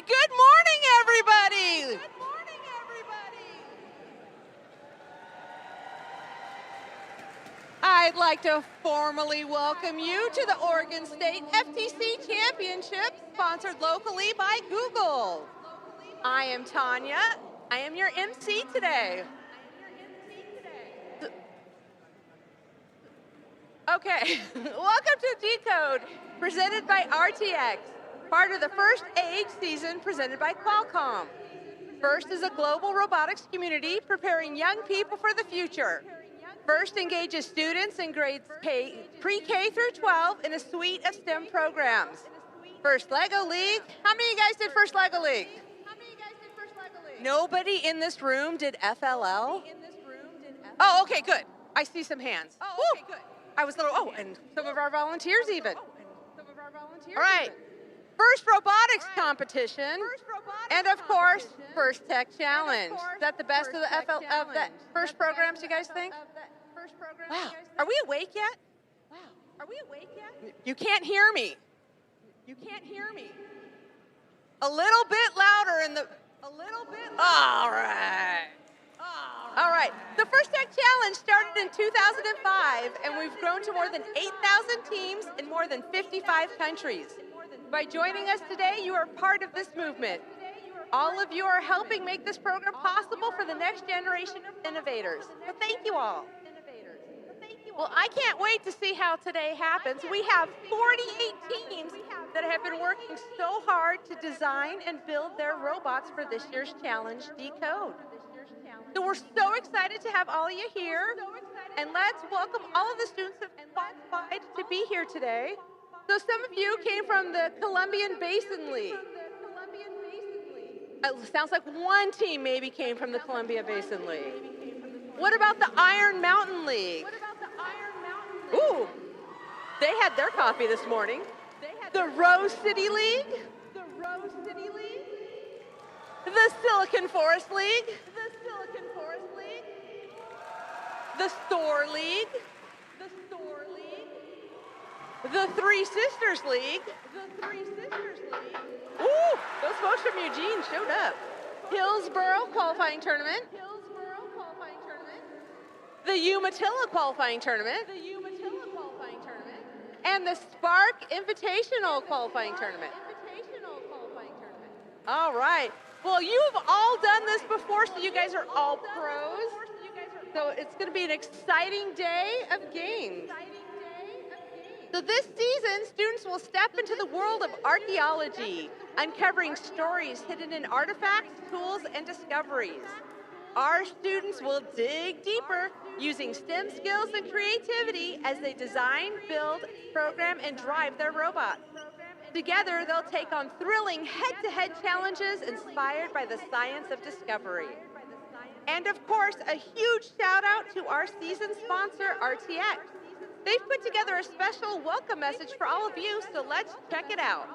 Good morning, everybody. Good morning, everybody. I'd like to formally welcome you to the Oregon State FTC Championship, sponsored locally by Google. I am Tanya. I am your MC today. Okay, welcome to Decode, presented by RTX, part of the first age season presented by Qualcomm. First is a global robotics community preparing young people for the future. First engages students in grades pre-K through 12 in a suite of STEM programs. First Lego League. How many of you guys did First Lego League? Nobody in this room did FLL? Oh, okay, good. I see some hands. Oh, okay, good. I was and some of our volunteers even. All right. First robotics competition, and of course, first tech challenge. Is that the best of the first programs, you guys think? Wow. Are we awake yet? Wow. Are we awake yet? You can't hear me. You can't hear me. A little bit louder in the. A little bit louder. All right. All right. The First Tech Challenge started in 2005, and we've grown to more than 8,000 teams in more than 55 countries. By joining us today, you are part of this movement. All of you are helping make this program possible for the next generation of innovators. So thank you all. Well, I can't wait to see how today happens. We have 48 teams that have been working so hard to design and build their robots for this year's challenge, Decode. So we're so excited to have all of you here, and let's welcome all of the students who have qualified to be here today. So some of you came from the Columbian Basin League. It sounds like one team maybe came from the Columbia Basin League. What about the Iron Mountain League? Ooh, they had their coffee this morning. The Rose City League. The Silicon Forest League. The Store League. The Three Sisters League. Ooh, those folks from Eugene showed up. Hillsborough Qualifying Tournament. The Umatilla Qualifying Tournament. And the Spark Invitational Qualifying Tournament. All right. Well, you've all done this before, so you guys are all pros. So it's going to be an exciting day of games. So this season, students will step into the world of archaeology, uncovering stories hidden in artifacts, tools, and discoveries. Our students will dig deeper using STEM skills and creativity as they design, build, program, and drive their robots. Together, they'll take on thrilling head-to-head challenges inspired by the science of discovery. And of course, a huge shout out to our season sponsor, RTX. They've put together a special welcome message for all of you, so let's check it out.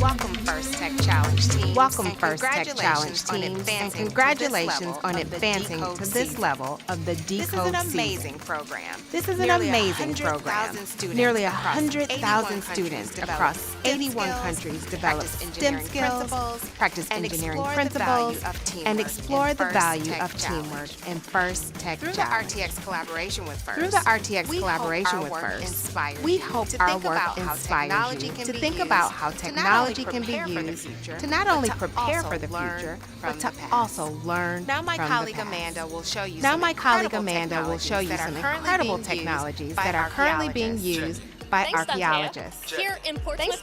Welcome First Tech Challenge team. Welcome First Tech Challenge teams, and congratulations on advancing to this level of the Decode This is an season. amazing program. This is an amazing program. Nearly 100,000 students across 81 countries develop STEM skills, practice engineering principles, and explore the value of teamwork in First Tech Through the Challenge. RTX collaboration with First, Through the RTX collaboration with First, we hope our work inspires you to think about how technology can be used to not only prepare for the future, but to also learn Now my from colleague the past. Amanda will show you Now some my colleague incredible Amanda will show you some technologies incredible technologies that are currently being used by Thanks, archaeologists. Here in Portsmouth,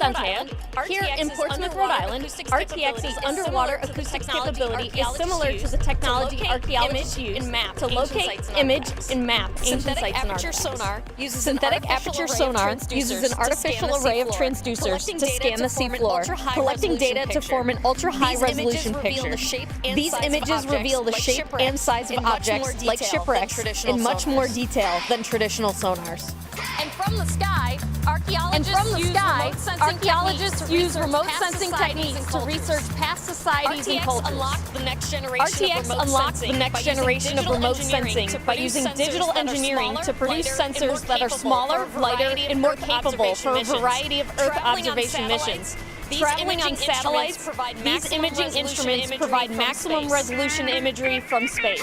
Rhode Island, RTX's underwater acoustics capability is similar to the technology archaeologists use to locate, image, and map ancient sites and artifacts. Synthetic aperture sonar uses an artificial array of transducers to scan the seafloor, collecting data to form an ultra-high resolution picture. These images reveal the shape and size of objects, like shipwrecks, in much more detail than traditional sonars. And from the sky, archaeologists use AI, archaeologists use remote sensing techniques to research past societies and cultures. RTX unlocks the next generation of remote sensing by using digital engineering to produce sensors that are smaller, lighter, and more capable for a variety of Earth observation missions. Traveling on satellites, these imaging instruments provide maximum resolution imagery from space.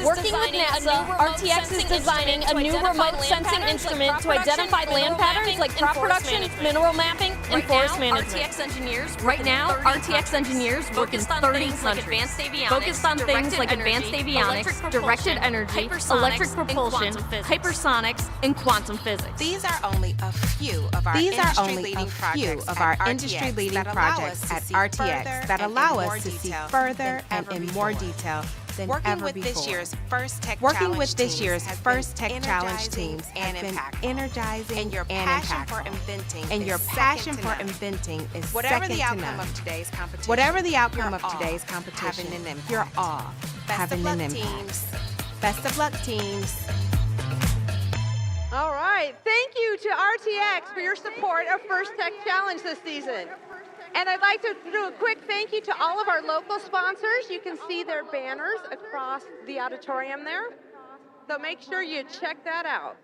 Working with NASA, RTX is designing a new remote sensing instrument to identify land patterns like crop production, mineral mapping, and forest management. Right now, RTX engineers work in 30 countries, focused on things like advanced avionics, directed energy, electric propulsion, hypersonics, and quantum physics. These are only a few of our industry-leading projects at RTX that allow us to see further and in more detail than ever before. Working with this year's first Tech Challenge teams has been energizing and impactful. And your passion for inventing is second to none. Whatever the outcome of today's competition, you're all having an impact. Best of luck, teams. All right, thank you to RTX for your support of First Tech Challenge this season. And I'd like to do a quick thank you to all of our local sponsors. You can see their banners across the auditorium there. So make sure you check that out.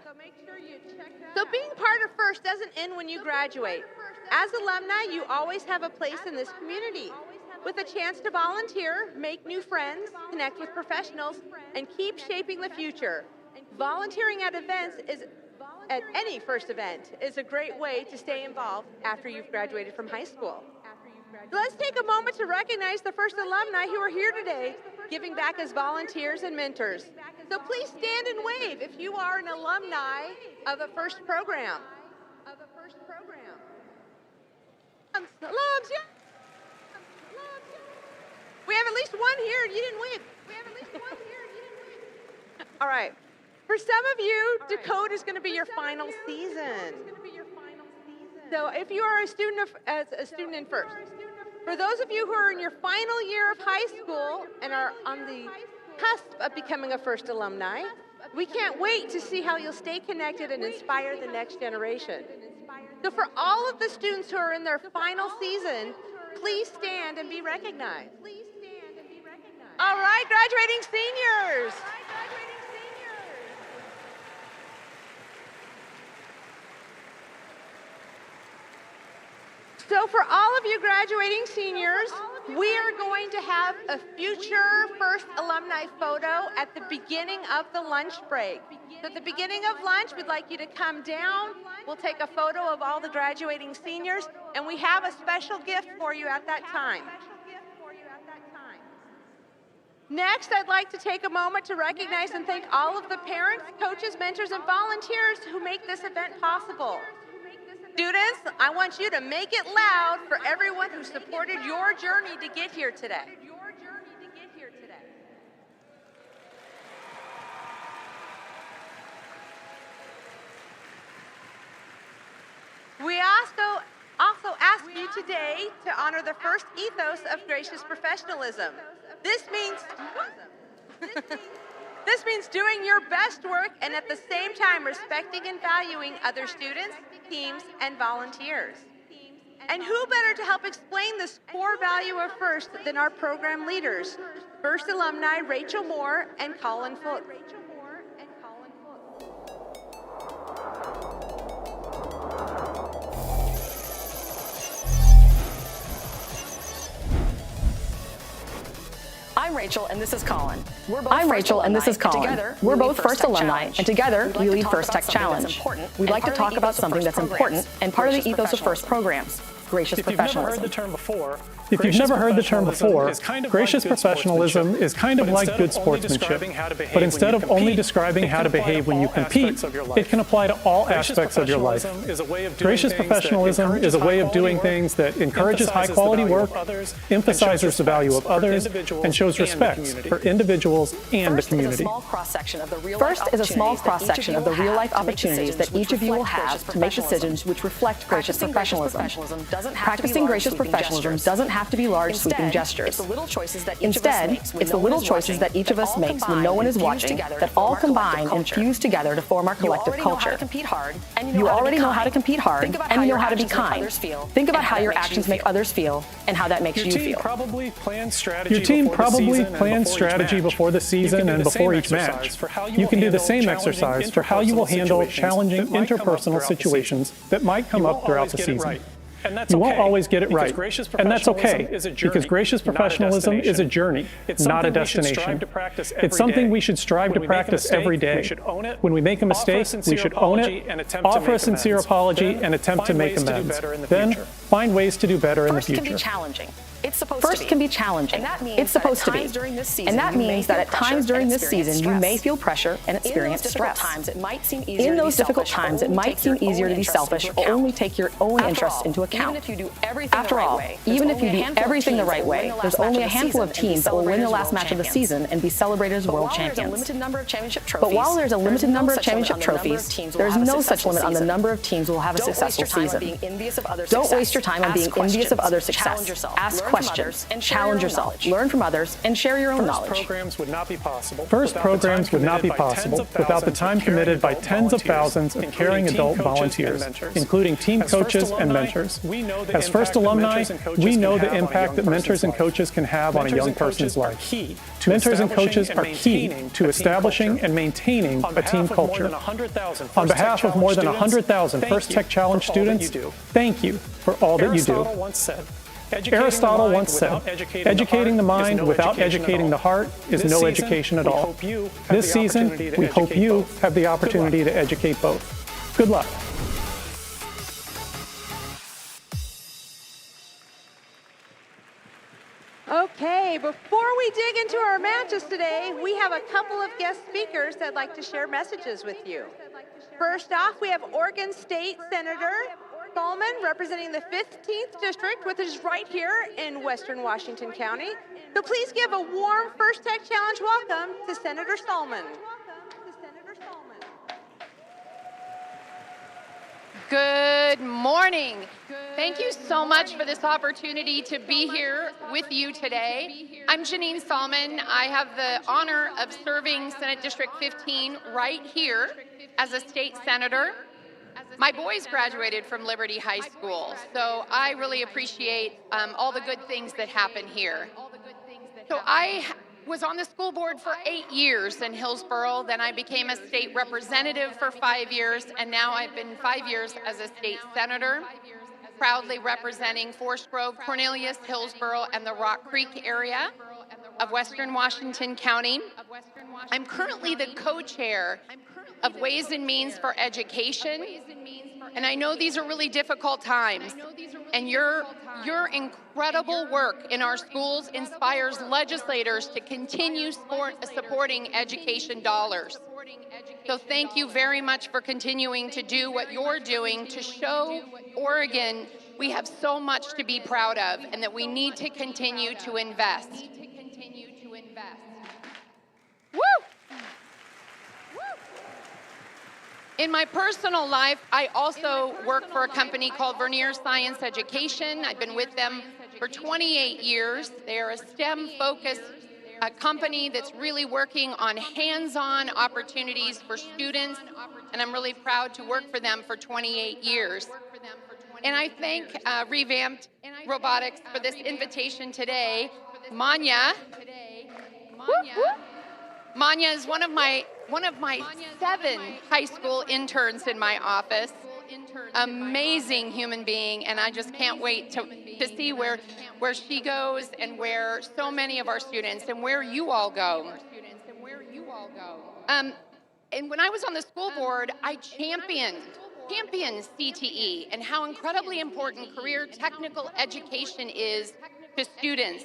So being part of First doesn't end when you graduate. As alumni, you always have a place in this community with a chance to volunteer, make new friends, connect with professionals, and keep shaping the future. Volunteering at events at any First event is a great way to stay involved after you've graduated from high school. So let's take a moment to recognize the First alumni who are here today, giving back as volunteers and mentors. So please stand and wave if you are an alumni of a First program. Alums, yeah. We have at least one here, you didn't wave. All right. For some of you, Decode is going to be your final season. So if you are a student in First, for those of you who are in your final year of high school and are on the cusp of becoming a First alumni, we can't wait to see how you'll stay connected and inspire the next generation. So for all of the students who are in their final season, please stand and be recognized. All right, graduating seniors. So for all of you graduating seniors, we are going to have a future First alumni photo at the beginning of the lunch break. So at the beginning of lunch, we'd like you to come down. We'll take a photo of all the graduating seniors, and we have a special gift for you at that time. Next, I'd like to take a moment to recognize and thank all of the parents, coaches, mentors, and volunteers who make this event possible. Students, I want you to make it loud for everyone who supported your journey to get here today. We also ask you today to honor the first ethos of gracious professionalism. This means doing your best work and at the same time respecting and valuing other students, teams, and volunteers. And who better to help explain this core value of First than our program leaders, First alumni Rachel Moore and Colin Foote. I'm Rachel, and this is Colin. We're both First alumni, and together we lead First Tech Challenge. We'd like to talk about something that's important and part of the ethos of First programs, gracious professionalism. If you've never heard the term before, gracious professionalism is kind of like good sportsmanship. But instead of only describing how to behave when you compete, it can apply to all aspects of your life. Gracious professionalism is a way of doing things that encourages high-quality work, emphasizes the value of others, and shows respect for individuals and the community. First is a small cross-section of the real-life opportunities that each of you will have to make decisions which reflect gracious professionalism. Practicing gracious professionalism doesn't have to be large, sweeping gestures. Instead, it's the little choices that each of us makes when no one is watching that all combine and fuse together to form our collective culture. You already know how to compete hard, and you know how to be kind. Think about how your actions make others feel and how that makes you feel. Your team probably plans strategy before the season and before each match. You can do the same exercise for how you will handle challenging interpersonal situations that might come up throughout the season. You won't always get it right, and that's okay, because gracious professionalism is a journey, not a destination. It's something we should strive to practice every day. When we make a mistake, we should own it, offer a sincere apology, and attempt to make amends. Then, find ways to do better in the future. First can be challenging. It's supposed to be. And that means that at times during this season, you may feel pressure and experience stress. In those difficult times, it might seem easier to be selfish or only take your own interests into account. After all, even if you do everything the right way, there's only a handful of teams that will win the last match of the season and be celebrated as world champions. But while there's a limited number of championship trophies, there's no such limit on the number of teams who will have a successful season. Don't waste your time on being envious of others' success. Ask questions, challenge yourself, learn from others, and share your own knowledge. First programs would not be possible without the time committed by tens of thousands of caring adult volunteers, including team coaches and mentors. As First alumni, we know the impact that mentors and coaches can have on a young person's life. Mentors and coaches are key to establishing and maintaining a team culture. On behalf of more than 100,000 First Tech Challenge students, thank you for all that you do. Aristotle once said, educating the mind without educating the heart is no education at all. This season, we hope you have the opportunity to educate both. Good luck. Okay, before we dig into our matches today, we have a couple of guest speakers that'd like to share messages with you. First off, we have Oregon State Senator Solomon representing the 15th District, which is right here in Western Washington County. So please give a warm First Tech Challenge welcome to Senator Solomon. Good morning. Thank you so much for this opportunity to be here with you today. I'm Janine Solomon. I have the honor of serving Senate District 15 right here as a state senator. My boys graduated from Liberty High School, so I really appreciate all the good things that happen here. So I was on the school board for 8 years in Hillsborough, then I became a state representative for 5 years, and now I've been 5 years as a state senator, proudly representing Forest Grove, Cornelius, Hillsborough, and the Rock Creek area of Western Washington County. I'm currently the co-chair of Ways and Means for Education, and I know these are really difficult times, and your incredible work in our schools inspires legislators to continue supporting education dollars. So thank you very much for continuing to do what you're doing to show Oregon we have so much to be proud of and that we need to continue to invest. Woo! In my personal life, I also work for a company called Vernier Science Education. I've been with them for 28 years. They're a STEM-focused company that's really working on hands-on opportunities for students, and I'm really proud to work for them for 28 years. And I thank Revamped Robotics for this invitation today. Manya is one of my 7 high school interns in my office. Amazing human being, and I just can't wait to see where she goes and where so many of our students and where you all go. And when I was on the school board, I championed CTE and how incredibly important career technical education is to students.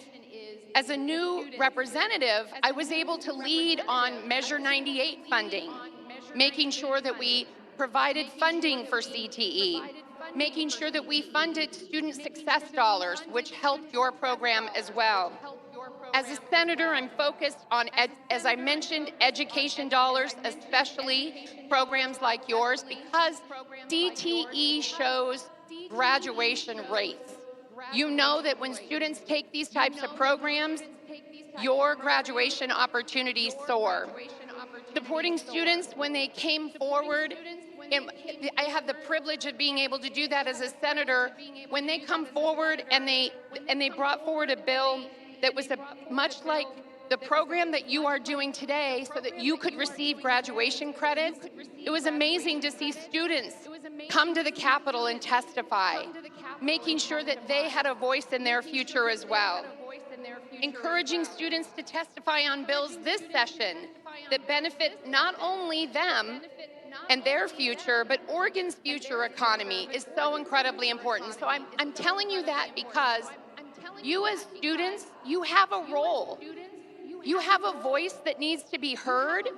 As a new representative, I was able to lead on Measure 98 funding, making sure that we provided funding for CTE, making sure that we funded student success dollars, which helped your program as well. As a senator, I'm focused on, as I mentioned, education dollars, especially programs like yours, because CTE shows graduation rates. You know that when students take these types of programs, your graduation opportunities soar. Supporting students when they came forward, and I have the privilege of being able to do that as a senator, when they come forward and they brought forward a bill that was much like the program that you are doing today so that you could receive graduation credits. It was amazing to see students come to the Capitol and testify, making sure that they had a voice in their future as well. Encouraging students to testify on bills this session that benefit not only them and their future, but Oregon's future economy is so incredibly important. So I'm telling you that because you as students, you have a role. You have a voice that needs to be heard.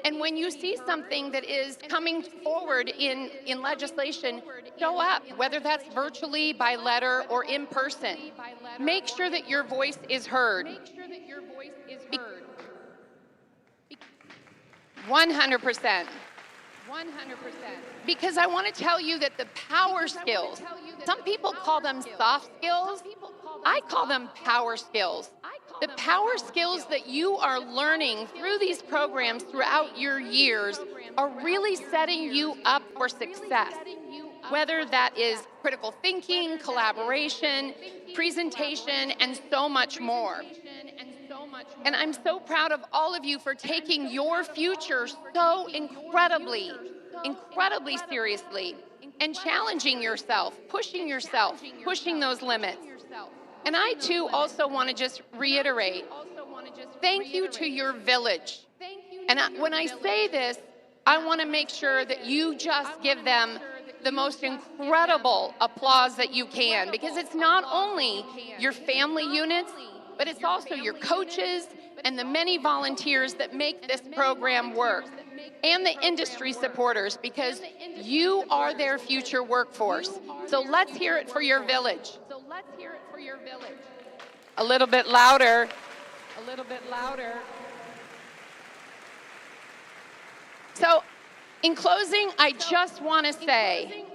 And when you see something that is coming forward in legislation, show up, whether that's virtually, by letter, or in person. Make sure that your voice is heard. 100%. Because I want to tell you that the power skills, some people call them soft skills, I call them power skills. The power skills that you are learning through these programs throughout your years are really setting you up for success, whether that is critical thinking, collaboration, presentation, and so much more. And I'm so proud of all of you for taking your future so incredibly seriously and challenging yourself, pushing those limits. And I too also want to just reiterate, thank you to your village. And when I say this, I want to make sure that you just give them the most incredible applause that you can, because it's not only your family units, but it's also your coaches and the many volunteers that make this program work, and the industry supporters, because you are their future workforce. So let's hear it for your village. A little bit louder. So, in closing, I just want to say,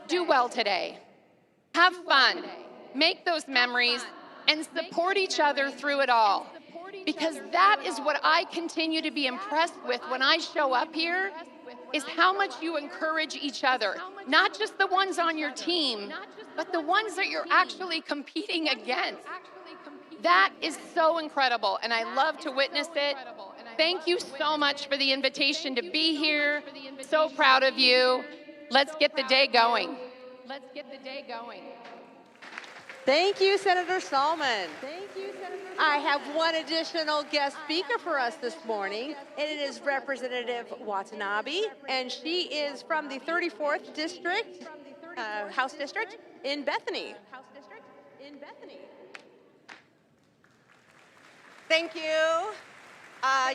do well today. Have fun. Make those memories and support each other through it all. Because that is what I continue to be impressed with when I show up here, is how much you encourage each other. Not just the ones on your team, but the ones that you're actually competing against. That is so incredible, and I love to witness it. Thank you so much for the invitation to be here. So proud of you. Let's get the day going. Thank you, Senator Salmon. I have one additional guest speaker for us this morning, and it is Representative Watanabe, and she is from the 34th District, House District in Bethany. Thank you.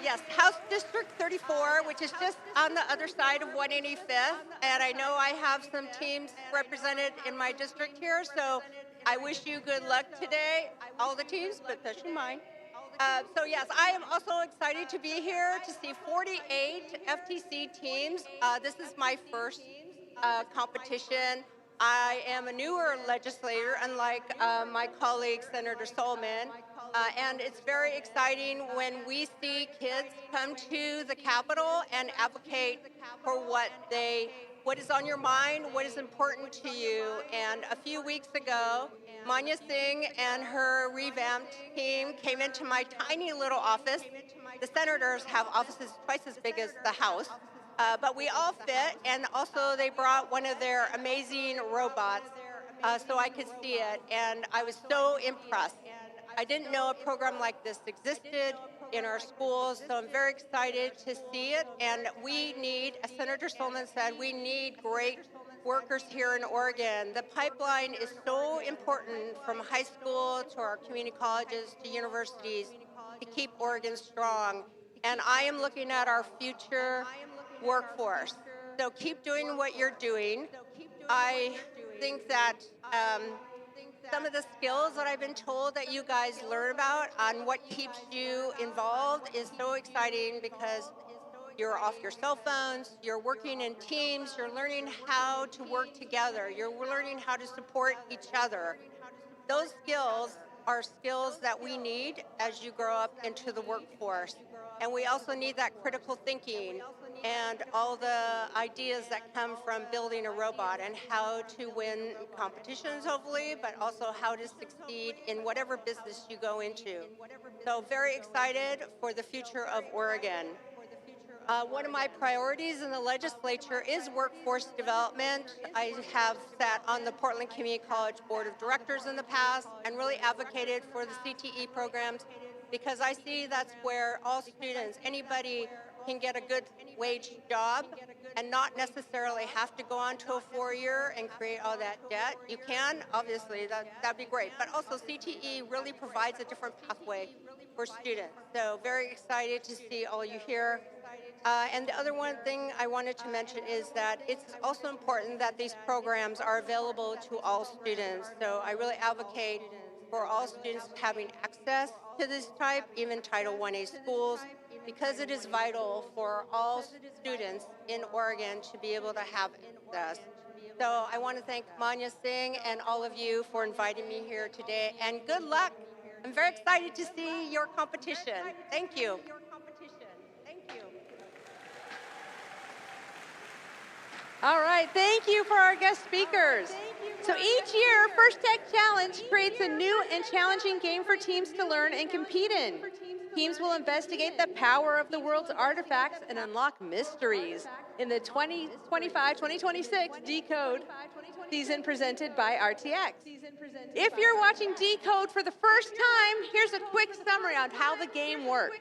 Yes, House District 34, which is just on the other side of 185th, and I know I have some teams represented in my district here, so I wish you good luck today, all the teams, but especially mine. So yes, I am also excited to be here to see 48 FTC teams. This is my first competition. I am a newer legislator, unlike my colleague, Senator Solomon, and it's very exciting when we see kids come to the Capitol and advocate for what is on your mind, what is important to you. And a few weeks ago, Manya Singh and her revamped team came into my tiny little office. The senators have offices twice as big as the House, but we all fit, and also they brought one of their amazing robots so I could see it, and I was so impressed. I didn't know a program like this existed in our schools, so I'm very excited to see it. And we need, as Senator Solomon said, we need great workers here in Oregon. The pipeline is so important, from high school to our community colleges to universities, to keep Oregon strong. And I am looking at our future workforce. So keep doing what you're doing. I think that some of the skills that I've been told that you guys learn about on what keeps you involved is so exciting, because You're off your cell phones. You're working in teams. You're learning how to work together. You're learning how to support each other. Those skills are skills that we need as you grow up into the workforce. And we also need that critical thinking and all the ideas that come from building a robot and how to win competitions, hopefully, but also how to succeed in whatever business you go into. So very excited for the future of Oregon. One of my priorities in the legislature is workforce development. I have sat on the Portland Community College Board of Directors in the past and really advocated for the CTE programs because I see that's where all students, anybody can get a good wage job and not necessarily have to go on to a 4-year and create all that debt. You can, obviously, that'd be great. But also CTE really provides a different pathway for students. So very excited to see all you here. And the other one thing I wanted to mention is that it's also important that these programs are available to all students. So I really advocate for all students having access to this type, even Title I-A schools, because it is vital for all students in Oregon to be able to have access. So I want to thank Manya Singh and all of you for inviting me here today, and good luck. I'm very excited to see your competition. Thank you. All right, thank you for our guest speakers. So each year, First Tech Challenge creates a new and challenging game for teams to learn and compete in. Teams will investigate the power of the world's artifacts and unlock mysteries in the 2025-2026 Decode season presented by RTX. If you're watching Decode for the first time, here's a quick summary on how the game works.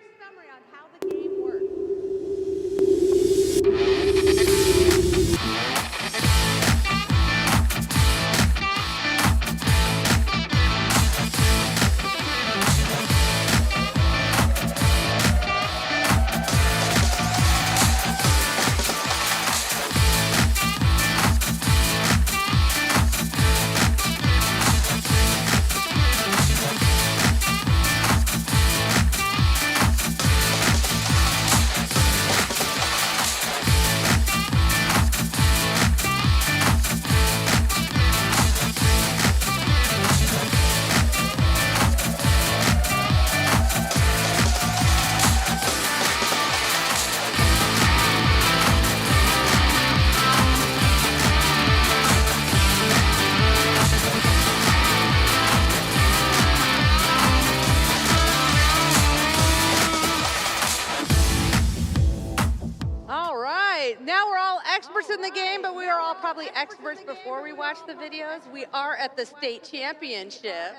In the game, but we are all probably experts before we watch the videos. We are at the state championship.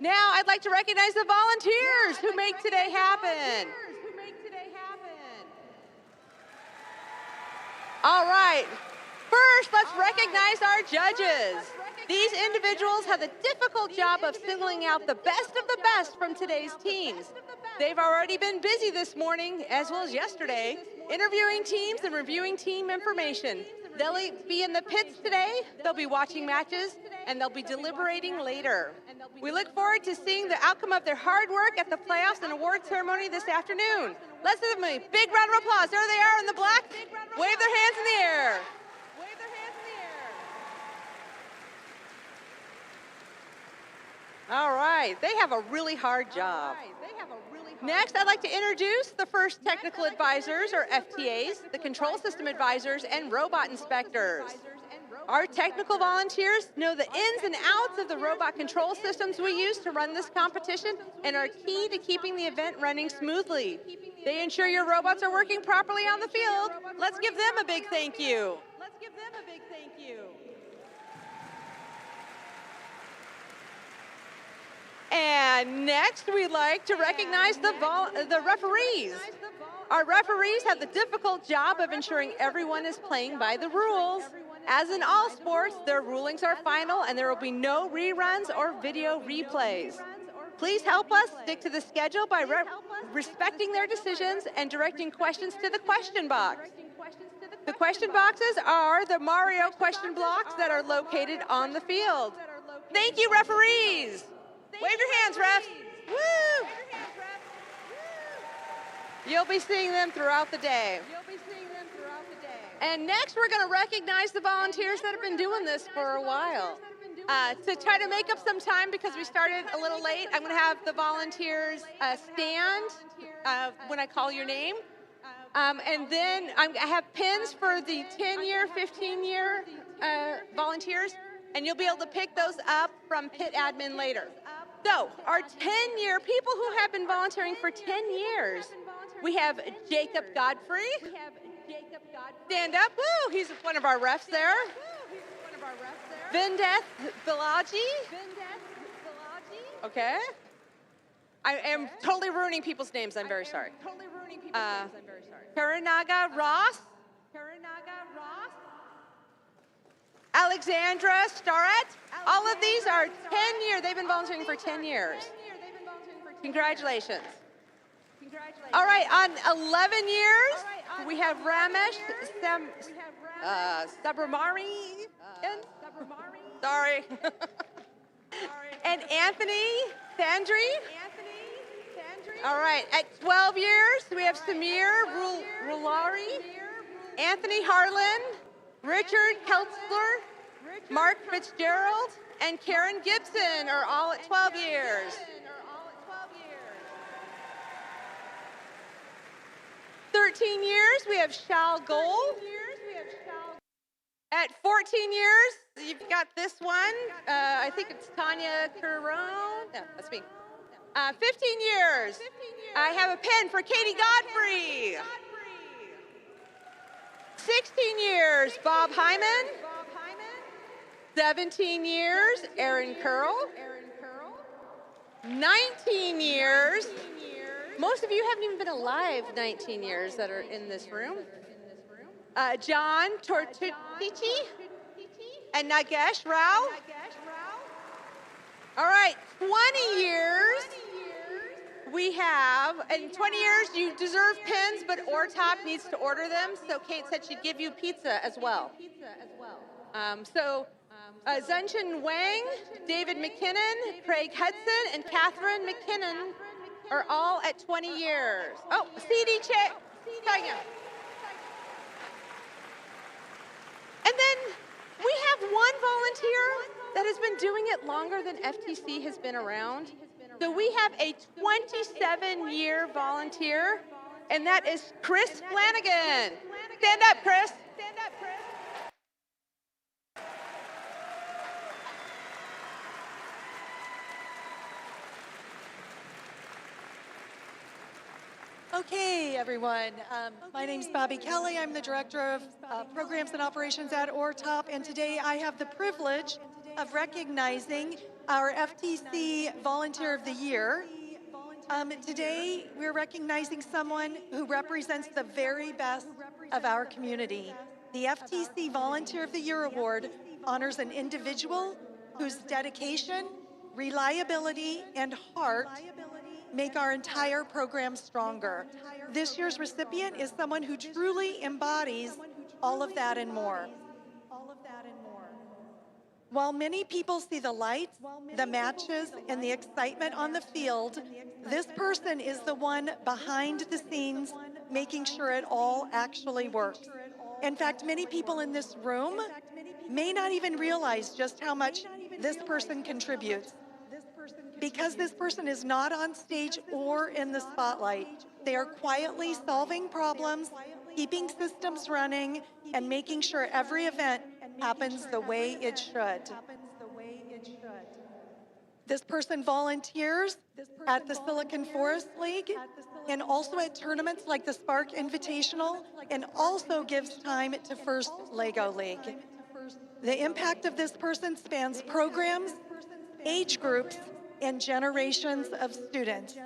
Now I'd like to recognize the volunteers who make today happen. All right, first let's recognize our judges. These individuals have the difficult job of singling out the best of the best from today's teams. They've already been busy this morning, as well as yesterday, interviewing teams and reviewing team information. They'll be in the pits today, they'll be watching matches, and they'll be deliberating later. We look forward to seeing the outcome of their hard work at the playoffs and award ceremony this afternoon. Let's give them a big round of applause. There they are in the black. Wave their hands in the air. All right, they have a really hard job. Next, I'd like to introduce the first technical advisors, or FTAs, the control system advisors, and robot inspectors. Our technical volunteers know the ins and outs of the robot control systems we use to run this competition and are key to keeping the event running smoothly. They ensure your robots are working properly on the field. Let's give them a big thank you. And next, we'd like to recognize the referees. Our referees have the difficult job of ensuring everyone is playing by the rules. As in all sports, their rulings are final and there will be no reruns or video replays. Please help us stick to the schedule by respecting their decisions and directing questions to the question box. The question boxes are the Mario question blocks that are located on the field. Thank you, referees. Wave your hands, refs. Woo! You'll be seeing them throughout the day. And next, we're going to recognize the volunteers that have been doing this for a while. To try to make up some time, because we started a little late, I'm going to have the volunteers stand when I call your name. And then I have pins for the 10-year, 15-year volunteers, and you'll be able to pick those up from pit admin later. So our 10-year people who have been volunteering for 10 years, we have Jacob Godfrey. Stand up. Woo, he's one of our refs there. Vindeth Bilaji. Okay. I am totally ruining people's names. I'm very sorry. Karanaga Ross. Alexandra Starrett. All of these are 10-year. They've been volunteering for 10 years. Congratulations. All right, on 11 years, we have Ramesh Sabramari. Sorry. And Anthony Sandri. All right, at 12 years, we have Samir Rulari, Anthony Harlan, Richard Keltzler, Mark Fitzgerald, and Karen Gibson are all at 12 years. 13 years, we have Shal Gold. At 14 years, you've got this one. I think it's Tanya Caron. No, that's me. 15 years, I have a pen for Katie Godfrey. 16 years, Bob Hyman. 17 years, Aaron Curl. 19 years, most of you haven't even been alive 19 years that are in this room. John Tortucci and Nagesh Rao. All right, 20 years we have, in 20 years you deserve pins, but ORTOP needs to order them, so Kate said she'd give you pizza as well. Zunshin Wang, David McKinnon, Craig Hudson, and Catherine McKinnon are all at 20 years. Oh, CD check. And then we have one volunteer that has been doing it longer than FTC has been around. So we have a 27-year volunteer, and that is Chris Flanagan. Stand up, Chris. Okay, everyone. My name's Bobby Kelly. I'm the Director of Programs and Operations at ORTOP, and today I have the privilege of recognizing our FTC Volunteer of the Year. Today, we're recognizing someone who represents the very best of our community. The FTC Volunteer of the Year Award honors an individual whose dedication, reliability, and heart make our entire program stronger. This year's recipient is someone who truly embodies all of that and more. While many people see the lights, the matches, and the excitement on the field, this person is the one behind the scenes making sure it all actually works. In fact, many people in this room may not even realize just how much this person contributes. Because this person is not on stage or in the spotlight, they are quietly solving problems, keeping systems running, and making sure every event happens the way it should. This person volunteers at the Silicon Forest League and also at tournaments like the Spark Invitational, and also gives time to First Lego League. The impact of this person spans programs, age groups, and generations of students.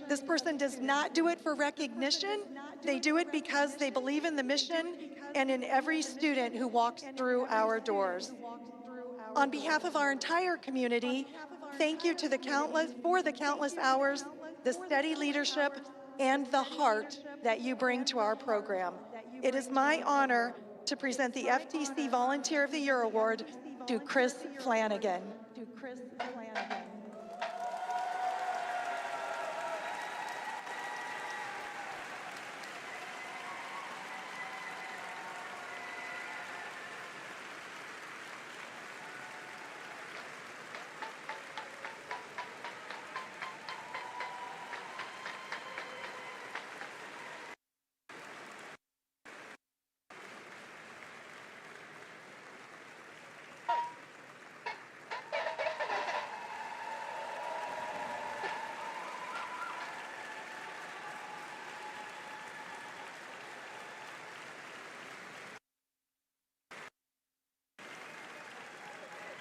This person does not do it for recognition. They do it because they believe in the mission and in every student who walks through our doors. On behalf of our entire community, thank you to the countless hours, the steady leadership, and the heart that you bring to our program. It is my honor to present the FTC Volunteer of the Year Award to Chris Flanagan.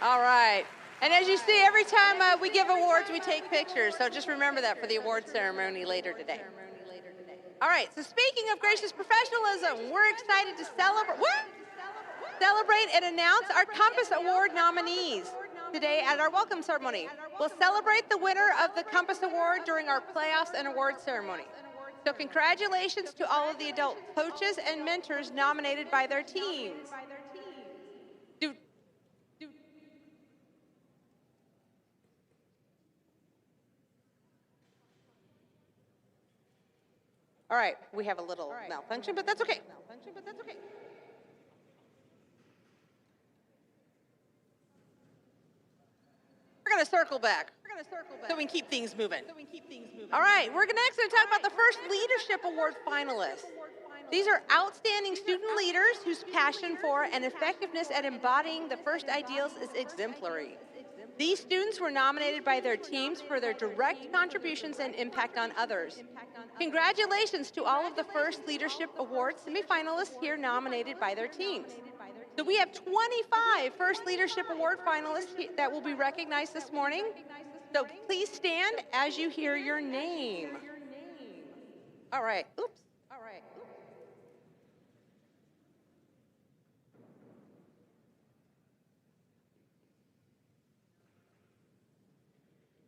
All right. And as you see, every time we give awards, we take pictures. So just remember that for the award ceremony later today. All right. So speaking of gracious professionalism, we're excited to celebrate and announce our Compass Award nominees today at our welcome ceremony. We'll celebrate the winner of the Compass Award during our playoffs and award ceremony. So congratulations to all of the adult coaches and mentors nominated by their teams. All right, we have a little malfunction, but that's okay. We're going to circle back so we can keep things moving. All right, we're next going to talk about the first Leadership Award finalists. These are outstanding student leaders whose passion for and effectiveness at embodying the first ideals is exemplary. These students were nominated by their teams for their direct contributions and impact on others. Congratulations to all of the first Leadership Award semifinalists here nominated by their teams. So we have 25 First Leadership Award finalists that will be recognized this morning. So please stand as you hear your name. All right. Oops.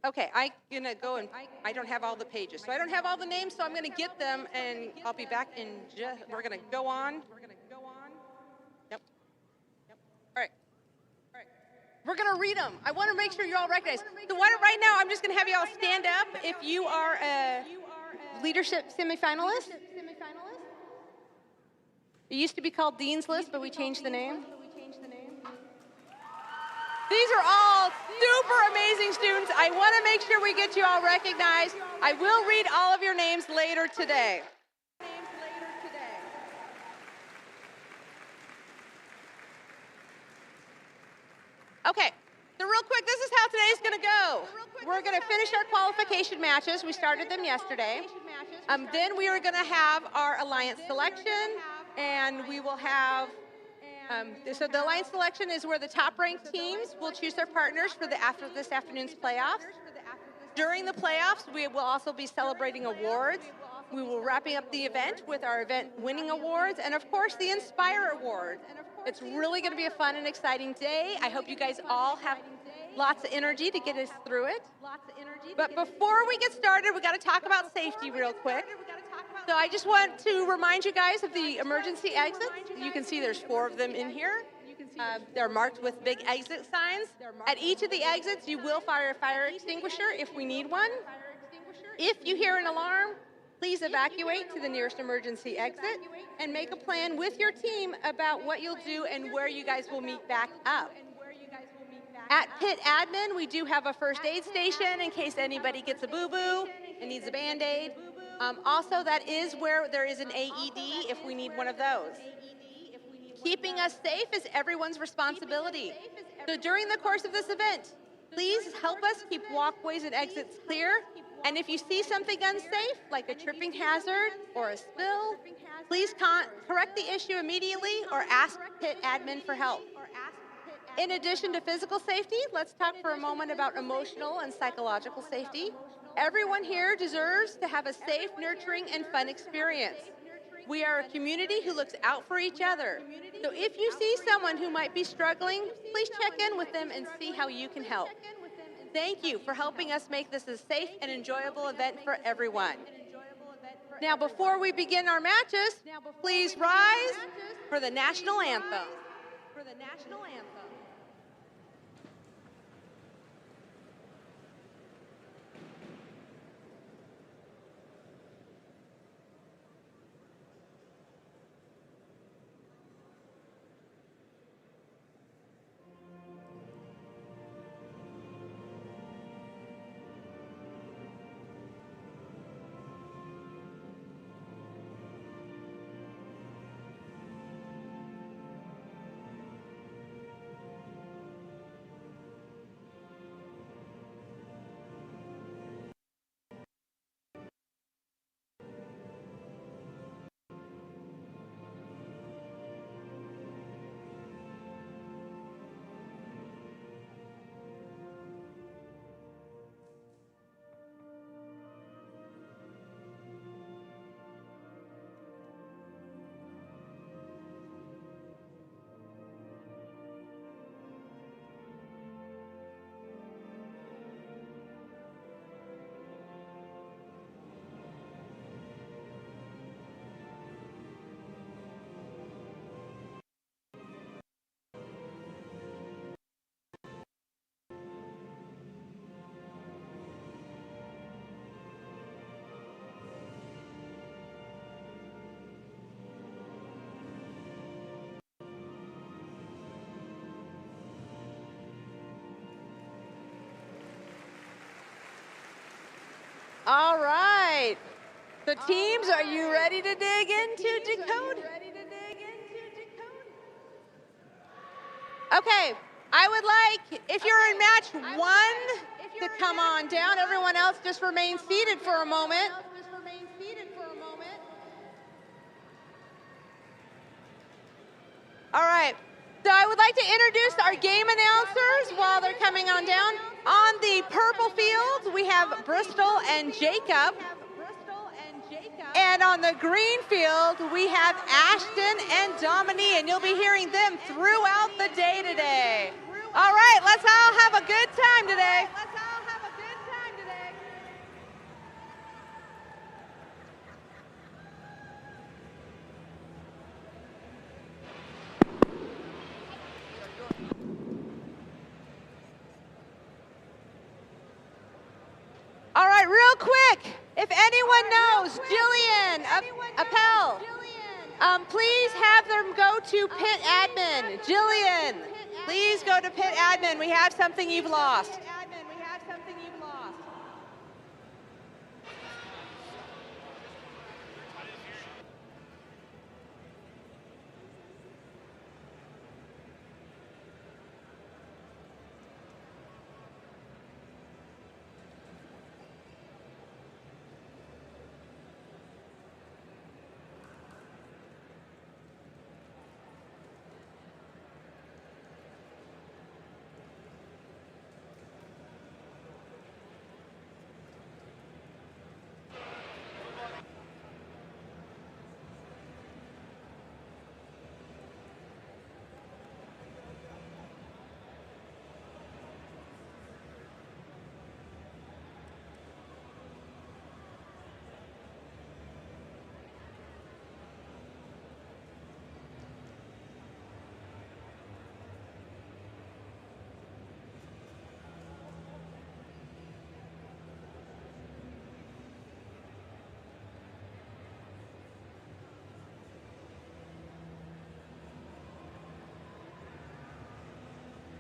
Okay, I'm gonna go and I don't have all the pages, so I don't have all the names, so I'm gonna get them and I'll be back in just, we're gonna go on. Yep. All right. We're gonna read them. I wanna make sure you're all recognized. So right now, I'm just gonna have you all stand up if you are a leadership semifinalist. It used to be called Dean's List, but we changed the name. These are all super amazing students. I want to make sure we get you all recognized. I will read all of your names later today. Okay, so real quick, this is how today's going to go. We're going to finish our qualification matches. We started them yesterday. Then we are going to have our alliance selection, and we will have so the alliance selection is where the top-ranked teams will choose their partners for this afternoon's playoffs. During the playoffs, we will also be celebrating awards. We will wrapping up the event with our event winning awards, and of course the Inspire Award. It's really going to be a fun and exciting day. I hope you guys all have lots of energy to get us through it. But before we get started, we got to talk about safety real quick. So I just want to remind you guys of the emergency exits. You can see there's 4 of them in here. They're marked with big exit signs. At each of the exits, you will fire a fire extinguisher if we need one. If you hear an alarm, please evacuate to the nearest emergency exit and make a plan with your team about what you'll do and where you guys will meet back up. At Pit Admin, we do have a first aid station in case anybody gets a boo-boo and needs a Band-Aid. Also, that is where there is an AED if we need one of those. Keeping us safe is everyone's responsibility. So during the course of this event, please help us keep walkways and exits clear. And if you see something unsafe, like a tripping hazard or a spill, please correct the issue immediately or ask Pit Admin for help. In addition to physical safety, let's talk for a moment about emotional and psychological safety. Everyone here deserves to have a safe, nurturing, and fun experience. We are a community who looks out for each other. So if you see someone who might be struggling, please check in with them and see how you can help. Thank you for helping us make this a safe and enjoyable event for everyone. Now, before we begin our matches, please rise for the national anthem. All right. So teams, are you ready to dig into decode? Okay, I would like, if you're in match 1, to come on down. Everyone else just remain seated for a moment. All right, so I would like to introduce our game announcers while they're coming on down. On the purple field, we have Bristol and Jacob. And on the green field, we have Ashton and Dominique, and you'll be hearing them throughout the day today. All right, let's all have a good time today. All right, real quick, if anyone knows Jillian Appel, please have them go to pit admin. Jillian, please go to pit admin. We have something you've lost.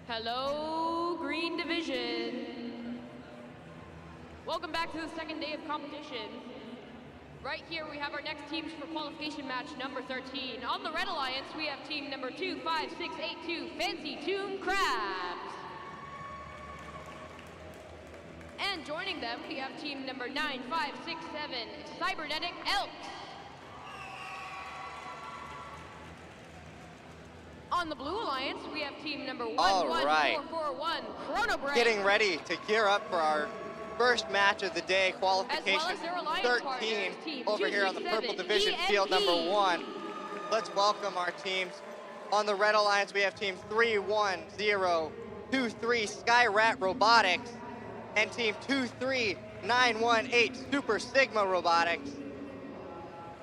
Hello, Green Division. Welcome back to the second day of competition. Right here we have our next teams for qualification match number 13. On the Red Alliance, we have team number 25682, Fancy Tomb Crabs. And joining them, we have team number 9567, Cybernetic Elks. On the Blue Alliance, we have team number 11441, Chronobrain. Getting ready to gear up for our first match of the day, qualification 13, over here on the Purple Division, field number 1. Let's welcome our teams. On the Red Alliance, we have team 31023, Skyrat Robotics, and team 23918, Super Sigma Robotics.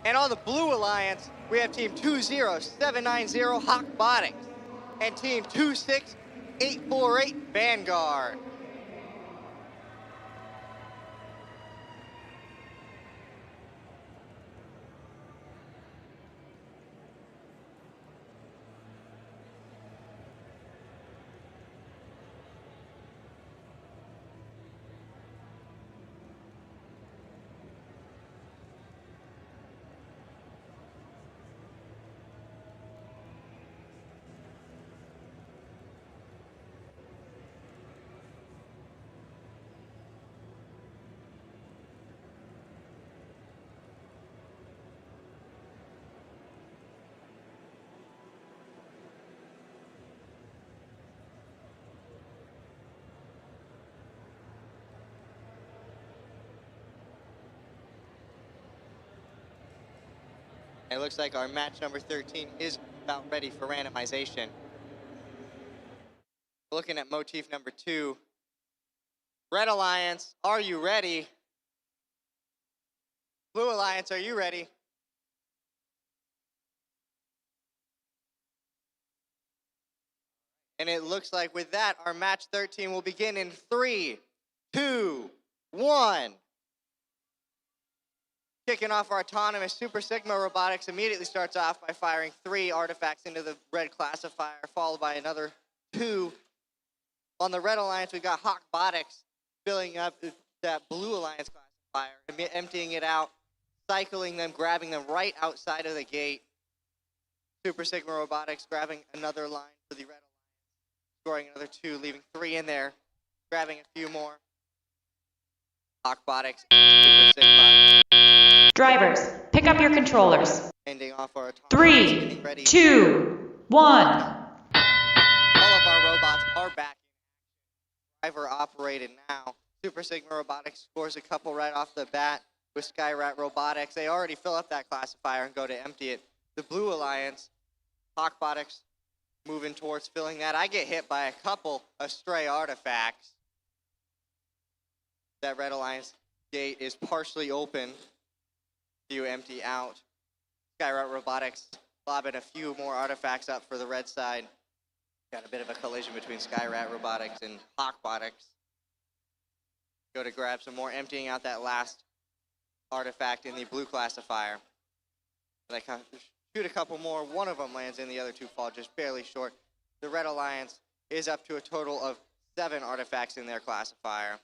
And on the Blue Alliance, we have team 20790, Hawkbotics, and team 26848, Vanguard. It looks like our match number 13 is about ready for randomization. Looking at motif number 2. Red Alliance, are you ready? Blue Alliance, are you ready? And it looks like with that, our match 13 will begin in 3, 2, 1. Kicking off our autonomous Super Sigma Robotics immediately starts off by firing 3 artifacts into the red classifier, followed by another 2. On the Red Alliance, we've got Hawkbotics filling up that Blue Alliance classifier. classifier, emptying it out, cycling them, grabbing them right outside of the gate. Super Sigma Robotics grabbing another line for the Red Alliance, scoring another 2, leaving 3 in there, grabbing a few more. Hawkbotics and Super Sigma. Drivers, pick up your controllers. Ending off our 3, 2, 1. All of our robots are back. Driver operated now. Super Sigma Robotics scores a couple right off the bat with Skyrat Robotics. They already fill up that classifier and go to empty it. The Blue Alliance, Hawkbotics moving towards filling that. I get hit by a couple of stray artifacts. That Red Alliance gate is partially open. You empty out. Skyrat Robotics lobbing a few more artifacts up for the red side. Got a bit of a collision between Skyrat Robotics and Hawkbotics. Go to grab some more, emptying out that last artifact in the blue classifier. They shoot a couple more. One of them lands in, the other 2 fall just barely short. The Red Alliance is up to a total of 7 artifacts in their classifier.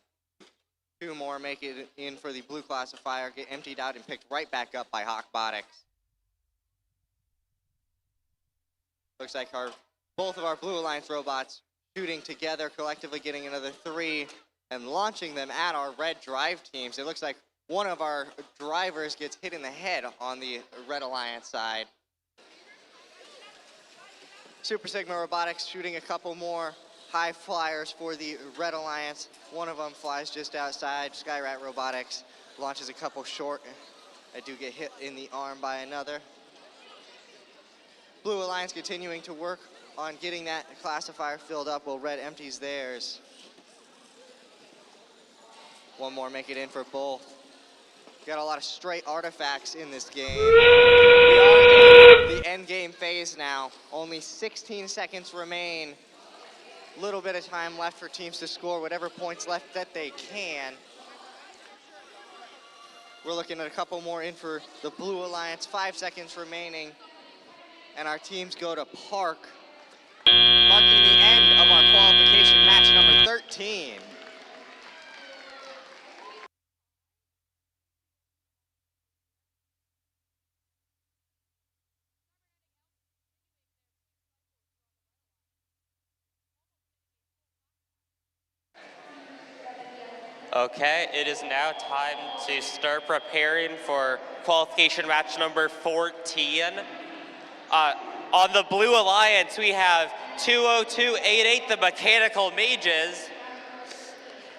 2 more make it in for the blue classifier, get emptied out and picked right back up by Hawkbotics. Looks like both of our Blue Alliance robots shooting together, collectively getting another 3 and launching them at our red drive teams. It looks like one of our drivers gets hit in the head on the Red Alliance side. Super Sigma Robotics shooting a couple more high flyers for the Red Alliance. One of them flies just outside. Skyrat Robotics launches a couple short. I do get hit in the arm by another. Blue Alliance continuing to work on getting that classifier filled up while Red empties theirs. One more make it in for both. Got a lot of straight artifacts in this game. We are in the end game phase now. Only 16 seconds remain. Little bit of time left for teams to score whatever points left that they can. We're looking at a couple more in for the Blue Alliance. 5 seconds remaining. And our teams go to park, marking the end of our qualification match number 13. Okay, it is now time to start preparing for qualification match number 14. On the Blue Alliance, we have 20288, the Mechanical Mages,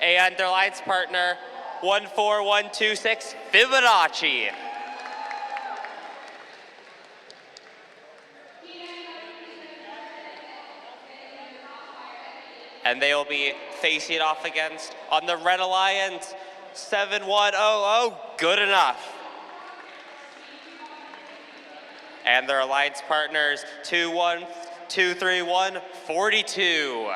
and their alliance partner, 14126, Fibonacci. And they will be facing off against, on the Red Alliance, 7100, good enough. And their alliance partners, 21231, 42.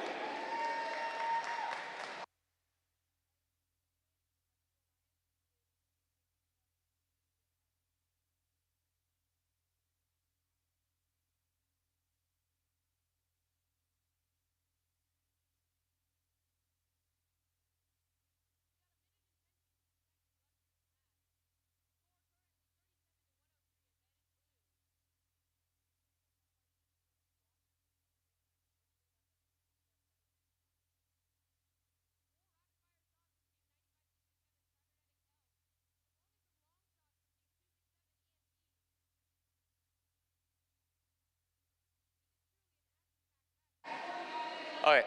Okay.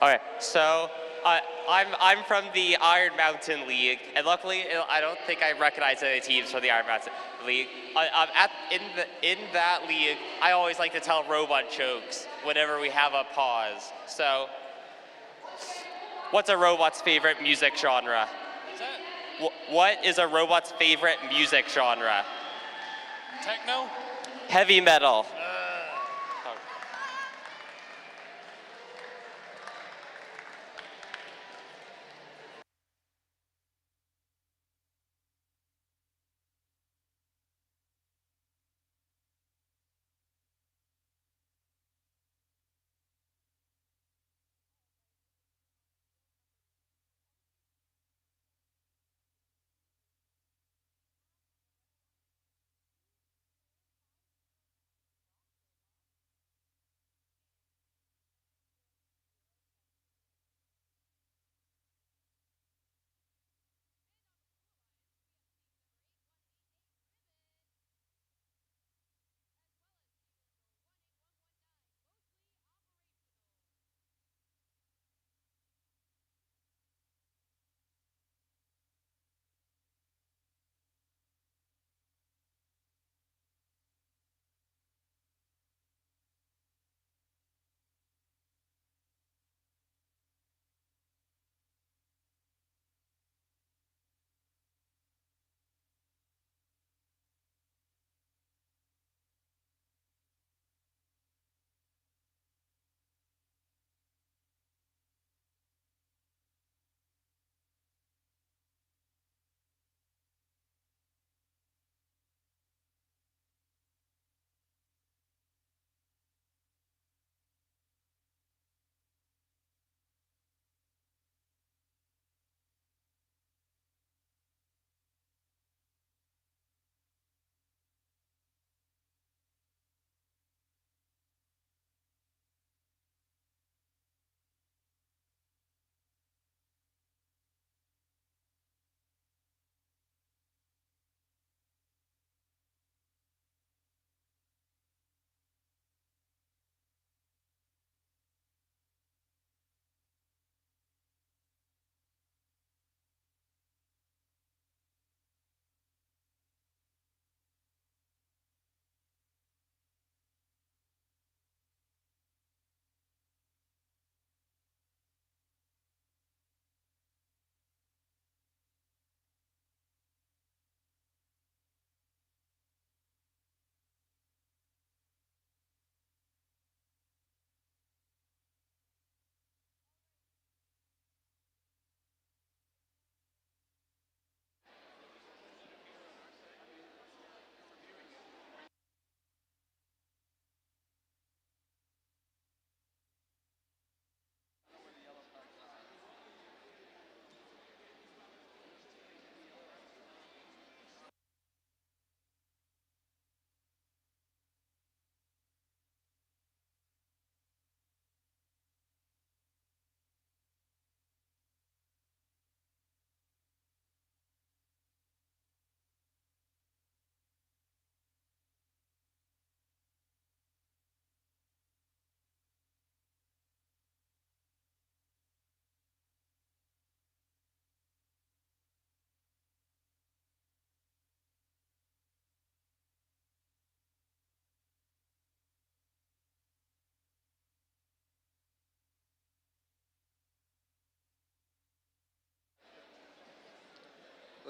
Okay, so I'm from the Iron Mountain League, and luckily I don't think I recognize any teams from the Iron Mountain League. In that league, I always like to tell robot jokes whenever we have a pause. So, what's a robot's favorite music genre? What is a robot's favorite music genre? Techno? Heavy metal.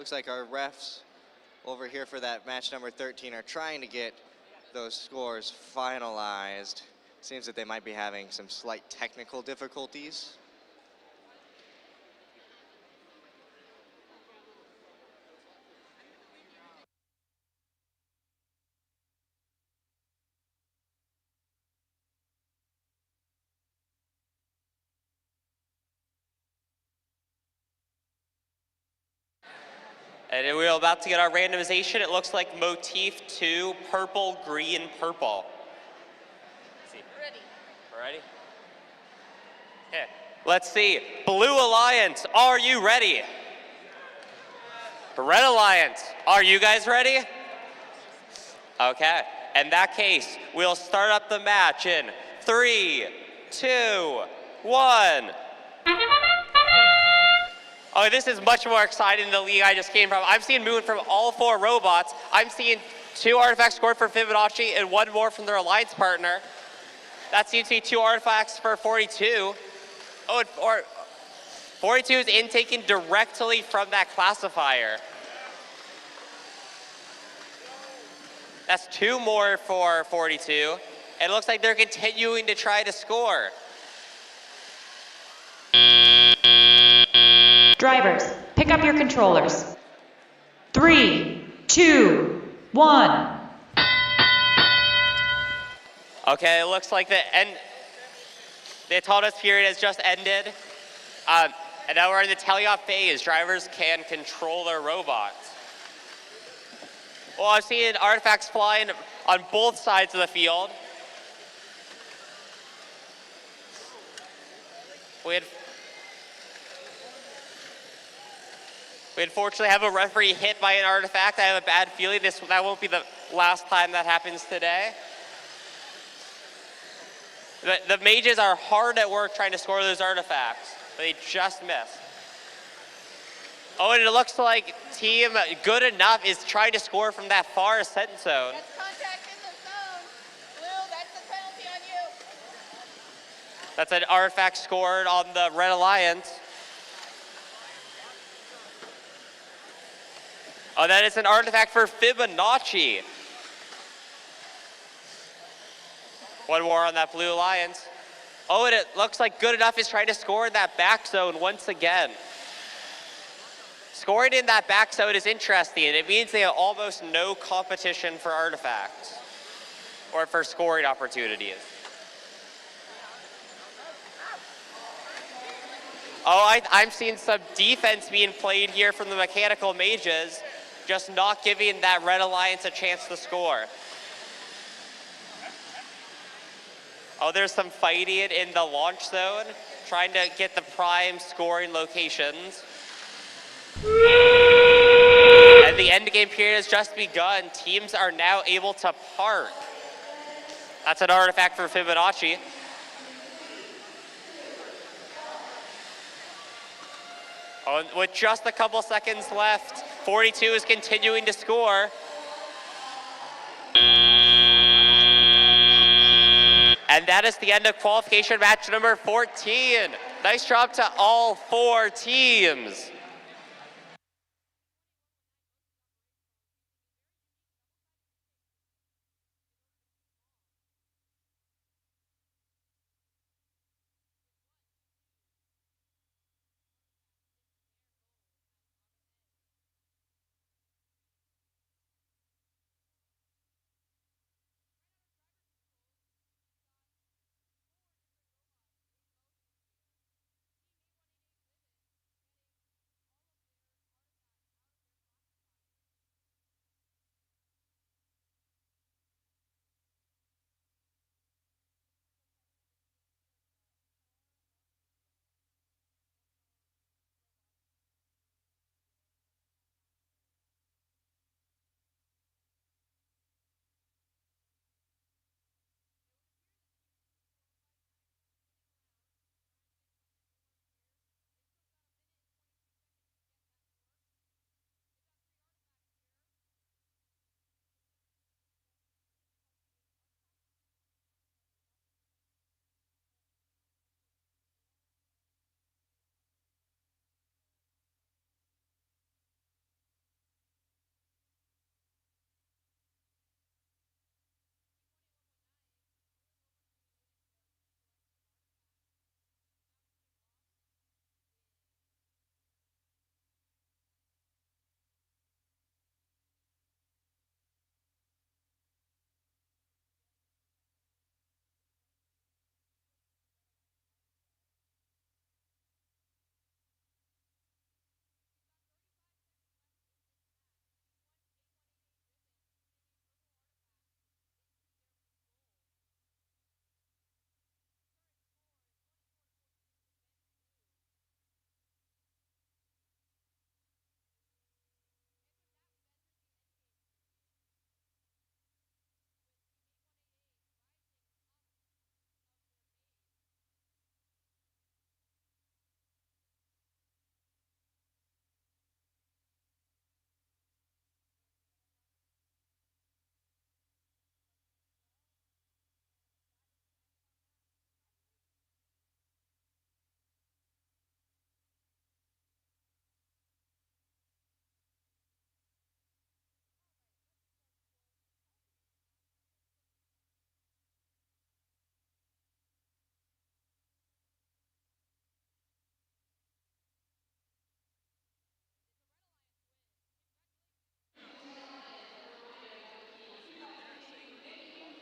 Looks like our refs over here for that match number 13 are trying to get those scores finalized. Seems that they might be having some slight technical difficulties. And we're about to get our randomization. It looks like motif 2, purple, green, purple. Let's see. Ready? Okay, let's see. Blue Alliance, are you ready? Red Alliance, are you guys ready? Okay, in that case, we'll start up the match in 3, 2, 1. Oh, this is much more exciting than the league I just came from. I'm seeing movement from all 4 robots. I'm seeing 2 artifacts scored for Fibonacci and 1 more from their alliance partner. That seems to be 2 artifacts for 42. Oh, or 42 is intaken directly from that classifier. That's 2 more for 42. And it looks like they're continuing to try to score. Drivers, pick up your controllers. 3, 2, 1. Okay, it looks like the autonomous period has just ended. And now we're in the teleoff phase. Drivers can control their robots. Well, I've seen artifacts flying on both sides of the field. We unfortunately have a referee hit by an artifact. I have a bad feeling that won't be the last time that happens today. The mages are hard at work trying to score those artifacts, but they just miss. Oh, and it looks like team Good Enough is trying to score from that far ascent zone. That's contact in the zone. Blue, that's the penalty on you. That's an artifact scored on the Red Alliance. Oh, that is an artifact for Fibonacci. 1 more on that Blue Alliance. Oh, and it looks like Good Enough is trying to score in that back zone once again. Scoring in that back zone is interesting. It means they have almost no competition for artifacts or for scoring opportunities. Oh, I'm seeing some defense being played here from the mechanical mages, just not giving that Red Alliance a chance to score. Oh, there's some fighting in the launch zone, trying to get the prime scoring locations. And the end game period has just begun. Teams are now able to park. That's an artifact for Fibonacci. Oh, and with just a couple seconds left, 42 is continuing to score. And that is the end of qualification match number 14. Nice job to all 4 teams.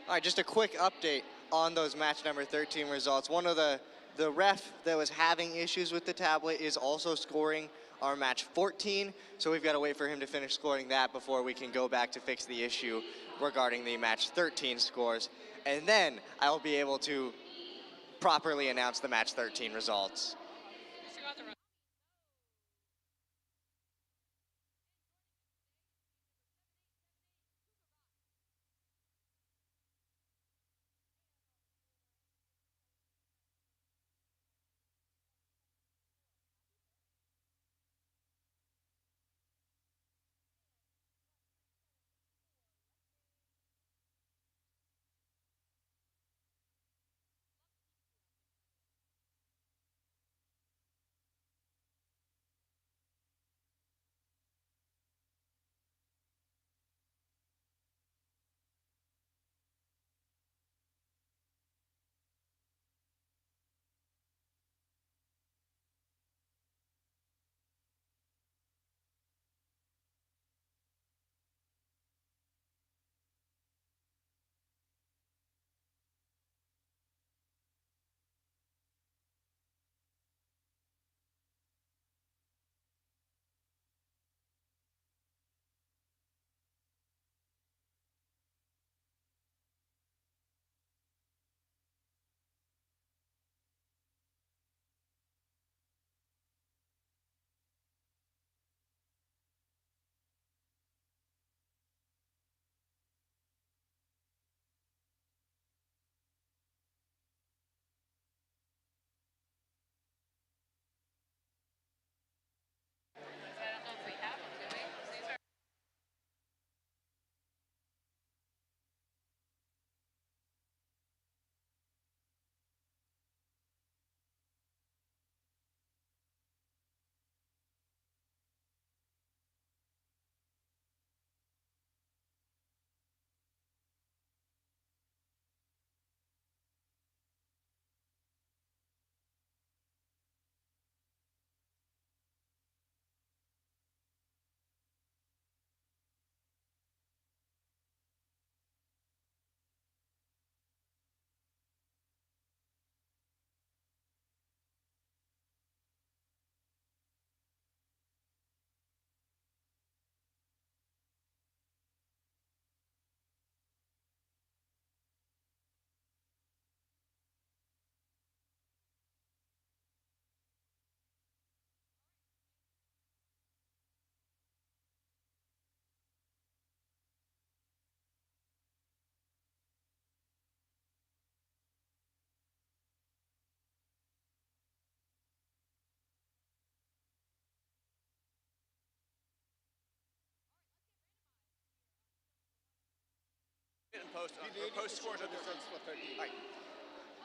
All right, just a quick update on those match number 13 results. One of the ref that was having issues with the tablet is also scoring our match 14, so we've got to wait for him to finish scoring that before we can go back to fix the issue regarding the match 13 scores. And then I'll be able to properly announce the match 13 results.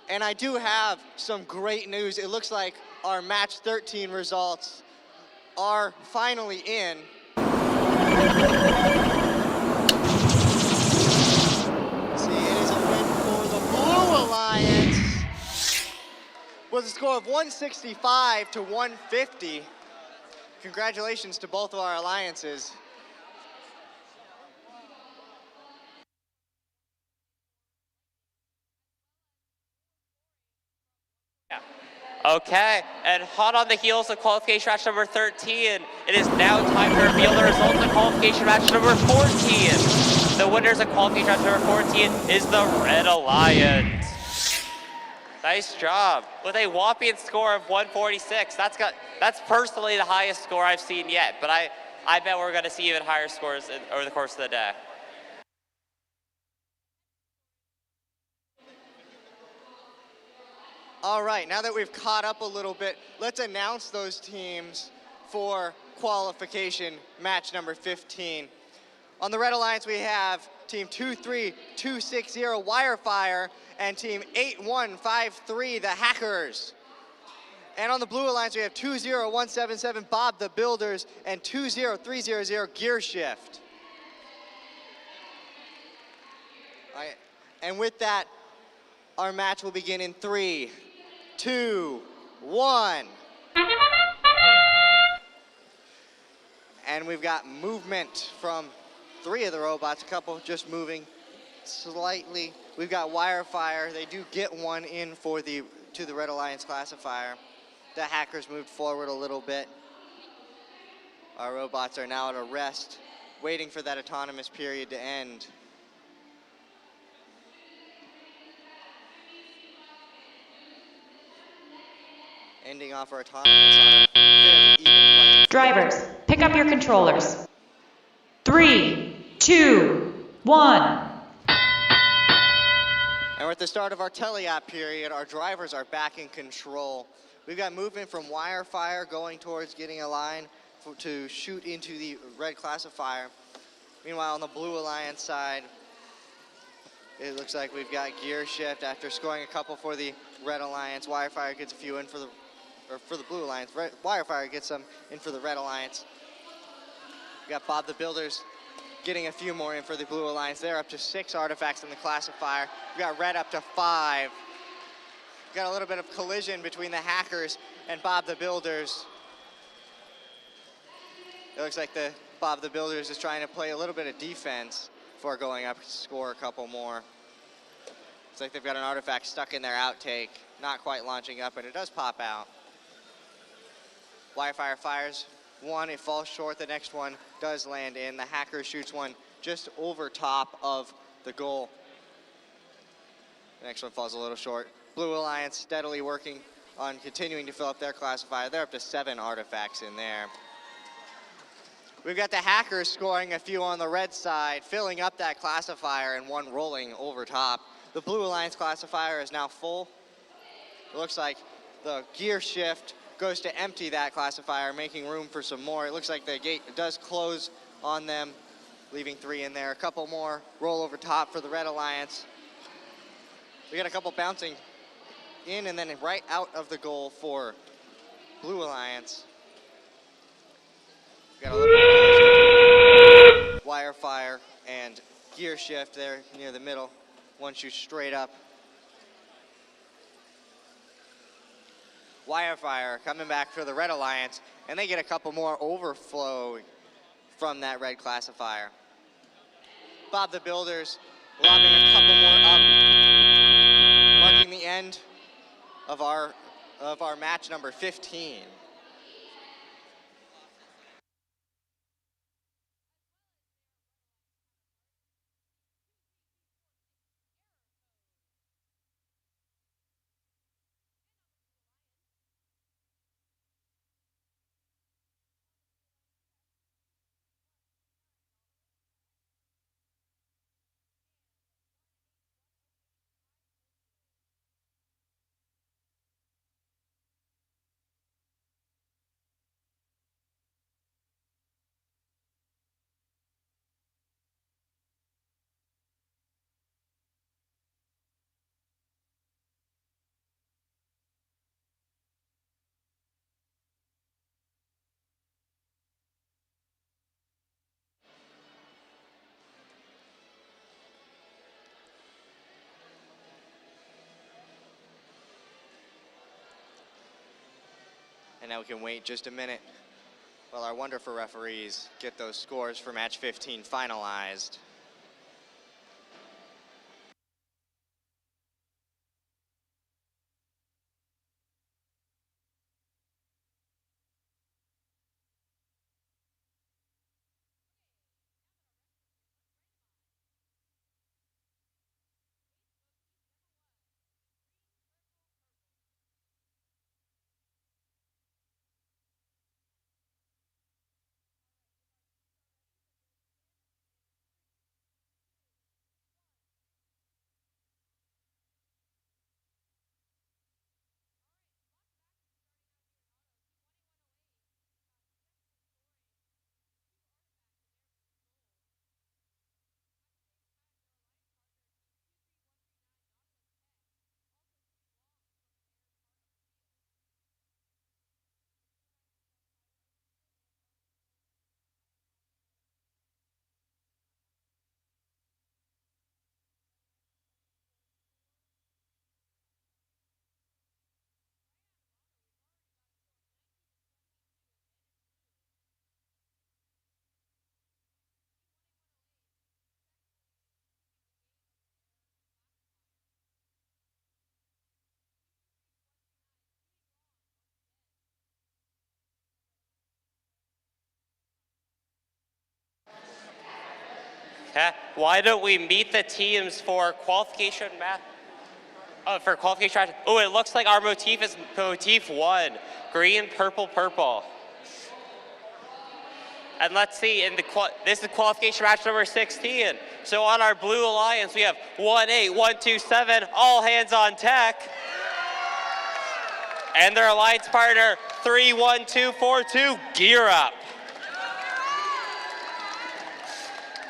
And I do have some great news. It looks like our match 13 results are finally in. See, it is a win for the Blue Alliance with a score of 165 to 150. Congratulations to both of our alliances. Okay, and hot on the heels of qualification match number 13, it is now time to reveal the results of qualification match number 14. The winners of qualification match number 14 is the Red Alliance. Nice job. With a whopping score of 146. That's personally the highest score I've seen yet, but I bet we're gonna see even higher scores over the course of the day. All right, now that we've caught up a little bit, let's announce those teams for qualification match number 15. On the Red Alliance, we have team 23260 Wirefire and team 8153 the Hackers. And on the Blue Alliance, we have 20177 Bob the Builders and 20300 Gear Shift. All right, and with that, our match will begin in 3, 2, 1. And we've got movement from 3 of the robots, a couple just moving slightly. We've got Wirefire. They do get one in for to the Red Alliance classifier. The hackers moved forward a little bit. Our robots are now at a rest, waiting for that autonomous period to end. Ending off our autonomous on a fairly even playing. Drivers, pick up your controllers. 3, 2, 1. And we're at the start of our teleop period. Our drivers are back in control. We've got movement from Wirefire going towards getting a line to shoot into the red classifier. Meanwhile, on the Blue Alliance side, it looks like we've got gear shift after scoring a couple for the Red Alliance. Wirefire gets a few in for the Blue Alliance. Wirefire gets some in for the Red Alliance. We got Bob the Builders getting a few more in for the Blue Alliance. They're up to 6 artifacts in the classifier. We got Red up to 5. We got a little bit of collision between the hackers and Bob the Builders. It looks like Bob the Builders is trying to play a little bit of defense before going up to score a couple more. Looks like they've got an artifact stuck in their outtake, not quite launching up, and it does pop out. Wirefire fires one, it falls short. The next one does land in. The hacker shoots one just over top of the goal. The next one falls a little short. Blue Alliance steadily working on continuing to fill up their classifier. They're up to 7 artifacts in there. We've got the hackers scoring a few on the red side, filling up that classifier, and one rolling over top. The Blue Alliance classifier is now full. It looks like the gear shift goes to empty that classifier, making room for some more. It looks like the gate does close on them, leaving 3 in there. A couple more roll over top for the Red Alliance. We got a couple bouncing in and then right out of the goal for Blue Alliance. We got a little bit of Wirefire and gear shift there near the middle. One shoots straight up. Wirefire coming back for the Red Alliance, and they get a couple more overflow from that red classifier. Bob the Builders lobbing a couple more up, marking the end of our match number 15. And now we can wait just a minute while our wonderful referees get those scores for match 15 finalized. Okay. Why don't we meet the teams for qualification match? For qualification match. Oh, it looks like our motif is motif 1, green, purple, purple. And let's see, this is qualification match number 16. So on our blue alliance, we have 1-8, 1-2-7, all hands on tech. And their alliance partner, 3-1-2-4-2, gear up.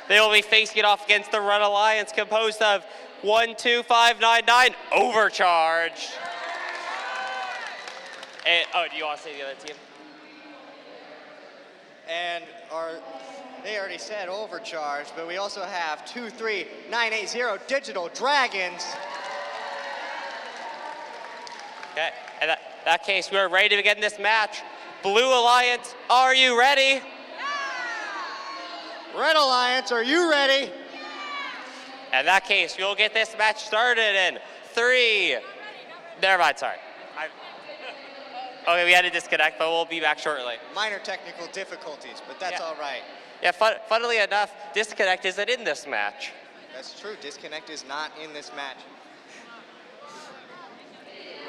They will be facing it off against the Red Alliance, composed of 1-2-5-9-9, overcharged. And, do you want to say the other team? And they already said overcharged, but we also have 2-3-9-8-0 Digital Dragons. Okay, in that case, we're ready to begin this match. Blue Alliance, are you ready? Red Alliance, are you ready? In that case, we'll get this match started in 3. Never mind, sorry. Okay, we had to disconnect, but we'll be back shortly. Minor technical difficulties, but that's all right. Yeah, funnily enough, disconnect isn't in this match. That's true, disconnect is not in this match.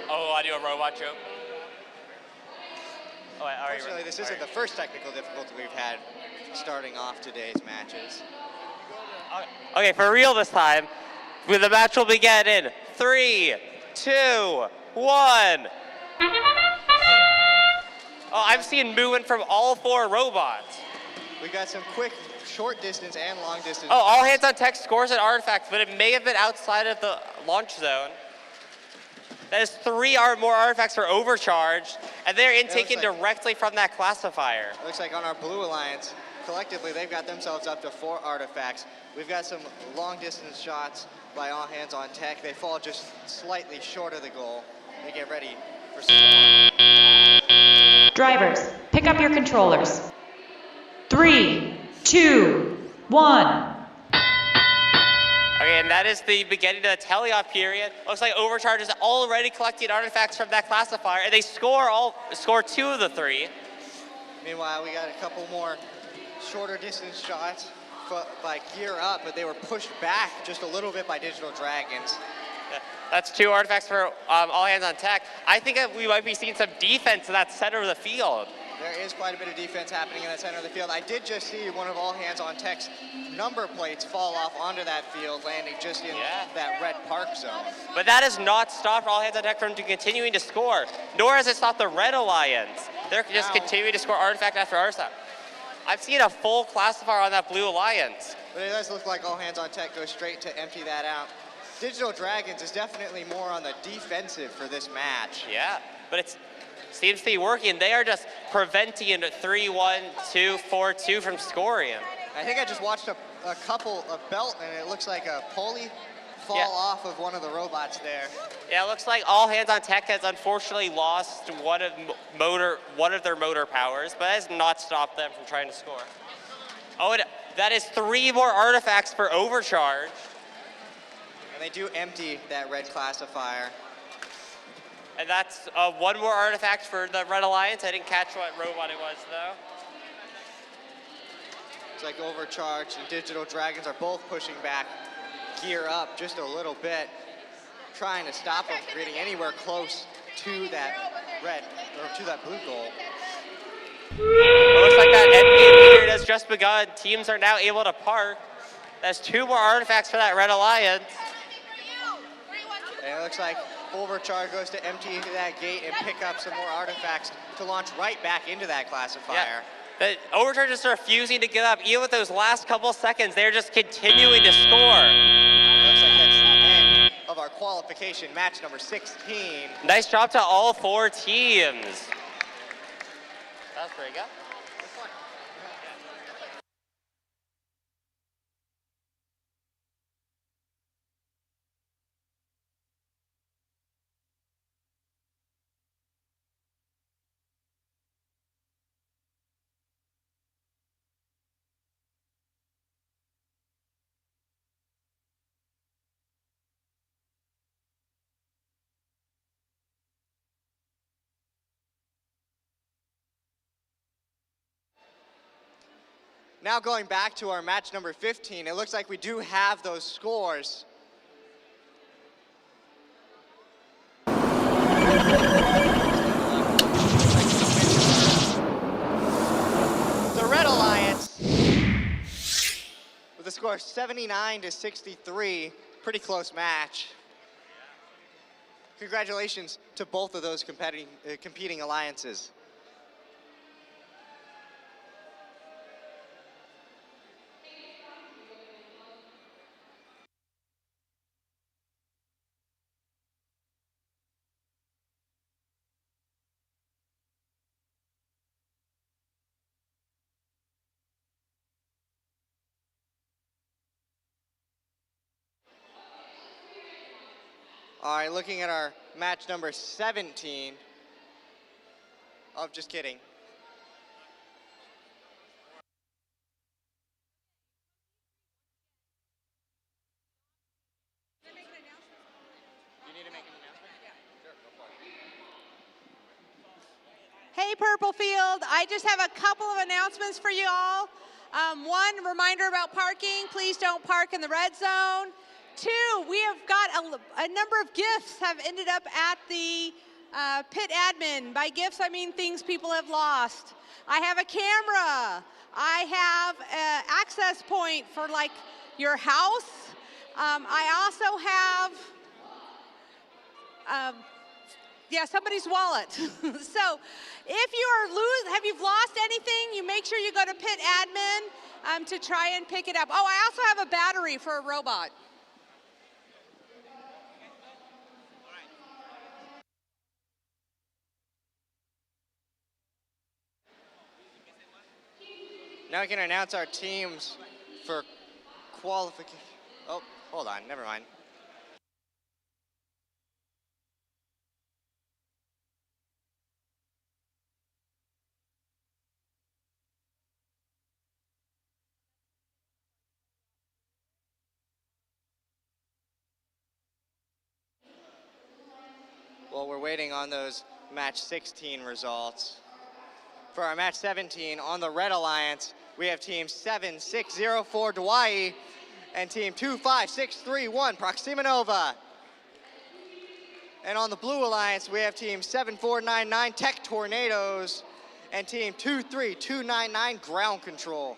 Oh, I do a robot joke? Oh, Unfortunately, this isn't the first technical difficulty we've had starting off today's matches. Okay, for real this time, the match will begin in 3, 2, 1. Oh, I'm seeing movement from all 4 robots. We got some quick short distance and long distance. Oh, all hands on tech scores an artifact, but it may have been outside of the launch zone. That is 3 or more artifacts for overcharged, and they're intaken directly from that classifier. It looks like on our Blue Alliance, collectively they've got themselves up to 4 artifacts. We've got some long distance shots by all hands on tech. They fall just slightly short of the goal. They get ready for some more. Drivers, pick up your controllers. 3, 2, 1. Okay, and that is the beginning of the teleoff period. Looks like Overcharge is already collecting artifacts from that classifier, and they score 2 of the 3. Meanwhile, we got a couple more shorter distance shots by Gear Up, but they were pushed back just a little bit by Digital Dragons. That's 2 artifacts for all hands on tech. I think that we might be seeing some defense in that center of the field. There is quite a bit of defense happening in that center of the field. I did just see one of all hands on tech's number plates fall off onto that field, landing just in that red park zone. But that has not stopped all hands on tech from continuing to score, nor has it stopped the Red Alliance. They're just continuing to score artifact after artifact. I've seen a full classifier on that Blue Alliance. But it does look like all hands on tech go straight to empty that out. Digital Dragons is definitely more on the defensive for this match. Yeah, but it seems to be working. They are just preventing 3-1-2-4-2 from scoring. I think I just watched a couple of belt, and it looks like a pulley fall off of one of the robots there. Yeah, it looks like all hands on tech has unfortunately lost one of their motor powers, but that has not stopped them from trying to score. Oh, and that is 3 more artifacts for Overcharge. And they do empty that red classifier. And that's 1 more artifact for the Red Alliance. I didn't catch what robot it was, though. It's like Overcharge and Digital Dragons are both pushing back Gear Up just a little bit, trying to stop them from getting anywhere close to that red, or to that blue goal. It looks like that endgame period has just begun. Teams are now able to park. That's 2 more artifacts for that Red Alliance. And it looks like Overcharge goes to empty into that gate and pick up some more artifacts to launch right back into that classifier. The Overcharge is refusing to give up. Even with those last couple seconds, they're just continuing to score. Looks like that's the end of our qualification match number 16. Nice job to all 4 teams. That was pretty good. Now going back to our match number 15, it looks like we do have those scores. The Red Alliance, with a score of 79-63, pretty close match. Congratulations to both of those competing alliances. All right, looking at our match number 17. Oh, just kidding. Hey, Purple Field, I just have a couple of announcements for you all. One, reminder about parking. Please don't park in the red zone. Two, we have got a number of gifts have ended up at the pit admin. By gifts, I mean things people have lost. I have a camera. I have an access point for like your house. I also have somebody's wallet. So if you've lost anything, you make sure you go to pit admin to try and pick it up. Oh, I also have a battery for a robot. Now we can announce our teams for qualification. Oh, hold on, never mind. Well, we're waiting on those match 16 results. For our match 17 on the Red Alliance, we have team 7604 Hawaii and team 25631 Proxima Nova. And on the Blue Alliance, we have team 7499 Tech Tornadoes and team 23299 Ground Control.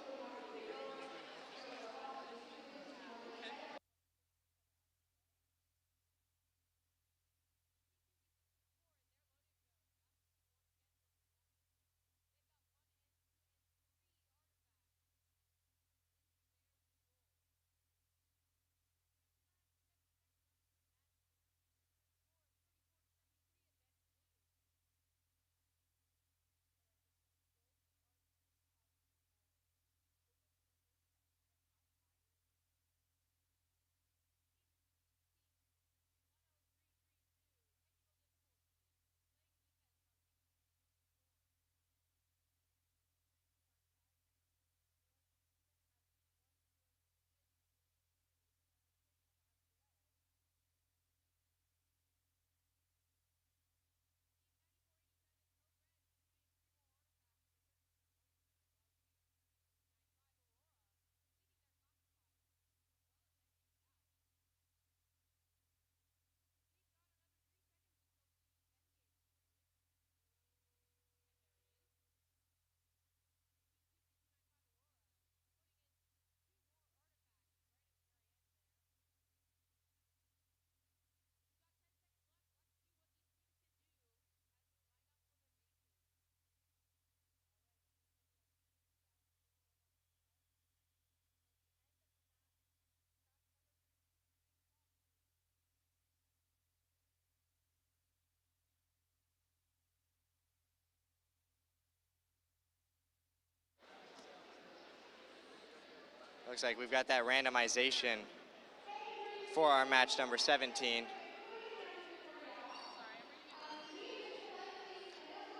Looks like we've got that randomization for our match number 17.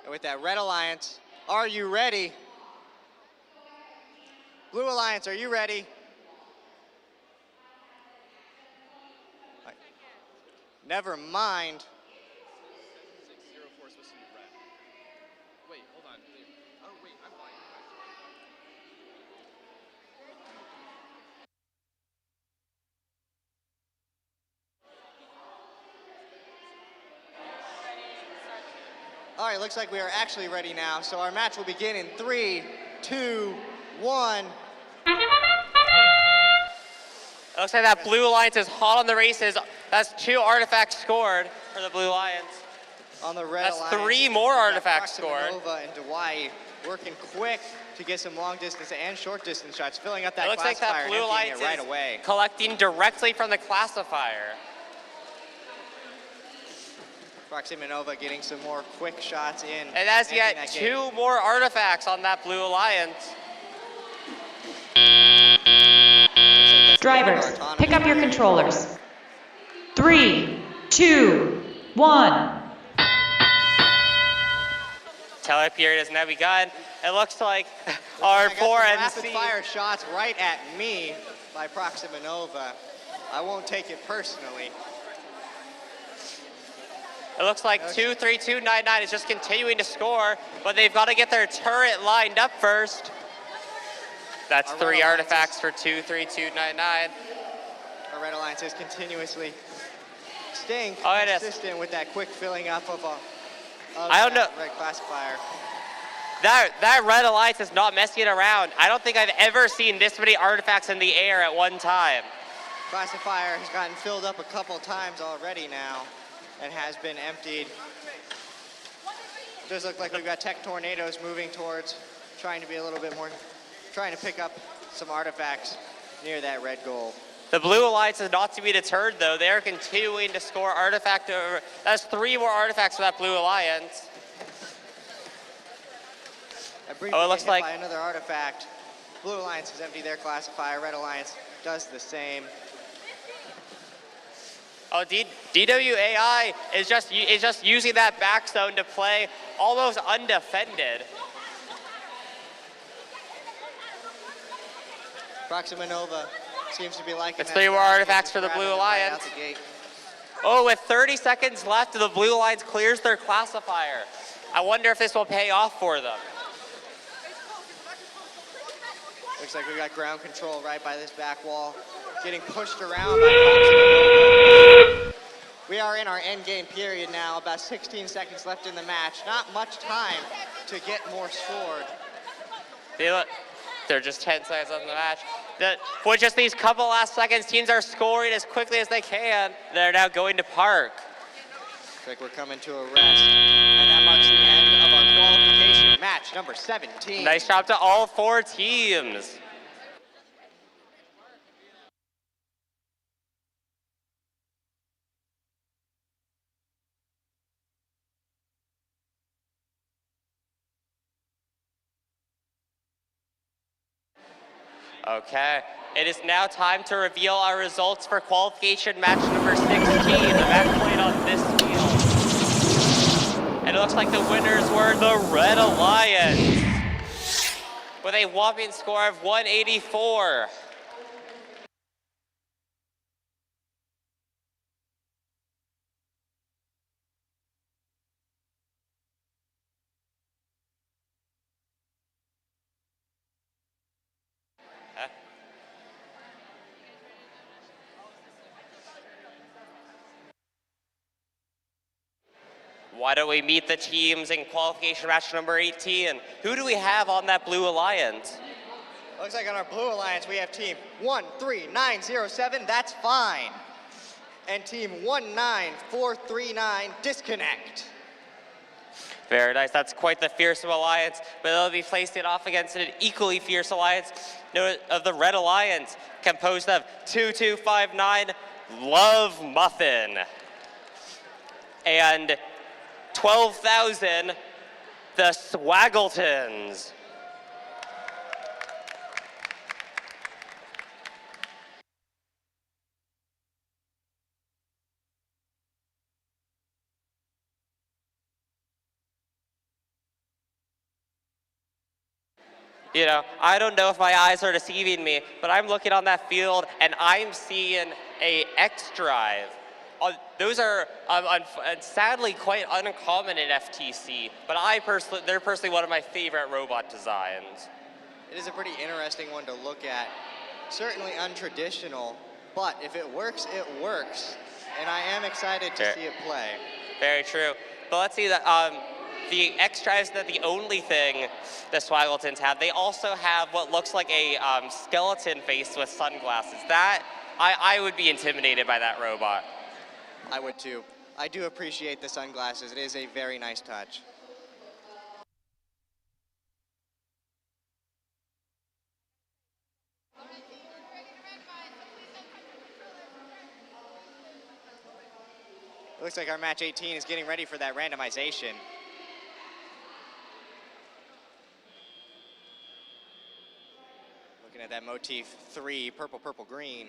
And with that Red Alliance, are you ready? Blue Alliance, are you ready? Never mind. All right, looks like we are actually ready now. So our match will begin in 3, 2, 1. It looks like that Blue Alliance is hot on the races. That's 2 artifacts scored for the Blue Alliance. On the Red That's Alliance, 3 more artifacts scored. Nova and Dewey working quick to get some long distance and short distance shots, filling up that It looks like classifier that Blue and emptying Alliance it right is away. collecting directly from the classifier. Proxima Nova getting some more quick shots in. And that's yet 2 more artifacts on that Blue Alliance. Drivers, pick up your controllers. 3, 2, 1. Tele period has now begun. It looks like our poor MC. Rapid fire shots right at me by Proxima Nova. I won't take it personally. It looks like 23299 is just continuing to score, but they've got to get their turret lined up first. That's 3 artifacts for 23299. Our Red Alliance is continuously staying consistent with that quick filling up of I don't know. Red classifier. That Red Alliance is not messing around. I don't think I've ever seen this many artifacts in the air at one time. Classifier has gotten filled up a couple times already now and has been emptied. It does look like we've got Tech Tornadoes moving towards trying to be a little bit more, trying to pick up some artifacts near that red goal. The Blue Alliance is not to be deterred, though. They're continuing to score artifact over. That's 3 more artifacts for that Blue Alliance. Oh, it looks like by another artifact. Blue Alliance has emptied their classifier. Red Alliance does the same. Oh, DWAI is just using that back zone to play almost undefended. Proxima Nova seems to be liking it's 3 more artifacts for the Blue Alliance. Oh, with 30 seconds left, the Blue Alliance clears their classifier. I wonder if this will pay off for them. Looks like we got ground control right by this back wall. Getting pushed around by Proxima Nova. We are in our end game period now, about 16 seconds left in the match. Not much time to get more scored. They're just 10 seconds left in the match. With just these couple last seconds, teams are scoring as quickly as they can. They're now going to park. Looks like we're coming to a rest. And that marks the end of our qualification match number 17. Nice job to all 4 teams. Okay, it is now time to reveal our results for qualification match number 16, the match played on this field. And it looks like the winners were the Red Alliance with a whopping score of 184. Why don't we meet the teams in qualification match number 18? Who do we have on that Blue Alliance? Looks like on our Blue Alliance we have team 13907, that's fine. And team 19439, disconnect. Very nice, that's quite the fearsome alliance, but they'll be facing off against an equally fierce alliance of the Red Alliance, composed of 2259, Love Muffin, and 12,000, the Swaggletons. You know, I don't know if my eyes are deceiving me, but I'm looking on that field and I'm seeing a X-Drive. Those are sadly quite uncommon in FTC, but they're personally one of my favorite robot designs. It is a pretty interesting one to look at. Certainly untraditional, but if it works, it works. And I am excited to see it play. Very true. But let's see that the X-Drive is not the only thing the Swaggletons have. They also have what looks like a skeleton face with sunglasses. That, I would be intimidated by that robot. I would too. I do appreciate the sunglasses. It is a very nice touch. It looks like our match 18 is getting ready for that randomization. Looking at that motif 3, purple, purple, green.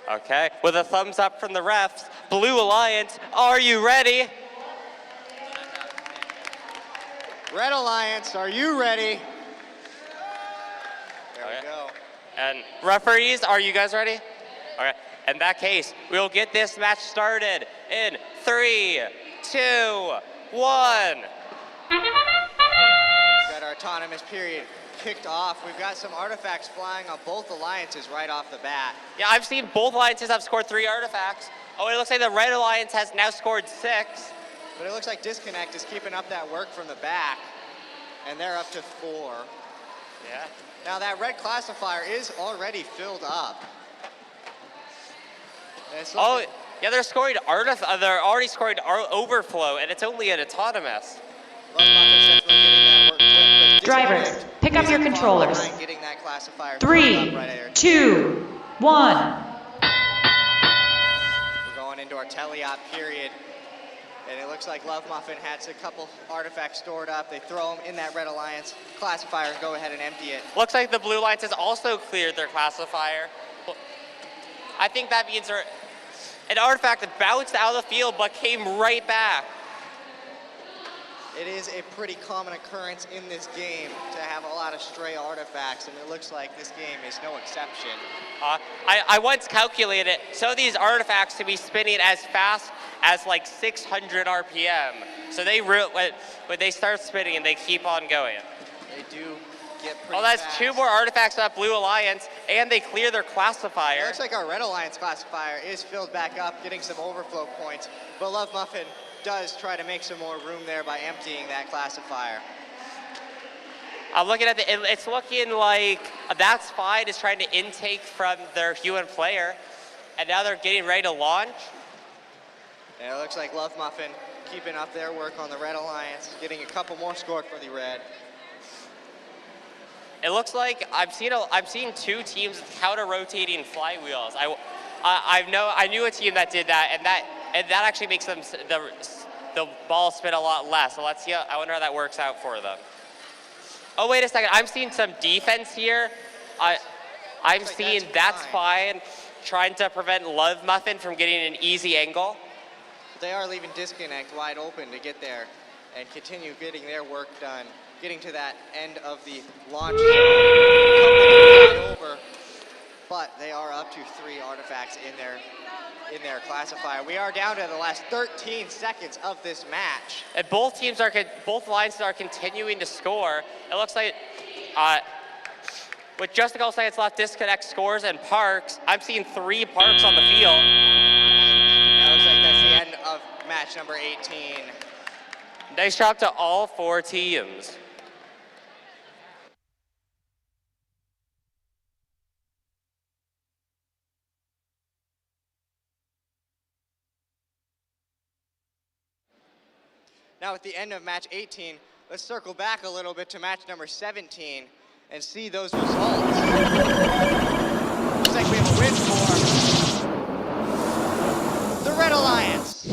Okay, with a thumbs up from the refs, Blue Alliance, are you ready? Red Alliance, are you ready? There we go. And referees, are you guys ready? Okay, in that case, we'll get this match started in 3, 2, 1. Got our autonomous period kicked off. We've got some artifacts flying on both alliances right off the bat. Yeah, I've seen both alliances have scored 3 artifacts. Oh, it looks like the Red Alliance has now scored 6. But it looks like Disconnect is keeping up that work from the back, and they're up to 4. Yeah. Now that red classifier is already filled up. Oh, yeah, they're scoring they're already scoring overflow, and it's only an autonomous. Drivers, pick up your controllers. 3, 2, 1. We're going into our teleop period. And it looks like Love Muffin has a couple artifacts stored up. They throw them in that Red Alliance classifier and go ahead and empty it. Looks like the Blue Alliance has also cleared their classifier. I think that means an artifact that bounced out of the field but came right back. It is a pretty common occurrence in this game to have a lot of stray artifacts, and it looks like this game is no exception. I once calculated some of these artifacts to be spinning as fast as like 600 RPM. So when they start spinning, they keep on going. They do get pretty that's fast. 2 more artifacts up Blue Alliance, and they clear their classifier. It looks like our Red Alliance classifier is filled back up, getting some overflow points, but Love Muffin does try to make some more room there by emptying that classifier. I'm looking at it's looking like that Spine is trying to intake from their human player, and now they're getting ready to launch. And it looks like Love Muffin keeping up their work on the Red Alliance, getting a couple more scored for the Red. It looks like I'm seeing 2 teams counter-rotating flywheels. I knew a team that did that, and that actually makes them the ball spin a lot less. So let's see. I wonder how that works out for them. Oh, wait a second. I'm seeing some defense here. I'm seeing that's fine, trying to prevent Love Muffin from getting an easy angle. They are leaving Disconnect wide open to get there and continue getting their work done, getting to that end of the launch over. But they are up to 3 artifacts in their classifier. We are down to the last 13 seconds of this match. And both alliances are continuing to score. It looks like with just a couple seconds left, Disconnect scores and Parks. I'm seeing 3 Parks on the field. That looks like that's the end of match number 18. Nice job to all 4 teams. Now at the end of match 18, let's circle back a little bit to match number 17 and see those results. Looks like we have a win for the Red Alliance.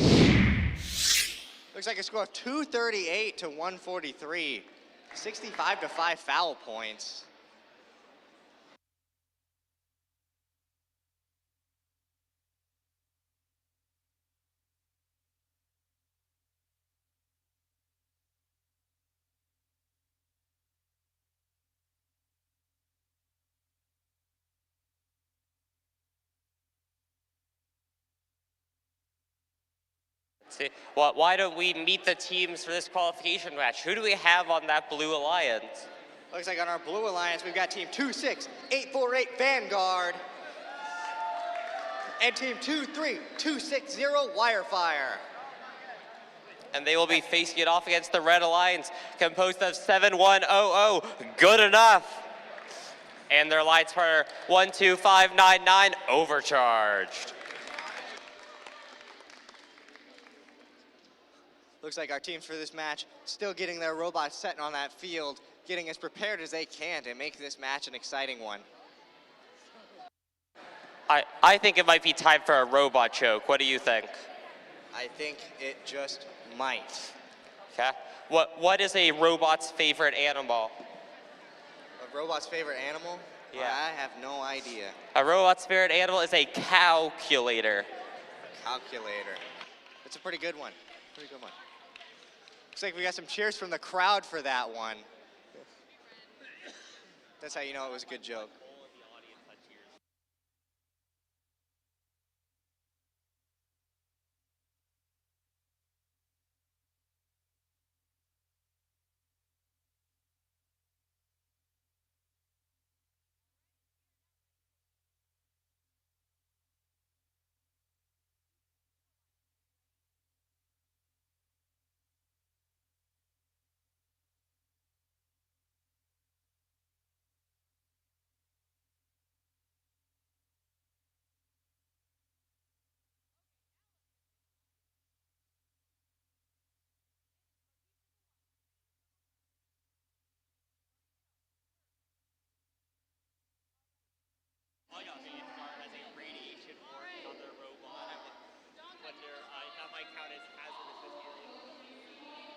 Looks like a score of 238 to 143, 65 to 5 foul points. See, well, why don't we meet the teams for this qualification match? Who do we have on that blue alliance? Looks like on our blue alliance, we've got team 26848 Vanguard and team 23260 Wirefire. And they will be facing it off against the red alliance, composed of 7100, good enough. And their alliance partner, 12599, overcharged. Looks like our teams for this match still getting their robots set on that field, getting as prepared as they can to make this match an exciting one. I think it might be time for a robot choke. What do you think? I think it just might. Okay. What is a robot's favorite animal? A robot's favorite animal? Yeah. I have no idea. A robot's favorite animal is a calculator. Calculator. That's a pretty good one. Pretty good one. Looks like we got some cheers from the crowd for that one. That's how you know it was a good joke.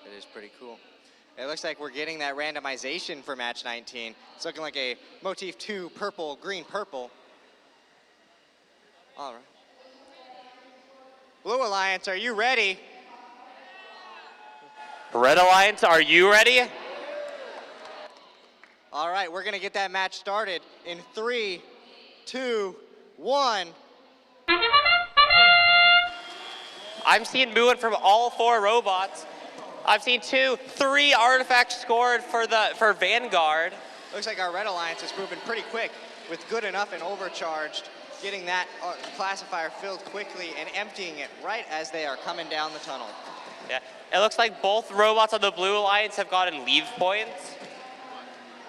It is pretty cool. It looks like we're getting that randomization for match 19. It's looking like a motif 2 purple, green, purple. All right. Blue Alliance, are you ready? Red Alliance, are you ready? All right, we're gonna get that match started in 3, 2, 1. I'm seeing movement from all 4 robots. I've seen 2, 3 artifacts scored for Vanguard. Looks like our Red Alliance is moving pretty quick with good enough and overcharged, getting that classifier filled quickly and emptying it right as they are coming down the tunnel. Yeah, it looks like both robots on the Blue Alliance have gotten leave points.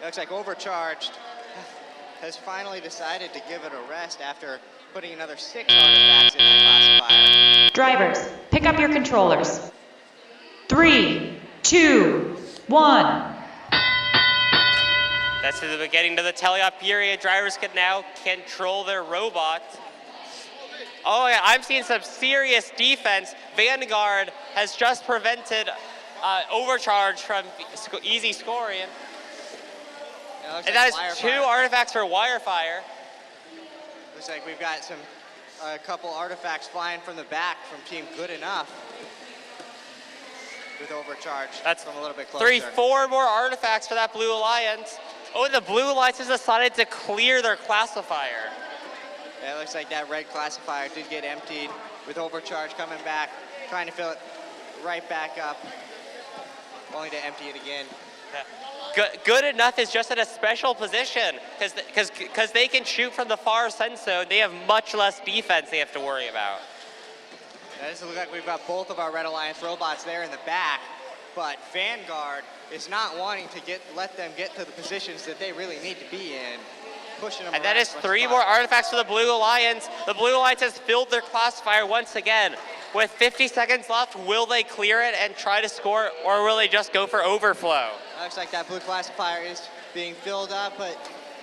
It looks like Overcharged has finally decided to give it a rest after putting another 6 artifacts in that classifier. Drivers, pick up your controllers. 3, 2, 1. That's the beginning of the teleop period. Drivers can now control their robot. Oh yeah, I'm seeing some serious defense. Vanguard has just prevented Overcharge from easy scoring. And that is 2 artifacts for Wirefire. Looks like we've got a couple artifacts flying from the back from Team Good Enough with Overcharge. That's from a little bit closer. 4 more artifacts for that Blue Alliance. Oh, and the Blue Alliance has decided to clear their classifier. Yeah, it looks like that red classifier did get emptied with Overcharge coming back, trying to fill it right back up, only to empty it again. Good Enough is just in a special position because they can shoot from the far sun zone. They have much less defense they have to worry about. That does look like we've got both of our Red Alliance robots there in the back, but Vanguard is not wanting to let them get to the positions that they really need to be in, pushing them. And that is 3 more artifacts for the Blue Alliance. The Blue Alliance has filled their classifier once again. With 50 seconds left, will they clear it and try to score, or will they just go for overflow? Looks like that blue classifier is being filled up, but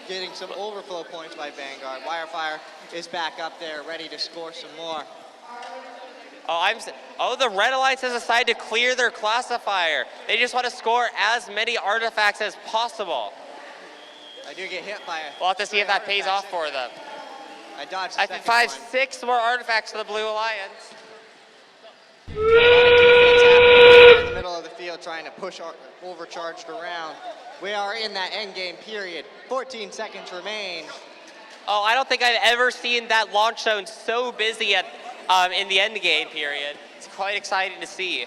getting some overflow points by Vanguard. Wirefire is back up there, ready to score some more. The Red Alliance has decided to clear their classifier. They just want to score as many artifacts as possible. I do get hit by it. We'll have to see if that pays off for them. I dodged the I think 5, 6 more artifacts for the Blue Alliance. A lot of defense happening in the middle of the field, trying to push Overcharged around. We are in that end game period. 14 seconds remain. Oh, I don't think I've ever seen that launch zone so busy at in the end game period. It's quite exciting to see.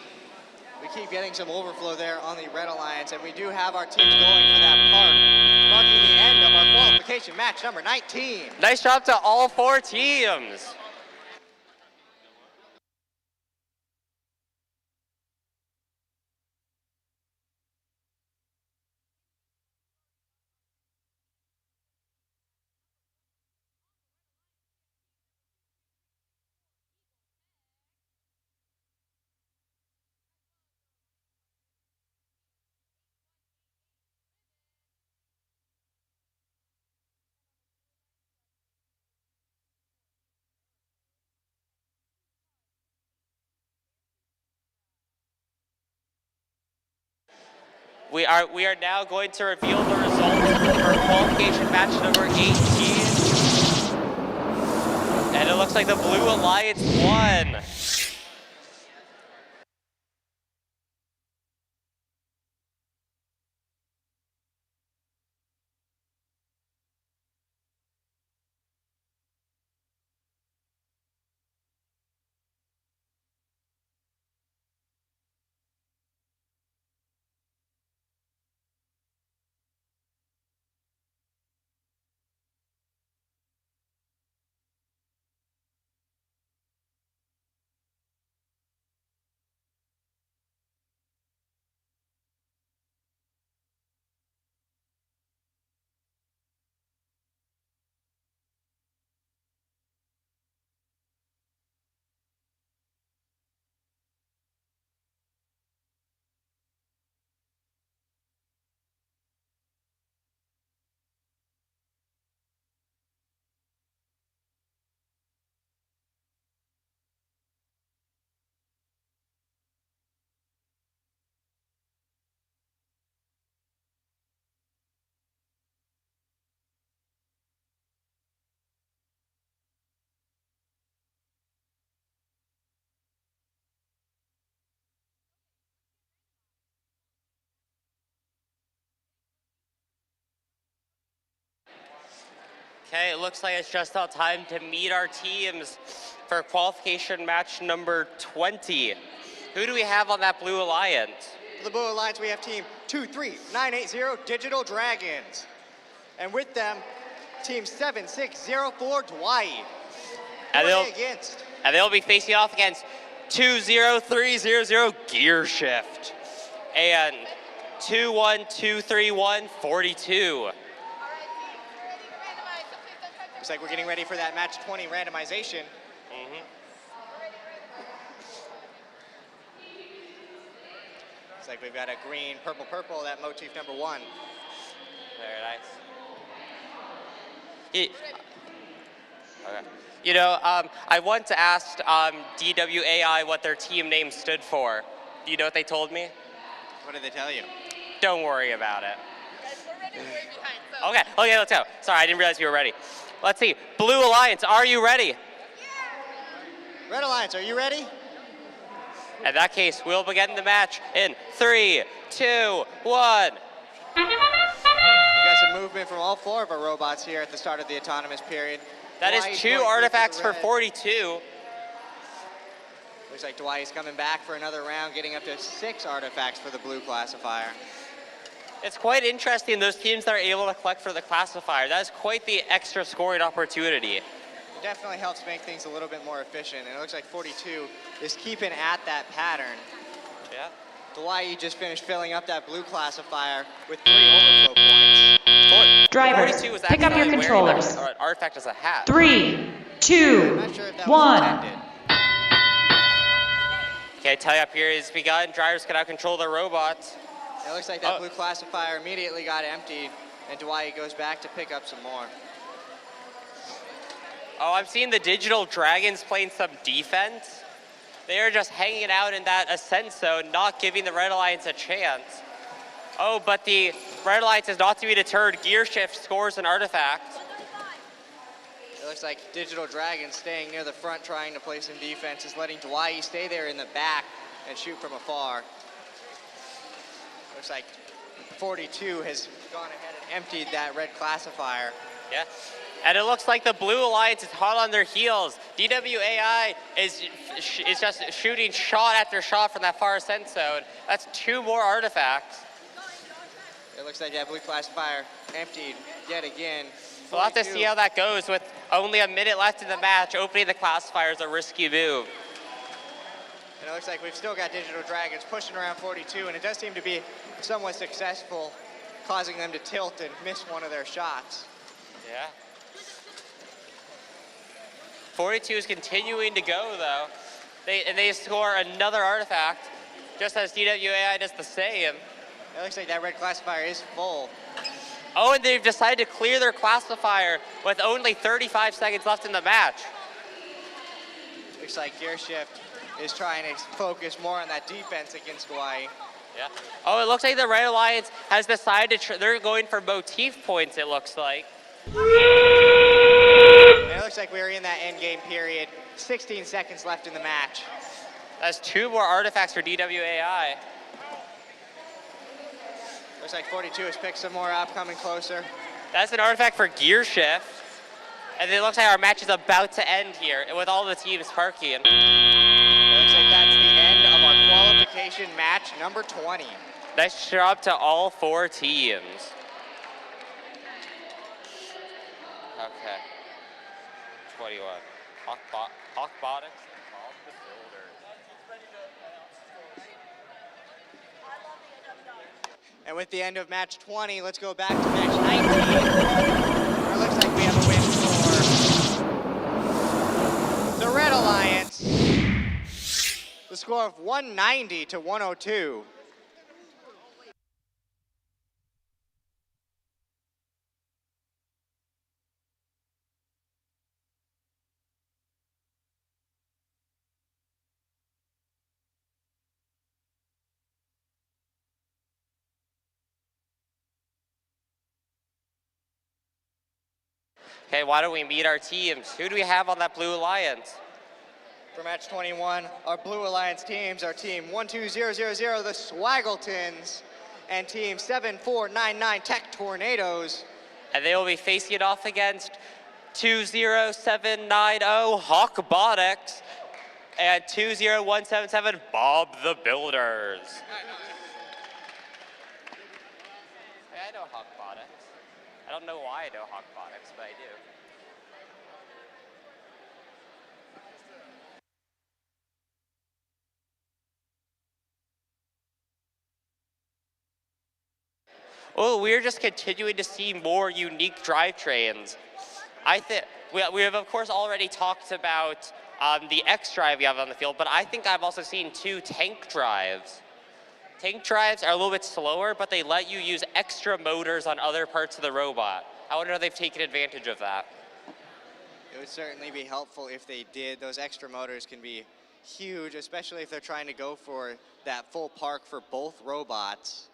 We keep getting some overflow there on the Red Alliance, and we do have our teams going for that park, marking the end of our qualification match number 19. Nice job to all 4 teams. We are now going to reveal the results for qualification match number 18. And it looks like the Blue Alliance won. Okay, it looks like it's just about time to meet our teams for qualification match number 20. Who do we have on that Blue Alliance? For the Blue Alliance, we have team 23980 Digital Dragons. And with them, team 7604 Dwight. And they'll be facing off against 20300 Gear Shift and 2123142. Looks like we're getting ready for that match 20 randomization. Looks like we've got a green, purple, purple, that motif number 1. Very nice. Okay. You know, I once asked DWAI what their team name stood for. Do you know what they told me? What did they tell you? Don't worry about it. Okay, let's go. Sorry, I didn't realize you were ready. Let's see. Blue Alliance, are you ready? Yeah. Red Alliance, are you ready? In that case, we'll begin the match in 3, 2, 1. We got some movement from all 4 of our robots here at the start of the autonomous period. That is 2 artifacts for 42. Looks like Dwight's coming back for another round, getting up to 6 artifacts for the blue classifier. It's quite interesting, those teams that are able to collect for the classifier. That is quite the extra scoring opportunity. It definitely helps make things a little bit more efficient, and it looks like 42 is keeping at that pattern. Yeah. Dwight just finished filling up that blue classifier with 3 overflow points. Drivers, pick up your controllers. An artifact as a hat. 3, 2, 1. Okay, tie-up here has begun. Drivers can now control their robots. It looks like that blue classifier immediately got emptied, and Dwight goes back to pick up some more. Oh, I'm seeing the Digital Dragons playing some defense. They are just hanging out in that ascent zone, not giving the Red Alliance a chance. Oh, but the Red Alliance is not to be deterred. Gear Shift scores an artifact. It looks like Digital Dragons staying near the front, trying to play some defense, is letting Dwight stay there in the back and shoot from afar. Looks like 42 has gone ahead and emptied that red classifier. Yeah, And it looks like the Blue Alliance is hot on their heels. DWAI is just shooting shot after shot from that far ascent zone. That's 2 more artifacts. It looks like that blue classifier emptied yet again. We'll have to see how that goes with only a minute left in the match. Opening the classifier is a risky move. And it looks like we've still got Digital Dragons pushing around 42, and it does seem to be somewhat successful, causing them to tilt and miss one of their shots. Yeah. 42 is continuing to go, though. They score another artifact, just as DWAI does the same. It looks like that red classifier is full. Oh, and they've decided to clear their classifier with only 35 seconds left in the match. Looks like Gear Shift is trying to focus more on that defense against Hawaii. Yeah. Oh, it looks like the Red Alliance has decided they're going for motif points, it looks like. And it looks like we're in that end game period. 16 seconds left in the match. That's 2 more artifacts for DWAI. Looks like 42 has picked some more up, coming closer. That's an artifact for Gear Shift. And it looks like our match is about to end here with all the teams parking. It looks like that's the end of our qualification match number 20. Nice job to all 4 teams. Okay. 21. Hawkbotics. And with the end of match 20, let's go back to match 19. It looks like we have a win for the Red Alliance. The score of 190 to 102. Okay, why don't we meet our teams? Who do we have on that Blue Alliance? For match 21, our Blue Alliance teams are team 12000, the Swaggletons, and team 7499, Tech Tornadoes. And they will be facing it off against 20790, Hawkbotics, and 20177, Bob the Builders. Hey, I know Hawkbotics. I don't know why I know Hawkbotics, but I do. Oh, we're just continuing to see more unique drivetrains. I think we have, of course, already talked about the X drive we have on the field, but I think I've also seen 2 tank drives. Tank drives are a little bit slower, but they let you use extra motors on other parts of the robot. I wonder if they've taken advantage of that. It would certainly be helpful if they did. Those extra motors can be huge, especially if they're trying to go for that full park for both robots.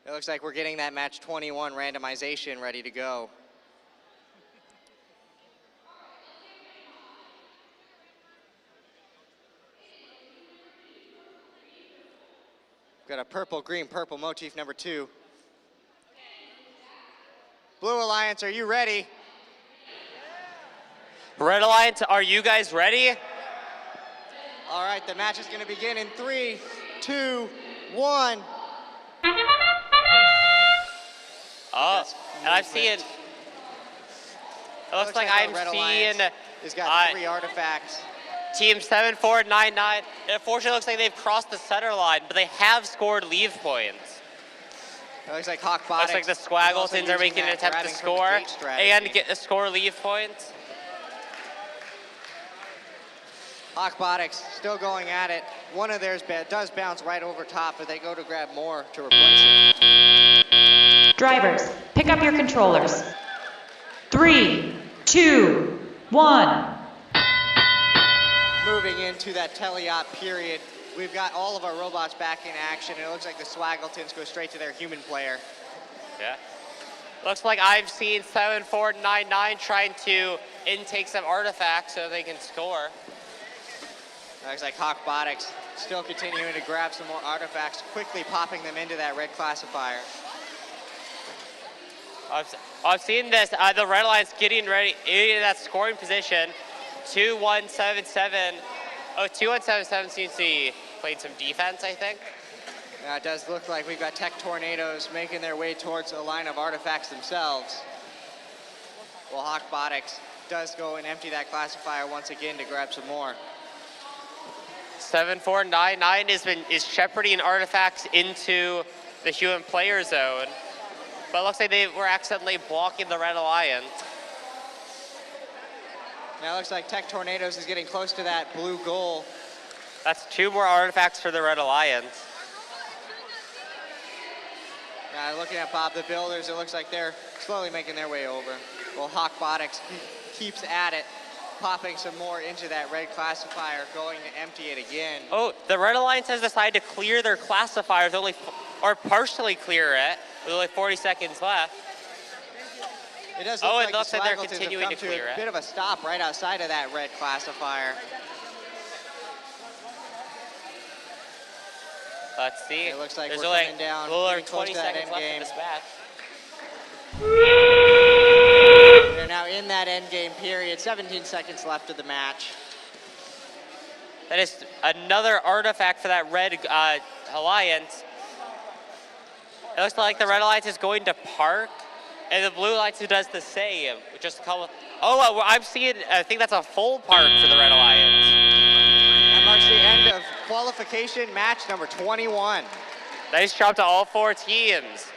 It looks like we're getting that match 21 randomization ready to go. Got a purple, green, purple motif number 2. Blue Alliance, are you ready? Red Alliance, are you guys ready? All right, the match is going to begin in 3, 2, 1. Oh, and I'm seeing. It looks like I'm seeing. He's got 3 artifacts. Team 7499. It unfortunately looks like they've crossed the center line, but they have scored leave points. It looks like Hawkbotics. Looks like the Swaggletons are making an attempt to score and score leave points. Aquatics still going at it. One of theirs does bounce right over top, but they go to grab more to replace it. Drivers, pick up your controllers. 3, 2, 1. Moving into that teleop period, we've got all of our robots back in action, and it looks like the Swaggletons go straight to their human player. Yeah. Looks like I've seen 7499 trying to intake some artifacts so they can score. Looks like Hawkbotics still continuing to grab some more artifacts, quickly popping them into that red classifier. I've seen this, the Red Alliance getting ready in that scoring position. 2177. Oh, 2177 seems to be played some defense, I think. It does look like we've got Tech Tornadoes making their way towards a line of artifacts themselves. Well, Hawkbotics does go and empty that classifier once again to grab some more. 7499 is shepherding artifacts into the human player zone, but it looks like they were accidentally blocking the Red Alliance. Now it looks like Tech Tornadoes is getting close to that blue goal. That's 2 more artifacts for the Red Alliance. Looking at Bob the Builders, it looks like they're slowly making their way over. Well, Hawkbotics keeps at it, popping some more into that red classifier, going to empty it again. Oh, the Red Alliance has decided to clear their classifiers, or partially clear it, with only 40 seconds left. It does look like it looks the like they're Swaggletons continuing have to come to clear a it. bit of a stop right outside of that red classifier. Let's see. It looks like there's we're only coming down, a little over getting close 20 to that seconds end left game. in this match. They're now in that end game period, 17 seconds left of the match. That is another artifact for that Red Alliance. It looks like the Red Alliance is going to park, and the Blue Alliance does the same. Just a couple. Oh, I'm seeing. I think that's a full park for the Red Alliance. That marks the end of qualification match number 21. Nice job to all 4 teams.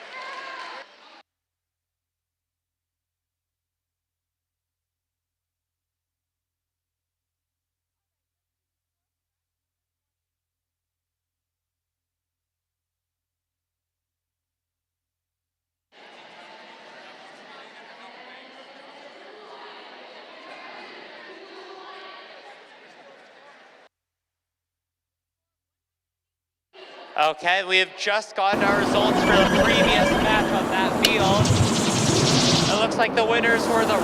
Okay, we have just gotten our results for the previous match on that field. It looks like the winners were the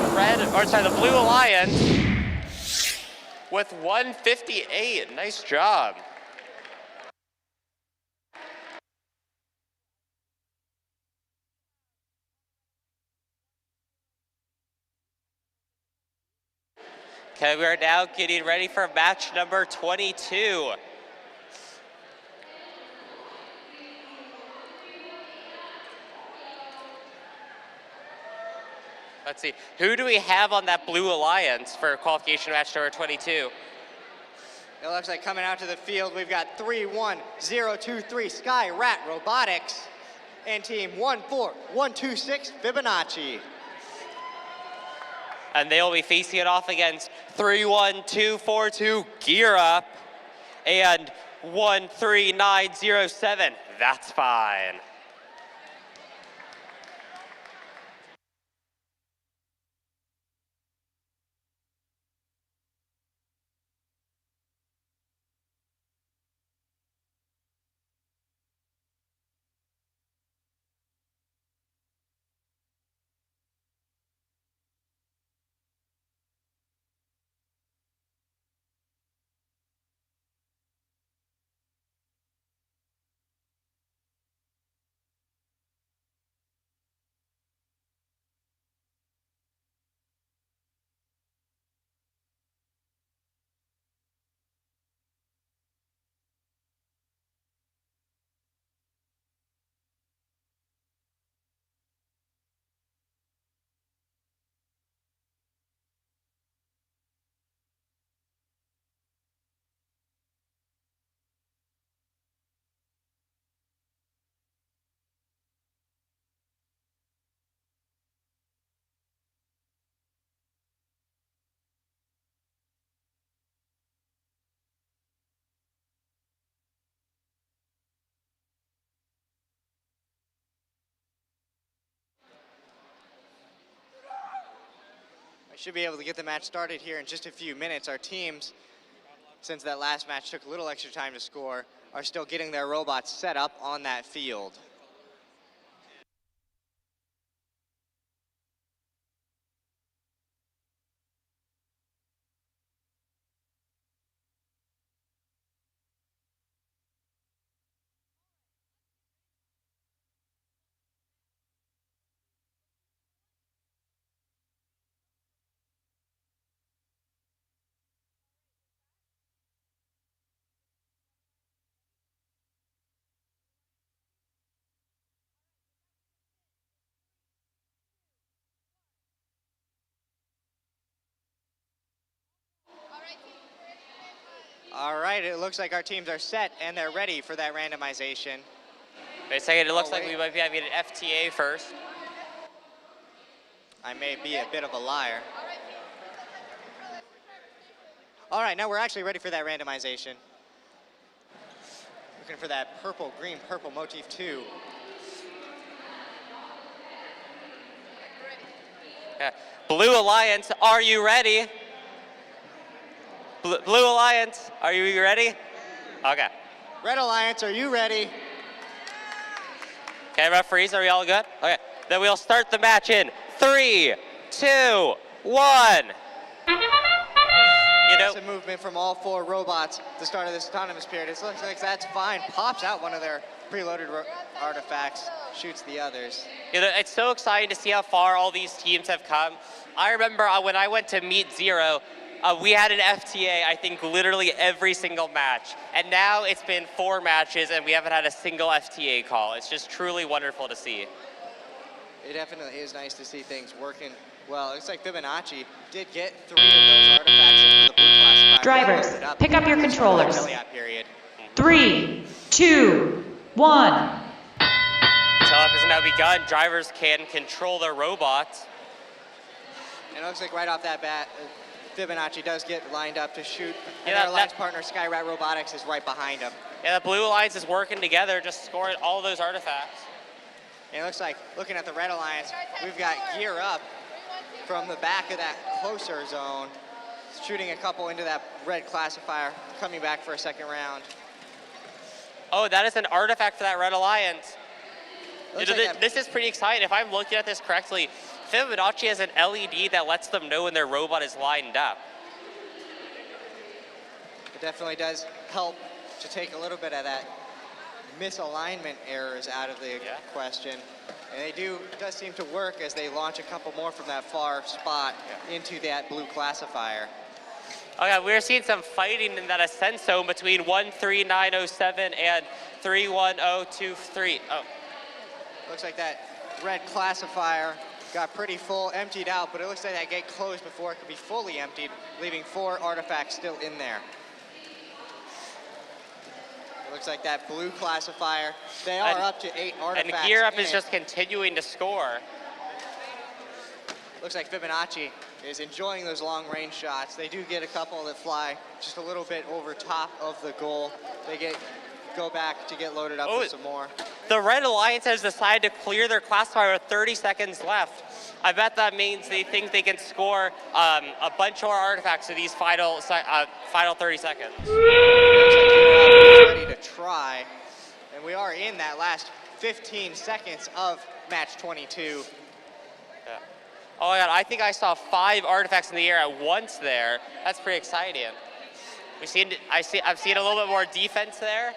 Blue Alliance with 158. Nice job. Okay, we are now getting ready for match number 22. Let's see, who do we have on that Blue Alliance for qualification match number 22? It looks like coming out to the field, we've got 31023 Sky Rat Robotics and team 14126 Fibonacci. And they'll be facing it off against 31242 Gear Up and 13907. That's fine. I should be able to get the match started here in just a few minutes. Our teams, since that last match took a little extra time to score, are still getting their robots set up on that field. All right, it looks like our teams are set and they're ready for that randomization. Wait a second, it looks like we might be having an FTA first. I may be a bit of a liar. All right, now we're actually ready for that randomization. Looking for that purple, green, purple motif 2. Yeah. Blue Alliance, are you ready? Blue Alliance, are you ready? Okay. Red Alliance, are you ready? Okay, referees, are we all good? Okay, then we'll start the match in 3, 2, 1. You know, it's a movement from all 4 robots at the start of this autonomous period. It looks like that's fine. Pops out one of their preloaded artifacts, shoots the others. You know, it's so exciting to see how far all these teams have come. I remember when I went to Meet Zero, we had an FTA, I think, literally every single match. And now it's been 4 matches and we haven't had a single FTA call. It's just truly wonderful to see. It definitely is nice to see things working well. It looks like Fibonacci did get 3 of those artifacts into the blue classifier. Drivers, pick up your controllers. 3, 2, 1. Setup has now begun. Drivers can control their robots. And it looks like right off that bat, Fibonacci does get lined up to shoot. And their alliance partner, Skyrat Robotics, is right behind him. Yeah, the Blue Alliance is working together, just scoring all of those artifacts. And it looks like, looking at the Red Alliance, we've got Gear Up from the back of that closer zone, shooting a couple into that red classifier, coming back for a second round. Oh, that is an artifact for that Red Alliance. This is pretty exciting. If I'm looking at this correctly, Fibonacci has an LED that lets them know when their robot is lined up. It definitely does help to take a little bit of that misalignment errors out of the question. And it does seem to work as they launch a couple more from that far spot into that blue classifier. Okay, we're seeing some fighting in that ascent zone between 13907 and 31023. Oh. Looks like that red classifier got pretty full, emptied out, but it looks like that gate closed before it could be fully emptied, leaving 4 artifacts still in there. It looks like that blue classifier, they are up to 8 artifacts. And Gear Up is just continuing to score. Looks like Fibonacci is enjoying those long-range shots. They do get a couple that fly just a little bit over top of the goal. They go back to get loaded up with some more. The Red Alliance has decided to clear their classifier with 30 seconds left. I bet that means they think they can score a bunch more artifacts in these final 30 seconds. Looks like Gear Up is ready to try, and we are in that last 15 seconds of match 22. Yeah. Oh my God, I think I saw 5 artifacts in the air at once there. That's pretty exciting. I've seen a little bit more defense there.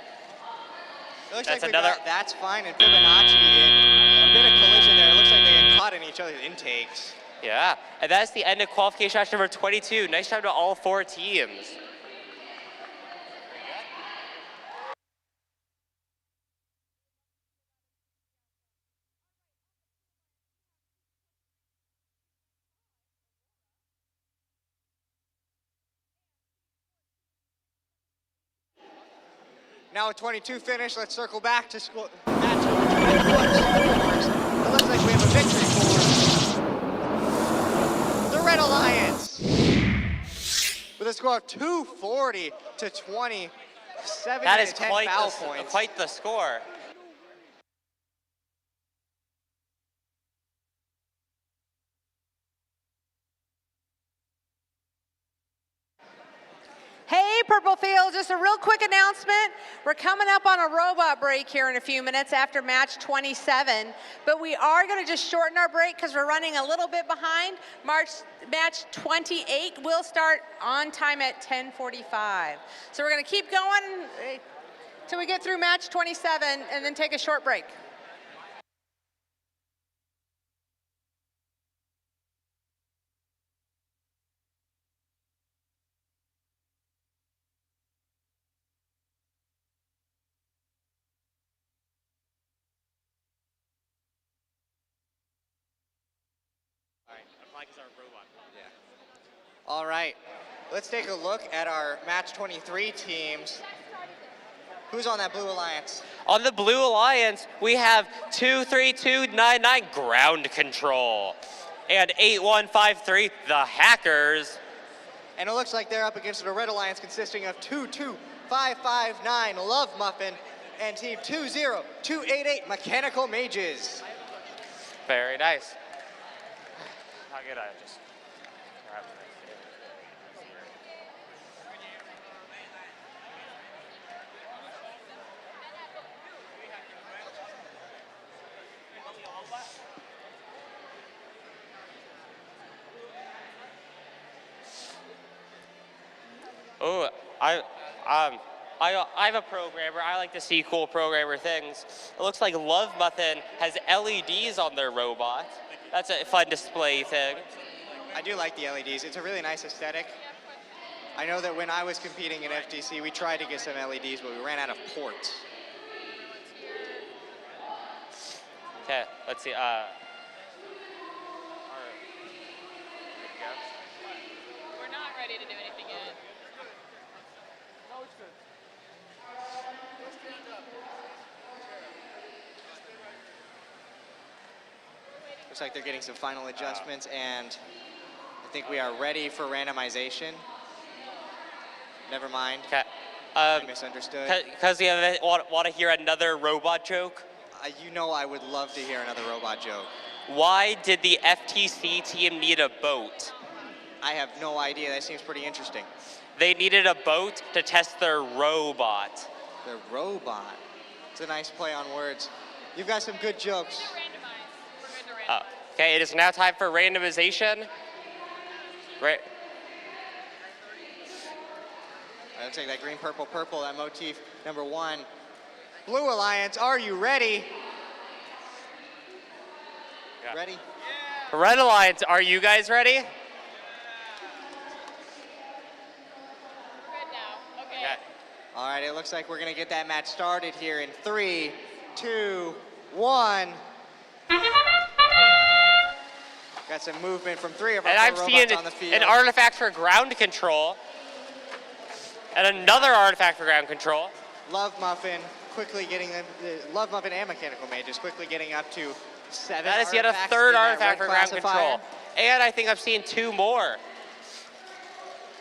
It looks like that's fine, and Fibonacci in a bit of collision there. It looks like they get caught in each other's intakes. Yeah, and that's the end of qualification match number 22. Nice job to all 4 teams. Now with 22 finished, let's circle back to match number 21. It looks like we have a victory for the Red Alliance with a score of 240 to 20. 7 that is 10 foul points. Quite the score. Hey, Purple Field, just a real quick announcement. We're coming up on a robot break here in a few minutes after match 27, but we are going to just shorten our break because we're running a little bit behind. Match 28 will start on time at 10:45. So we're going to keep going till we get through match 27 and then take a short break. All right, let's take a look at our match 23 teams. Who's on that Blue Alliance? On the Blue Alliance, we have 23299 Ground Control and 8153 The Hackers. And it looks like they're up against the Red Alliance consisting of 22559 Love Muffin and team 20288 Mechanical Mages. Very nice. How could I just grab this? Oh, I have a programmer. I like to see cool programmer things. It looks like Love Muffin has LEDs on their robot. That's a fun display thing. I do like the LEDs. It's a really nice aesthetic. I know that when I was competing in FTC, we tried to get some LEDs, but we ran out of ports. Okay, let's see. We're not ready to do anything yet. Looks like they're getting some final adjustments, and I think we are ready for randomization. Never mind. Okay. I misunderstood. Because you want to hear another robot joke? You know I would love to hear another robot joke. Why did the FTC team need a boat? I have no idea. That seems pretty interesting. They needed a boat to test their robot. Their robot? It's a nice play on words. You've got some good jokes. Okay, it is now time for randomization. Right. Looks like that green, purple, purple, that motif number 1. Blue Alliance, are you ready? Yeah. Ready? Yeah. Red Alliance, are you guys ready? Good now. Okay. All right, it looks like we're going to get that match started here in 3, 2, 1. Got some movement from 3 of our robots on the field. And I'm seeing an artifact for ground control. And another artifact for ground control. Love Muffin quickly getting them, Love Muffin and Mechanical Mages quickly getting up to 7 That is yet a third artifact for ground control. And I think I've seen 2 more.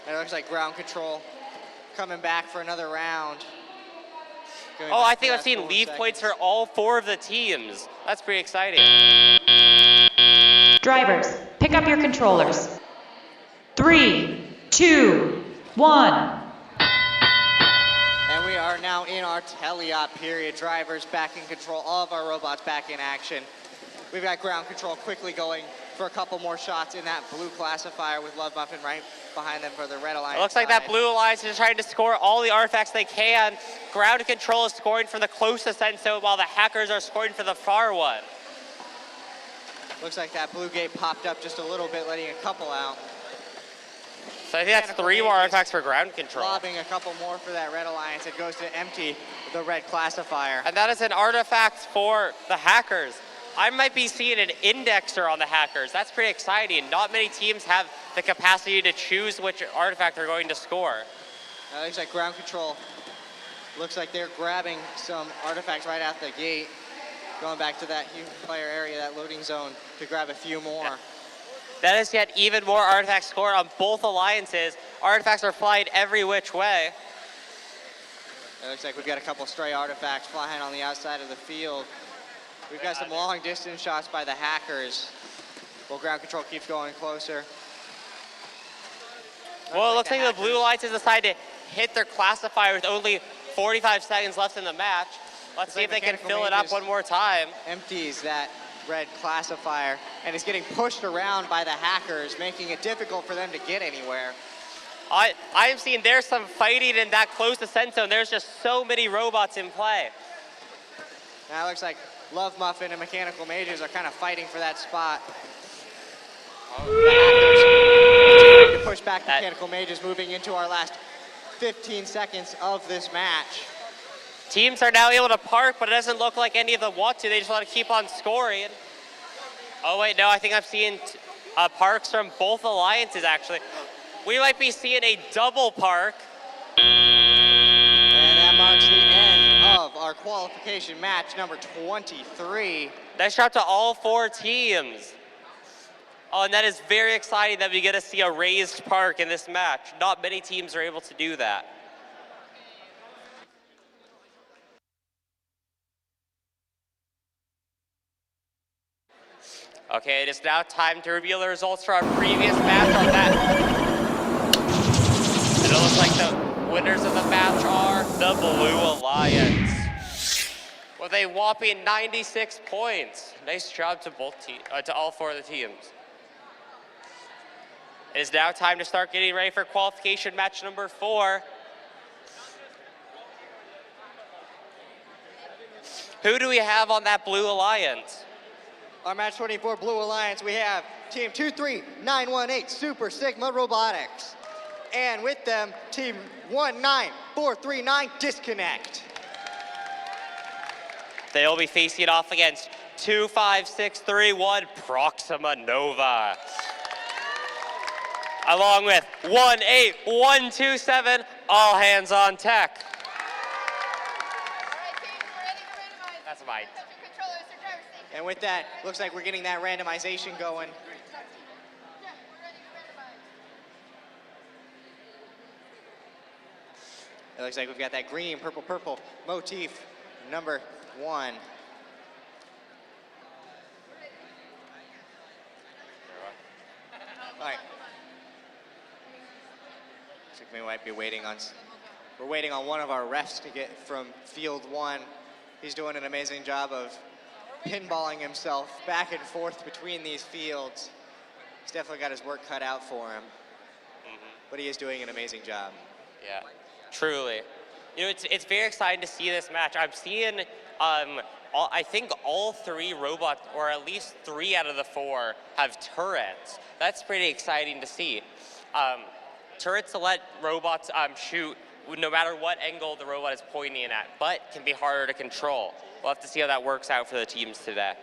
And it looks like ground control coming back for another round. Oh, I think I've seen leave points for all 4 of the teams. That's pretty exciting. Drivers, pick up your controllers. 3, 2, 1. And we are now in our teleop period. Drivers back in control, all of our robots back in action. We've got ground control quickly going for a couple more shots in that blue classifier with Love Muffin right behind them for the Red Alliance. It looks like that Blue Alliance is trying to score all the artifacts they can. Ground control is scoring from the closest end zone while the Hackers are scoring for the far one. Looks like that blue gate popped up just a little bit, letting a couple out. So I think that's 3 more artifacts for ground control. Lobbing a couple more for that Red Alliance. It goes to empty the red classifier. And that is an artifact for the Hackers. I might be seeing an indexer on the Hackers. That's pretty exciting. Not many teams have the capacity to choose which artifact they're going to score. That looks like ground control. Looks like they're grabbing some artifacts right out the gate. Going back to that human player area, that loading zone, to grab a few more. Yeah. That is yet even more artifacts scored on both alliances. Artifacts are flying every which way. It looks like we've got a couple stray artifacts flying on the outside of the field. We've got some long distance shots by the Hackers. Well, ground control keeps going closer. Well, it looks like the Blue Alliance has decided to hit their classifier with only 45 seconds left in the match. Let's see if they can fill it up one more time. Empties that red classifier and is getting pushed around by the hackers, making it difficult for them to get anywhere. I am seeing there's some fighting in that close descent zone. There's just so many robots in play. Now it looks like Love Muffin and Mechanical Mages are kind of fighting for that spot. The hackers continuing to push back Mechanical Mages, moving into our last 15 seconds of this match. Teams are now able to park, but it doesn't look like any of them want to. They just want to keep on scoring. Oh wait, no, I think I'm seeing parks from both alliances actually. We might be seeing a double park. And that marks the end of our qualification match number 23. Nice shot to all 4 teams. Oh, and that is very exciting that we get to see a raised park in this match. Not many teams are able to do that. Okay, it is now time to reveal the results for our previous match on that. And it looks like the winners of the match are the Blue Alliance with a whopping 96 points. Nice job to to all 4 of the teams. It is now time to start getting ready for qualification match number 4. Who do we have on that Blue Alliance? Our match 24 Blue Alliance, we have team 23918 Super Sigma Robotics. And with them, team 19439 Disconnect. They'll be facing off against 25631 Proxima Nova. Along with 18127 All Hands on Tech. That's mine. And with that, looks like we're getting that randomization going. It looks like we've got that green, purple, purple motif, number 1. All right. Looks like we might be waiting on, we're waiting on one of our refs to get from field 1. He's doing an amazing job of pinballing himself back and forth between these fields. He's definitely got his work cut out for him, but he is doing an amazing job. Yeah, truly. You know, it's very exciting to see this match. I'm seeing, I think all 3 robots, or at least 3 out of the 4, have turrets. That's pretty exciting to see. Turrets to let robots shoot no matter what angle the robot is pointing at, but can be harder to control. We'll have to see how that works out for the teams today.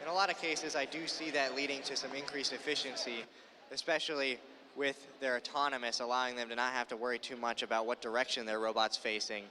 In a lot of cases, I do see that leading to some increased efficiency, especially with their autonomous, allowing them to not have to worry too much about what direction their robot's facing.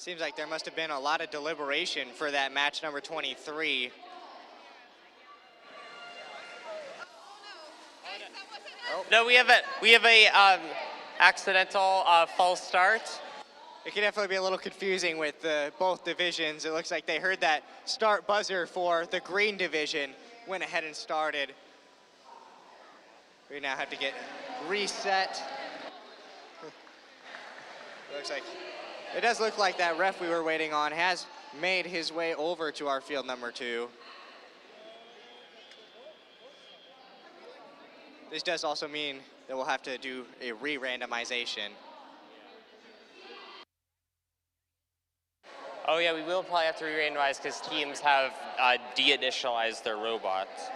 Seems like there must have been a lot of deliberation for that match number 23. No, we have a accidental false start. It can definitely be a little confusing with both divisions. It looks like they heard that start buzzer for the green division, went ahead and started. We now have to get reset. Looks like, it does look like that ref we were waiting on has made his way over to our field number 2. This does also mean that we'll have to do a re-randomization. Oh yeah, we will probably have to re-randomize because teams have de-initialized their robots.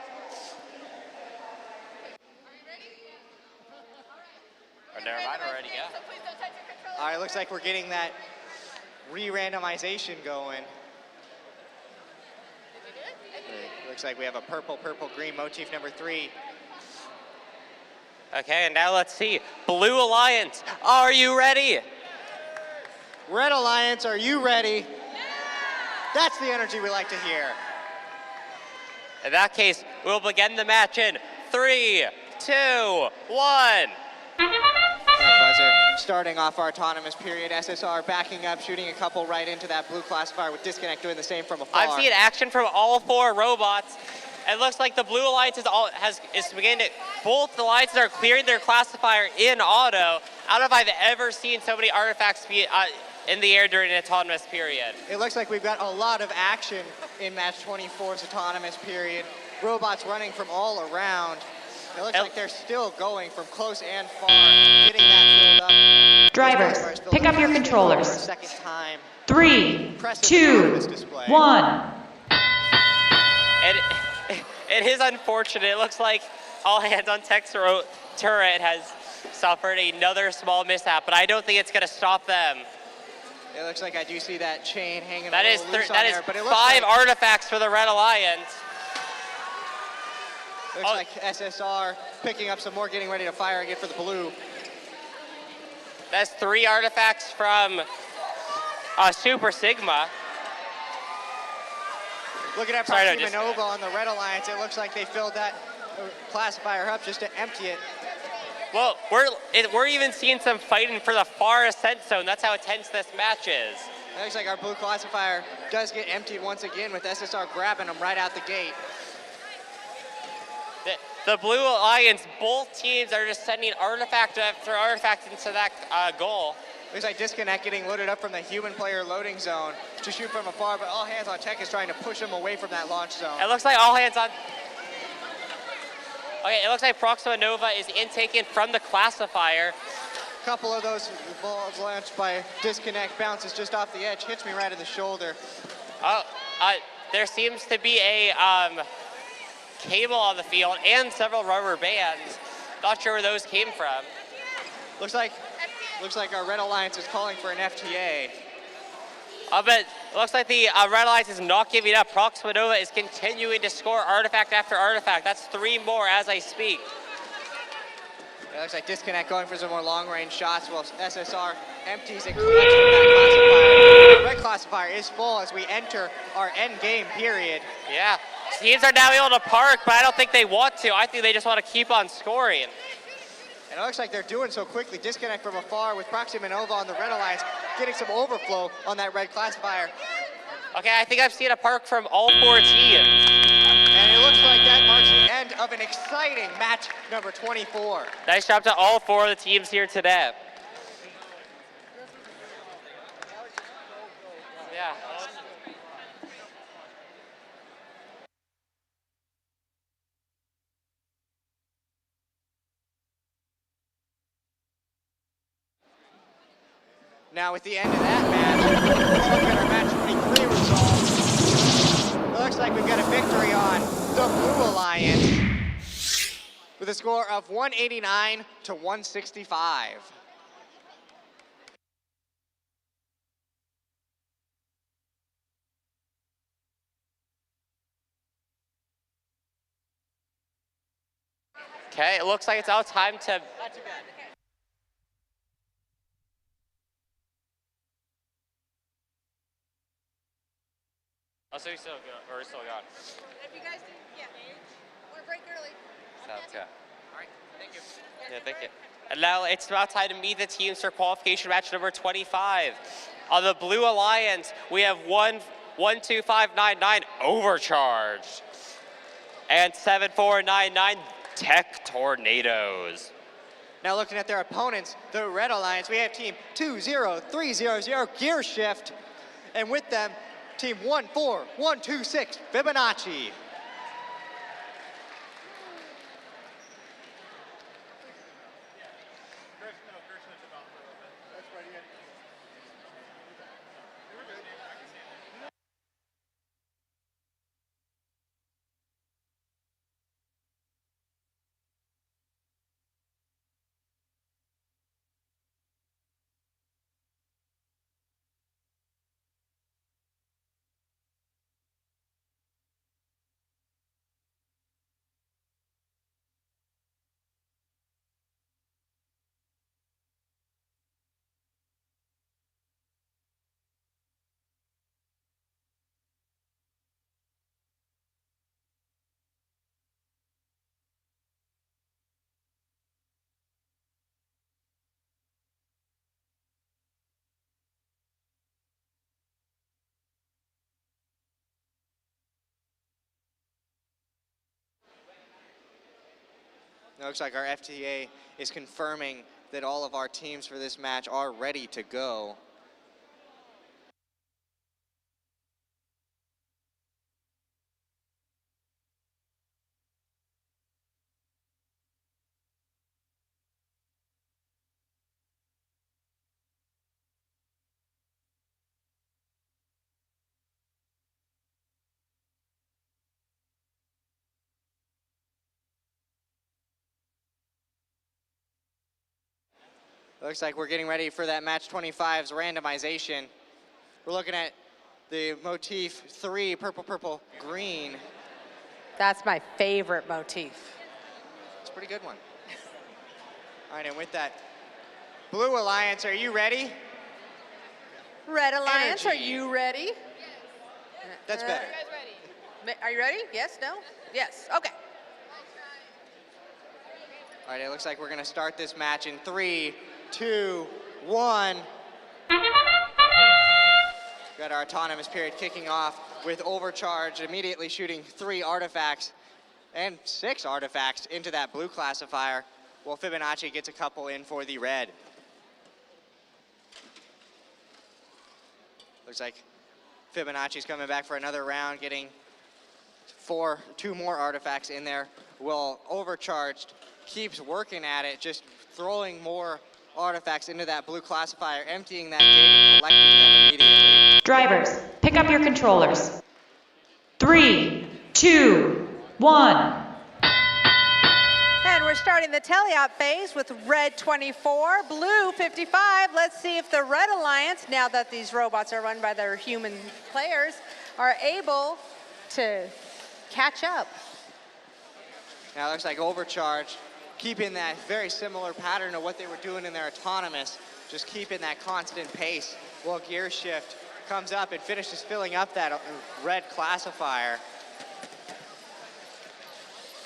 Oh, never mind, we're ready, yeah. All right, looks like we're getting that re-randomization going. Looks like we have a purple, purple, green motif number 3. Okay, and now let's see. Blue Alliance, are you ready? Red Alliance, are you ready? That's the energy we like to hear. In that case, we'll begin the match in 3, 2, 1. Buzzer starting off our autonomous period. SSR backing up, shooting a couple right into that blue classifier with Disconnect doing the same from afar. I'm seeing action from all 4 robots. It looks like the Blue Alliance is beginning to, both alliances are clearing their classifier in auto. I don't know if I've ever seen so many artifacts be in the air during an autonomous period. It looks like we've got a lot of action in match 24's autonomous period. Robots running from all around. It looks like they're still going from close and far, getting that filled up. Drivers, pick up your controllers. For a second time. 3, 2, 1. And it is unfortunate. It looks like All Hands on Tech's turret has suffered another small mishap, but I don't think it's going to stop them. It looks like I do see that chain hanging that a is little loose on that there, is but it looks 5 like, artifacts for the Red Alliance. Looks like SSR picking up some more, getting ready to fire again for the blue. That's 3 artifacts from Super Sigma. Looking at Proxima Nova on the Red Alliance, it looks like they filled that classifier up just to empty it. Well, we're even seeing some fighting for the far ascent zone. That's how intense this match is. It looks like our blue classifier does get emptied once again with SSR grabbing them right out the gate. The Blue Alliance, both teams are just sending artifact after artifact into that goal. Looks like Disconnect getting loaded up from the human player loading zone to shoot from afar, but All Hands on Tech is trying to push him away from that launch zone. It looks like All Hands on... Okay, it looks like Proxima Nova is intaken from the classifier. A couple of those balls launched by Disconnect, bounces just off the edge, hits me right in the shoulder. Oh, there seems to be a cable on the field and several rubber bands. Not sure where those came from. Looks like our Red Alliance is calling for an FTA. But it looks like the Red Alliance is not giving up. Proxima Nova is continuing to score artifact after artifact. That's 3 more as I speak. It looks like Disconnect going for some more long-range shots while SSR empties and collects from that classifier. The red classifier is full as we enter our end game period. Yeah, teams are now able to park, but I don't think they want to. I think they just want to keep on scoring. And it looks like they're doing so quickly. Disconnect from afar with Proxima Nova on the Red Alliance, getting some overflow on that red classifier. Okay, I think I've seen a park from all 4 teams. And it looks like that marks the end of an exciting match number 24. Nice job to all 4 of the teams here today. Yeah. Now with the end of that match, let's look at our match 23 results. It looks like we've got a victory on the Blue Alliance with a score of 189 to 165. Okay, it looks like it's our time to... Not too bad. Oh, so we still go, or we're still going? If you guys do, yeah, want to break early. Sounds good. All right, thank you. Yeah, thank you. And now it's about time to meet the teams for qualification match number 25. On the Blue Alliance, we have 12599 Overcharged and 7499 Tech Tornadoes. Now looking at their opponents, the Red Alliance, we have team 20300 Gear Shift, and with them, team 14126 Fibonacci. It looks like our FTA is confirming that all of our teams for this match are ready to go. Looks like we're getting ready for that match 25's randomization. We're looking at the motif 3, purple, purple, green. That's my favorite motif. It's a pretty good one. All right, and with that, Blue Alliance, are you ready? Red Alliance, Energy. are you ready? That's better. Are you ready? Yes, no? Yes, okay. All right, it looks like we're gonna start this match in 3, 2, 1. Got our autonomous period kicking off with Overcharge, immediately shooting 3 artifacts and 6 artifacts into that blue classifier, while Fibonacci gets a couple in for the red. Looks like Fibonacci's coming back for another round, getting 2 more artifacts in there, while Overcharged keeps working at it, just throwing more artifacts into that blue classifier, emptying that gate and collecting them immediately. Drivers, pick up your controllers. 3, 2, 1. And we're starting the tele-op phase with red 24, blue 55. Let's see if the Red Alliance, now that these robots are run by their human players, are able to catch up. Now it looks like Overcharge keeping that very similar pattern of what they were doing in their autonomous, just keeping that constant pace, while Gear Shift comes up and finishes filling up that red classifier.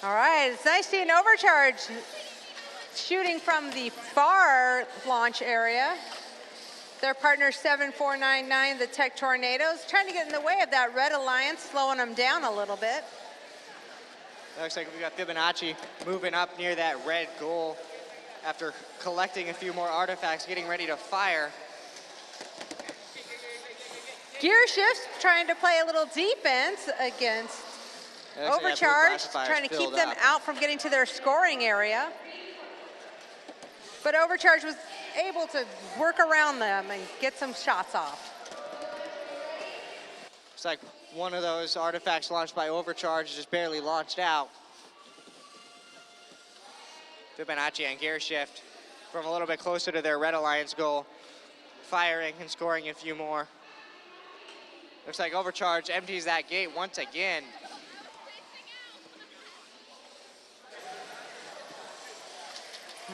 All right, it's nice seeing Overcharge shooting from the far launch area. Their partner 7499, the Tech Tornadoes, trying to get in the way of that Red Alliance, slowing them down a little bit. Looks like we've got Fibonacci moving up near that red goal after collecting a few more artifacts, getting ready to fire. Gear Shift's trying to play a little defense against Overcharge, trying to keep them out from getting to their scoring area. But Overcharge was able to work around them and get some shots off. Looks like one of those artifacts launched by Overcharge just barely launched out. Fibonacci and Gear Shift from a little bit closer to their Red Alliance goal, firing and scoring a few more. Looks like Overcharge empties that gate once again.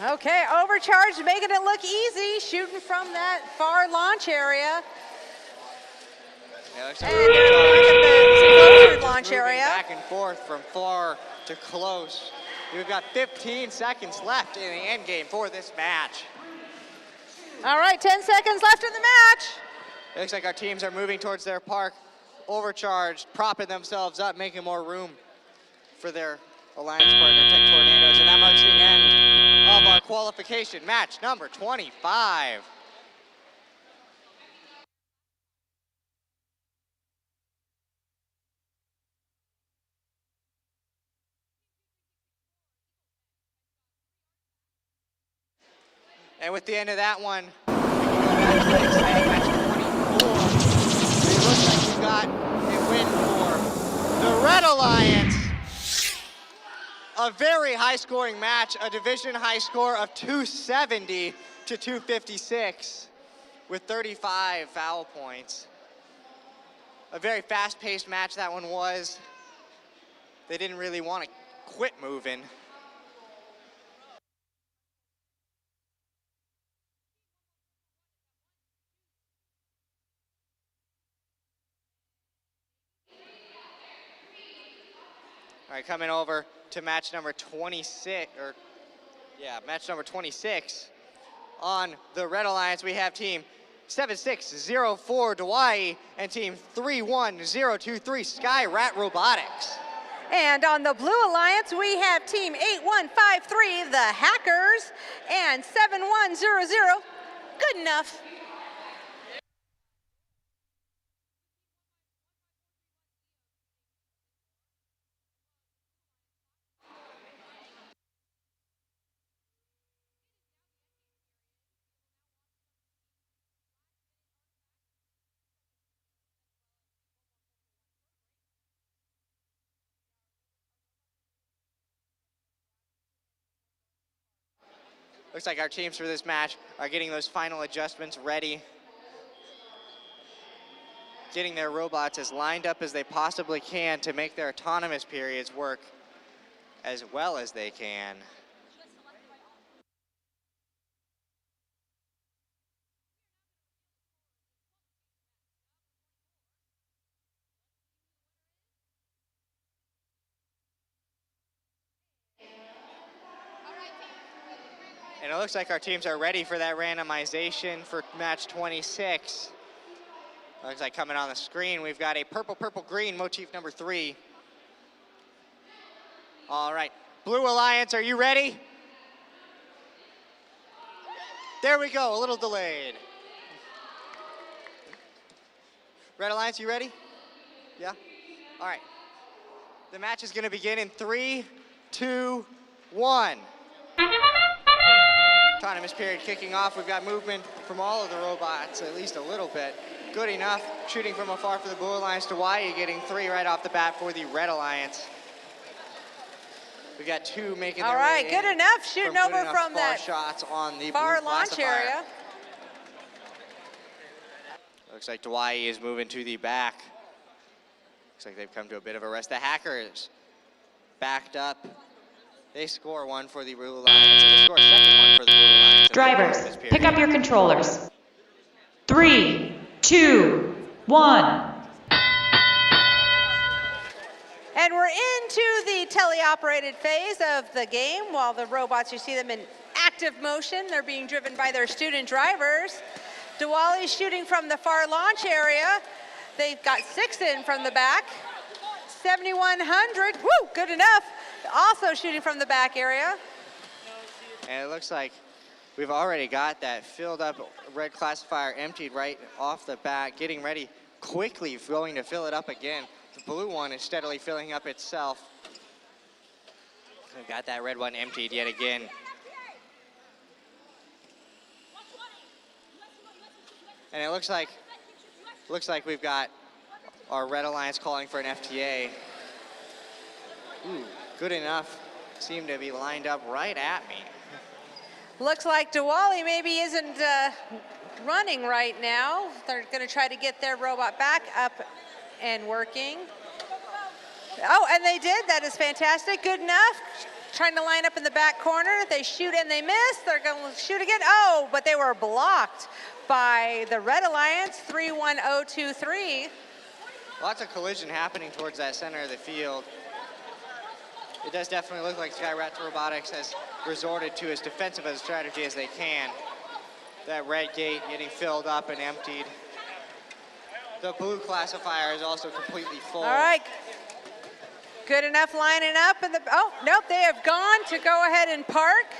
Okay, Overcharge making it look easy, shooting from that far launch area. Yeah, looks like and the launch area. Back and forth from far to close. We've got 15 seconds left in the end game for this match. All right, 10 seconds left in the match. It looks like our teams are moving towards their park. Overcharged, propping themselves up, making more room for their alliance partner, Tech Tornadoes, and that marks the end of our qualification match number 25. And with the end of that one, we can go back to the exciting match 24. It looks like we've got a win for the Red Alliance. A very high-scoring match, a division high score of 270 to 256 with 35 foul points. A very fast-paced match that one was. They didn't really want to quit moving. All right, coming over to match number 26, match number 26. On the Red Alliance, we have team 7604 Hawaii and team 31023 Sky Rat Robotics. And on the Blue Alliance, we have Team 8153, the Hackers, and 7100. Good enough. Looks like our teams for this match are getting those final adjustments ready. Getting their robots as lined up as they possibly can to make their autonomous periods work as well as they can. And it looks like our teams are ready for that randomization for match 26. Looks like coming on the screen, we've got a purple, purple, green motif number 3. All right, Blue Alliance, are you ready? There we go, a little delayed. Red Alliance, you ready? Yeah? All right. The match is gonna begin in 3, 2, 1. Autonomous period kicking off. We've got movement from all of the robots, at least a little bit. Good enough. Shooting from afar for the Blue Alliance. Hawaii getting 3 right off the bat for the Red Alliance. We've got 2 making their way in. All right, good enough. Shooting over from that shots on the far blue launch area. Looks like Hawaii is moving to the back. Looks like they've come to a bit of a rest. The Hackers backed up. They score 1 for the Blue Alliance, and they score a second one for the Blue Alliance. Drivers, pick up your controllers. 3, 2, 1. And we're into the teleoperated phase of the game. While the robots, you see them in active motion. They're being driven by their student drivers. Diwali's shooting from the far launch area. They've got 6 in from the back. 7100, woo, good enough. Also shooting from the back area. And it looks like we've already got that filled up red classifier emptied right off the bat, getting ready quickly, going to fill it up again. The blue one is steadily filling up itself. We've got that red one emptied yet again. And it looks like we've got our Red Alliance calling for an FTA. Ooh, good enough. Seem to be lined up right at me. Looks like Diwali maybe isn't running right now. They're gonna try to get their robot back up and working. Oh, and they did, that is fantastic, good enough. Trying to line up in the back corner. They shoot and they miss. They're gonna shoot again. Oh, but they were blocked by the Red Alliance, 31023. Lots of collision happening towards that center of the field. It does definitely look like Skyrats Robotics has resorted to as defensive a strategy as they can. That red gate getting filled up and emptied. The blue classifier is also completely full. All right. Good enough lining up in the, oh, nope, they have gone to go ahead and park.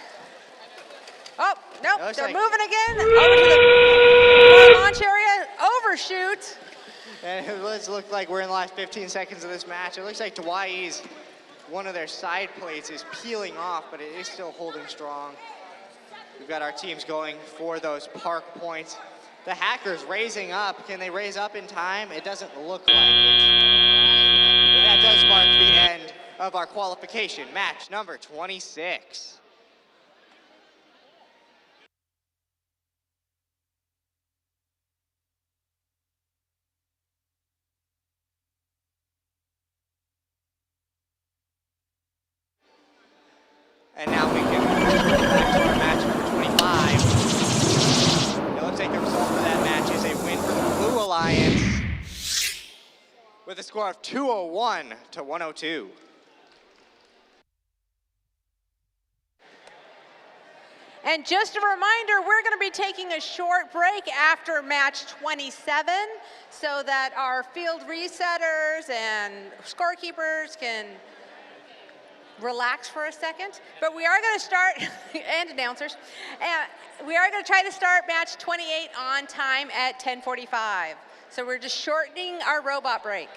Oh, nope, they're moving again. Over to the launch area, overshoot. And it does look like we're in the last 15 seconds of this match. It looks like Hawaii's, one of their side plates is peeling off, but it is still holding strong. We've got our teams going for those park points. The Hackers raising up. Can they raise up in time? It doesn't look like it. But that does mark the end of our qualification, match number 26. And now we can go back to our match number 25. It looks like the result for that match is a win for the Blue Alliance with a score of 201 to 102. And just a reminder, we're going to be taking a short break after match 27 so that our field resetters and scorekeepers can relax for a second, but we are going to start, and announcers, we are going to try to start match 28 on time at 10:45. So we're just shortening our robot break.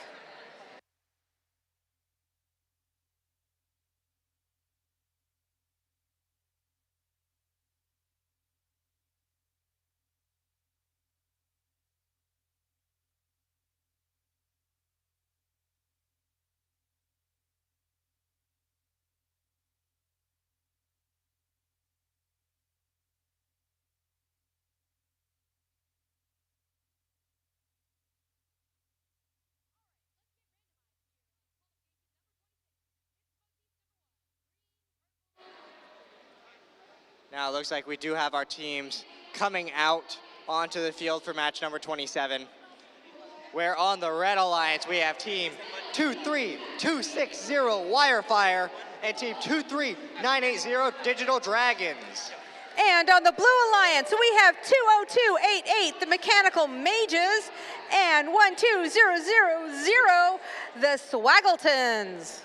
Now it looks like we do have our teams coming out onto the field for match number 27. Where on the Red Alliance we have team 23260 Wirefire and team 23980 Digital Dragons. And on the Blue Alliance, we have 20288, the Mechanical Mages, and 12000, the Swaggletons.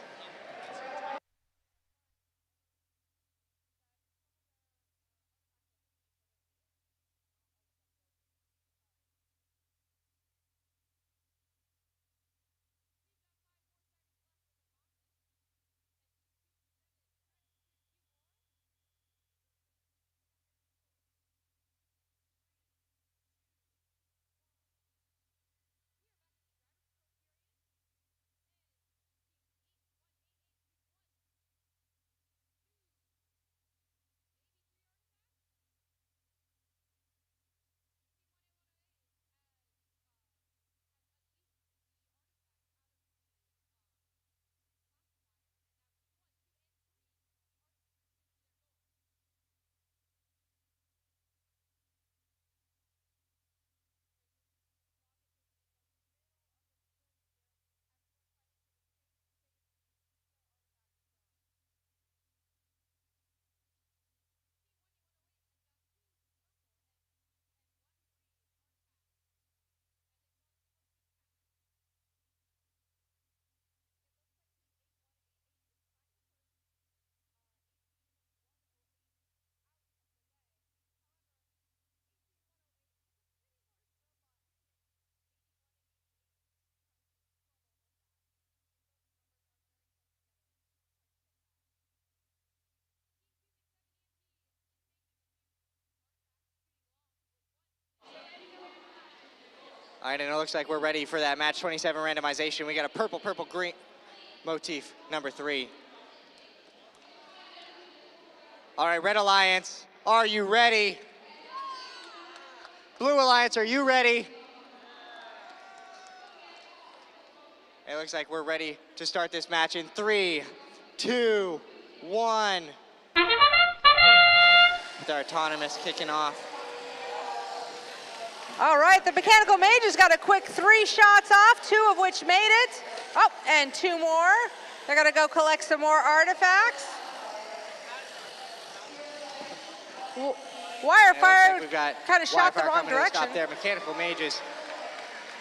All right, and it looks like we're ready for that match 27 randomization. We got a purple, purple, green motif, number 3. All right, Red Alliance, are you ready? Blue Alliance, are you ready? It looks like we're ready to start this match in 3, 2, 1. With our autonomous kicking off. All right, the Mechanical Mages got a quick 3 shots off, 2 of which made it. Oh, and 2 more. They're gonna go collect some more artifacts. Wirefire kind of shot the wrong direction. Stop there. Mechanical Mages.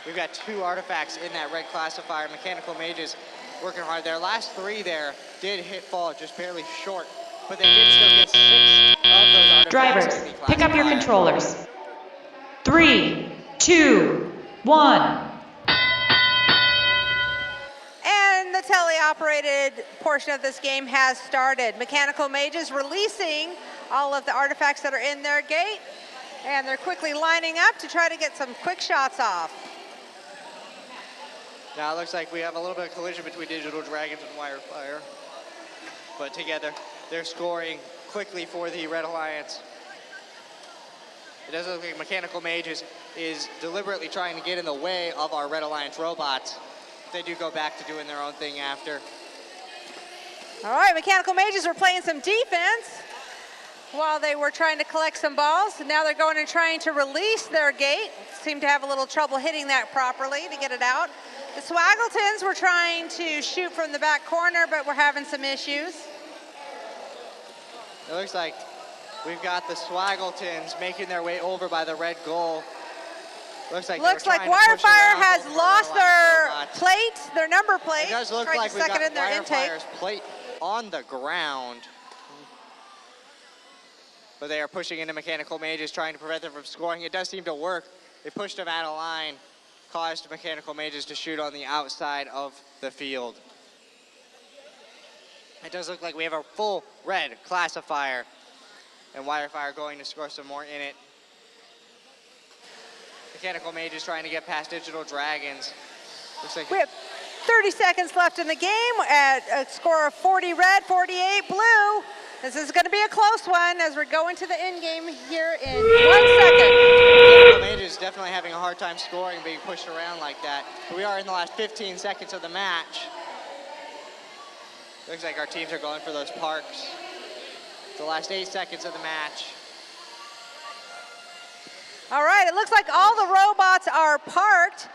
We've got 2 artifacts in that red classifier. Mechanical Mages working hard. Their last 3 there did hit fall just barely short, but they did still get 6 of those artifacts. Drivers, pick up your controllers. 3, 2, 1. And the teleoperated portion of this game has started. Mechanical Mages releasing all of the artifacts that are in their gate, and they're quickly lining up to try to get some quick shots off. Now it looks like we have a little bit of collision between Digital Dragons and Wirefire, but together they're scoring quickly for the Red Alliance. It does look like Mechanical Mages is deliberately trying to get in the way of our Red Alliance robots. They do go back to doing their own thing after. All right, Mechanical Mages were playing some defense while they were trying to collect some balls. Now they're going and trying to release their gate. Seem to have a little trouble hitting that properly to get it out. The Swaggletons were trying to shoot from the back corner, but we're having some issues. It looks like we've got the Swaggletons making their way over by the red goal. Looks like Wirefire has lost their plate, their number plate. It does look like we've got Wirefire's plate on the ground. But they are pushing into Mechanical Mages, trying to prevent them from scoring. It does seem to work. They pushed them out of line, caused Mechanical Mages to shoot on the outside of the field. It does look like we have a full red classifier, and Wirefire going to score some more in it. Mechanical Mages trying to get past Digital Dragons. Looks like we have 30 seconds left in the game at a score of 40 red, 48 blue. This is going to be a close one as we're going to the end game here in 1 second. Mechanical Mages definitely having a hard time scoring, being pushed around like that. But we are in the last 15 seconds of the match. Looks like our teams are going for those parks. The last 8 seconds of the match. All right, it looks like all the robots are parked.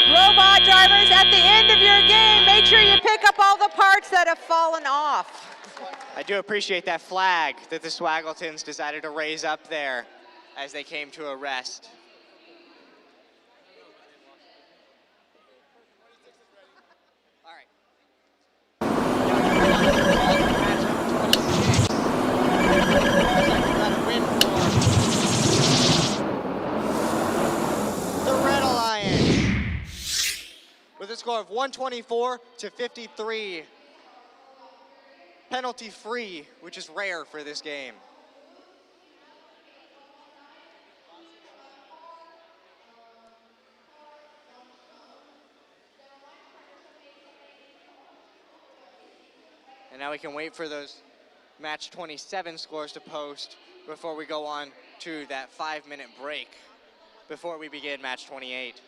Robot drivers, at the end of your game, make sure you pick up all the parts that have fallen off. I do appreciate that flag that the Swaggletons decided to raise up there as they came to a rest. With a score of 124 to 53. Penalty free, which is rare for this game. And now we can wait for those match 27 scores to post before we go on to that 5-minute break before we begin match 28.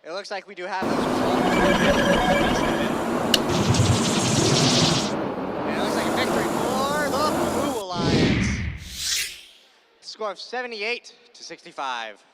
It looks like we do have those results. And it looks like a victory for the Blue Alliance. Score of 78 to 65.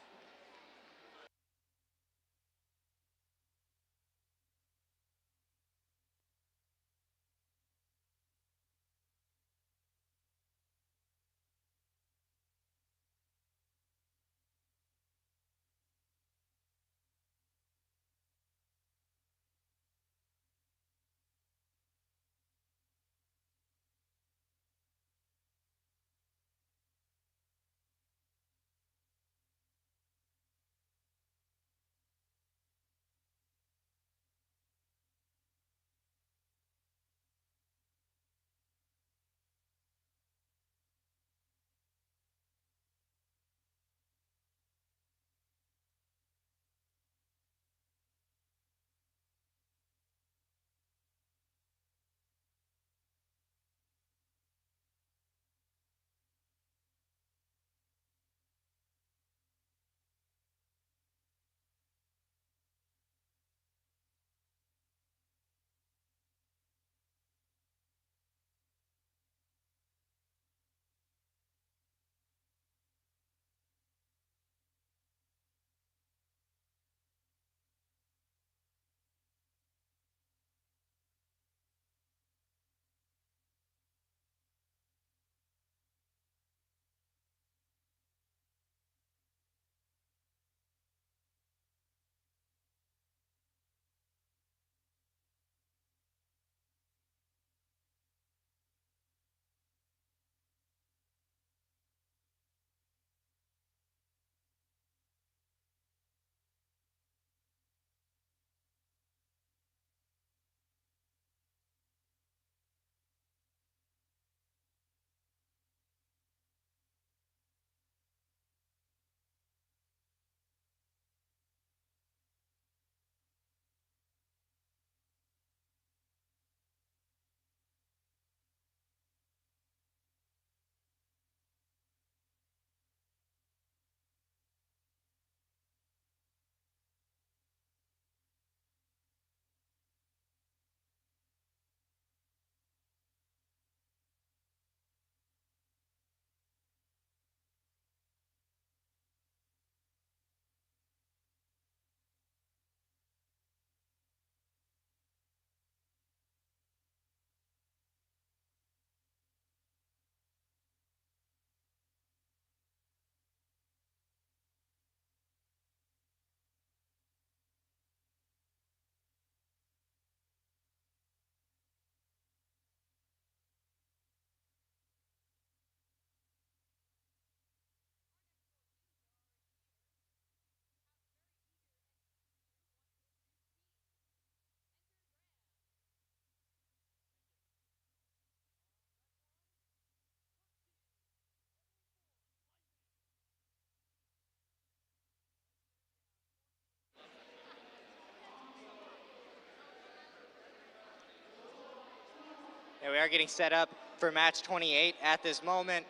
And we are getting set up for match 28 at this moment.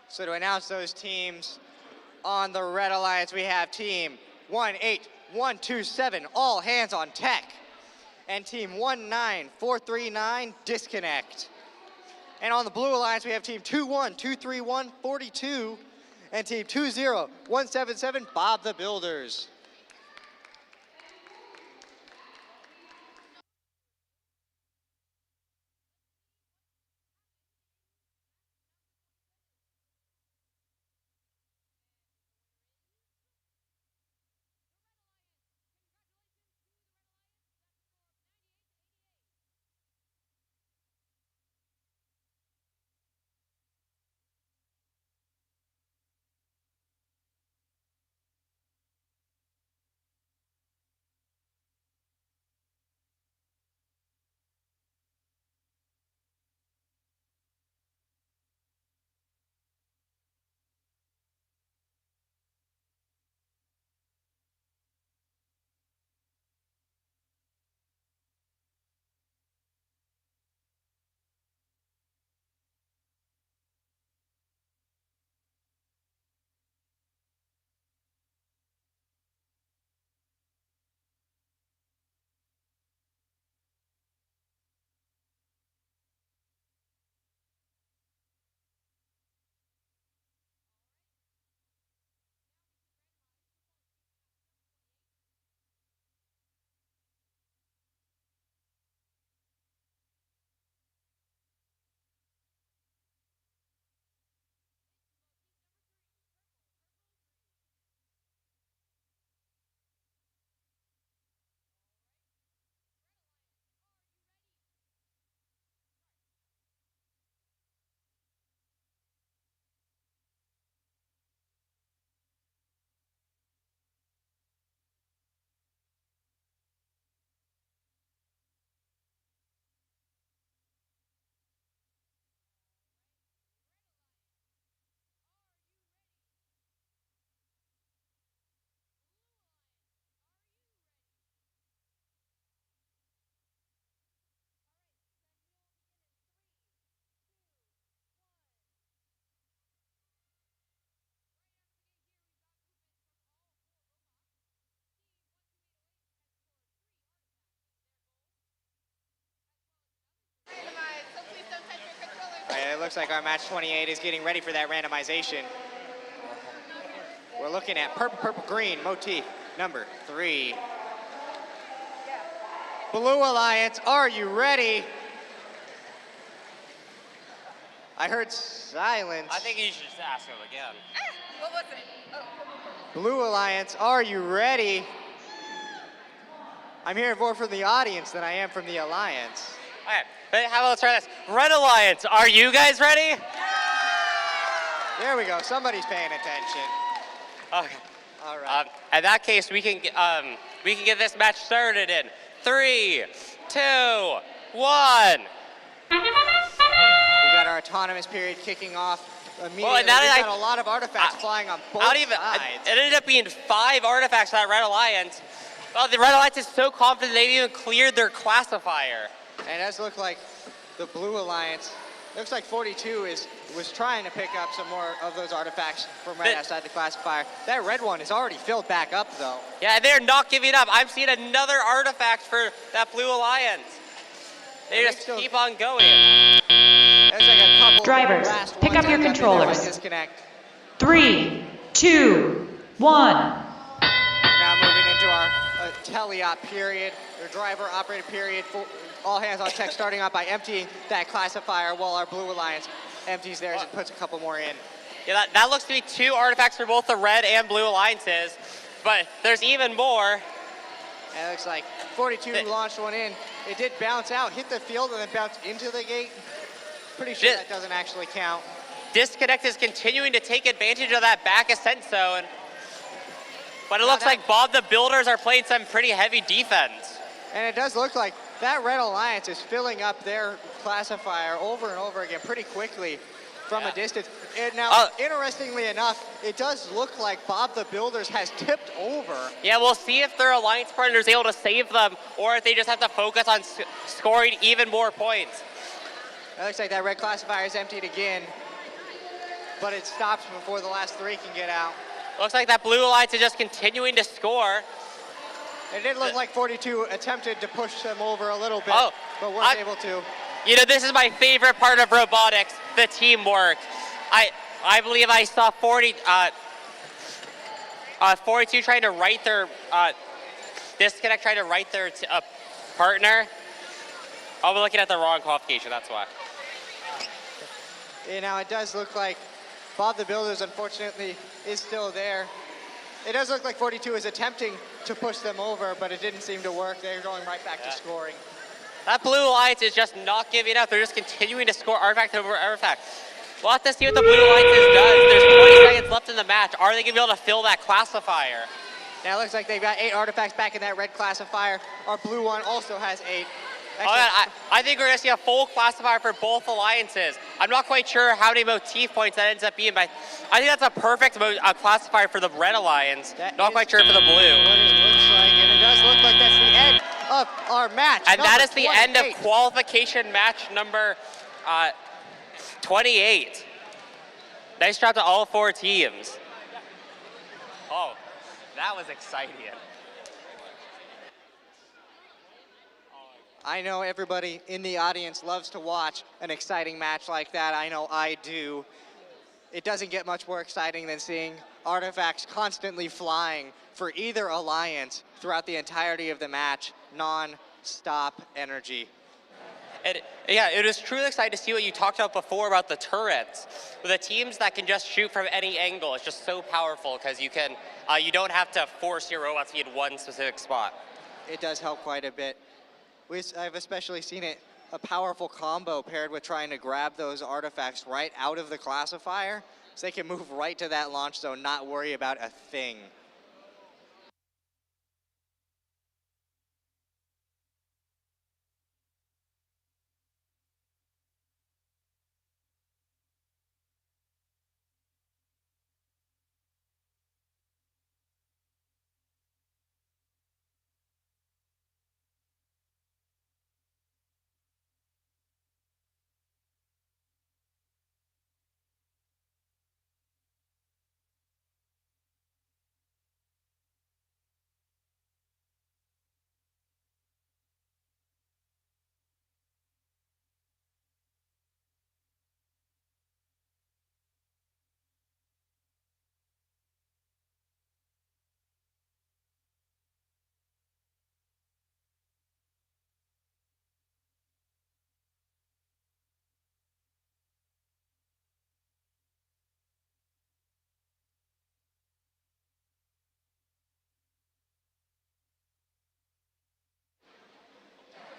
So to announce those teams on the Red Alliance, we have team 18127, all hands on tech, and team 19439, disconnect. And on the Blue Alliance, we have team 2123142 and team 20177, Bob the Builders. It looks like our match 28 is getting ready for that randomization. We're looking at purple, purple, green motif number 3. Blue Alliance, are you ready? I heard silence. I think you should just ask him again. What was it? Oh. Blue Alliance, are you ready? I'm hearing more from the audience than I am from the Alliance. Okay, but how about let's try this? Red Alliance, are you guys ready? There we go, somebody's paying attention. Okay. All right. In that case, we can get this match started in 3, 2, 1. We got our autonomous period kicking off immediately. Well, We've got a lot of artifacts flying on both sides. It ended up being 5 artifacts for that Red Alliance. Well, the Red Alliance is so confident they've even cleared their classifier. And it does look like the Blue Alliance, looks like 42 was trying to pick up some more of those artifacts from right outside the classifier. That red one is already filled back up, though. Yeah, they're not giving up. I'm seeing another artifact for that Blue Alliance. They just keep on going. There's like a couple Drivers, pick up your controllers. 3, 2, 1. Now moving into our teleop period, or driver operated period. All hands on tech, starting out by emptying that classifier while our Blue Alliance empties theirs and puts a couple more in. Yeah, that looks to be 2 artifacts for both the Red and Blue Alliances, but there's even more. And it looks like 42 launched one in. It did bounce out, hit the field, and then bounce into the gate. Pretty sure that doesn't actually count. Disconnect is continuing to take advantage of that back ascent zone, but it looks like Bob the Builders are playing some pretty heavy defense. And it does look like that Red Alliance is filling up their classifier over and over again pretty quickly from a distance. And now, interestingly enough, it does look like Bob the Builders has tipped over. Yeah, we'll see if their alliance partner is able to save them or if they just have to focus on scoring even more points. It looks like that red classifier is emptied again, but it stops before the last 3 can get out. Looks like that blue alliance is just continuing to score. It did look like 42 attempted to push them over a little bit, but weren't able to. You know, this is my favorite part of robotics, the teamwork. I believe I saw 42 trying to right their disconnect, trying to right their partner. Oh, we're looking at the wrong qualification, that's why. Yeah, now it does look like Bob the Builders, unfortunately, is still there. It does look like 42 is attempting to push them over, but it didn't seem to work. They're going right back to scoring. That blue alliance is just not giving up. They're just continuing to score artifact over artifact. We'll have to see what the blue alliance does. There's 20 seconds left in the match. Are they going to be able to fill that classifier? Now it looks like they've got 8 artifacts back in that red classifier. Our blue one also has 8. Oh, yeah, I think we're going to see a full classifier for both alliances. I'm not quite sure how many motif points that ends up being, but I think that's a perfect classifier for the red alliance. Not quite sure for the blue. What it looks like, and it does look like that's the end of our match. And that is the end of qualification match number 28. Nice job to all 4 teams. Oh, that was exciting. I know everybody in the audience loves to watch an exciting match like that. I know I do. It doesn't get much more exciting than seeing artifacts constantly flying for either alliance throughout the entirety of the match. Non-stop energy. Yeah, it was truly exciting to see what you talked about before about the turrets. The teams that can just shoot from any angle, it's just so powerful because you can, you don't have to force your robots to be in one specific spot. It does help quite a bit. I've especially seen it, a powerful combo paired with trying to grab those artifacts right out of the classifier so they can move right to that launch zone, not worry about a thing.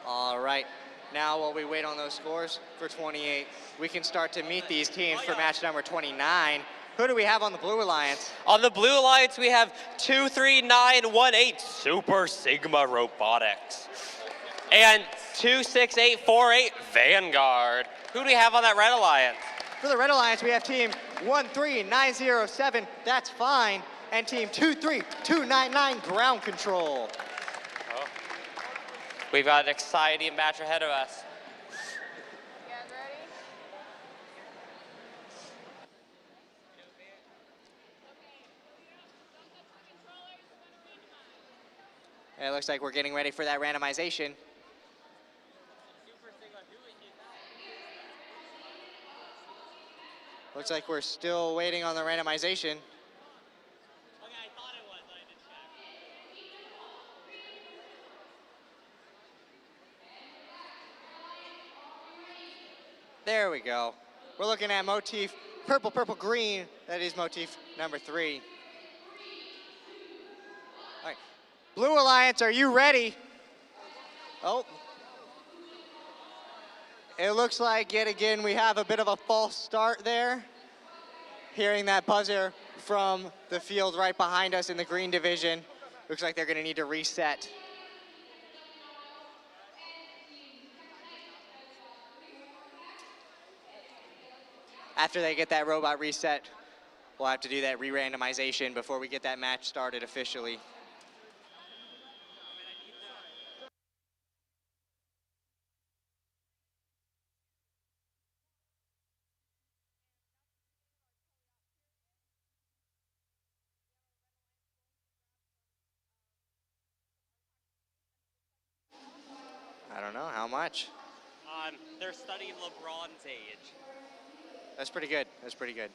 All right, now while we wait on those scores for 28, we can start to meet these teams for match number 29. Who do we have on the Blue Alliance? On the Blue Alliance, we have 23918 Super Sigma Robotics and 26848 Vanguard. Who do we have on that Red Alliance? For the Red Alliance, we have team 13907, that's fine, and team 23299 Ground Control. We've got an exciting match ahead of us. You guys ready? It looks like we're getting ready for that randomization. Looks like we're still waiting on the randomization. There we go. We're looking at motif purple, purple, green. That is motif number 3. All right. Blue Alliance, are you ready? Oh. It looks like yet again we have a bit of a false start there. Hearing that buzzer from the field right behind us in the green division. Looks like they're going to need to reset. After they get that robot reset, we'll have to do that re-randomization before we get that match started officially. much? They're studying LeBron's age. That's pretty good. That's pretty good.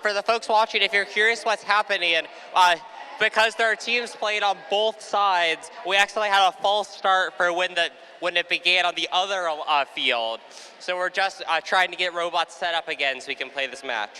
For the folks watching, if you're curious what's happening, because there are teams playing on both sides, we actually had a false start for when it began on the other field. So we're just trying to get robots set up again so we can play this match.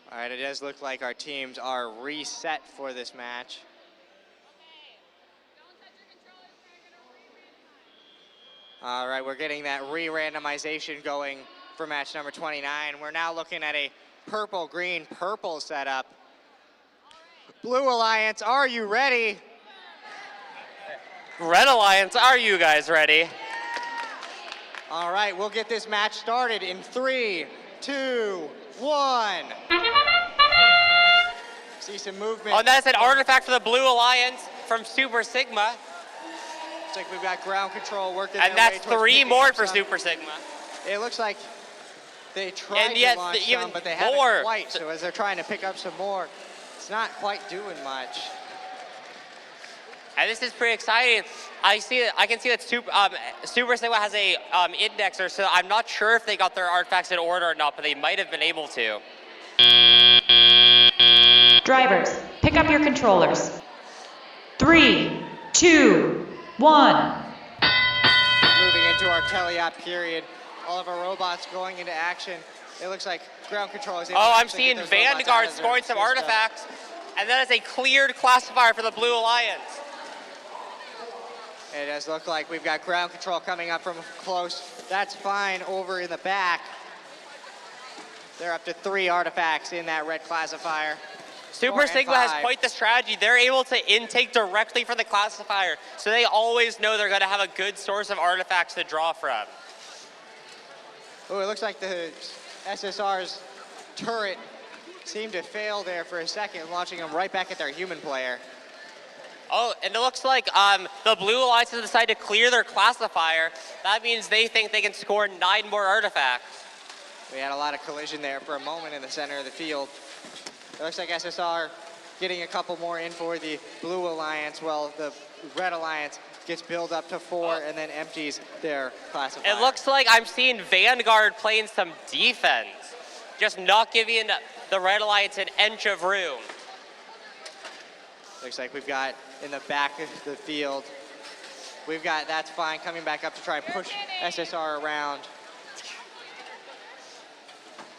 All right, it does look like our teams are reset for this match. All right, we're getting that re-randomization going for match number 29. We're now looking at a purple, green, purple setup. Blue Alliance, are you ready? Red Alliance, are you guys ready? All right, we'll get this match started in 3, 2, 1. See some movement. Oh, that's an artifact for the Blue Alliance from Super Sigma. Looks like we've got ground control working. And that's 3 more for Super Sigma. It looks like they tried to launch some, but they haven't quite. So as they're trying to pick up some more, it's not quite doing much. And this is pretty exciting. I can see that Super Sigma has a indexer, so I'm not sure if they got their artifacts in order or not, but they might have been able to. Drivers, pick up your controllers. 3, 2, 1. Moving into our teleop period, all of our robots going into action. It looks like ground control is able to I'm seeing Vanguard scoring some artifacts, and that is a cleared classifier for the Blue Alliance. It does look like we've got ground control coming up from close. That's fine over in the back. They're up to 3 artifacts in that red classifier. Super Sigma has quite the strategy. They're able to intake directly from the classifier, so they always know they're going to have a good source of artifacts to draw from. Oh, it looks like the SSR's turret seemed to fail there for a second, launching them right back at their human player. Oh, and it looks like the Blue Alliance has decided to clear their classifier. That means they think they can score 9 more artifacts. We had a lot of collision there for a moment in the center of the field. It looks like SSR getting a couple more in for the Blue Alliance, while the Red Alliance gets built up to 4 and then empties their classifier. It looks like I'm seeing Vanguard playing some defense, just not giving the Red Alliance an inch of room. Looks like we've got in the back of the field, we've got That's Fine coming back up to try and push SSR around.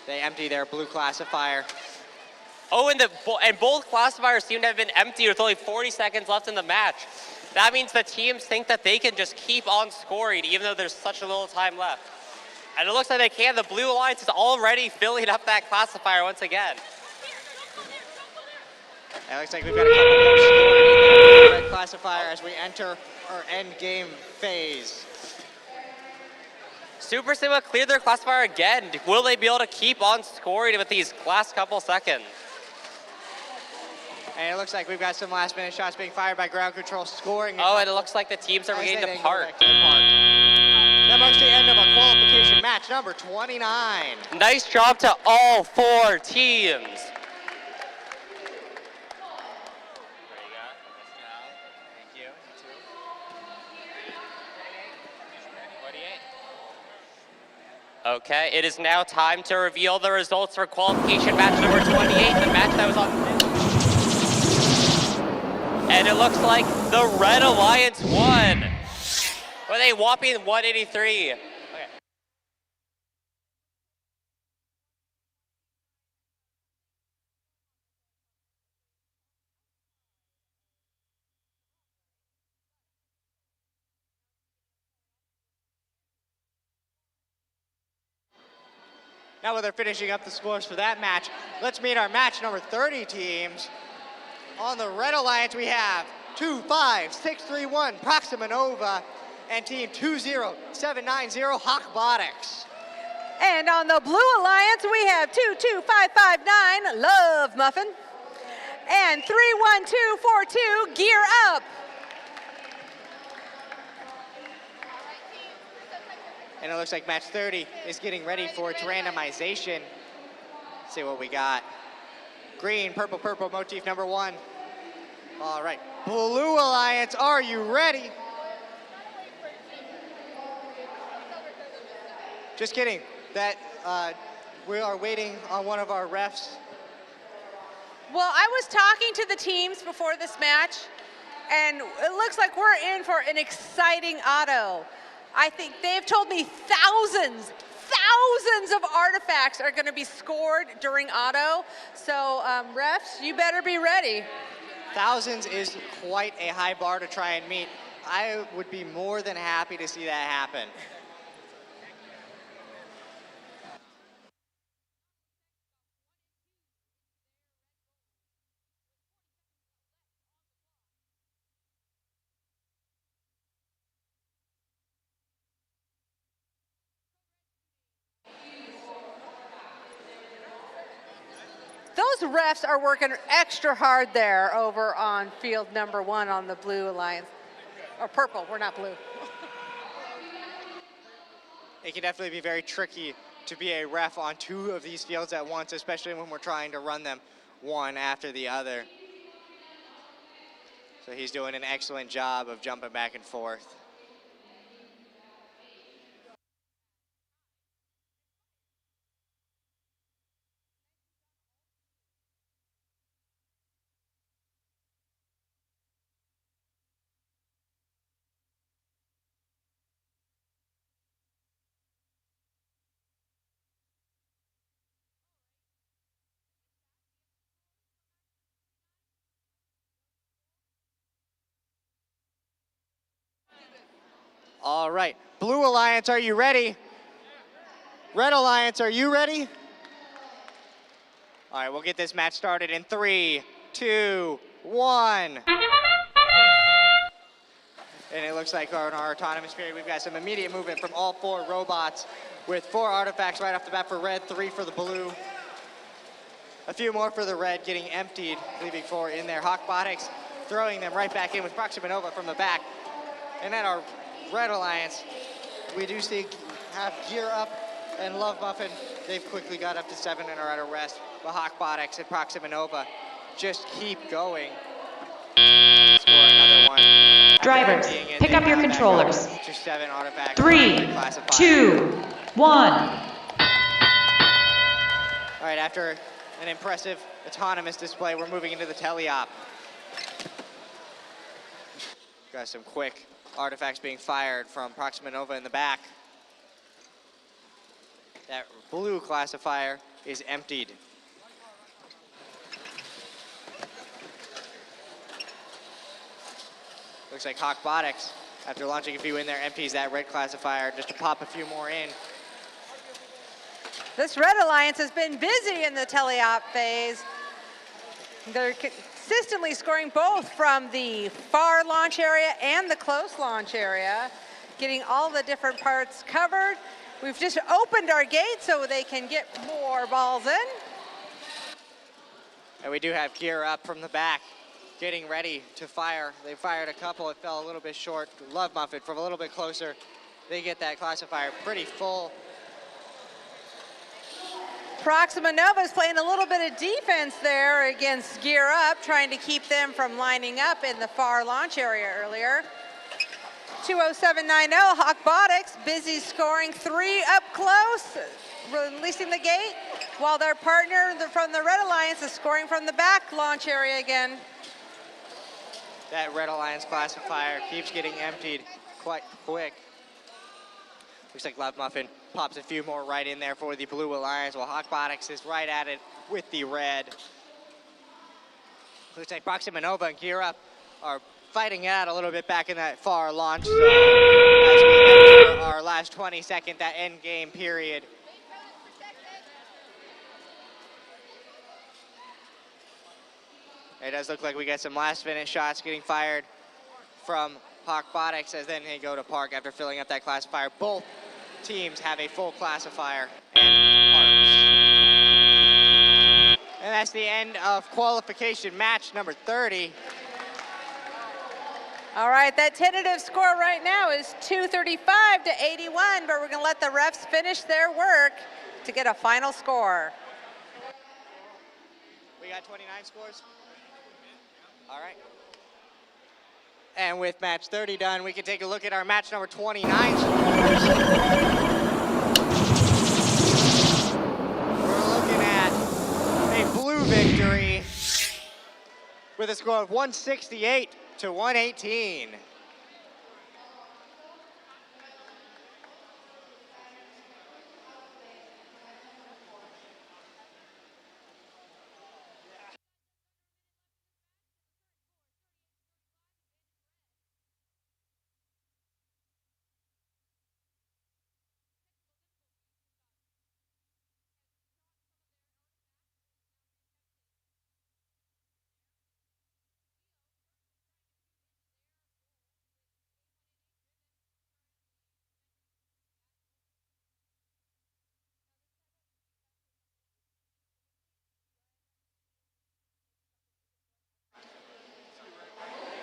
They empty their blue classifier. Oh, and both classifiers seem to have been empty with only 40 seconds left in the match. That means the teams think that they can just keep on scoring even though there's such a little time left. And it looks like they can. The Blue Alliance is already filling up that classifier once again. It looks like we've got a couple more scoring in the red classifier as we enter our end game phase. Super Sigma cleared their classifier again. Will they be able to keep on scoring with these last couple seconds? And it looks like we've got some last minute shots being fired by ground control, scoring. Oh, and it looks like the teams are regaining the park. That marks the end of our qualification match number 29. Nice job to all 4 teams. Okay, it is now time to reveal the results for qualification match number 28, the match that was on. And it looks like the Red Alliance won with a whopping 183. Okay. Now while they're finishing up the scores for that match, let's meet our match number 30 teams. On the Red Alliance, we have 25631 Proxima Nova and team 20790 Hawkbotics. And on the Blue Alliance, we have 22559 Love Muffin and 31242 Gear Up. And it looks like match 30 is getting ready for its randomization. Let's see what we got. Green, purple, purple, motif number 1. All right, Blue Alliance, are you ready? Just kidding, that we are waiting on one of our refs. Well, I was talking to the teams before this match, and it looks like we're in for an exciting auto. I think they've told me thousands of artifacts are going to be scored during auto. So refs, you better be ready. Thousands is quite a high bar to try and meet. I would be more than happy to see that happen. Those refs are working extra hard there over on field number 1 on the Blue Alliance. Or purple, we're not blue. It can definitely be very tricky to be a ref on 2 of these fields at once, especially when we're trying to run them one after the other. So he's doing an excellent job of jumping back and forth. All right, Blue Alliance, are you ready? Red Alliance, are you ready? All right, we'll get this match started in 3, 2, 1. And it looks like on our autonomous period, we've got some immediate movement from all 4 robots with 4 artifacts right off the bat for red, 3 for the blue. A few more for the red getting emptied, leaving 4 in there. Hawkbotics throwing them right back in with Proxima Nova from the back. And then our Red Alliance, we do see have Gear Up and Love Muffin. They've quickly got up to 7 and are at a rest. But Hawkbotics and Proxima Nova just keep going. Score another one. Drivers, pick up your controllers. 7 artifacts. 3, 2, 1. All right, after an impressive autonomous display, we're moving into the teleop. Got some quick artifacts being fired from Proxima Nova in the back. That blue classifier is emptied. Looks like Hawkbotics, after launching a few in there, empties that red classifier just to pop a few more in. This Red Alliance has been busy in the teleop phase. They're consistently scoring both from the far launch area and the close launch area, getting all the different parts covered. We've just opened our gate so they can get more balls in. And we do have Gear Up from the back, getting ready to fire. They fired a couple, it fell a little bit short. Love Muffin from a little bit closer. They get that classifier pretty full. Proxima Nova is playing a little bit of defense there against Gear Up, trying to keep them from lining up in the far launch area earlier. 2:07.90, Hawkbotics busy scoring 3 up close, releasing the gate, while their partner from the Red Alliance is scoring from the back launch area again. That Red Alliance classifier keeps getting emptied quite quick. Looks like Love Muffin pops a few more right in there for the Blue Alliance, while Hawkbotics is right at it with the red. Looks like Proxima Nova and Gear Up are fighting it out a little bit back in that far launch zone as we enter our last 20-second, that end game period. It does look like we get some last-minute shots getting fired from Hawkbotics as then they go to Park after filling up that classifier. Both teams have a full classifier and parks. And that's the end of qualification match number 30. All right, that tentative score right now is 235 to 81, but we're gonna let the refs finish their work to get a final score. We got 29 scores? All right. And with match 30 done, we can take a look at our match number 29 scores. We're looking at a blue victory with a score of 168 to 118.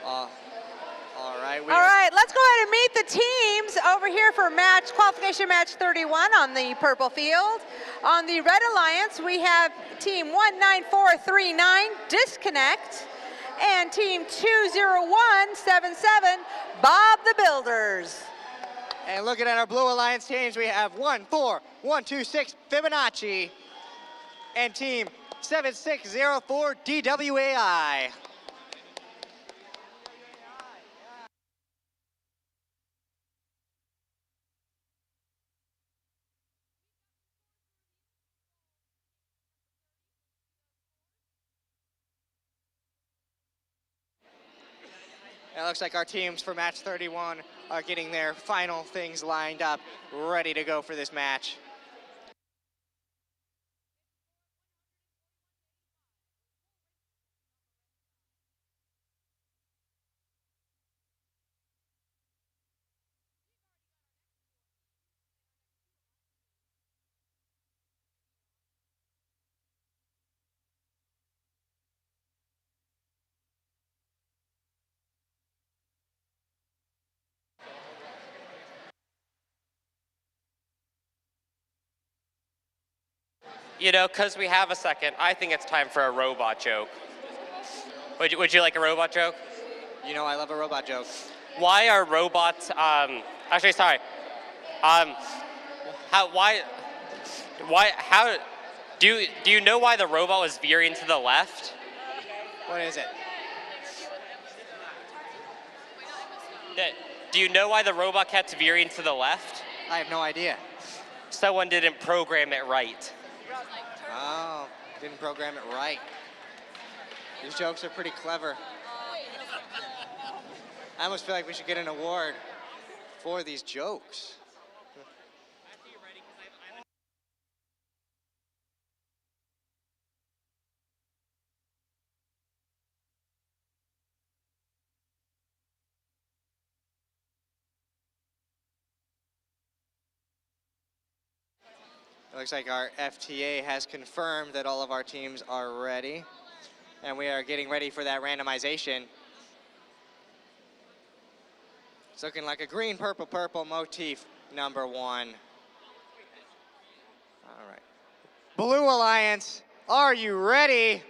All right, let's go ahead and meet the teams over here for qualification match 31 on the purple field. On the Red Alliance, we have team 19439, Disconnect, and team 20177, Bob the Builders. And looking at our Blue Alliance teams, we have 14126, Fibonacci, and team 7604, DWAI. It looks like our teams for match 31 are getting their final things lined up, ready to go for this match. You know, because we have a second, I think it's time for a robot joke. Would you like a robot joke? You know I love a robot joke. Why are robots, actually, sorry. Do you know why the robot was veering to the left? What is it? Do you know why the robot kept veering to the left? I have no idea. Someone didn't program it right. Oh, didn't program it right. These jokes are pretty clever. I almost feel like we should get an award for these jokes. It looks like our FTA has confirmed that all of our teams are ready, and we are getting ready for that randomization. It's looking like a green, purple, purple motif number 1. All right. Blue Alliance, are you ready?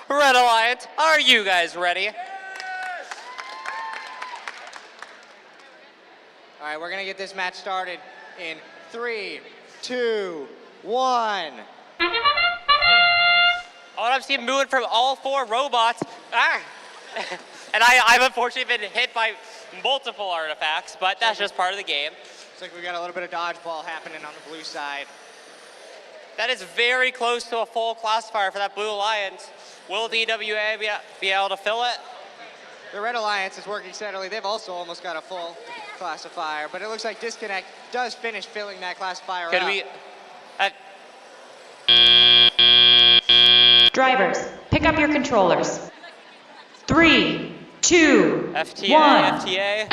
Red Alliance, are you guys ready? All right, we're gonna get this match started in 3, 2, 1. Oh, I'm seeing moving from all 4 robots. Ah! And I've unfortunately been hit by multiple artifacts, but that's just part of the game. Looks like we got a little bit of dodgeball happening on the blue side. That is very close to a full classifier for that Blue Alliance. Will DWA be able to fill it? The Red Alliance is working steadily. They've also almost got a full classifier, but it looks like Disconnect does finish filling that classifier up. Could we? Drivers, pick up your controllers. 3, 2, FTA, 1. FTA.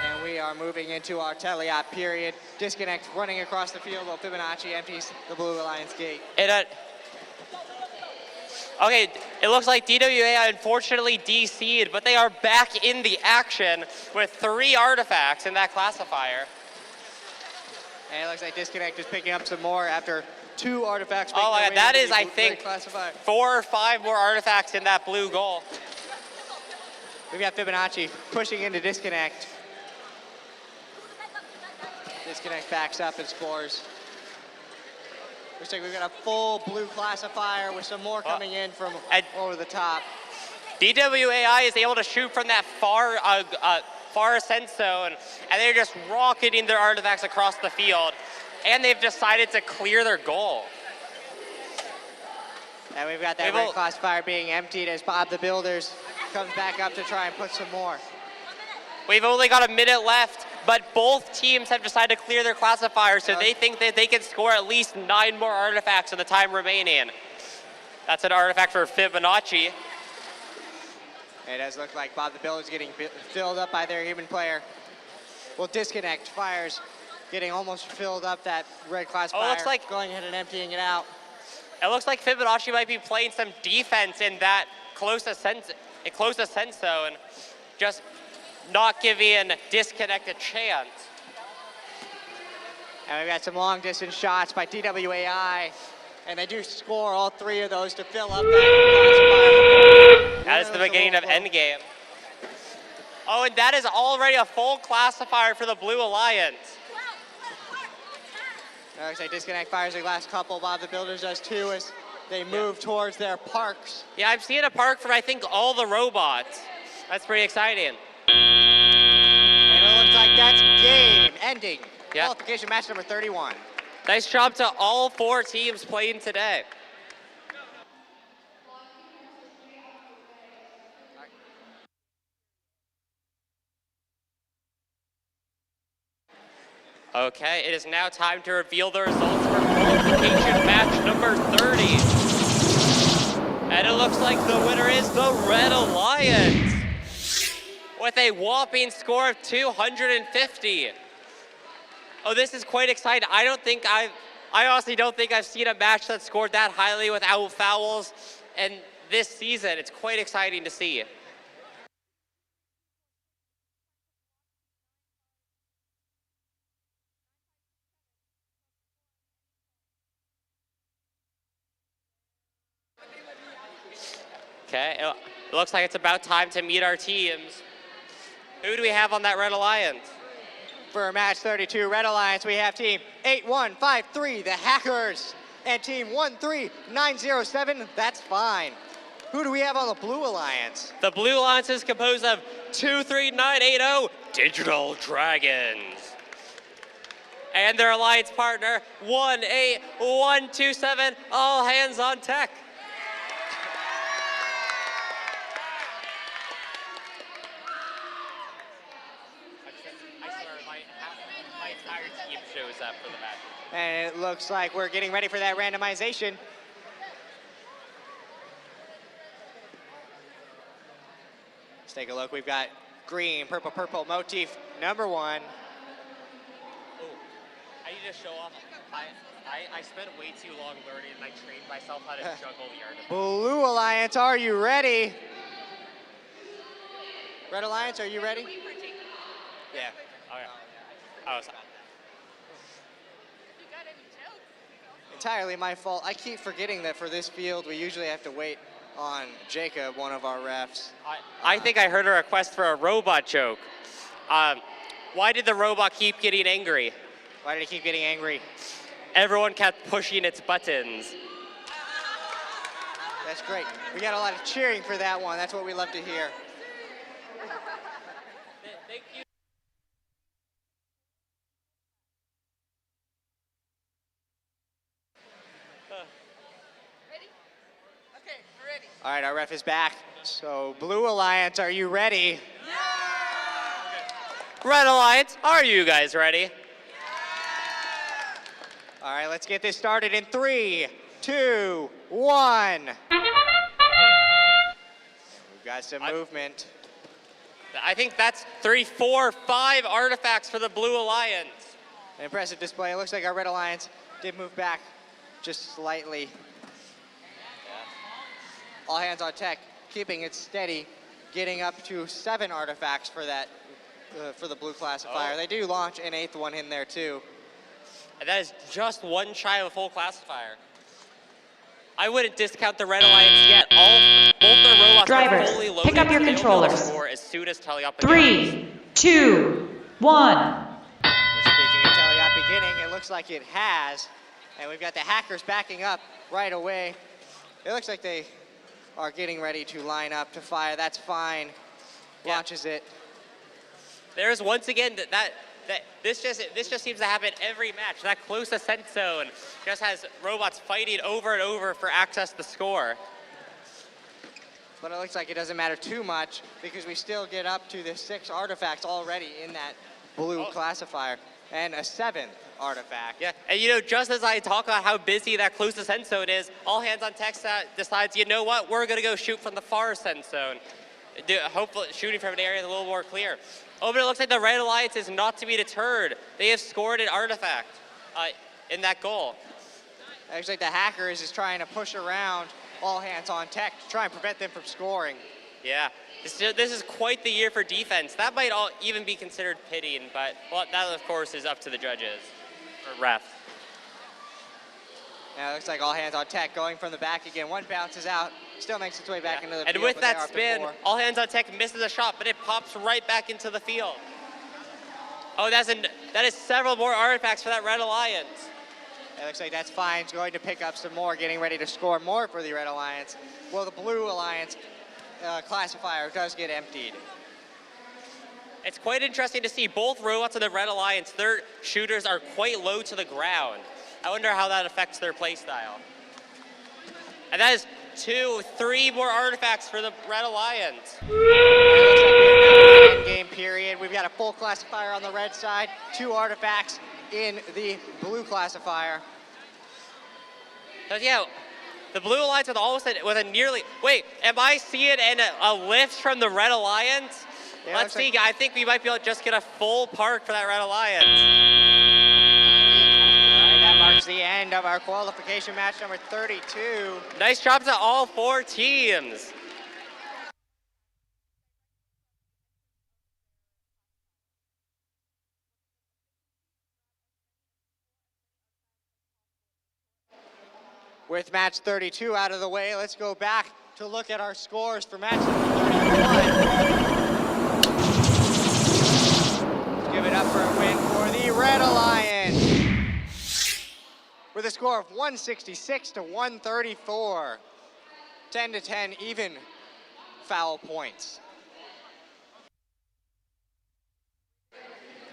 And we are moving into our teleop period. Disconnect running across the field while Fibonacci empties the Blue Alliance gate. Okay, it looks like DWA unfortunately DC'd, but they are back in the action with 3 artifacts in that classifier. And it looks like Disconnect is picking up some more after 2 artifacts. Oh my God, that is, I think, 4 or 5 more artifacts in that blue goal. We've got Fibonacci pushing into Disconnect. Disconnect backs up and scores. Looks like we've got a full blue classifier with some more coming in from over the top. DWAI is able to shoot from that far ascent zone, and they're just rocketing their artifacts across the field, and they've decided to clear their goal. And we've got that red classifier being emptied as Bob the Builders comes back up to try and put some more. We've only got a minute left, but both teams have decided to clear their classifiers, so they think that they can score at least 9 more artifacts in the time remaining. That's an artifact for Fibonacci. It does look like Bob the Builder is getting filled up by their human player. Well, Disconnect fires getting almost filled up that red classifier. Oh, it looks like going ahead and emptying it out. It looks like Fibonacci might be playing some defense in that close ascent zone, just not giving Disconnect a chance. And we've got some long distance shots by DWAI, and they do score all 3 of those to fill up that classifier. That is the beginning of Endgame. Oh, and that is already a full classifier for the Blue Alliance. Looks like Disconnect fires the last couple. Bob the Builders does too as they move towards their parks. Yeah, I'm seeing a park for, I think, all the robots. That's pretty exciting. And it looks like that's game ending. Yeah. Qualification match number 31. Nice job to all 4 teams playing today. Okay, it is now time to reveal the results for qualification match number 30. And it looks like the winner is the Red Alliance with a whopping score of 250. Oh, this is quite exciting. I honestly don't think I've seen a match that scored that highly without fouls in this season. It's quite exciting to see. Okay, it looks like it's about time to meet our teams. Who do we have on that Red Alliance? For match 32, Red Alliance, we have team 8153, the Hackers, and team 13907, that's fine. Who do we have on the Blue Alliance? The Blue Alliance is composed of 23980 Digital Dragons. And their alliance partner, 18127, All Hands on Tech. Shows up for the match. And it looks like we're getting ready for that randomization. Let's take a look. We've got green, purple, purple motif number 1. Oh, I need to show off. I spent way too long learning, and I trained myself how to juggle the artifact. Blue Alliance, are you ready? Red Alliance, are you ready? Yeah. Okay. Oh, sorry. Entirely my fault. I keep forgetting that for this field, we usually have to wait on Jacob, one of our refs. I think I heard a request for a robot joke. Why did the robot keep getting angry? Why did it keep getting angry? Everyone kept pushing its buttons. That's great. We got a lot of cheering for that one. That's what we love to hear. Thank you. All right, our ref is back. So, Blue Alliance, are you ready? Red Alliance, are you guys ready? All right, let's get this started in 3, 2, 1. We've got some movement. I think that's 3, 4, 5 artifacts for the Blue Alliance. An impressive display. It looks like our Red Alliance did move back just slightly. All hands on tech, keeping it steady, getting up to 7 artifacts for that, for the blue classifier. Oh. They do launch an 8th one in there too. And that is just one shy of a full classifier. I wouldn't discount the Red Alliance yet. Both their robots Drivers, are fully loaded. pick up your They'll be able to controllers. score as soon as Taliop 3, 2, 1. Speaking of Taliot beginning, it looks like it has. And we've got the hackers backing up right away. It looks like they are getting ready to line up to fire. That's fine. Launches it. There's once again this just seems to happen every match. That close ascent zone just has robots fighting over and over for access to the score. But it looks like it doesn't matter too much because we still get up to the 6 artifacts already in that blue classifier and a 7th artifact. Yeah, and you know, just as I talk about how busy that close ascent zone is, all hands on tech decides, you know what, we're gonna go shoot from the far ascent zone. Hopefully shooting from an area that's a little more clear. Oh, but it looks like the Red Alliance is not to be deterred. They have scored an artifact in that goal. Looks like the hackers is trying to push around all hands on tech to try and prevent them from scoring. Yeah, this is quite the year for defense. That might even be considered pitying, but well, that of course is up to the judges or ref. Now it looks like all hands on tech going from the back again. One bounces out, still makes its way back into the field. And with that spin, all hands on tech misses a shot, but it pops right back into the field. Oh, that is several more artifacts for that Red Alliance. It looks like that's fine. It's going to pick up some more, getting ready to score more for the Red Alliance. Well, the Blue Alliance classifier does get emptied. It's quite interesting to see both robots in the Red Alliance. Their shooters are quite low to the ground. I wonder how that affects their playstyle. And that is 2, 3 more artifacts for the Red Alliance. It looks like we're in the end game period. We've got a full classifier on the red side, 2 artifacts in the blue classifier. But yeah, the Blue Alliance with a nearly, wait, am I seeing a lift from the Red Alliance? Yeah, let's see, I think we might be able to just get a full park for that Red Alliance. All right, that marks the end of our qualification match number 32. Nice job to all 4 teams. With match 32 out of the way, let's go back to look at our scores for match number 31. Give it up for a win for the Red Alliance. With a score of 166 to 134. 10-10 even foul points.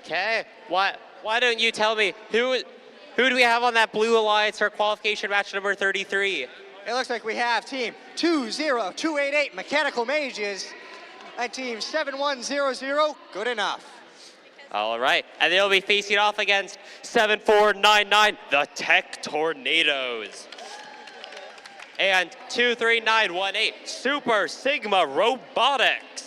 Okay, why don't you tell me who do we have on that Blue Alliance for qualification match number 33? It looks like we have team 20288 Mechanical Mages and team 7100 Good Enough. All right, and they'll be facing off against 7499 the Tech Tornadoes and 23918 Super Sigma Robotics.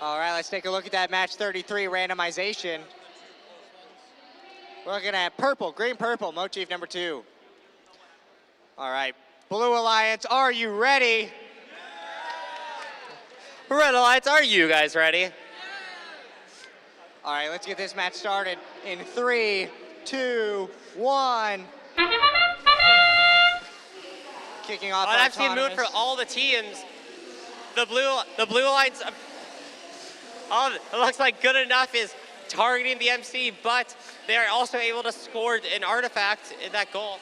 All right, let's take a look at that match 33 randomization. We're looking at purple, green, purple, motif number 2. All right, Blue Alliance, are you ready? Red Alliance, are you guys ready? All right, let's get this match started in 3, 2, 1. Kicking off. I've seen mood for all the teams. The Blue Alliance. It looks like Good Enough is targeting the MC, but they are also able to score an artifact in that goal.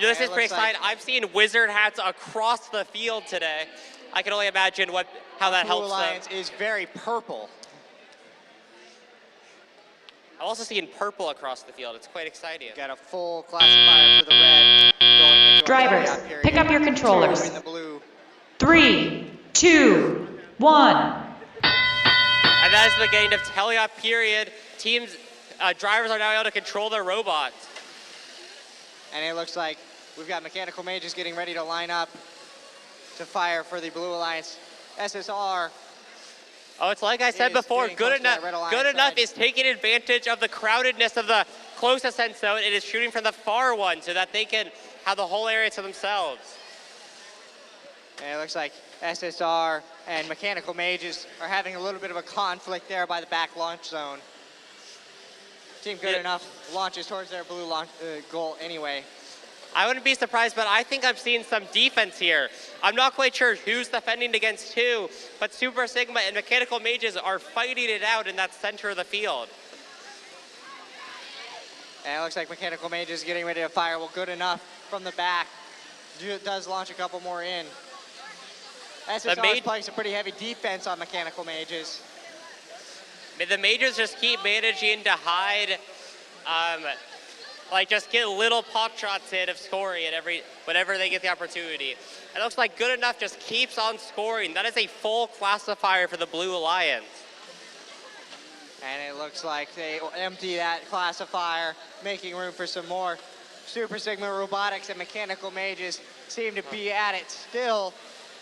This is pretty exciting. I've seen wizard hats across the field today. I can only imagine how that helps them. Blue Alliance is very purple. I've also seen purple across the field. It's quite exciting. Got a full classifier for the red. Going into Drivers, pick up your controllers. 3, 2, 1. And that is the beginning of teleop period. Drivers are now able to control their robots. And it looks like we've got mechanical mages getting ready to line up to fire for the Blue Alliance. SSR. Oh, it's like I said before, Good Enough is taking advantage of the crowdedness of the closest end zone. It is shooting from the far one so that they can have the whole area to themselves. And it looks like SSR and mechanical mages are having a little bit of a conflict there by the back launch zone. Team Good Enough launches towards their blue goal anyway. I wouldn't be surprised, but I think I'm seeing some defense here. I'm not quite sure who's defending against who, but Super Sigma and Mechanical Mages are fighting it out in that center of the field. And it looks like Mechanical Mages getting ready to fire. Well, Good Enough from the back. Does launch a couple more in. SSR is playing some pretty heavy defense on Mechanical Mages. The Mages just keep managing to hide, just get little pop shots in of scoring whenever they get the opportunity. It looks like Good Enough just keeps on scoring. That is a full classifier for the Blue Alliance. And it looks like they empty that classifier, making room for some more. Super Sigma Robotics and Mechanical Mages seem to be at it still,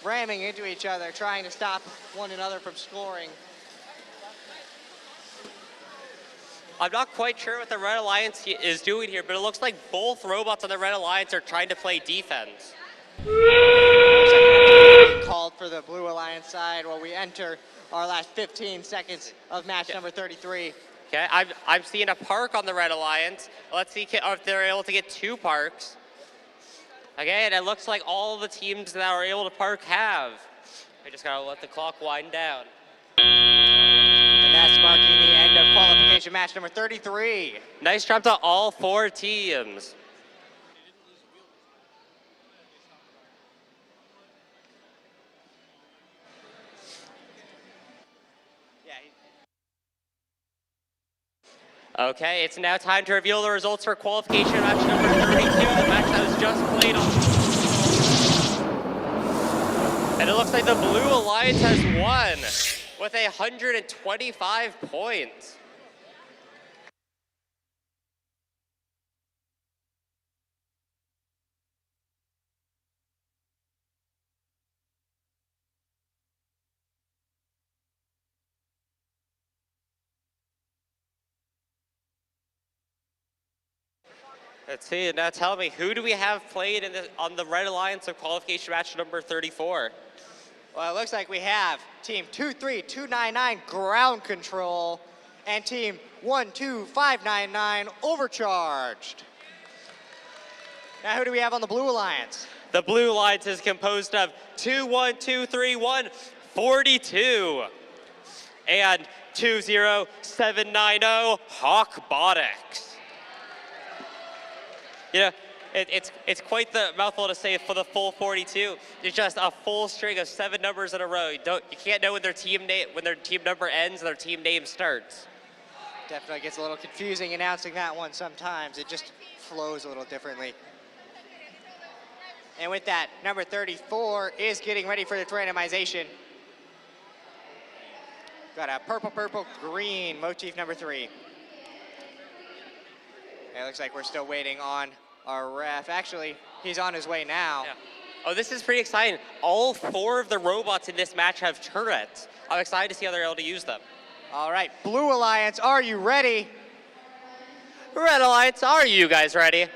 ramming into each other, trying to stop one another from scoring. I'm not quite sure what the Red Alliance is doing here, but it looks like both robots on the Red Alliance are trying to play defense. Called for the Blue Alliance side while we enter our last 15 seconds of match number 33. Okay, I'm seeing a park on the Red Alliance. Let's see if they're able to get 2 parks. Okay, and it looks like all the teams that are able to park have. I just gotta let the clock wind down. And that's marking the end of qualification match number 33. Nice job to all 4 teams. Okay, it's now time to reveal the results for qualification match number 32, the match that was just played on. And it looks like the Blue Alliance has won with 125 points. Let's see, now tell me, who do we have played on the Red Alliance of qualification match number 34? Well, it looks like we have team 23299 Ground Control and team 12599 Overcharged. Now who do we have on the Blue Alliance? The Blue Alliance is composed of 2123142 and 20790 Hawkbotics. You know, it's quite the mouthful to say for the full 42. It's just a full string of 7 numbers in a row. You can't know when their team number ends and their team name starts. Definitely gets a little confusing announcing that one sometimes. It just flows a little differently. And with that, number 34 is getting ready for its randomization. Got a purple, purple, green motif number 3. It looks like we're still waiting on our ref. Actually, he's on his way now. Yeah. Oh, this is pretty exciting. All 4 of the robots in this match have turrets. I'm excited to see how they're able to use them. All right, Blue Alliance, are you ready? Red Alliance, are you guys ready?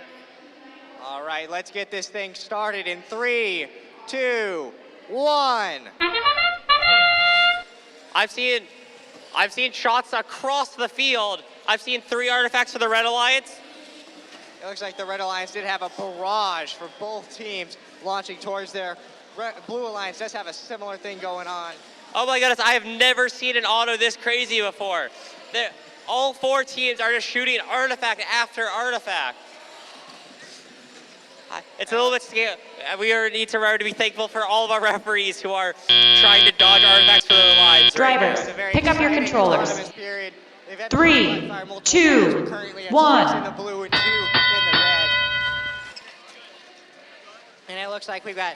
All right, let's get this thing started in 3, 2, 1. I've seen shots across the field. I've seen 3 artifacts for the Red Alliance. It looks like the Red Alliance did have a barrage for both teams launching towards their Blue Alliance does have a similar thing going on. Oh my goodness, I have never seen an auto this crazy before. All 4 teams are just shooting artifact after artifact. It's a little bit scary. We need to remember to be thankful for all of our referees who are trying to dodge artifacts for their lives. Drivers, pick up your controllers. 3, 2, 1. And it looks like we've got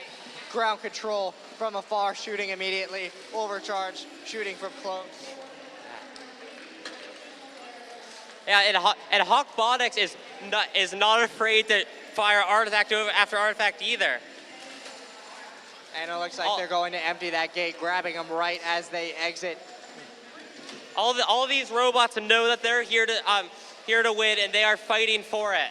ground control from afar, shooting immediately, overcharge, shooting from close. Yeah, and Hawkbotics is not afraid to fire artifact after artifact either. And it looks like they're going to empty that gate, grabbing them right as they exit. All these robots know that they're here to win, and they are fighting for it.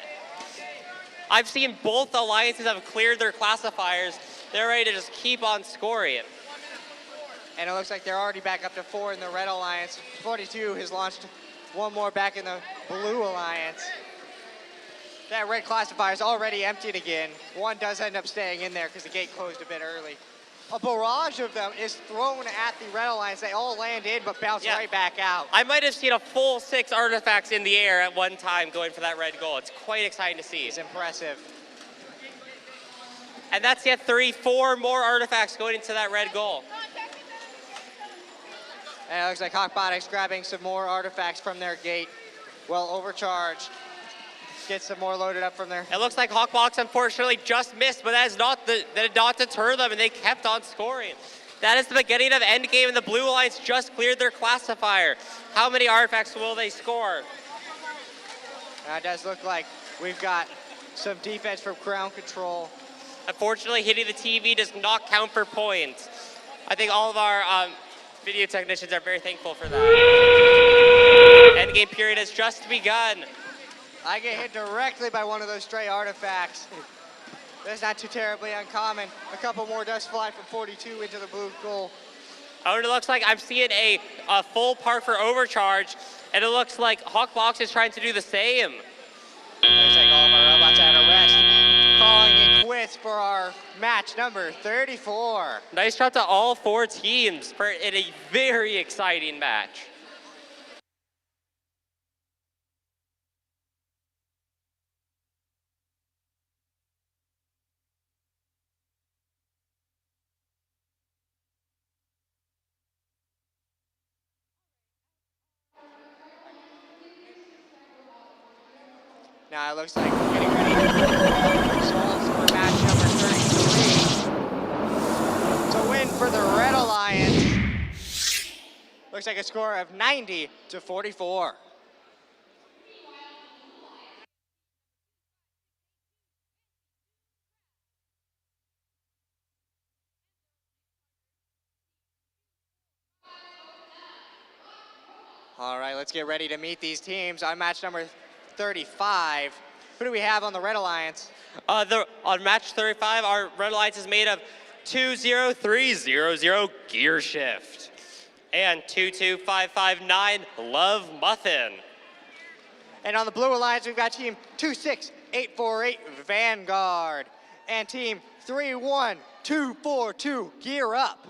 I've seen both alliances have cleared their classifiers. They're ready to just keep on scoring. And it looks like they're already back up to 4 in the Red Alliance. 42 has launched 1 more back in the Blue Alliance. That red classifier is already emptied again. 1 does end up staying in there because the gate closed a bit early. A barrage of them is thrown at the Red Alliance. They all land in but bounce right back out. I might have seen a full 6 artifacts in the air at one time going for that red goal. It's quite exciting to see. It's impressive. And that's yet 4 more artifacts going into that red goal. And it looks like Hawkbotics grabbing some more artifacts from their gate. Well overcharged. Get some more loaded up from there. It looks like Hawkbox unfortunately just missed, but that did not deter them, and they kept on scoring. That is the beginning of endgame, and the Blue Alliance just cleared their classifier. How many artifacts will they score? It does look like we've got some defense from ground control. Unfortunately, hitting the TV does not count for points. I think all of our video technicians are very thankful for that. Endgame period has just begun. I get hit directly by one of those stray artifacts. That's not too terribly uncommon. A couple more does fly from 42 into the blue goal. Oh, and it looks like I'm seeing a full park for overcharge, and it looks like Hawkbox is trying to do the same. Looks like all of our robots are at a rest. Calling it quits for our match number 34. Nice shot to all 4 teams in a very exciting match. Now it looks like we're getting ready to results for match number 33. To win for the Red Alliance. Looks like a score of 90-44. All right, let's get ready to meet these teams on match number 35. Who do we have on the Red Alliance? On match 35, our Red Alliance is made of 20300 Gear Shift and 22559 Love Muffin. And on the Blue Alliance, we've got team 26848 Vanguard and team 31242 Gear Up.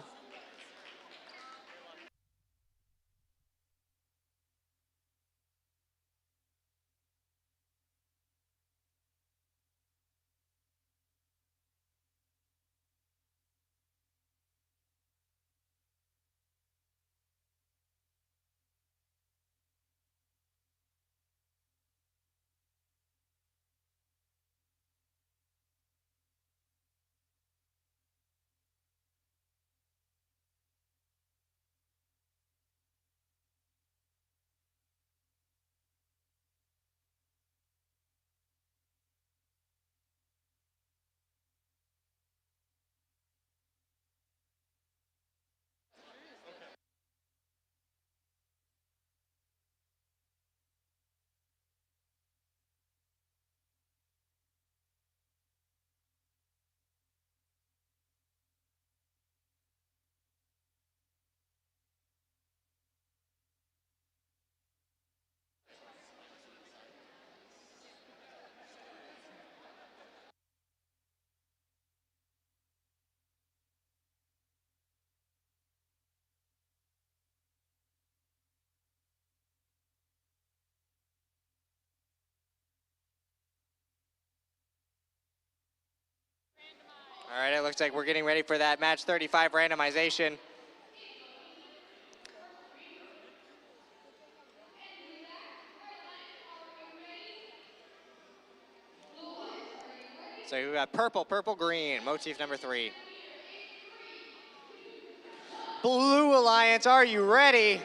All right, it looks like we're getting ready for that match 35 randomization. So we got purple, purple, green, motif number 3. Blue Alliance, are you ready?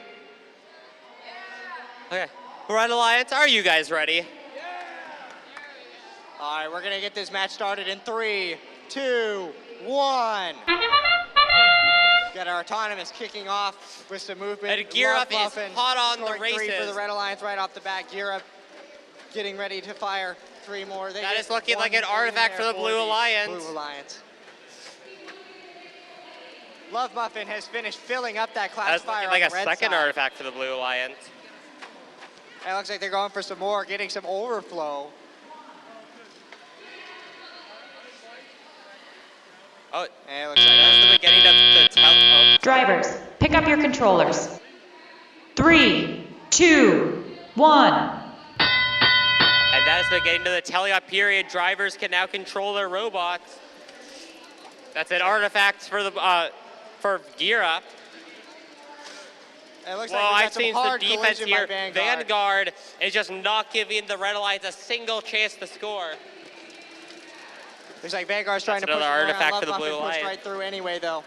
Okay, Red Alliance, are you guys ready? All right, we're gonna get this match started in 3, 2, 1. Got our autonomous kicking off with some movement. And Gear Up is hot on the races. 3 for the Red Alliance right off the bat. Gear Up getting ready to fire 3 more. That is looking like an artifact for the Blue Alliance. Blue Alliance. Love Muffin has finished filling up that classifier. That's like on a the red second side. artifact for the Blue Alliance. It looks like they're going for some more, getting some overflow. Oh, and it looks like that's the beginning of the tell. Drivers, pick up your controllers. 3, 2, 1. And that is the beginning of the tele-up period. Drivers can now control their robots. That's an artifact for the for Gear Up. It looks well, like I've seen some defense here. Vanguard is just not giving the Red Alliance a single chance to score. Looks like Vanguard's trying to push another artifact for the Blue Alliance. Right through anyway, though.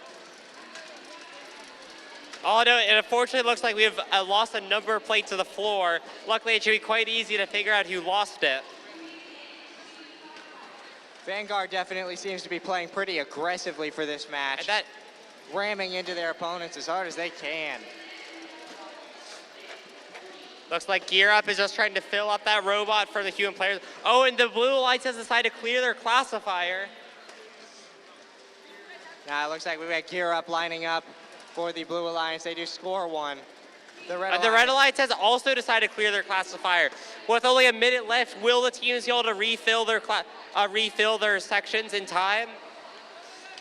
Oh no, it unfortunately looks like we have lost a number of plates to the floor. Luckily, it should be quite easy to figure out who lost it. Vanguard definitely seems to be playing pretty aggressively for this match. And that ramming into their opponents as hard as they can. Looks like Gear Up is just trying to fill up that robot for the human players. Oh, and the Blue Alliance has decided to clear their classifier. Now it looks like we've got Gear Up lining up for the Blue Alliance. They do score 1. The Red Alliance has also decided to clear their classifier. With only a minute left, will the teams be able to refill their sections in time?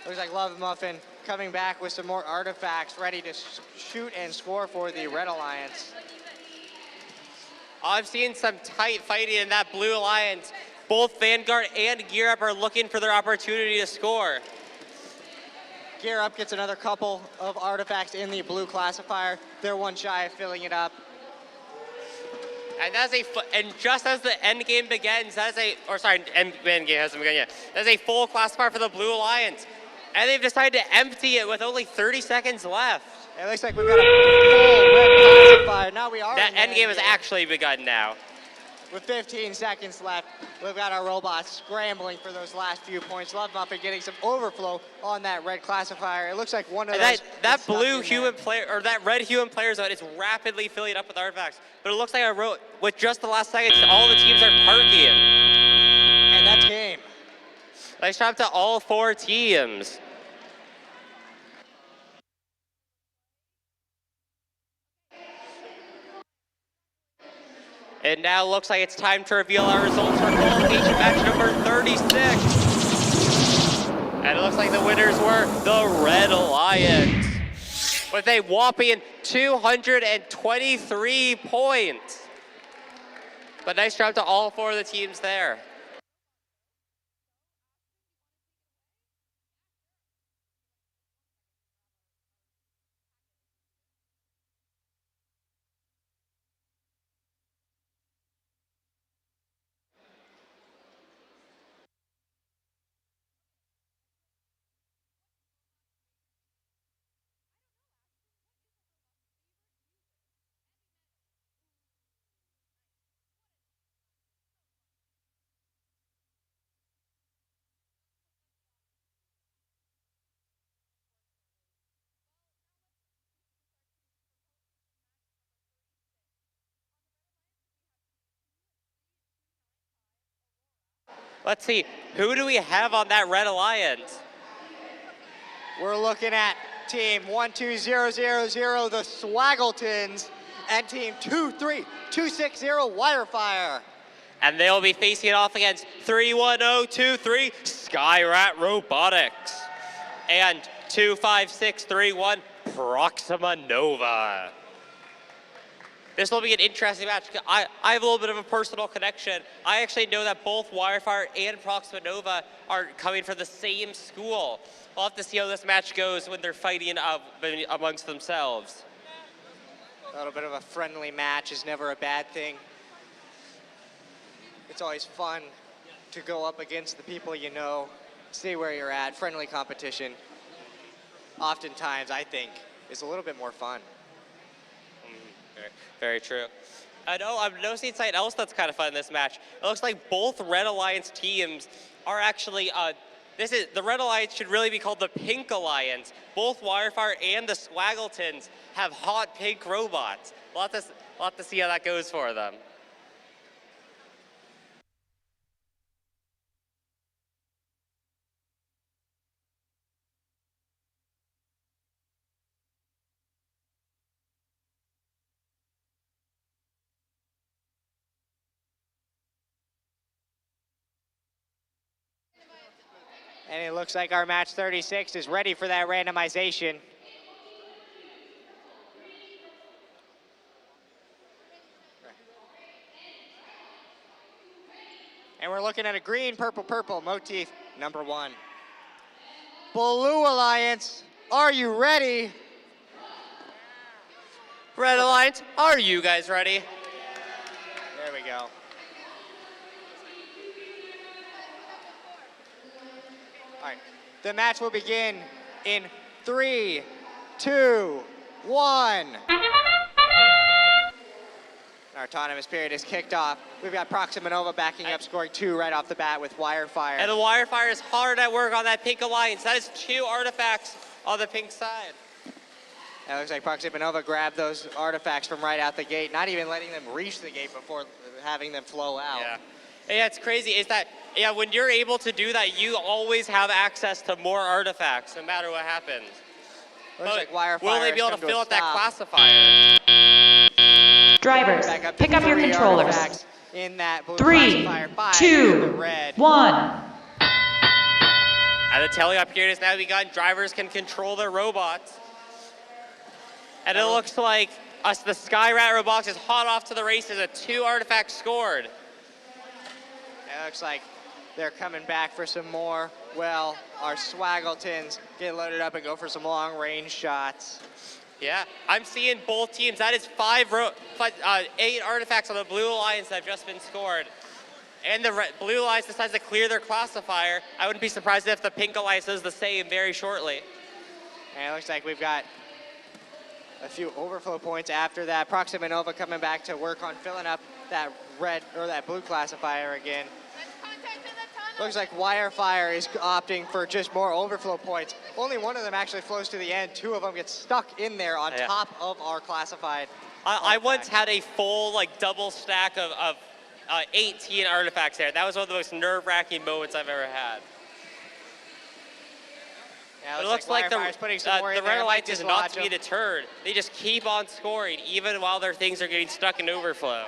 Looks like Love Muffin coming back with some more artifacts, ready to shoot and score for the Red Alliance. I've seen some tight fighting in that Blue Alliance. Both Vanguard and Gear Up are looking for their opportunity to score. Gear Up gets another couple of artifacts in the blue classifier. They're one shy of filling it up. And just as the end game begins, end game hasn't begun yet. That's a full classifier for the Blue Alliance. And they've decided to empty it with only 30 seconds left. It looks like we've got a full red classifier. Now we are that end game has actually begun now. With 15 seconds left, we've got our robots scrambling for those last few points. Love Muffin getting some overflow on that red classifier. It looks like one of those. That blue human player, or that red human player zone is rapidly filling up with artifacts. But it looks like with just the last seconds, all the teams are parking. And that's game. Nice job to all 4 teams. It now looks like it's time to reveal our results for qualification match number 36. And it looks like the winners were the Red Alliance with a whopping 223 points. But nice job to all 4 of the teams there. Let's see, who do we have on that Red Alliance? We're looking at team 12000, the Swaggletons, and team 23260, Wirefire. And they'll be facing it off against 31023, Skyrat Robotics, and 25631, Proxima Nova. This will be an interesting match. I have a little bit of a personal connection. I actually know that both Wirefire and Proxima Nova are coming from the same school. We'll have to see how this match goes when they're fighting amongst themselves. A little bit of a friendly match is never a bad thing. It's always fun to go up against the people you know, see where you're at. Friendly competition, oftentimes, I think, is a little bit more fun. Very, very true. I know I'm noticing something else that's kind of fun in this match. It looks like both Red Alliance teams are actually, the Red Alliance should really be called the Pink Alliance. Both Wirefire and the Swaggletons have hot pink robots. We'll have to see how that goes for them. And it looks like our match 36 is ready for that randomization. And we're looking at a green, purple, purple motif number 1. Blue Alliance, are you ready? Red Alliance, are you guys ready? There we go. All right, the match will begin in 3, 2, 1. Our autonomous period is kicked off. We've got Proxima Nova backing up, scoring 2 right off the bat with Wirefire. And the Wirefire is hard at work on that Pink Alliance. That is 2 artifacts on the pink side. It looks like Proxima Nova grabbed those artifacts from right out the gate, not even letting them reach the gate before having them flow out. Yeah, it's crazy. Is that, when you're able to do that, you always have access to more artifacts, no matter what happens. Looks like Wirefire will they be able to fill out that classifier? Drivers, pick up your controllers. In that blue 3, classifier, 5 2, in the red. 1. And the teleop period has now begun. Drivers can control their robots. And it looks like the Skyrat Robotics is hot off to the races with 2 artifacts scored. It looks like they're coming back for some more. Well, our Swaggletons get loaded up and go for some long-range shots. Yeah, I'm seeing both teams. That is 8 artifacts on the Blue Alliance that have just been scored. And the Blue Alliance decides to clear their classifier. I wouldn't be surprised if the Pink Alliance does the same very shortly. And it looks like we've got a few overflow points after that. Proxima Nova coming back to work on filling up that red or that blue classifier again. Looks like Wirefire is opting for just more overflow points. Only one of them actually flows to the end. 2 of them get stuck in there on top of our classified. I once had a full double stack of 18 artifacts there. That was one of the most nerve-wracking moments I've ever had. Yeah, it looks like the Red Alliance is not to be them. deterred. They just keep on scoring, even while their things are getting stuck in overflow.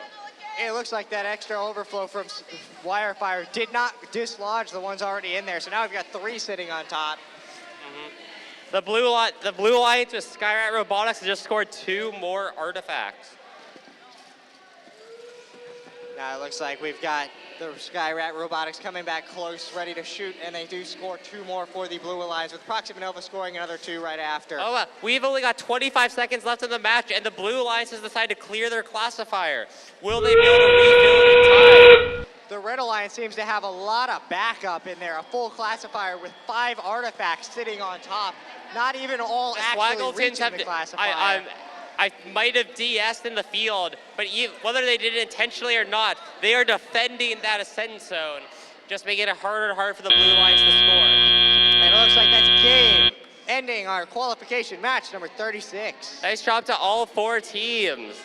It looks like that extra overflow from Wirefire did not dislodge the ones already in there. So now we've got 3 sitting on top. The Blue Alliance with Skyrat Robotics has just scored 2 more artifacts. Now it looks like we've got the Skyrat Robotics coming back close, ready to shoot, and they do score 2 more for the Blue Alliance, with Proxima Nova scoring another 2 right after. Oh, we've only got 25 seconds left in the match, and the Blue Alliance has decided to clear their classifier. Will they be able to refill it in time? The Red Alliance seems to have a lot of backup in there, a full classifier with 5 artifacts sitting on top. Not even all actually reaching the classifier. I might have DS'd in the field, but whether they did it intentionally or not, they are defending that ascent zone, just making it harder and harder for the Blue Alliance to score. And it looks like that's game, ending our qualification match number 36. Nice job to all 4 teams.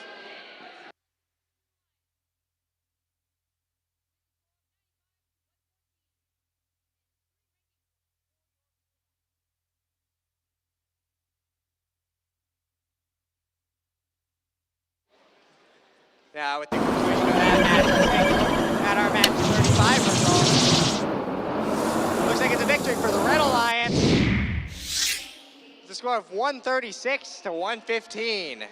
Now with the conclusion of that match, at our match 35 result, looks like it's a victory for the Red Alliance. The score of 136 to 115.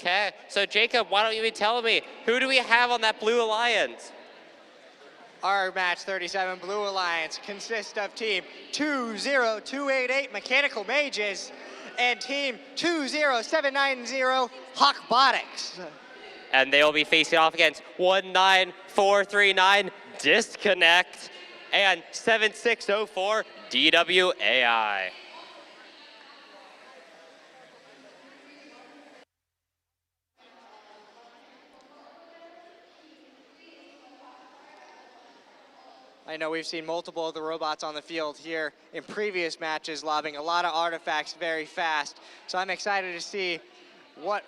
Okay, so Jacob, why don't you be telling me, who do we have on that Blue Alliance? Our match 37 Blue Alliance consists of team 20288 Mechanical Mages and team 20790 Hawkbotics. And they'll be facing off against 19439 Disconnect and 7604 DWAI. I know we've seen multiple of the robots on the field here in previous matches lobbing a lot of artifacts very fast. So I'm excited to see what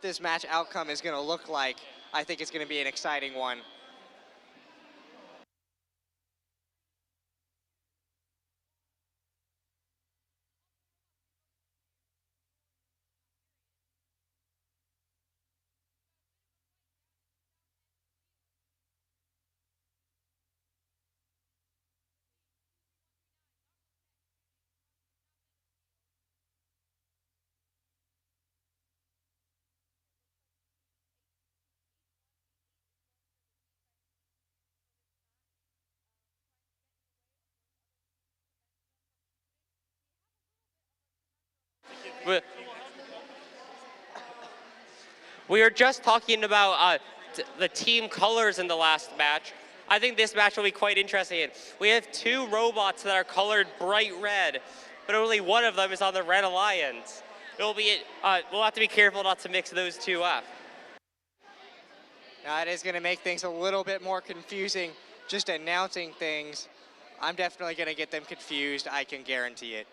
this match outcome is going to look like. I think it's going to be an exciting one. We were just talking about the team colors in the last match. I think this match will be quite interesting. We have two robots that are colored bright red, but only one of them is on the Red Alliance. We'll have to be careful not to mix those two up. Now, it is going to make things a little bit more confusing, just announcing things. I'm definitely going to get them confused, I can guarantee it.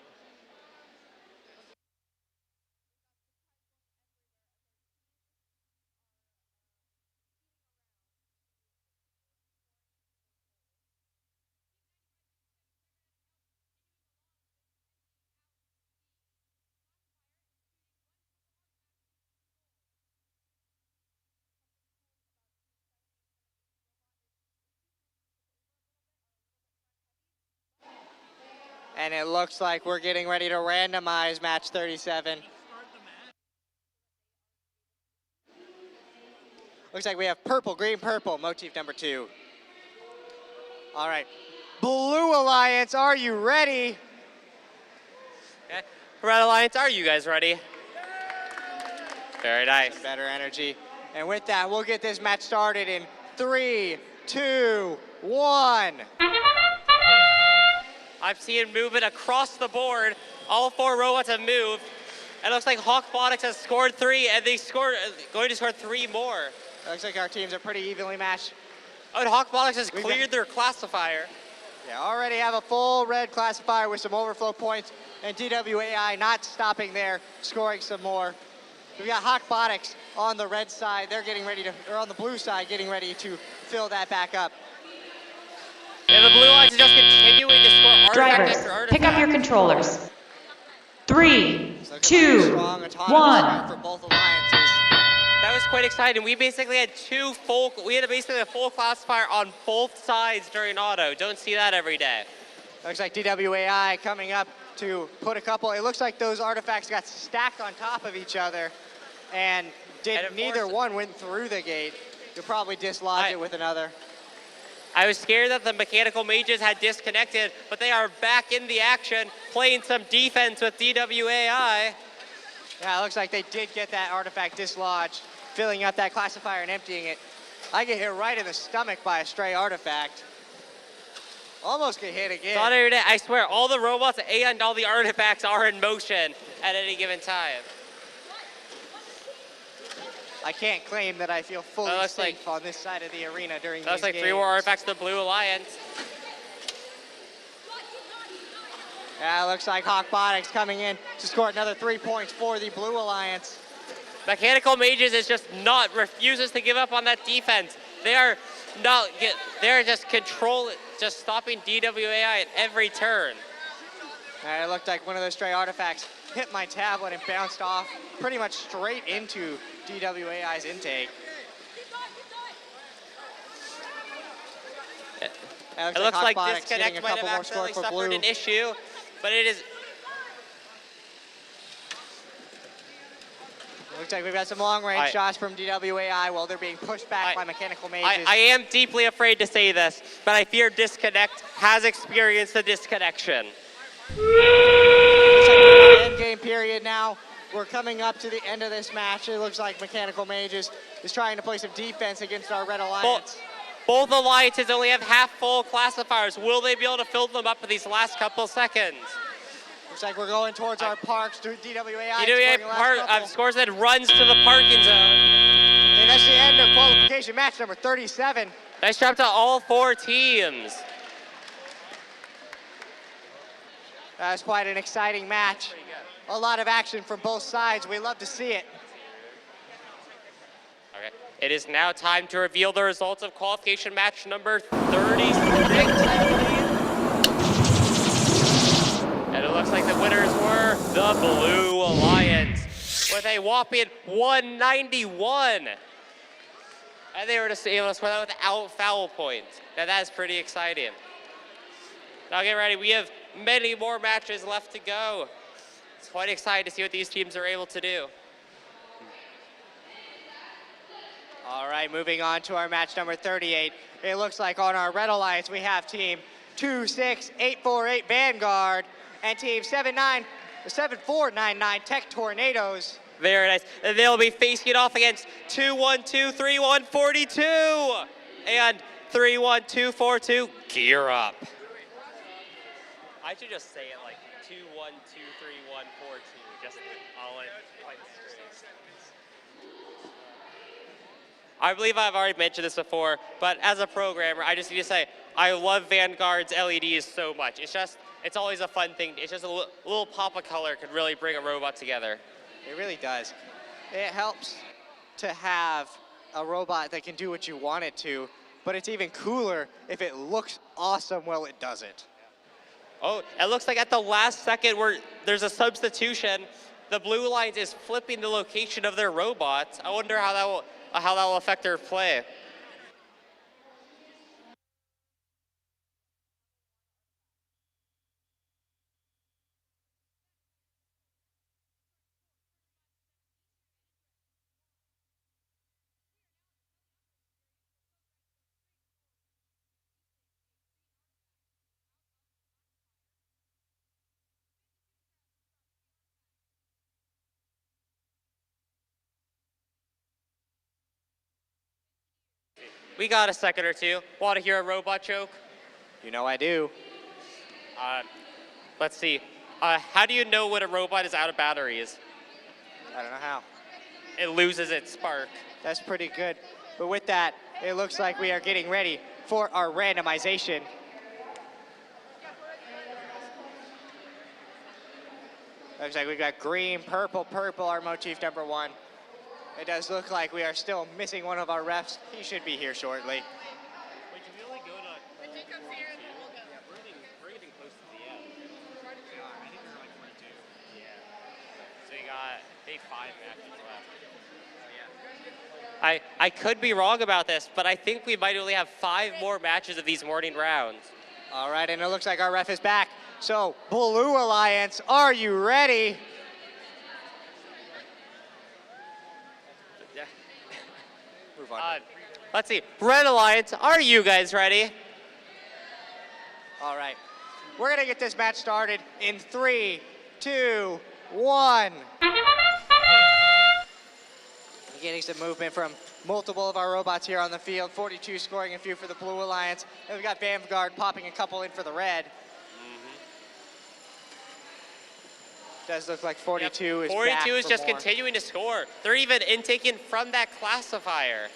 And it looks like we're getting ready to randomize match 37. Looks like we have purple, green, purple, motif number 2. All right, Blue Alliance, are you ready? Okay. Red Alliance, are you guys ready? Very nice. Some better energy. And with that, we'll get this match started in 3, 2, 1. I'm seeing movement across the board. All 4 robots have moved. It looks like Hawkbotics has scored 3, and going to score 3 more. It looks like our teams are pretty evenly matched. Oh, and Hawkbotics has cleared their classifier. Yeah, already have a full red classifier with some overflow points, and DWAI not stopping there, scoring some more. We've got Hawkbotics on the red side. They're getting ready to, or on the blue side, getting ready to fill that back up. And the Blue Alliance is just continuing to score artifact Drivers, after artifact. pick up your controllers. 3, 2, 1. For both alliances. That was quite exciting. We basically had basically a full classifier on both sides during auto. Don't see that every day. Looks like DWAI coming up to put a couple. It looks like those artifacts got stacked on top of each other, and neither one went through the gate. You'll probably dislodge it with another. I was scared that the Mechanical Mages had disconnected, but they are back in the action, playing some defense with DWAI. Yeah, it looks like they did get that artifact dislodged, filling up that classifier and emptying it. I get hit right in the stomach by a stray artifact. Almost get hit again. Not every day. I swear, all the robots and all the artifacts are in motion at any given time. I can't claim that I feel fully safe on this side of the arena during these games. Looks like 3 more artifacts to the Blue Alliance. Yeah, it looks like Hawkbotics coming in to score another 3 points for the Blue Alliance. Mechanical Mages is refuses to give up on that defense. They're just stopping DWAI at every turn. It looked like one of those stray artifacts hit my tablet and bounced off pretty much straight into DWAI's intake. It looks like Disconnect might have accidentally suffered an issue, but it is... Looks like we've got some long-range shots from DWAI while they're being pushed back by Mechanical Mages. I am deeply afraid to say this, but I fear Disconnect has experienced a disconnection. Looks like we're in the end game period now. We're coming up to the end of this match. It looks like Mechanical Mages is trying to play some defense against our Red Alliance. Both alliances only have half-full classifiers. Will they be able to fill them up in these last couple seconds? Looks like we're going towards our parks. DWAI DWAI scores and runs to the parking zone. And that's the end of qualification match number 37. Nice job to all 4 teams. That's quite an exciting match. A lot of action from both sides. We love to see it. Okay. It is now time to reveal the results of qualification match number 36. And it looks like the winners were the Blue Alliance with a whopping 191. And they were just able to score that without foul points. Now that's pretty exciting. Now get ready, we have many more matches left to go. It's quite exciting to see what these teams are able to do. All right, moving on to our match number 38. It looks like on our Red Alliance we have team 26848 Vanguard and team 7499 Tech Tornadoes. Very nice. And they'll be facing off against 2123142 and 31242. Gear up. I should just say it like 2123142. Just I believe I've already mentioned this before, but as a programmer, I just need to say I love Vanguard's LEDs so much. It's always a fun thing. It's just a little pop of color could really bring a robot together. It really does. It helps to have a robot that can do what you want it to, but it's even cooler if it looks awesome while it does it. Oh, it looks like at the last second where there's a substitution, the Blue Alliance is flipping the location of their robots. I wonder how that will affect their play. We got a second or two. Want to hear a robot joke? You know I do. Let's see. How do you know when a robot is out of batteries? I don't know how. It loses its spark. That's pretty good. But with that, it looks like we are getting ready for our randomization. Looks like we've got green, purple, our motif number 1. It does look like we are still missing one of our refs. He should be here shortly. Wait, can we only go to... When he comes here, then we'll go. Yeah, we're getting close to the end. I think we're like 42. Yeah. So you got, I think, 5 matches left. I could be wrong about this, but I think we might only have 5 more matches of these morning rounds. All right, and it looks like our ref is back. So, Blue Alliance, are you ready? Move on. Let's see. Red Alliance, are you guys ready? All right. We're going to get this match started in 3, 2, 1. We're getting some movement from multiple of our robots here on the field. 42 scoring a few for the Blue Alliance. And we've got Vanguard popping a couple in for the Red. Does look like 42 is 42 is just more. continuing to score. They're even intaking from that classifier.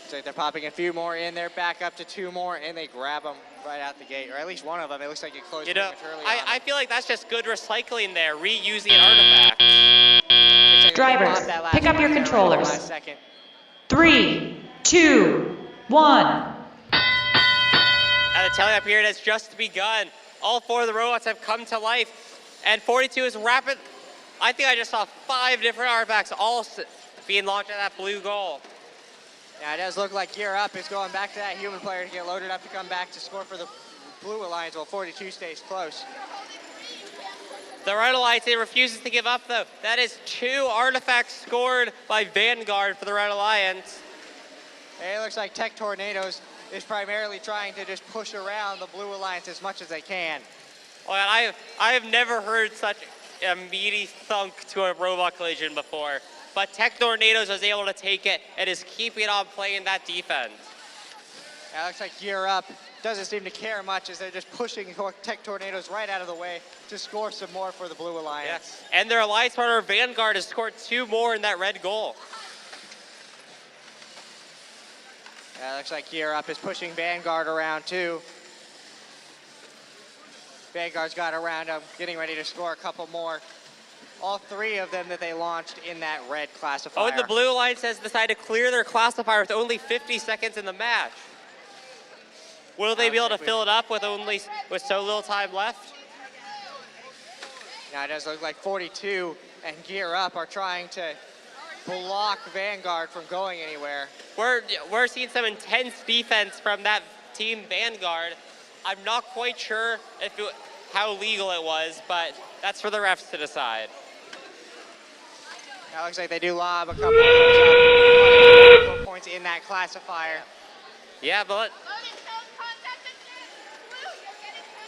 So they're popping a few more in there, back up to 2 more, and they grab them right out the gate, or at least one of them. It looks like it closed prematurely. I feel like that's just good recycling there, reusing artifacts. Drivers, pick up your controllers. 3, 2, 1. And the telling period has just begun. All 4 of the robots have come to life. And 42 is rapid. I think I just saw 5 different artifacts all being launched at that blue goal. Yeah, it does look like Gear Up is going back to that human player to get loaded up to come back to score for the Blue Alliance while 42 stays close. The Red Alliance, it refuses to give up, though. That is 2 artifacts scored by Vanguard for the Red Alliance. It looks like Tech Tornadoes is primarily trying to just push around the Blue Alliance as much as they can. Oh, and I have never heard such a meaty thunk to a robot collision before. But Tech Tornadoes was able to take it and is keeping on playing that defense. Yeah, looks like Gear Up doesn't seem to care much as they're just pushing Tech Tornadoes right out of the way to score some more for the Blue Alliance. Yes. And their alliance partner Vanguard has scored 2 more in that red goal. Yeah, looks like Gear Up is pushing Vanguard around too. Vanguard's got around him, getting ready to score a couple more. All 3 of them that they launched in that red classifier. Oh, and the Blue Alliance has decided to clear their classifier with only 50 seconds in the match. Will they be able to fill it up with so little time left? Now it does look like 42 and Gear Up are trying to block Vanguard from going anywhere. We're seeing some intense defense from that team Vanguard. I'm not quite sure how legal it was, but that's for the refs to decide. Now it looks like they do lob a couple of points in that classifier. Yeah, but...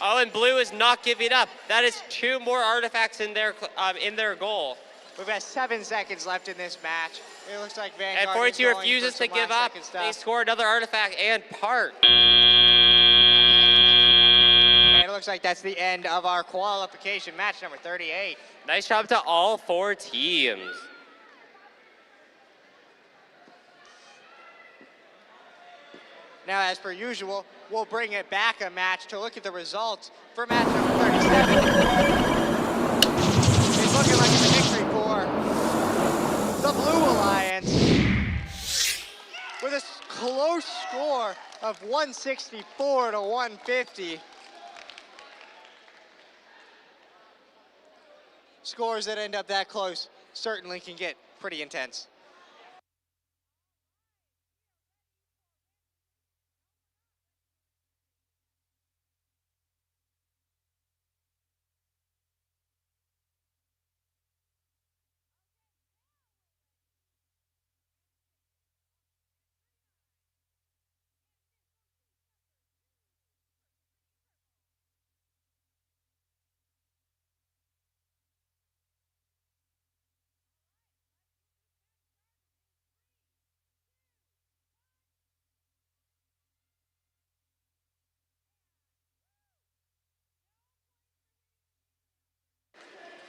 Oh, and Blue is not giving up. That is 2 more artifacts in their goal. We've got 7 seconds left in this match. It looks like Vanguard and 42 refuses to give up. They score another artifact and part. And it looks like that's the end of our qualification match number 38. Nice job to all 4 teams. Now, as per usual, we'll bring it back a match to look at the results for match number 37. It's looking like it's a victory for the Blue Alliance with a close score of 164 to 150. Scores that end up that close certainly can get pretty intense.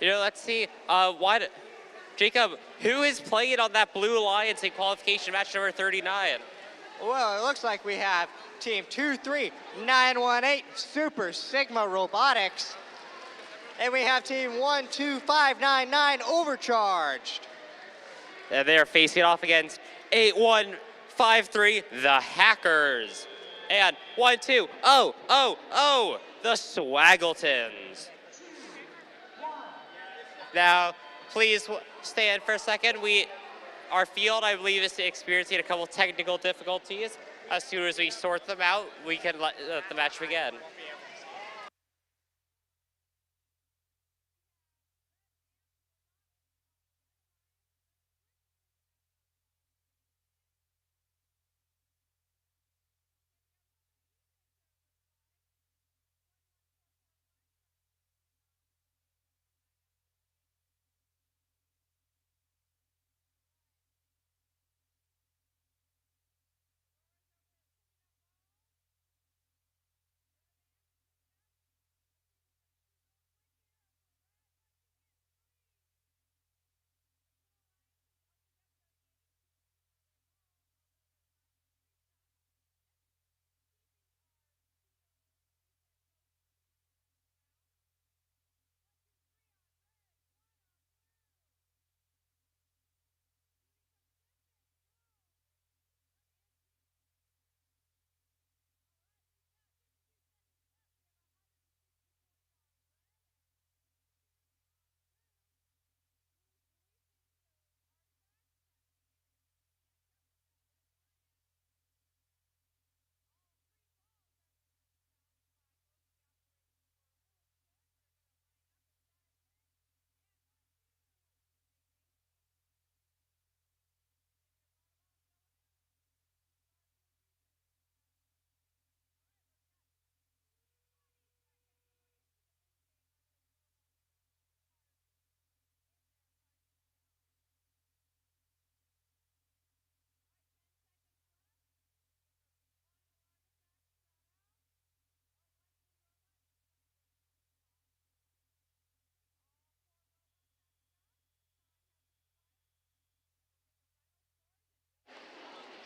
Let's see. Jacob, who is playing on that Blue Alliance in qualification match number 39? Well, it looks like we have Team 23918 Super Sigma Robotics. And we have Team 12599 Overcharged. And they are facing off against 8153, the Hackers. And 1200, the Swaggletons. Now, please stand for a second. Our field, I believe, is experiencing a couple technical difficulties. As soon as we sort them out, we can let the match begin.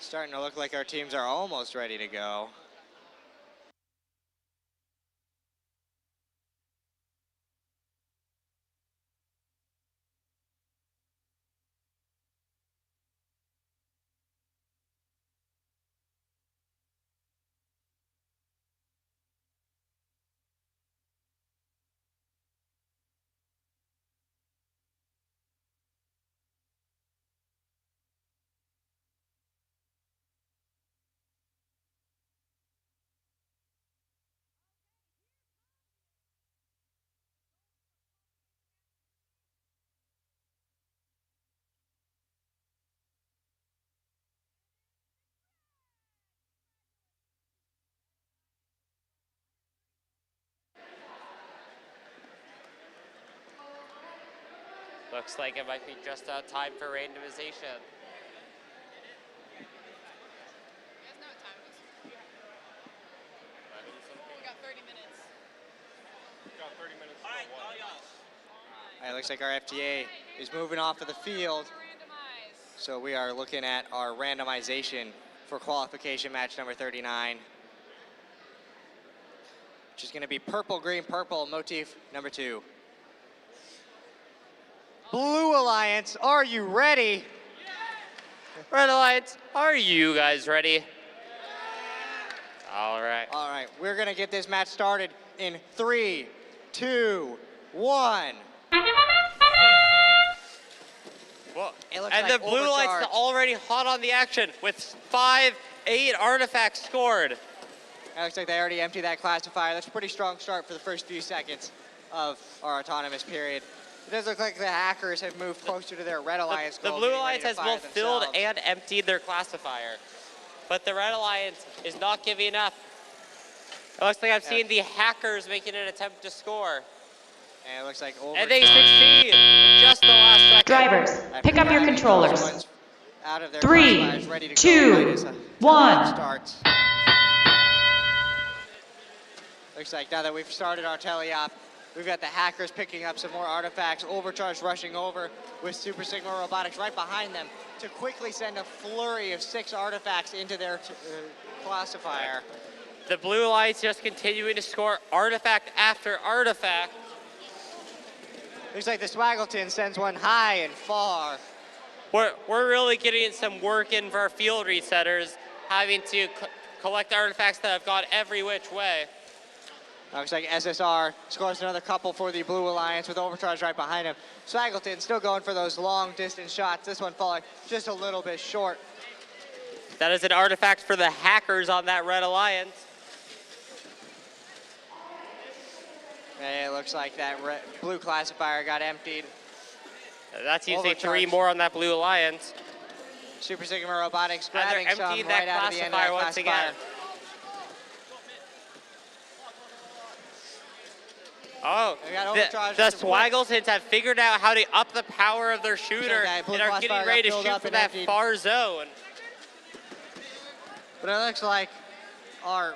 Starting to look like our teams are almost ready to go. Looks like it might be just time for randomization. All right, looks like our FTA is moving off of the field. So we are looking at our randomization for qualification match number 39, which is going to be purple, green, purple, motif number 2. Blue Alliance, are you ready? Red Alliance, are you guys ready? All right. All right, we're going to get this match started in 3, 2, 1. Well, and like the Blue Alliance is overcharged. already hot on the action with 5, 8 artifacts scored. It looks like they already emptied that classifier. That's a pretty strong start for the first few seconds of our autonomous period. It does look like the hackers have moved closer to their Red Alliance The goal, Blue getting Alliance ready has to both fire filled themselves. and emptied their classifier, but the Red Alliance is not giving up. It looks like I'm seeing the hackers making an attempt to score. And it looks like And they succeed in just the last second. Drivers, pick up your controllers. Out of their 3, classifiers, ready to 2, go right as a 1. starts. Looks like now that we've started our teleop, we've got the hackers picking up some more artifacts, Overcharge rushing over with Super Sigma Robotics right behind them to quickly send a flurry of 6 artifacts into their classifier. The Blue Alliance just continuing to score artifact after artifact. Looks like the Swaggleton sends one high and far. We're really getting some work in for our field resetters, having to collect artifacts that have gone every which way. Looks like SSR scores another couple for the Blue Alliance with Overcharge right behind him. Swaggleton still going for those long distance shots. This one falling just a little bit short. That is an artifact for the hackers on that Red Alliance. And it looks like that blue classifier got emptied. That's usually 3 more on that Blue Alliance. Super Sigma Robotics And they're grabbing some emptying right that out of the end of that classifier once classifier. again. Oh, They got the Overcharge Swaggletons have figured out how to up the power of their shooter that blue and are classifier getting ready to got filled shoot up for and that emptied. far zone. But it looks like our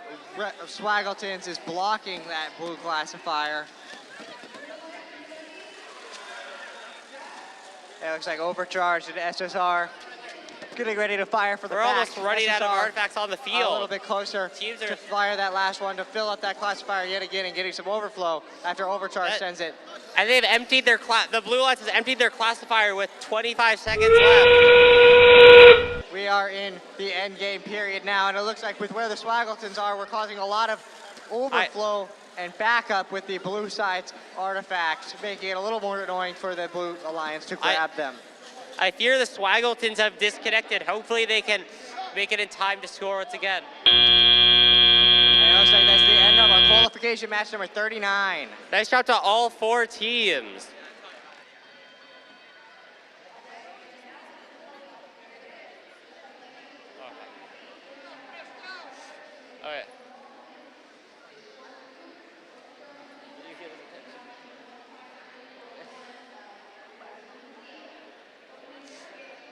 Swaggletons is blocking that blue classifier. It looks like Overcharge and SSR getting ready to fire for the We're back. almost running out of SSR artifacts on the a field. little bit closer Teams to are fire that last one to fill up that classifier yet again and getting some overflow after Overcharge sends it. And they've emptied their the Blue Alliance has emptied their classifier with 25 seconds left. We are in the end game period now, and it looks like with where the Swaggletons are, we're causing a lot of overflow and backup with the blue side's artifacts, making it a little more annoying for the Blue Alliance to grab them. I fear the Swaggletons have disconnected. Hopefully they can make it in time to score once again. And it looks like that's the end of our qualification match number 39. Nice job to all 4 teams. Okay.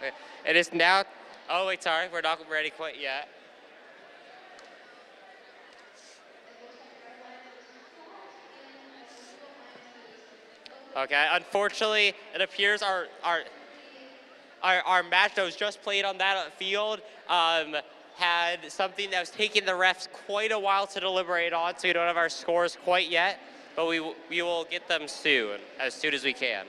Okay. It is now, oh wait, sorry, we're not ready quite yet. Okay, unfortunately, it appears our match that was just played on that field had something that was taking the refs quite a while to deliberate on, so we don't have our scores quite yet, but we will get them soon as we can.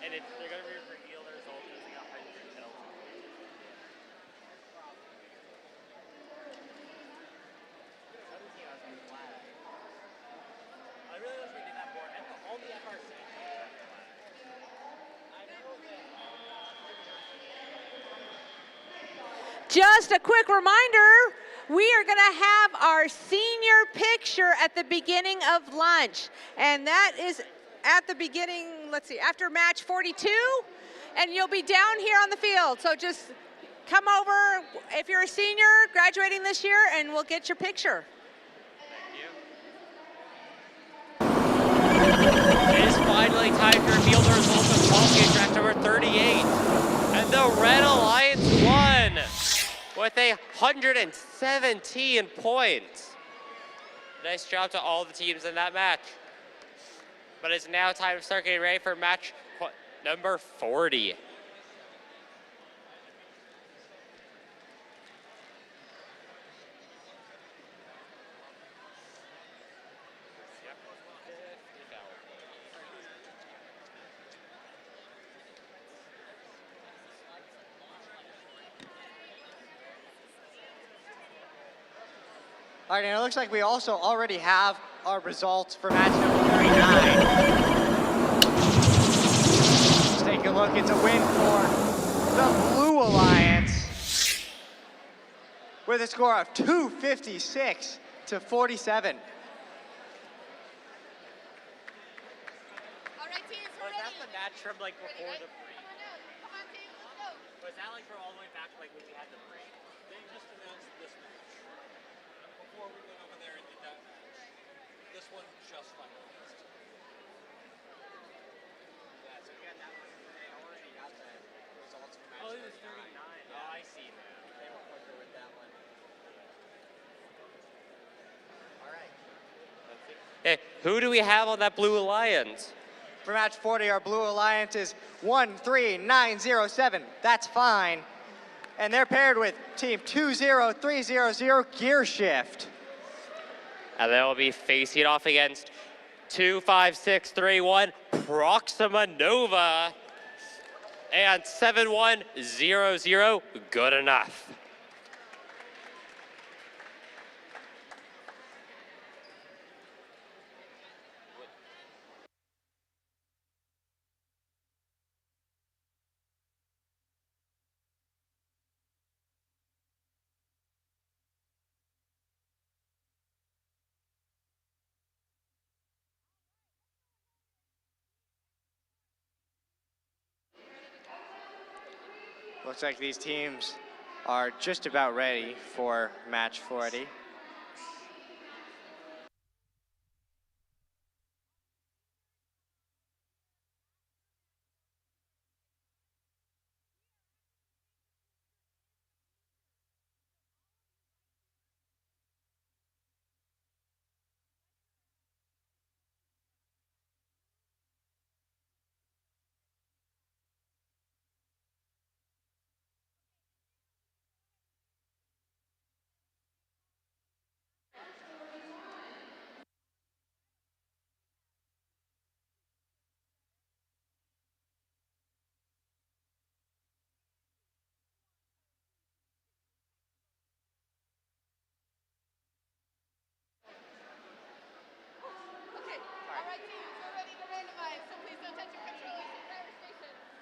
And they're going to reveal the result as like 100 penalties. I really wish we did that more. And all the FRC. Just a quick reminder, we are going to have our senior picture at the beginning of lunch. And that is at the beginning, let's see, after match 42. And you'll be down here on the field. So just come over if you're a senior graduating this year and we'll get your picture. It is finally time to reveal the results of qualification draft number 38. And the Red Alliance won with 117 points. Nice job to all the teams in that match. But it's now time to start getting ready for match number 40. All right, and it looks like we also already have our results for match number 39. Let's take a look. It's a win for the Blue Alliance with a score of 256 to 47. Was that the match from like before the break? Was that like from all the way back like when we had the break? They just announced this match. Before we went over there and did that match. This one just finalized. Yeah, so we got that one. They already got the results for match 39. Oh, I see now. They were quicker with that one. All right. Hey, who do we have on that Blue Alliance? For match 40, our Blue Alliance is 13907. That's fine. And they're paired with team 20300 Gear Shift. And they'll be facing off against 25631 Proxima Nova and 7100 Good Enough. Looks like these teams are just about ready for match 40.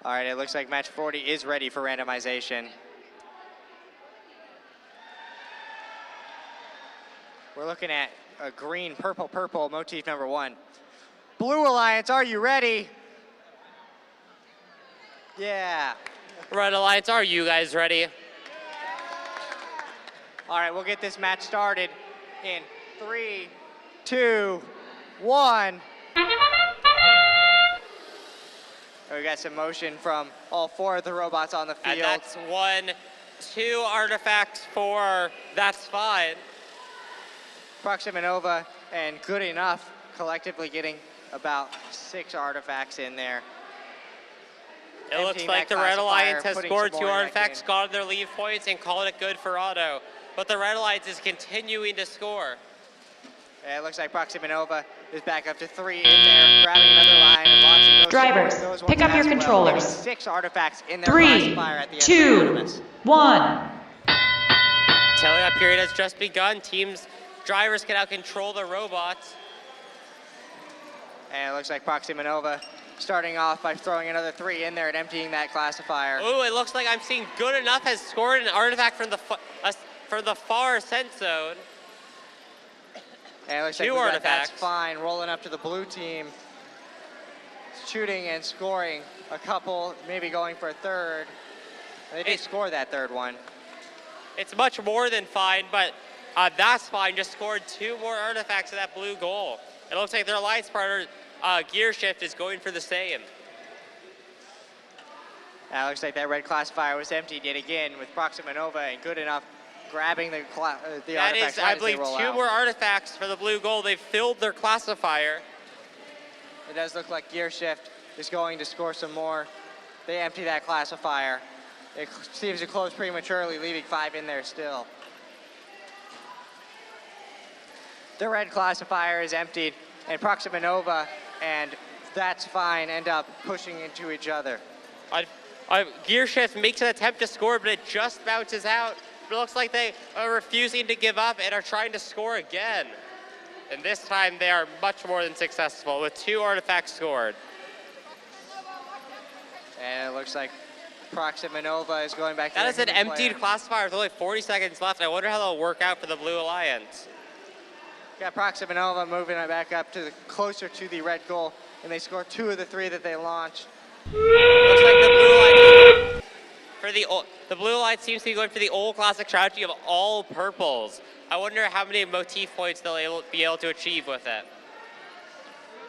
All right, it looks like match 40 is ready for randomization. We're looking at a green, purple, purple motif number 1. Blue Alliance, are you ready? Yeah. Red Alliance, are you guys ready? All right, we'll get this match started in 3, 2, 1. We got some motion from all 4 of the robots on the field. And that's 1, 2 artifacts for That's Fine. Proxima Nova and Good Enough collectively getting about 6 artifacts in there. It looks like the Red Alliance has scored 2 artifacts, gotten their leave points, and called it good for auto. But the Red Alliance is continuing to score. Yeah, it looks like Proxima Nova is back up to 3 in there, grabbing another line and launching those. Drivers, pick up your controllers. 6 artifacts in their 3, classifier at the end 2, of the 1. Telling that period has just begun. Drivers can now control the robots. And it looks like Proxima Nova starting off by throwing another 3 in there and emptying that classifier. Ooh, it looks like I'm seeing Good Enough has scored an artifact from the far ascent zone. And it looks 2 like artifacts. That's Fine rolling up to the blue team, shooting and scoring a couple, maybe going for a third. They did score that third one. It's much more than fine, but That's Fine just scored 2 more artifacts of that blue goal. It looks like their alliance partner, Gear Shift, is going for the same. It looks like that red classifier was emptied yet again with Proxima Nova and Good Enough grabbing the That artifacts is, I right believe, as they roll 2 out. more artifacts for the blue goal. They've filled their classifier. It does look like Gear Shift is going to score some more. They empty that classifier. It seems to close prematurely, leaving 5 in there still. The red classifier is emptied, and Proxima Nova and That's Fine end up pushing into each other. Gear Shift makes an attempt to score, but it just bounces out. It looks like they are refusing to give up and are trying to score again. And this time they are much more than successful with 2 artifacts scored. And it looks like Proxima Nova is going back to That is their an human emptied player. classifier with only 40 seconds left. I wonder how that'll work out for the Blue Alliance. Got Proxima Nova moving it back up to closer to the red goal, and they score 2 of the 3 that they launched. Looks like the Blue Alliance the Blue Alliance seems to be going for the old classic strategy of all purples. I wonder how many motif points they'll be able to achieve with it.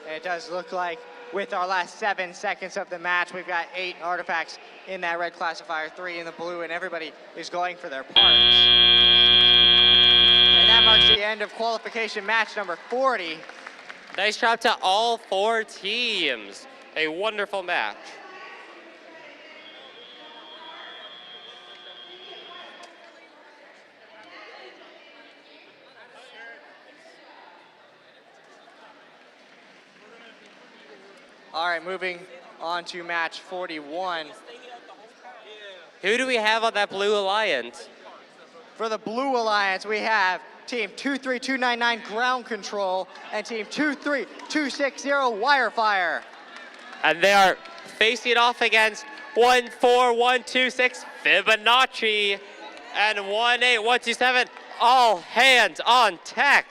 And it does look like with our last 7 seconds of the match, we've got 8 artifacts in that red classifier, 3 in the blue, and everybody is going for their parts. And that marks the end of qualification match number 40. Nice job to all 4 teams. A wonderful match. All right, moving on to match 41. Who do we have on that Blue Alliance? For the Blue Alliance, we have Team 23299 Ground Control and Team 23260 Wirefire. And they are facing off against 14126 Fibonacci and 18127 All Hands on Tech.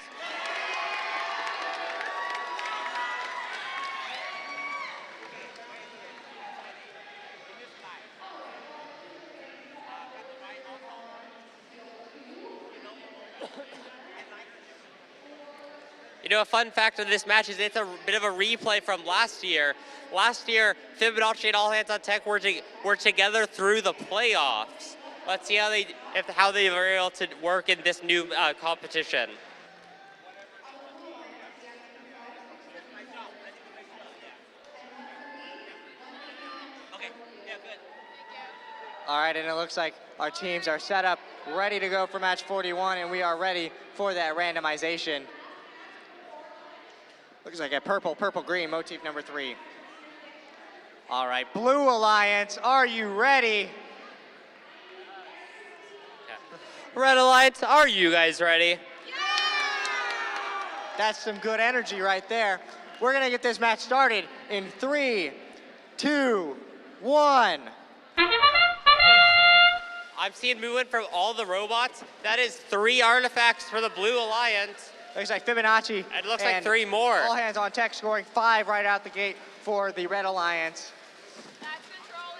You know, a fun fact of this match is it's a bit of a replay from last year. Last year, Fibonacci and All Hands on Tech were together through the playoffs. Let's see how they were able to work in this new competition. All right, and it looks like our teams are set up, ready to go for match 41, and we are ready for that randomization. Looks like a purple-green motif number 3. All right, Blue Alliance, are you ready? Red Alliance, are you guys ready? That's some good energy right there. We're gonna get this match started in 3, 2, 1. I'm seeing movement from all the robots. That is 3 artifacts for the Blue Alliance. Looks like Fibonacci. It looks like 3 more. All hands on tech, scoring 5 right out the gate for the Red Alliance.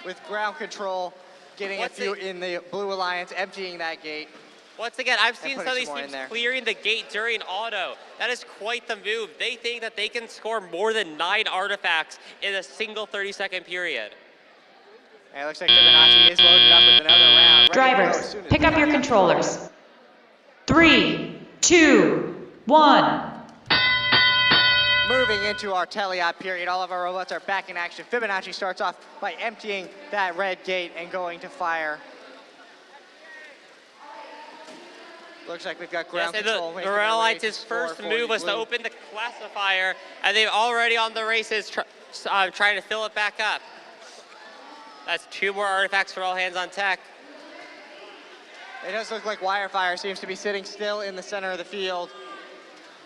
With ground control, getting a few in the Blue Alliance, emptying that gate. Once again, I've seen some of these more in teams there. clearing the gate during auto. That is quite the move. They think that they can score more than 9 artifacts in a single 30-second period. And it looks like Fibonacci is loaded up with another round. Drivers, pick up your controllers. 3, 2, 1. Moving into our teleop period, all of our robots are back in action. Fibonacci starts off by emptying that red gate and going to fire. Looks like we've got ground control. The Red Alliance's first move was to open the classifier, and they're already on the races trying to fill it back up. That's 2 more artifacts for all hands on tech. It does look like Wirefire seems to be sitting still in the center of the field.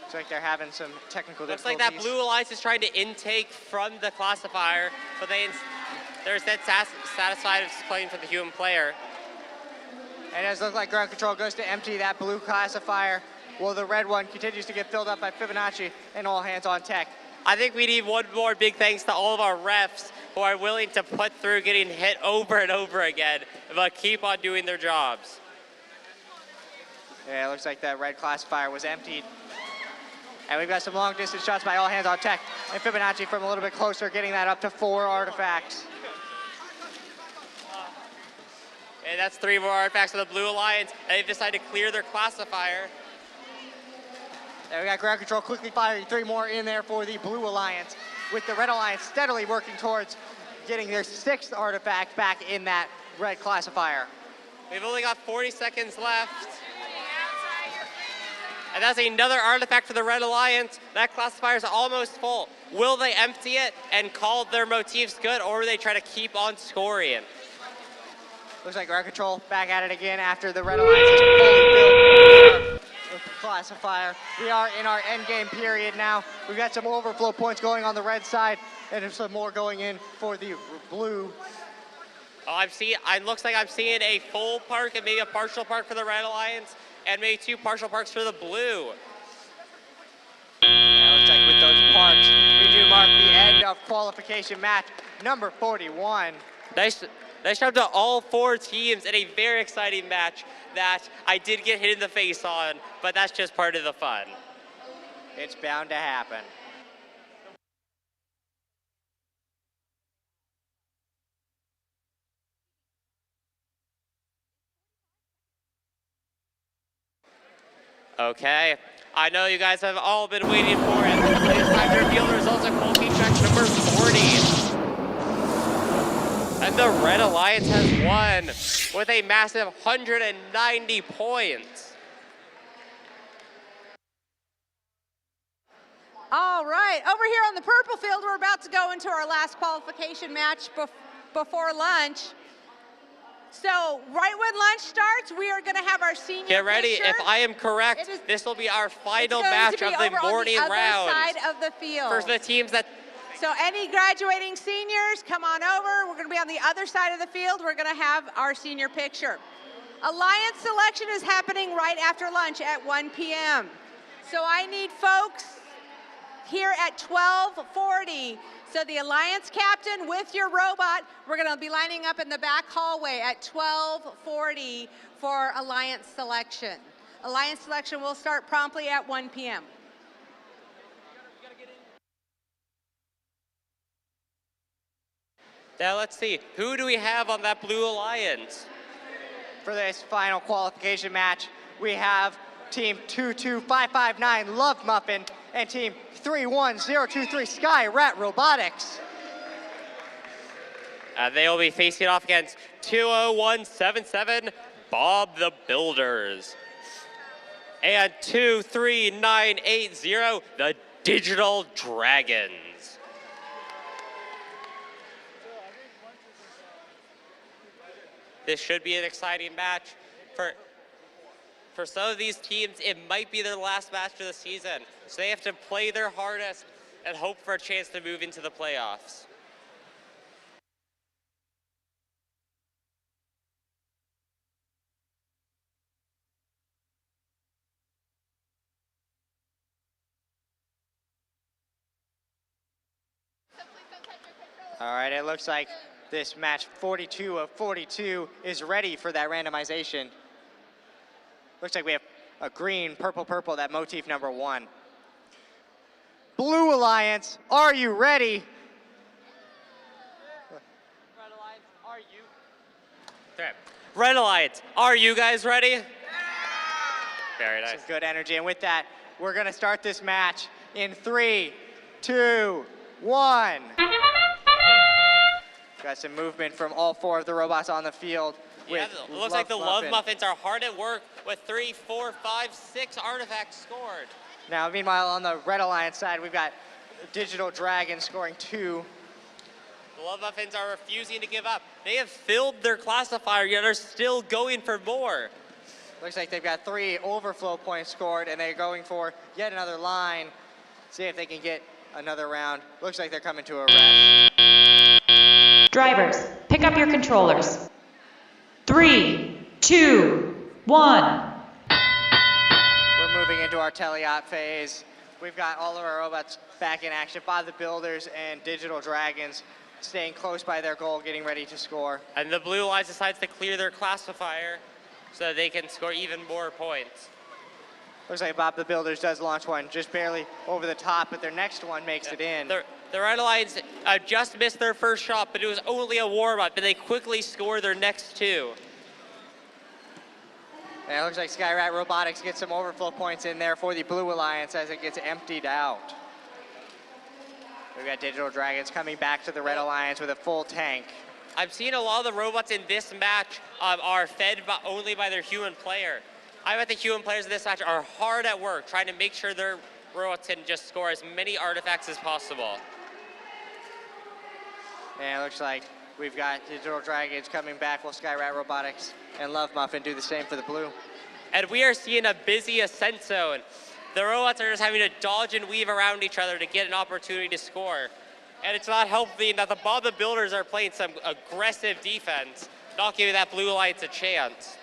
Looks like they're having some technical difficulties. Looks like that Blue Alliance is trying to intake from the classifier, but they're instead satisfied with playing for the human player. And it does look like ground control goes to empty that blue classifier, while the red one continues to get filled up by Fibonacci and all hands on tech. I think we need one more big thanks to all of our refs who are willing to put through getting hit over and over again, but keep on doing their jobs. Yeah, it looks like that red classifier was emptied. And we've got some long distance shots by all hands on tech. And Fibonacci from a little bit closer, getting that up to 4 artifacts. And that's 3 more artifacts of the Blue Alliance. And they've decided to clear their classifier. And we got ground control quickly firing 3 more in there for the Blue Alliance, with the Red Alliance steadily working towards getting their 6th artifact back in that red classifier. We've only got 40 seconds left. And that's another artifact for the Red Alliance. That classifier is almost full. Will they empty it and call their motifs good, or will they try to keep on scoring? Looks like ground control back at it again after the Red Alliance is fully filled with the classifier. We are in our end game period now. We've got some overflow points going on the red side, and some more going in for the blue. Oh, it looks like I'm seeing a full park and maybe a partial park for the Red Alliance, and maybe 2 partial parks for the blue. And it looks like with those parks, we do mark the end of qualification match number 41. Nice job to all 4 teams in a very exciting match that I did get hit in the face on, but that's just part of the fun. It's bound to happen. Okay, I know you guys have all been waiting for it. It's time to reveal the results of qualification match number 40. And the Red Alliance has won with a massive 190 points. All right, over here on the purple field, we're about to go into our last qualification match before lunch. So right when lunch starts, we are going to have our senior Get ready. picture. If I am correct, this will be our final match of the morning round. round. Side of the field. For the teams that. So any graduating seniors, come on over. We're going to be on the other side of the field. We're going to have our senior picture. Alliance selection is happening right after lunch at 1 p.m. So I need folks here at 12:40. So the Alliance captain with your robot, we're going to be lining up in the back hallway at 12:40 for Alliance selection. Alliance selection will start promptly at 1 p.m. Now let's see, who do we have on that Blue Alliance? For this final qualification match, we have Team 22559 Love Muffin and Team 31023 Sky Rat Robotics. They will be facing off against 20177 Bob the Builders and 23980 the Digital Dragons. This should be an exciting match. For some of these teams, it might be their last match of the season. So they have to play their hardest and hope for a chance to move into the playoffs. All right, it looks like this match 42 of 42 is ready for that randomization. Looks like we have a green, purple, purple, that motif number 1. Blue Alliance, are you ready? Red Alliance, are you? Okay. Red Alliance, are you guys ready? Yeah! Very nice. Some good energy, and with that, we're gonna start this match in 3, 2, 1. Got some movement from all 4 of the robots on the field. Yeah, it looks like the Love Muffins are hard at work with 3, 4, 5, 6 artifacts scored. Now, meanwhile, on the Red Alliance side, we've got Digital Dragon scoring 2. The Love Muffins are refusing to give up. They have filled their classifier, yet are still going for more. Looks like they've got 3 overflow points scored, and they're going for yet another line. See if they can get another round. Looks like they're coming to a rest. Drivers, pick up your controllers. 3, 2, 1. We're moving into our teleop phase. We've got all of our robots back in action. Bob the Builders and Digital Dragons staying close by their goal, getting ready to score. And the Blue Alliance decides to clear their classifier so that they can score even more points. Looks like Bob the Builders does launch one just barely over the top, but their next one makes it in. The Red Alliance just missed their first shot, but it was only a warm-up, but they quickly score their next 2. And it looks like Skyrat Robotics gets some overflow points in there for the Blue Alliance as it gets emptied out. We've got Digital Dragons coming back to the Red Alliance with a full tank. I've seen a lot of the robots in this match are fed only by their human player. I bet the human players in this match are hard at work trying to make sure their robots can just score as many artifacts as possible. And it looks like we've got Digital Dragons coming back while Skyrat Robotics and Love Muffin do the same for the blue. And we are seeing a busy ascent zone. The robots are just having to dodge and weave around each other to get an opportunity to score. And it's not helping that the Bob the Builders are playing some aggressive defense, not giving that Blue Alliance a chance.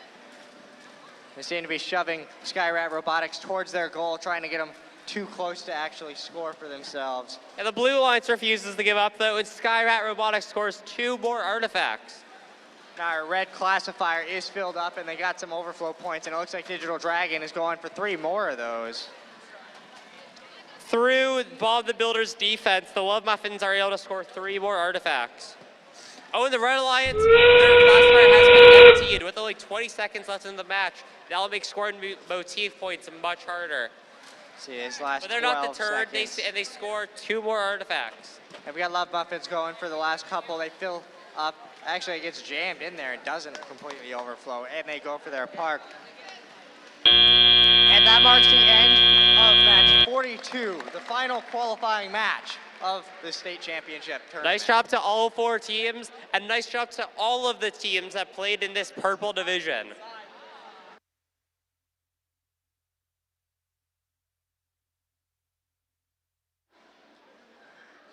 They seem to be shoving Skyrat Robotics towards their goal, trying to get them too close to actually score for themselves. And the Blue Alliance refuses to give up, though, and Skyrat Robotics scores 2 more artifacts. Now our red classifier is filled up, and they got some overflow points, and it looks like Digital Dragon is going for 3 more of those. Through Bob the Builder's defense, the Love Muffins are able to score 3 more artifacts. Oh, and the Red Alliance, their classifier has been emptied with only 20 seconds left in the match. That'll make scoring motif points much harder. See, his last But they're not deterred, seconds. they score 2 more artifacts. And we got Love Muffins going for the last couple. They fill up. Actually, it gets jammed in there. It doesn't completely overflow, and they go for their park. And that marks the end of match 42, the final qualifying match of the state championship tournament. Nice job to all 4 teams, and nice job to all of the teams that played in this purple division.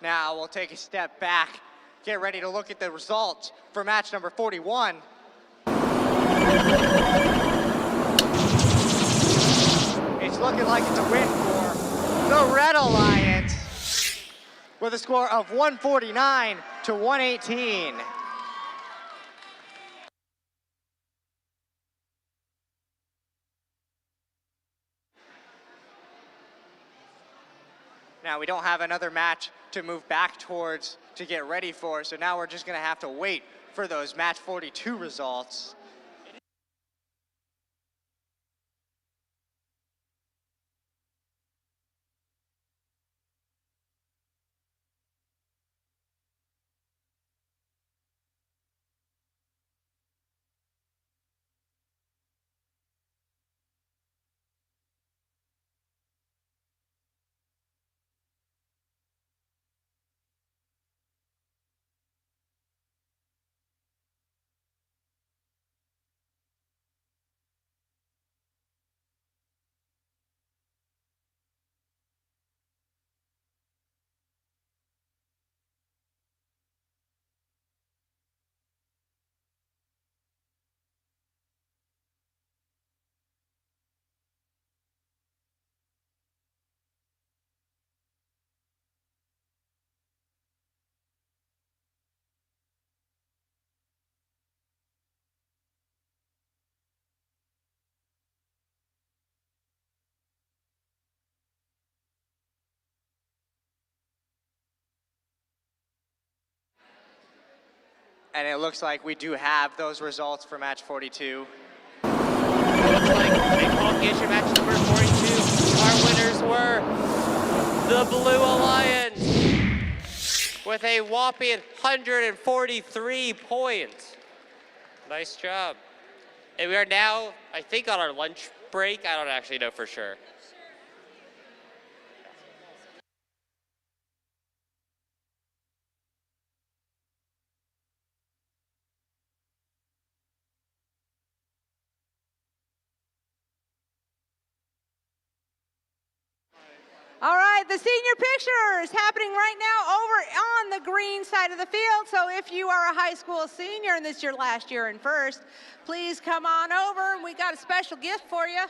Now we'll take a step back, get ready to look at the results for match number 41. It's looking like it's a win for the Red Alliance with a score of 149 to 118. Now we don't have another match to move back towards to get ready for, so now we're just gonna have to wait for those match 42 results. And it looks like we do have those results for match 42. It looks like in qualification match number 42, our winners were the Blue Alliance with a whopping 143 points. Nice job. And we are now, I think, on our lunch break. I don't actually know for sure. All right, the senior picture is happening right now over on the green side of the field. So if you are a high school senior and this is your last year in first, please come on over. We got a special gift for you.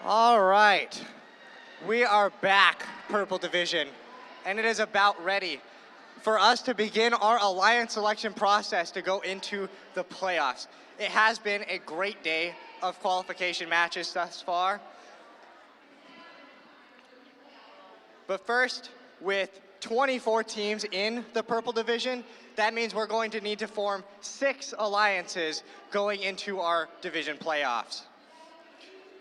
All right, we are back, Purple Division, and it is about ready for us to begin our alliance selection process to go into the playoffs. It has been a great day of qualification matches thus far. But first, with 24 teams in the Purple Division, that means we're going to need to form 6 alliances going into our division playoffs.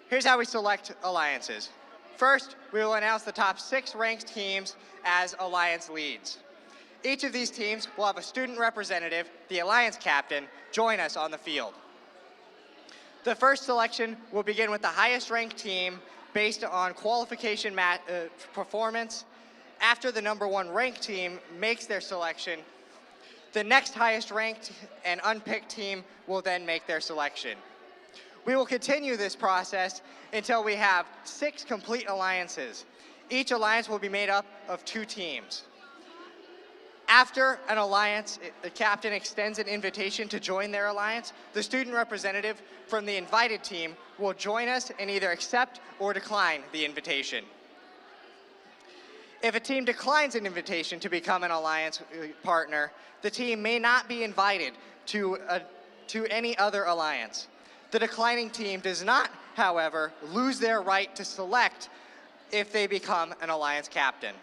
Here's how we select alliances. First, we will announce the top 6 ranked teams as alliance leads. Each of these teams will have a student representative, the alliance captain, join us on the field. The first selection will begin with the highest ranked team based on qualification performance. After the number 1 ranked team makes their selection, the next highest ranked and unpicked team will then make their selection. We will continue this process until we have 6 complete alliances. Each alliance will be made up of 2 teams. After an alliance, the captain extends an invitation to join their alliance. The student representative from the invited team will join us and either accept or decline the invitation. If a team declines an invitation to become an alliance partner, the team may not be invited to any other alliance. The declining team does not, however, lose their right to select if they become an alliance captain.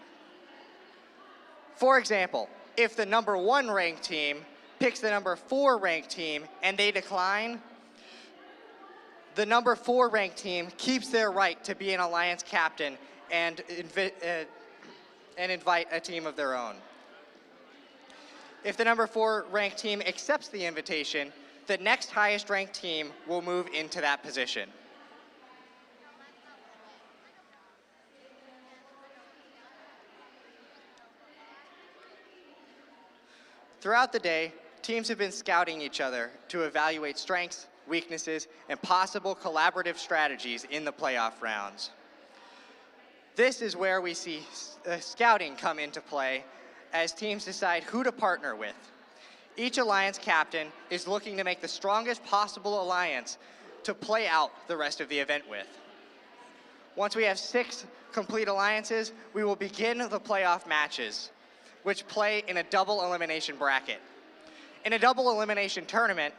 For example, if the number 1 ranked team picks the number 4 ranked team and they decline, the number 4 ranked team keeps their right to be an alliance captain and invite a team of their own. If the number 4 ranked team accepts the invitation, the next highest ranked team will move into that position. Throughout the day, teams have been scouting each other to evaluate strengths, weaknesses, and possible collaborative strategies in the playoff rounds. This is where we see scouting come into play as teams decide who to partner with. Each alliance captain is looking to make the strongest possible alliance to play out the rest of the event with. Once we have 6 complete alliances, we will begin the playoff matches, which play in a double elimination bracket. In a double elimination tournament,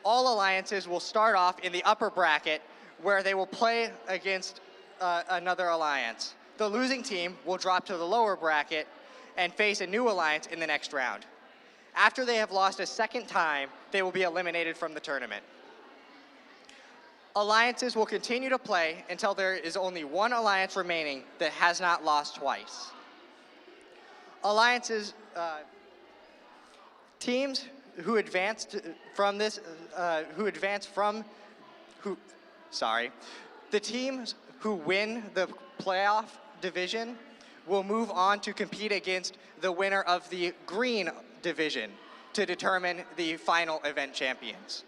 all alliances will start off in the upper bracket where they will play against another alliance. The losing team will drop to the lower bracket and face a new alliance in the next round. After they have lost a second time, they will be eliminated from the tournament. Alliances will continue to play until there is only 1 alliance remaining that has not lost twice. Alliances, teams who advanced from this, the teams who win the playoff division will move on to compete against the winner of the green division to determine the final event champions.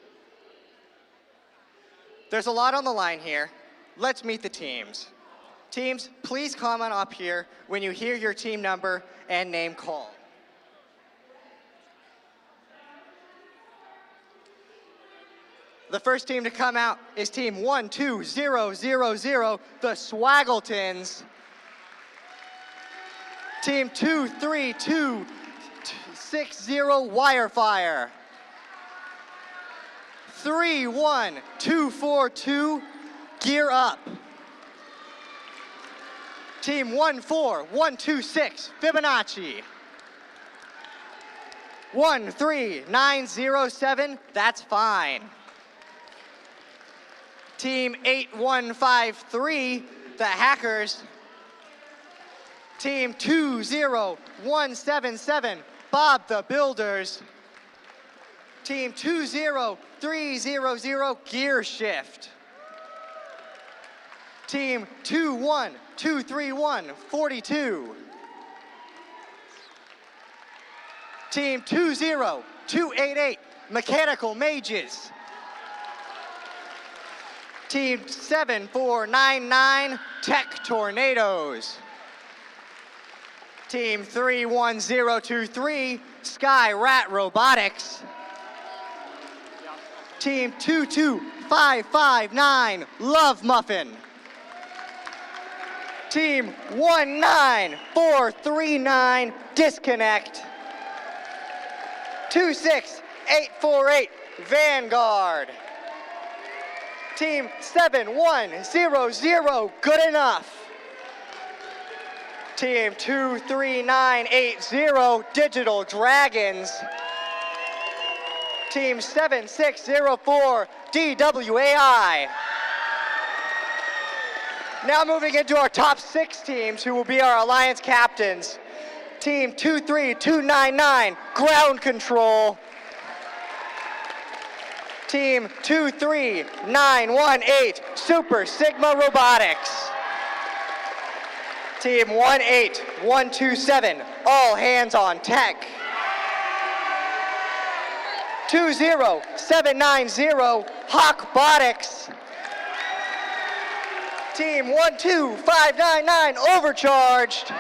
There's a lot on the line here. Let's meet the teams. Teams, please come on up here when you hear your team number and name called. The first team to come out is team 12000, the Swaggletons. Team 23260, Wirefire. 31242, Gear Up. Team 14126, Fibonacci. 13907, That's Fine. Team 8153, the Hackers. Team 20177, Bob the Builders. Team 20300, Gear Shift. Team 21231, 42. Team 20288, Mechanical Mages. Team 7499, Tech Tornadoes. Team 31023, Sky Rat Robotics. Team 22559, Love Muffin. Team 19439, disconnect. 26848, Vanguard. Team 7100, good enough. Team 23980, Digital Dragons. Team 7604, DWAI. Now moving into our top 6 teams who will be our alliance captains. Team 23299, Ground Control. Team 23918, Super Sigma Robotics. Team 18127, All Hands on Tech. 20790, Hawkbotics. Team 12599, Overcharged.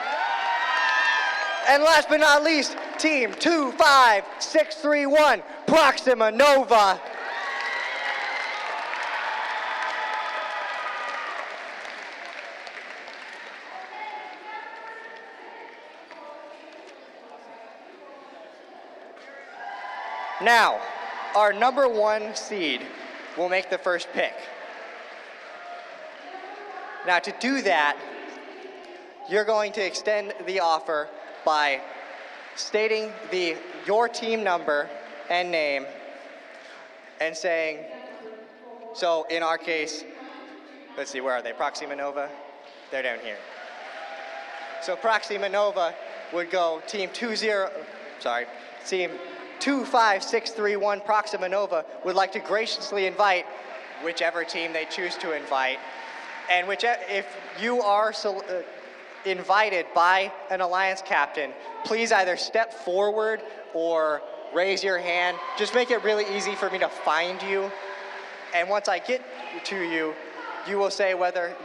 And last but not least, Team 25631, Proxima Nova. Now, our number 1 seed will make the first pick. Now, to do that, you're going to extend the offer by stating your team number and name and saying, so in our case, let's see, where are they? Proxima Nova? They're down here. So Proxima Nova would go team 25631, Proxima Nova would like to graciously invite whichever team they choose to invite. And if you are invited by an alliance captain, please either step forward or raise your hand. Just make it really easy for me to find you. And once I get to you, you will say whether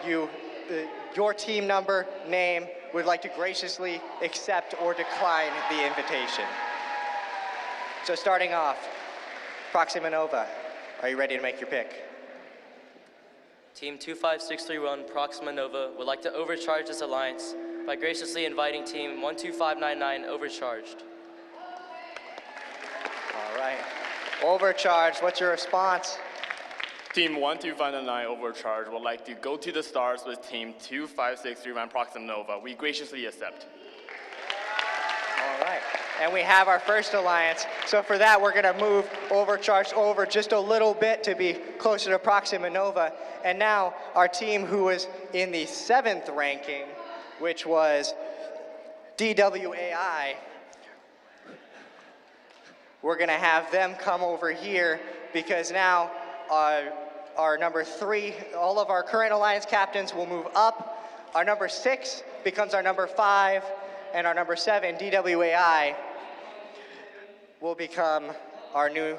your team number, name, would like to graciously accept or decline the invitation. So starting off, Proxima Nova, are you ready to make your pick? Team 25631, Proxima Nova, would like to overcharge this alliance by graciously inviting Team 12599, Overcharged. All right. Overcharged, what's your response? Team 12599, Overcharged, would like to go to the stars with Team 25631, Proxima Nova. We graciously accept. All right. And we have our first alliance. So for that, we're going to move Overcharged over just a little bit to be closer to Proxima Nova. And now our team who was in the 7th ranking, which was DWAI, we're going to have them come over here because now our number 3, all of our current alliance captains will move up. Our number 6 becomes our number 5, and our number 7, DWAI, will become our new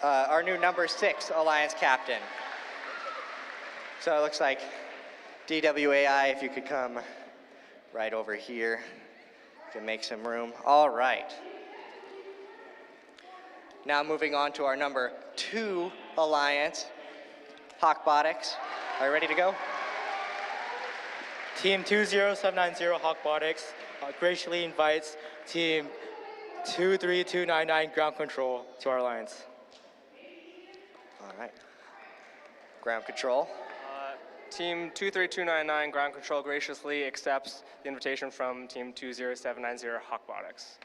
number 6 alliance captain. So it looks like DWAI, if you could come right over here, you can make some room. All right. Now moving on to our number 2 alliance, Hawkbotics. Are you ready to go? Team 20790, Hawkbotics, graciously invites Team 23299, Ground Control, to our alliance. All right. Ground Control. Team 23299, Ground Control, graciously accepts the invitation from Team 20790, Hawkbotics.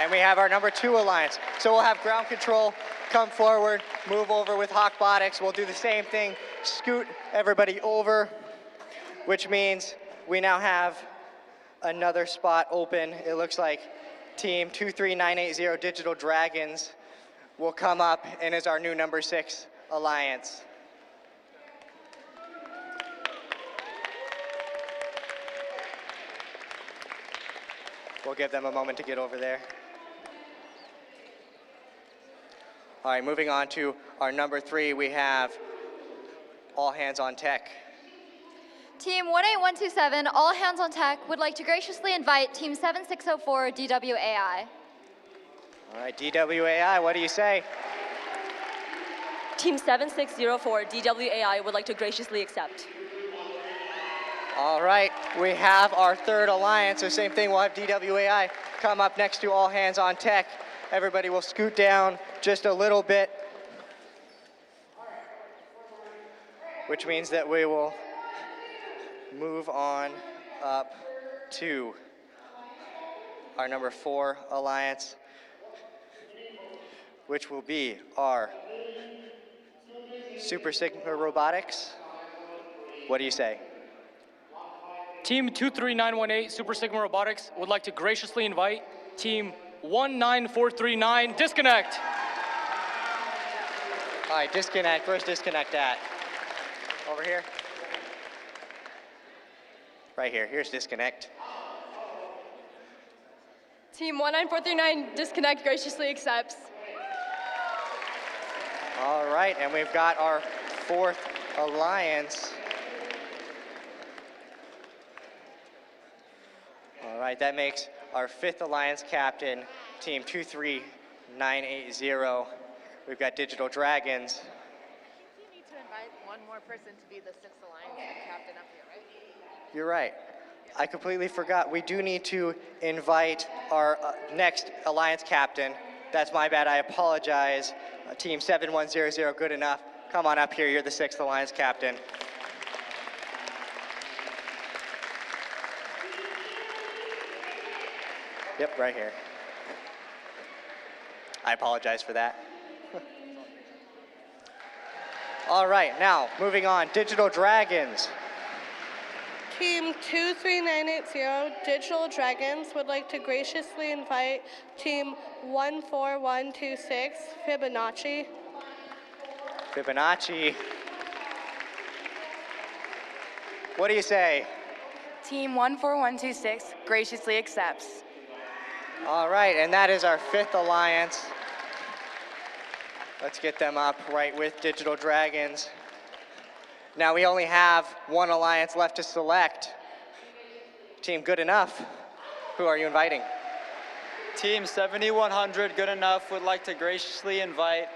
And we have our number 2 alliance. So we'll have Ground Control come forward, move over with Hawkbotics. We'll do the same thing, scoot everybody over, which means we now have another spot open. It looks like Team 23980, Digital Dragons, will come up and is our new number 6 alliance. We'll give them a moment to get over there. All right, moving on to our number 3, we have All Hands on Tech. Team 18127, All Hands on Tech, would like to graciously invite Team 7604, DWAI. All right, DWAI, what do you say? Team 7604, DWAI, would like to graciously accept. All right, we have our third alliance. So same thing, we'll have DWAI come up next to all hands on tech. Everybody will scoot down just a little bit, which means that we will move on up to our number 4 alliance, which will be our Super Sigma Robotics. What do you say? Team 23918 Super Sigma Robotics would like to graciously invite Team 19439 Disconnect. All right, Disconnect. Where's Disconnect at? Over here? Right here. Here's Disconnect. Team 19439 Disconnect graciously accepts. All right, and we've got our 4th alliance. All right, that makes our 5th alliance captain, Team 23980. We've got Digital Dragons. You need to invite one more person to be the 6th alliance captain up here, right? You're right. I completely forgot. We do need to invite our next alliance captain. That's my bad. I apologize. Team 7100, good enough. Come on up here. You're the 6th alliance captain. Yep, right here. I apologize for that. All right, now moving on. Digital Dragons. Team 23980 Digital Dragons would like to graciously invite Team 14126 Fibonacci. Fibonacci. What do you say? Team 14126 graciously accepts. All right, and that is our 5th alliance. Let's get them up right with Digital Dragons. Now we only have 1 alliance left to select. Team Good Enough, who are you inviting? Team 7100 Good Enough would like to graciously invite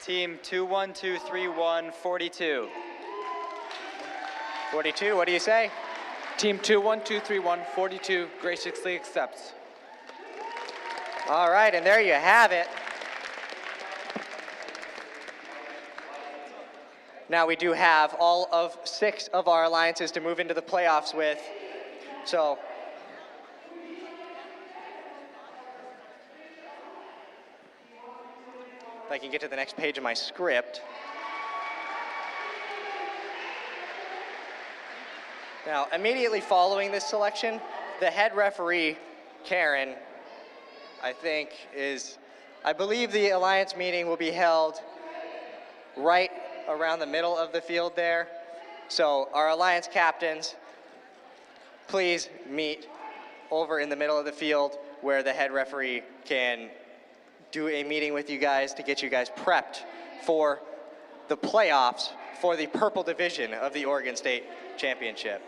Team 21231 42. 42, what do you say? Team 21231 42 graciously accepts. All right, and there you have it. Now we do have all of 6 of our alliances to move into the playoffs with. So, if I can get to the next page of my script. Now, immediately following this selection, the head referee, Karen, I believe the alliance meeting will be held right around the middle of the field there. So our alliance captains, please meet over in the middle of the field where the head referee can do a meeting with you guys to get you guys prepped for the playoffs for the purple division of the Oregon State Championship.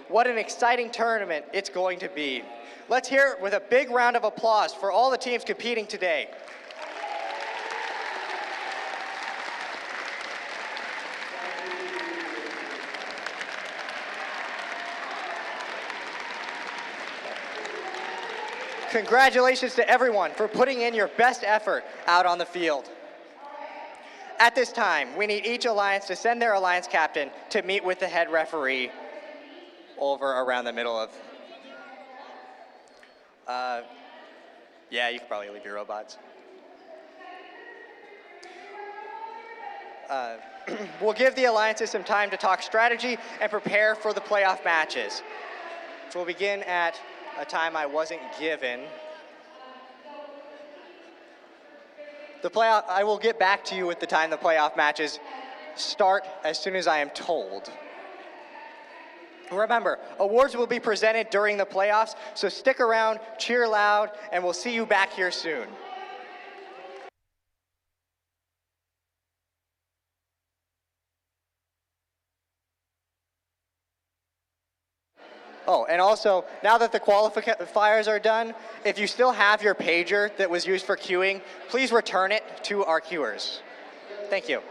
What an exciting tournament it's going to be. Let's hear it with a big round of applause for all the teams competing today. Congratulations to everyone for putting in your best effort out on the field. At this time, we need each alliance to send their alliance captain to meet with the head referee over around the middle of... yeah, you could probably leave your robots. We'll give the alliances some time to talk strategy and prepare for the playoff matches. So we'll begin at a time I wasn't given. I will get back to you with the time the playoff matches start as soon as I am told. Remember, awards will be presented during the playoffs, so stick around, cheer loud, and we'll see you back here soon. Oh, and also, now that the qualifiers are done, if you still have your pager that was used for queuing, please return it to our queuers. Thank you.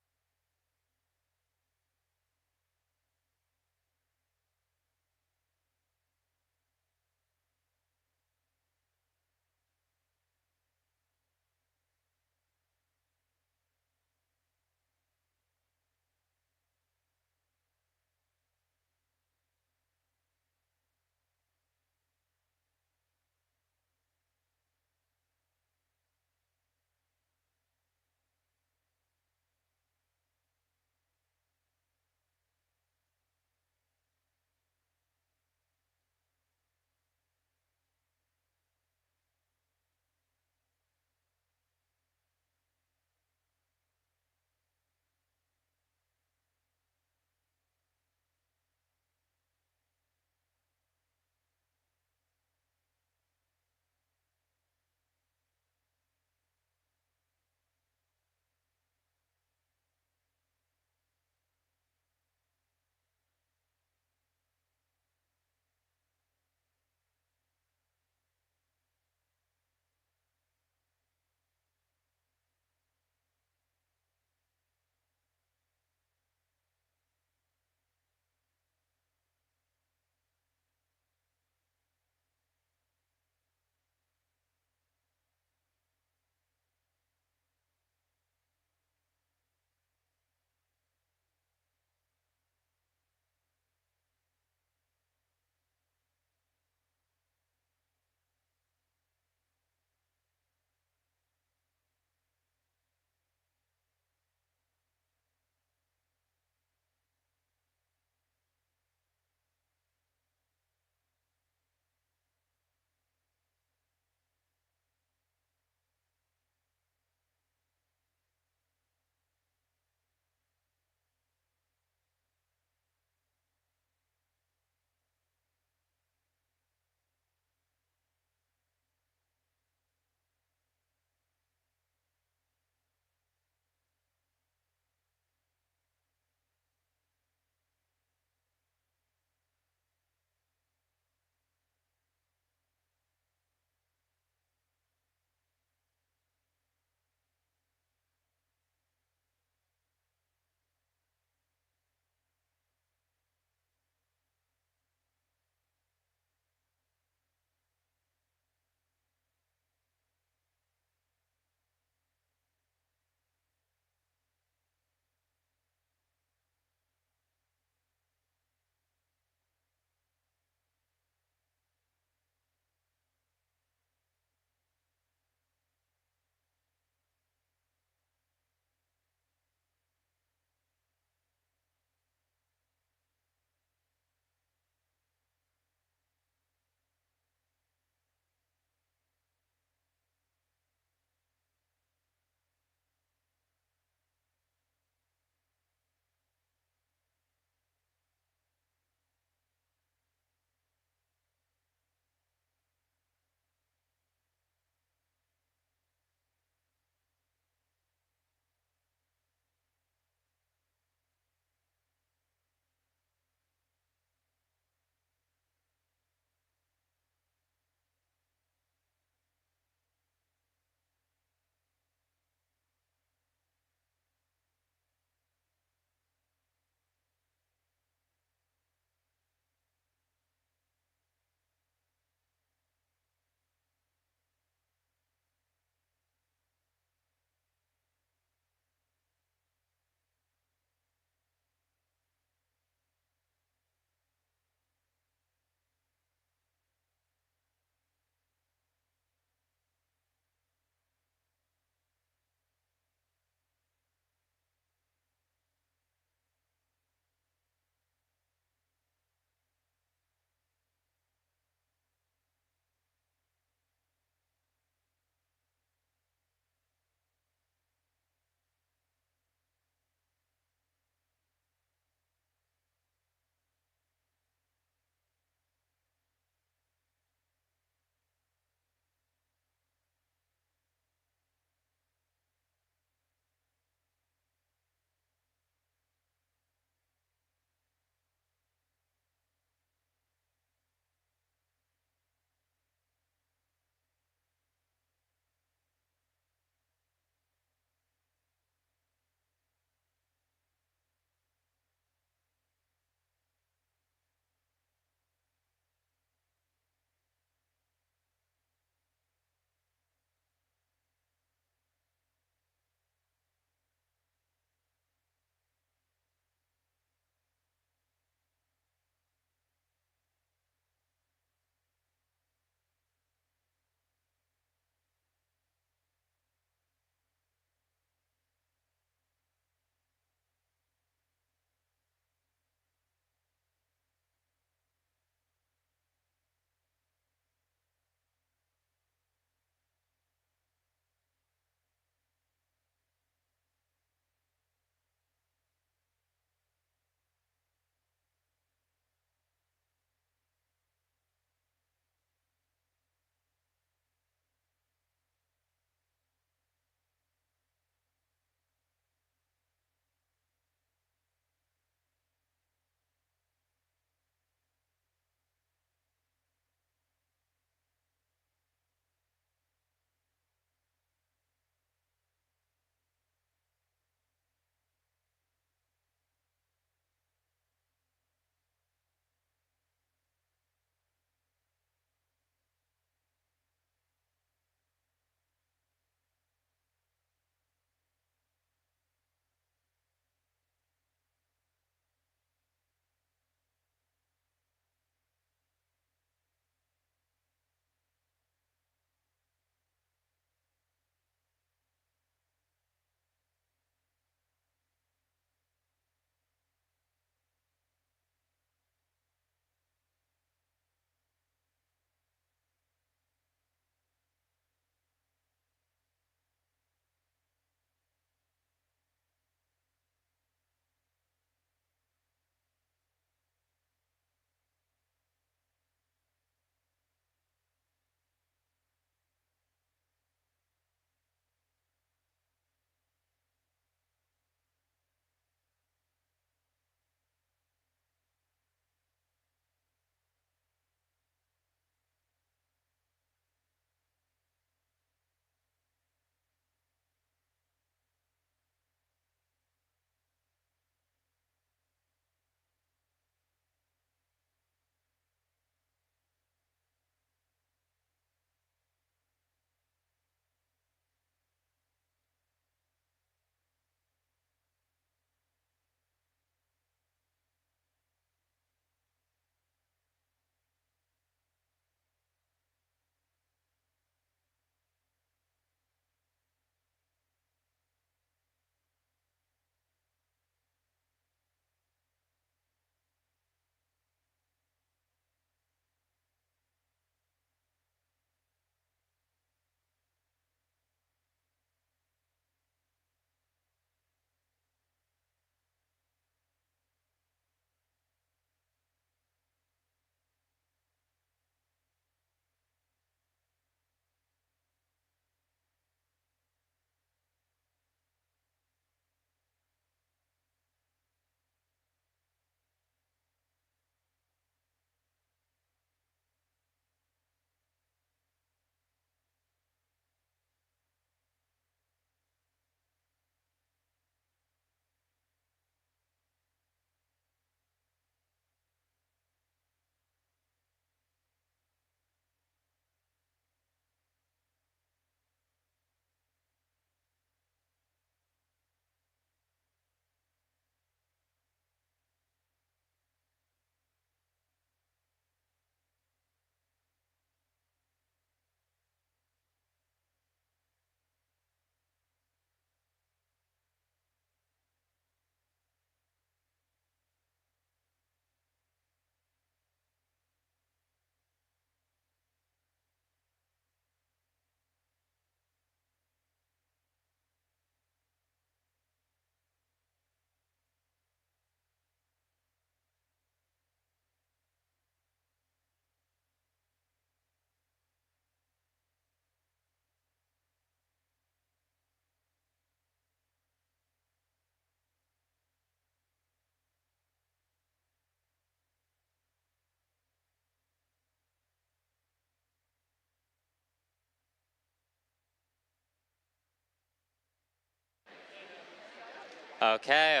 Okay,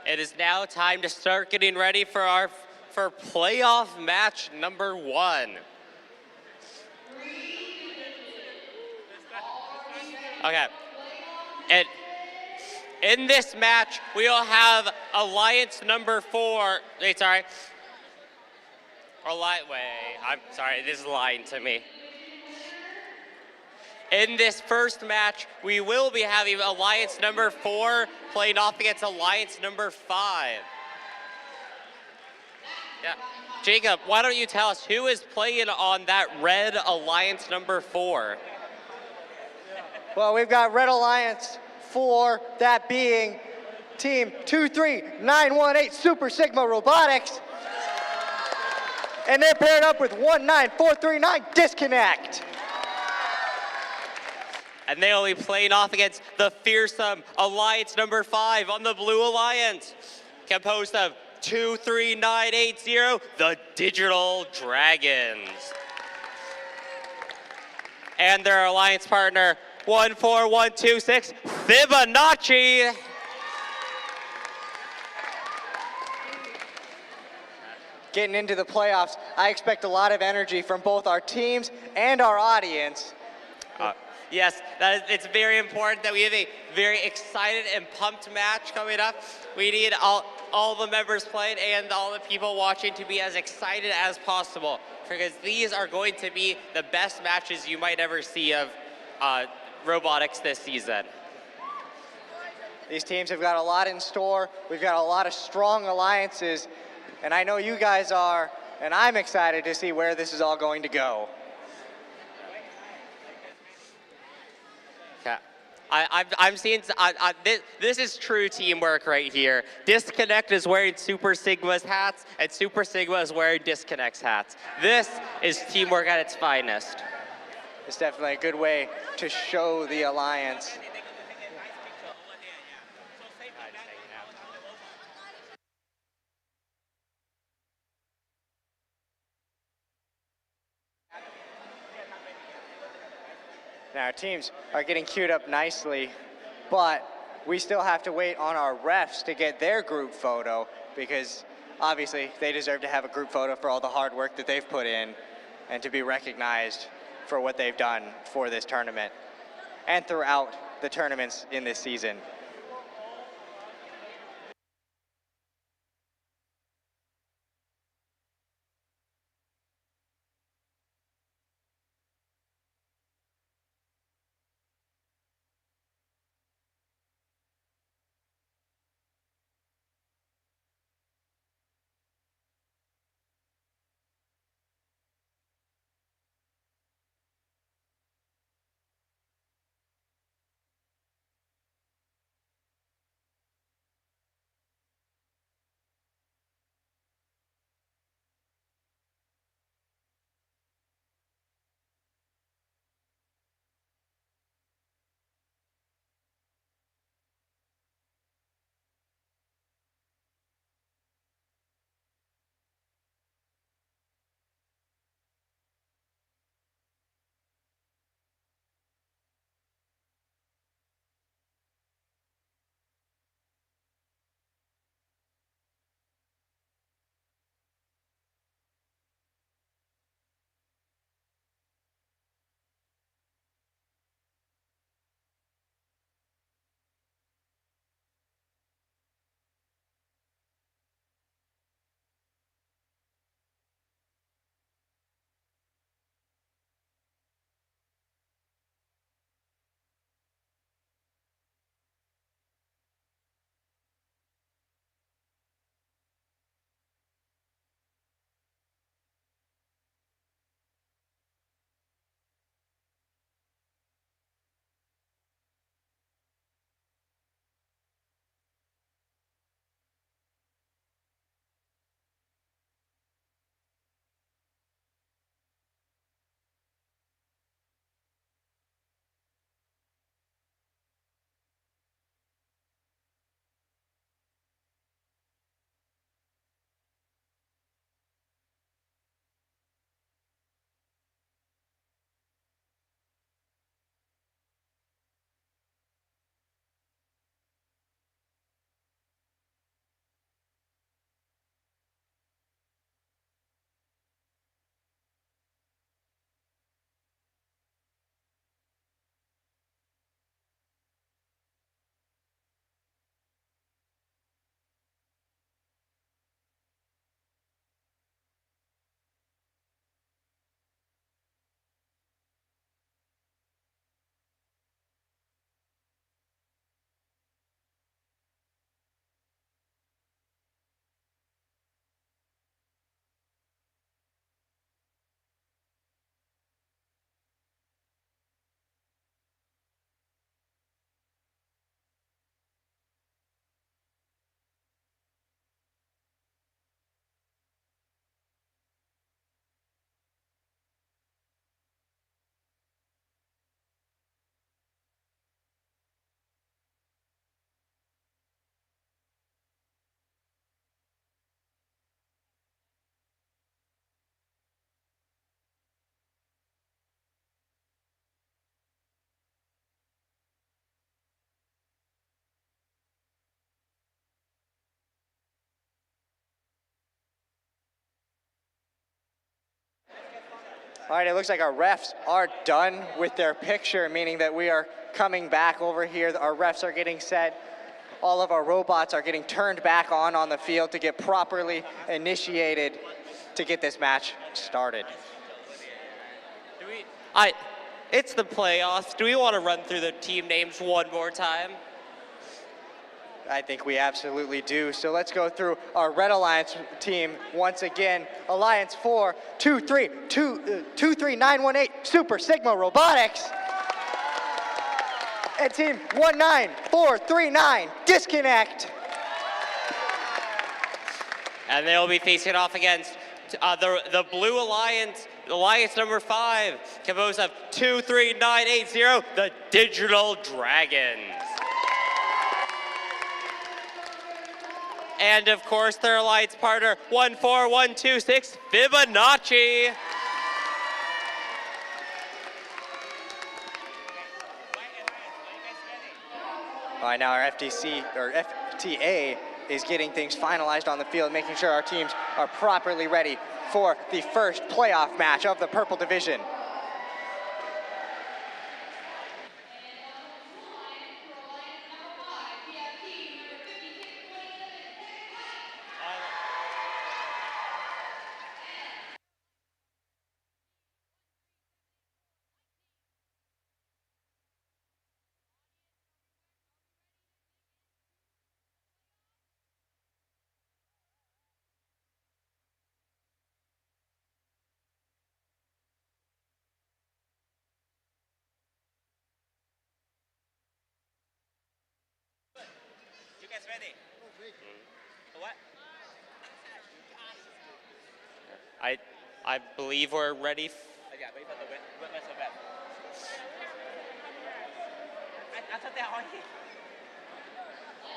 it is now time to start getting ready for playoff match number 1. Okay, and in this match, we will have alliance number 4. Wait, sorry. I'm sorry, this is lying to me. In this first match, we will be having alliance number 4 playing off against alliance number 5. Yeah. Jacob, why don't you tell us who is playing on that red alliance number 4? Well, we've got Red Alliance 4, that being Team 23918 Super Sigma Robotics. And they're paired up with 19439 Disconnect. And they will be playing off against the fearsome alliance number 5 on the blue alliance, composed of 23980, the Digital Dragons. And their alliance partner, 14126, Fibonacci. Getting into the playoffs, I expect a lot of energy from both our teams and our audience. Yes, it's very important that we have a very excited and pumped match coming up. We need all the members playing and all the people watching to be as excited as possible, because these are going to be the best matches you might ever see of robotics this season. These teams have got a lot in store. We've got a lot of strong alliances, and I know you guys are, and I'm excited to see where this is all going to go. Okay. I'm seeing, this is true teamwork right here. Disconnect is wearing Super Sigma's hats, and Super Sigma is wearing Disconnect's hats. This is teamwork at its finest. It's definitely a good way to show the alliance. Now our teams are getting queued up nicely, but we still have to wait on our refs to get their group photo, because obviously they deserve to have a group photo for all the hard work that they've put in and to be recognized for what they've done for this tournament and throughout the tournaments in this season. All right, it looks like our refs are done with their picture, meaning that we are coming back over here. Our refs are getting set. All of our robots are getting turned back on the field to get properly initiated to get this match started. It's the playoffs. Do we want to run through the team names one more time? I think we absolutely do. So let's go through our Red Alliance team once again. Alliance 4, 23918 Super Sigma Robotics. And team 19439 Disconnect. And they'll be facing off against the Blue Alliance, Alliance number 5, composed of 23980, the Digital Dragons. And of course, their alliance partner, 14126 Fibonacci. All right, now our FTA is getting things finalized on the field, making sure our teams are properly ready for the first playoff match of the Purple Division. Ready? What? I believe we're ready.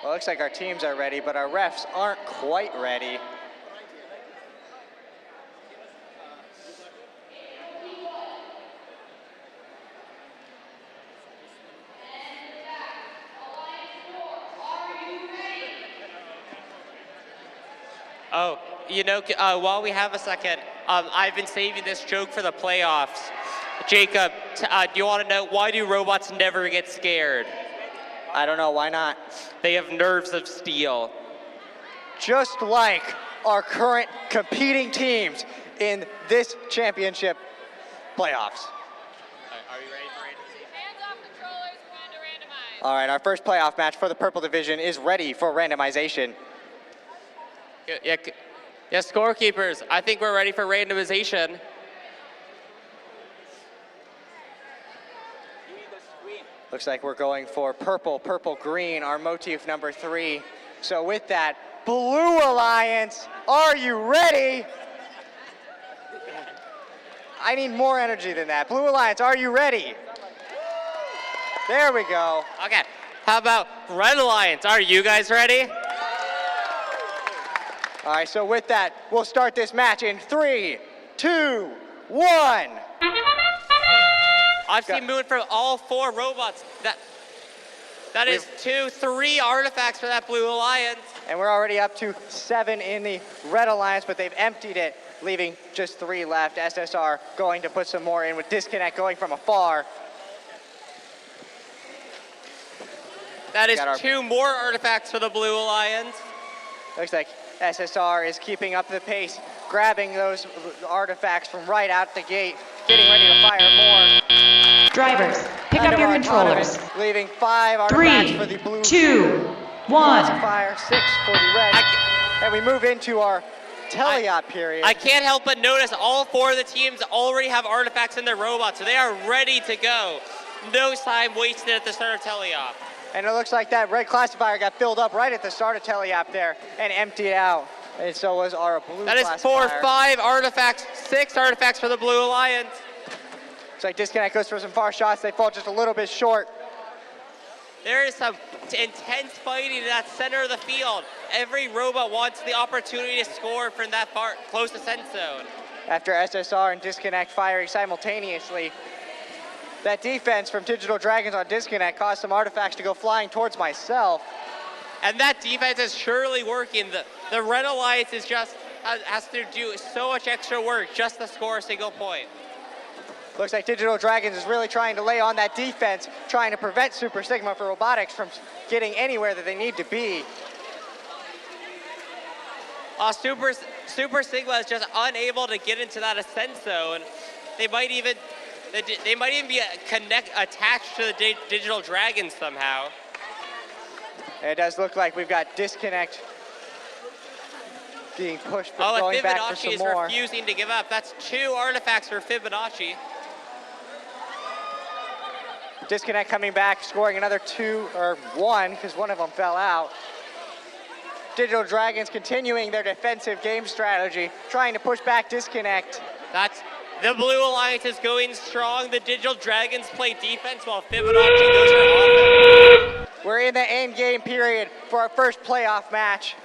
Well, it looks like our teams are ready, but our refs aren't quite ready. Oh, you know, while we have a second, I've been saving this joke for the playoffs. Jacob, do you want to know, why do robots never get scared? I don't know, why not? They have nerves of steel. Just like our current competing teams in this championship playoffs. Are you ready for randomization? Hands off controllers, we're going to randomize. All right, our first playoff match for the Purple Division is ready for randomization. Yeah, scorekeepers, I think we're ready for randomization. Looks like we're going for purple, purple, green, our motif number 3. So with that, Blue Alliance, are you ready? I need more energy than that. Blue Alliance, are you ready? There we go. Okay, how about Red Alliance, are you guys ready? All right, so with that, we'll start this match in 3, 2, 1. I've seen movement from all 4 robots. That is 3 artifacts for that Blue Alliance. And we're already up to 7 in the Red Alliance, but they've emptied it, leaving just 3 left. SSR going to put some more in with Disconnect going from afar. That is 2 more artifacts for the Blue Alliance. Looks like SSR is keeping up the pace, grabbing those artifacts from right out the gate, getting ready to fire more. Drivers, pick up your controllers. Leaving 5 artifacts for the blue. 3, 2, 1. Fire 6 for the red. And we move into our teleop period. I can't help but notice all 4 of the teams already have artifacts in their robots, so they are ready to go. No time wasted at the start of teleop. And it looks like that red classifier got filled up right at the start of teleop there and emptied out. And so was our blue That is classifier. 4, 5 artifacts, 6 artifacts for the Blue Alliance. It's like Disconnect goes for some far shots. They fall just a little bit short. There is some intense fighting in that center of the field. Every robot wants the opportunity to score from that far close to send zone. After SSR and Disconnect firing simultaneously, that defense from Digital Dragons on Disconnect caused some artifacts to go flying towards myself. And that defense is surely working. The Red Alliance is just has to do so much extra work just to score a single point. Looks like Digital Dragons is really trying to lay on that defense, trying to prevent Super Sigma for Robotics from getting anywhere that they need to be. Super Sigma is just unable to get into that ascent zone. They might even be attached to the Digital Dragons somehow. It does look like we've got Disconnect being pushed, but going back for some more. Fibonacci is refusing to give up. That's 2 artifacts for Fibonacci. Disconnect coming back, scoring another 2, or 1, because one of them fell out. Digital Dragons continuing their defensive game strategy, trying to push back Disconnect. The Blue Alliance is going strong. The Digital Dragons play defense while Fibonacci goes for offense. We're in the end game period for our first playoff match.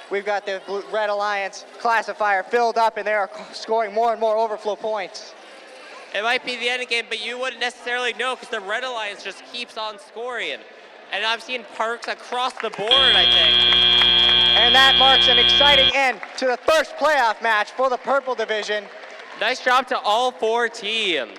We've got the Red Alliance classifier filled up, and they are scoring more and more overflow points. It might be the end game, but you wouldn't necessarily know because the Red Alliance just keeps on scoring. And I've seen parks across the board, I think. And that marks an exciting end to the first playoff match for the Purple Division. Nice job to all 4 teams.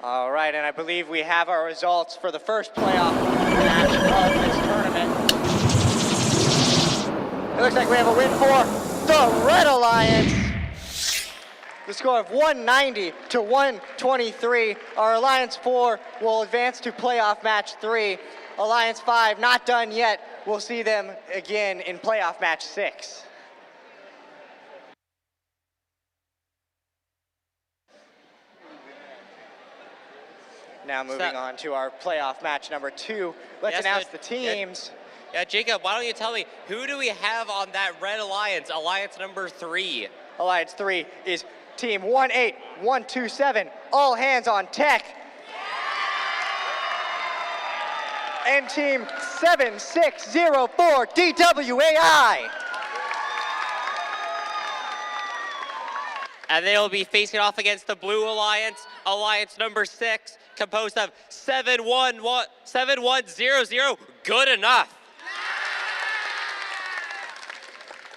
All right, and I believe we have our results for the first playoff match of this tournament. It looks like we have a win for the Red Alliance. The score of 190 to 123. Our Alliance 4 will advance to playoff match 3. Alliance 5 not done yet. We'll see them again in playoff match 6. Now moving on to our playoff match number 2. Let's announce the teams. Yeah, Jacob, why don't you tell me, who do we have on that Red Alliance, Alliance number 3? Alliance 3 is Team 18127, All Hands on Tech. And Team 7604, DWAI. And they will be facing off against the Blue Alliance, Alliance number 6, composed of 7100, good enough.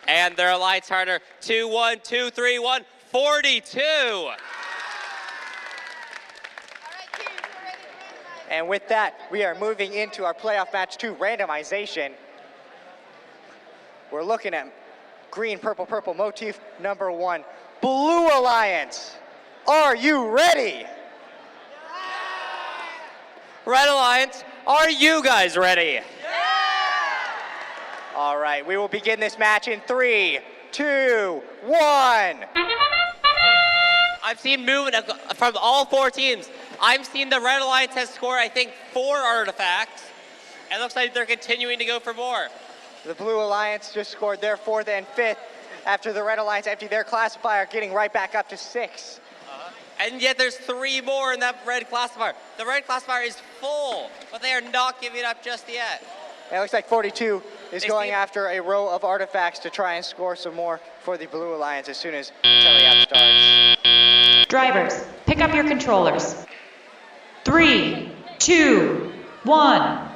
And their Alliance partner, 21231, 42. And with that, we are moving into our playoff match 2 randomization. We're looking at green, purple, purple motif number 1. Blue Alliance, are you ready? Red Alliance, are you guys ready? All right, we will begin this match in 3, 2, 1. I've seen movement from all 4 teams. I'm seeing the Red Alliance has scored, I think, 4 artifacts. And it looks like they're continuing to go for more. The Blue Alliance just scored their 4th and 5th after the Red Alliance emptied their classifier, getting right back up to 6. And yet there's 3 more in that red classifier. The red classifier is full, but they are not giving up just yet. And it looks like 42 is going after a row of artifacts to try and score some more for the Blue Alliance as soon as Teleop starts. Drivers, pick up your controllers. 3, 2, 1.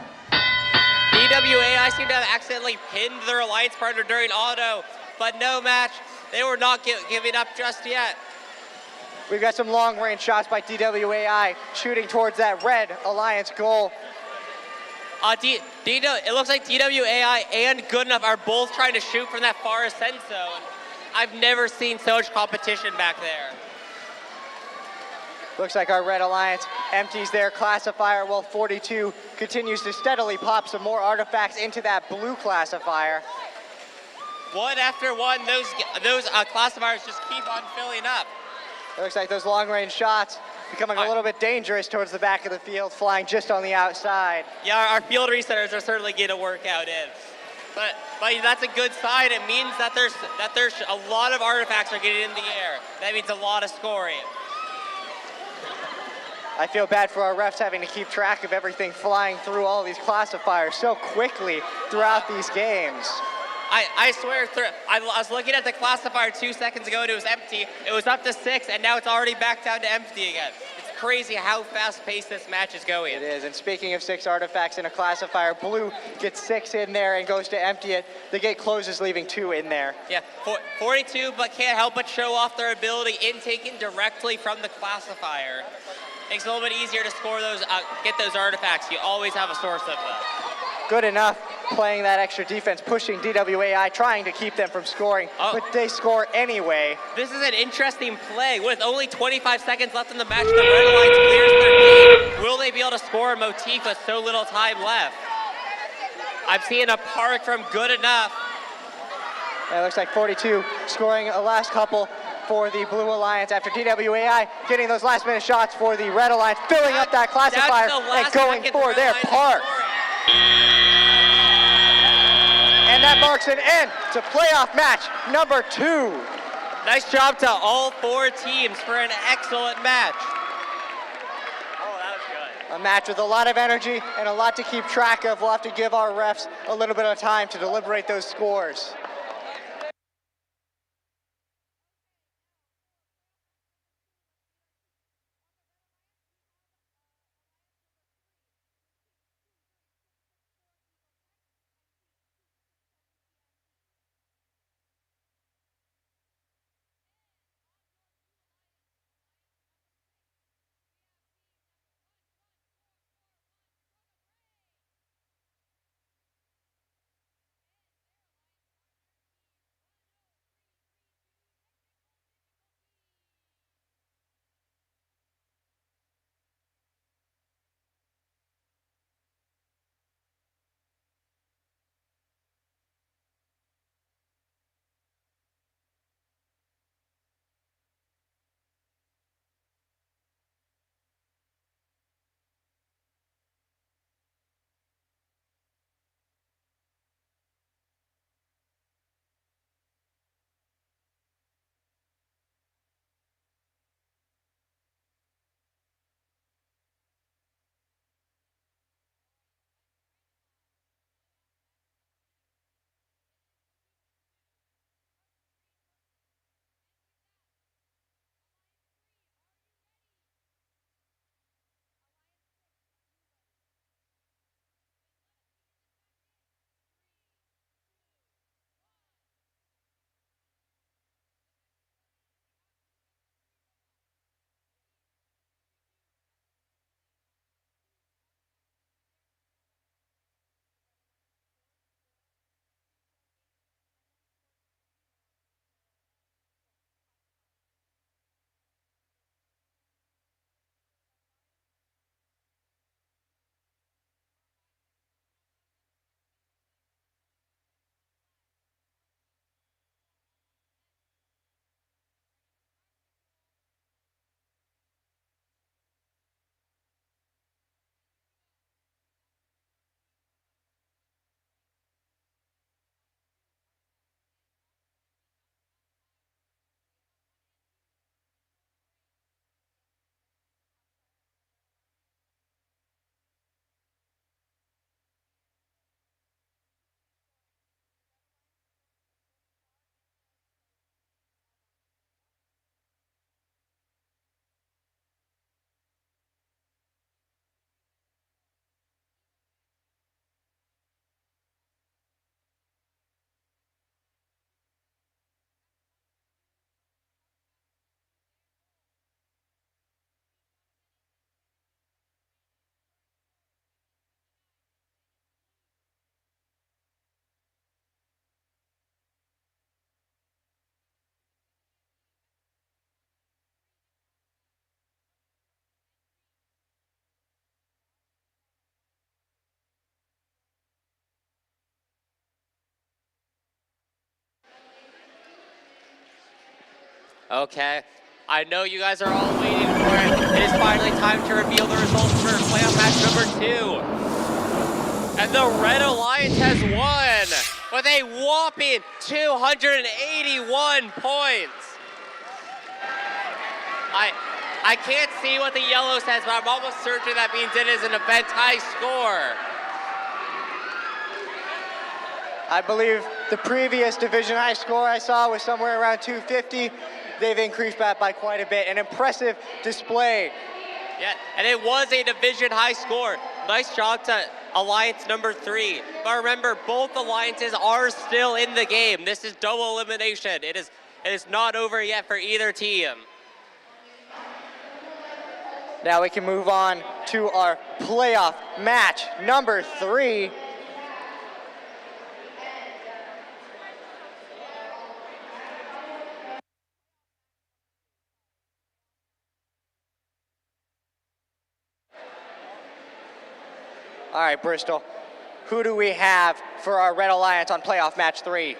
DWAI seem to have accidentally pinned their alliance partner during auto, but no match. They were not giving up just yet. We've got some long-range shots by DWAI shooting towards that Red Alliance goal. It looks like DWAI and Good Enough are both trying to shoot from that far ascent zone. I've never seen so much competition back there. Looks like our Red Alliance empties their classifier while 42 continues to steadily pop some more artifacts into that blue classifier. One after one, those classifiers just keep on filling up. It looks like those long-range shots becoming a little bit dangerous towards the back of the field, flying just on the outside. Yeah, our field resetters are certainly getting a workout in. But that's a good sign. It means that there's a lot of artifacts are getting in the air. That means a lot of scoring. I feel bad for our refs having to keep track of everything flying through all these classifiers so quickly throughout these games. I swear, I was looking at the classifier 2 seconds ago and it was empty. It was up to 6 and now it's already back down to empty again. It's crazy how fast-paced this match is going. It is, and speaking of 6 artifacts in a classifier, blue gets 6 in there and goes to empty it. The gate closes, leaving 2 in there. Yeah, 42, but can't help but show off their ability intaken directly from the classifier. Makes it a little bit easier to score those, get those artifacts. You always have a source of them. Good enough playing that extra defense, pushing DWAI, trying to keep them from scoring, but they score anyway. This is an interesting play. With only 25 seconds left in the match, the Red Alliance clears their gate. Will they be able to score a motif with so little time left? I'm seeing a park from Good Enough. And it looks like 42 scoring a last couple for the Blue Alliance after DWAI getting those last-minute shots for the Red Alliance, filling up that classifier and going for their park. And that marks an end to playoff match number 2. Nice job to all 4 teams for an excellent match. Oh, that was good. A match with a lot of energy and a lot to keep track of. We'll have to give our refs a little bit of time to deliberate those scores. Okay. I know you guys are all waiting for it. It is finally time to reveal the results for playoff match number 2. And the Red Alliance has won with a whopping 281 points. I can't see what the yellow says, but I'm almost certain that means it is an event high score. I believe the previous division high score I saw was somewhere around 250. They've increased that by quite a bit. An impressive display. Yeah, and it was a division high score. Nice job to Alliance number 3. But remember, both alliances are still in the game. This is double elimination. It is not over yet for either team. Now we can move on to our playoff match number 3. All right, Bristol, who do we have for our Red Alliance on playoff match 3?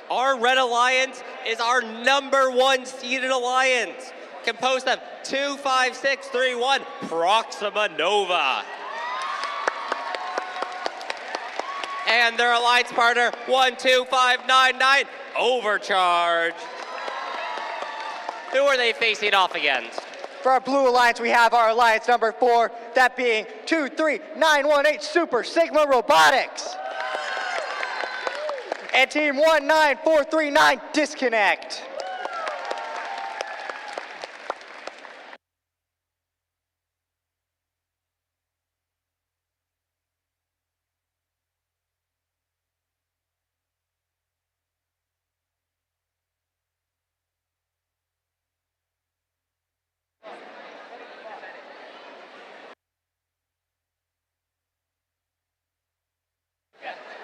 Our Red Alliance is our number 1 seeded alliance, composed of 2, 5, 6, 3, 1, Proxima Nova. And their alliance partner, 12599, Overcharge. Who are they facing off against? For our Blue Alliance, we have our alliance number 4, that being 23918 Super Sigma Robotics. And team 19439 Disconnect.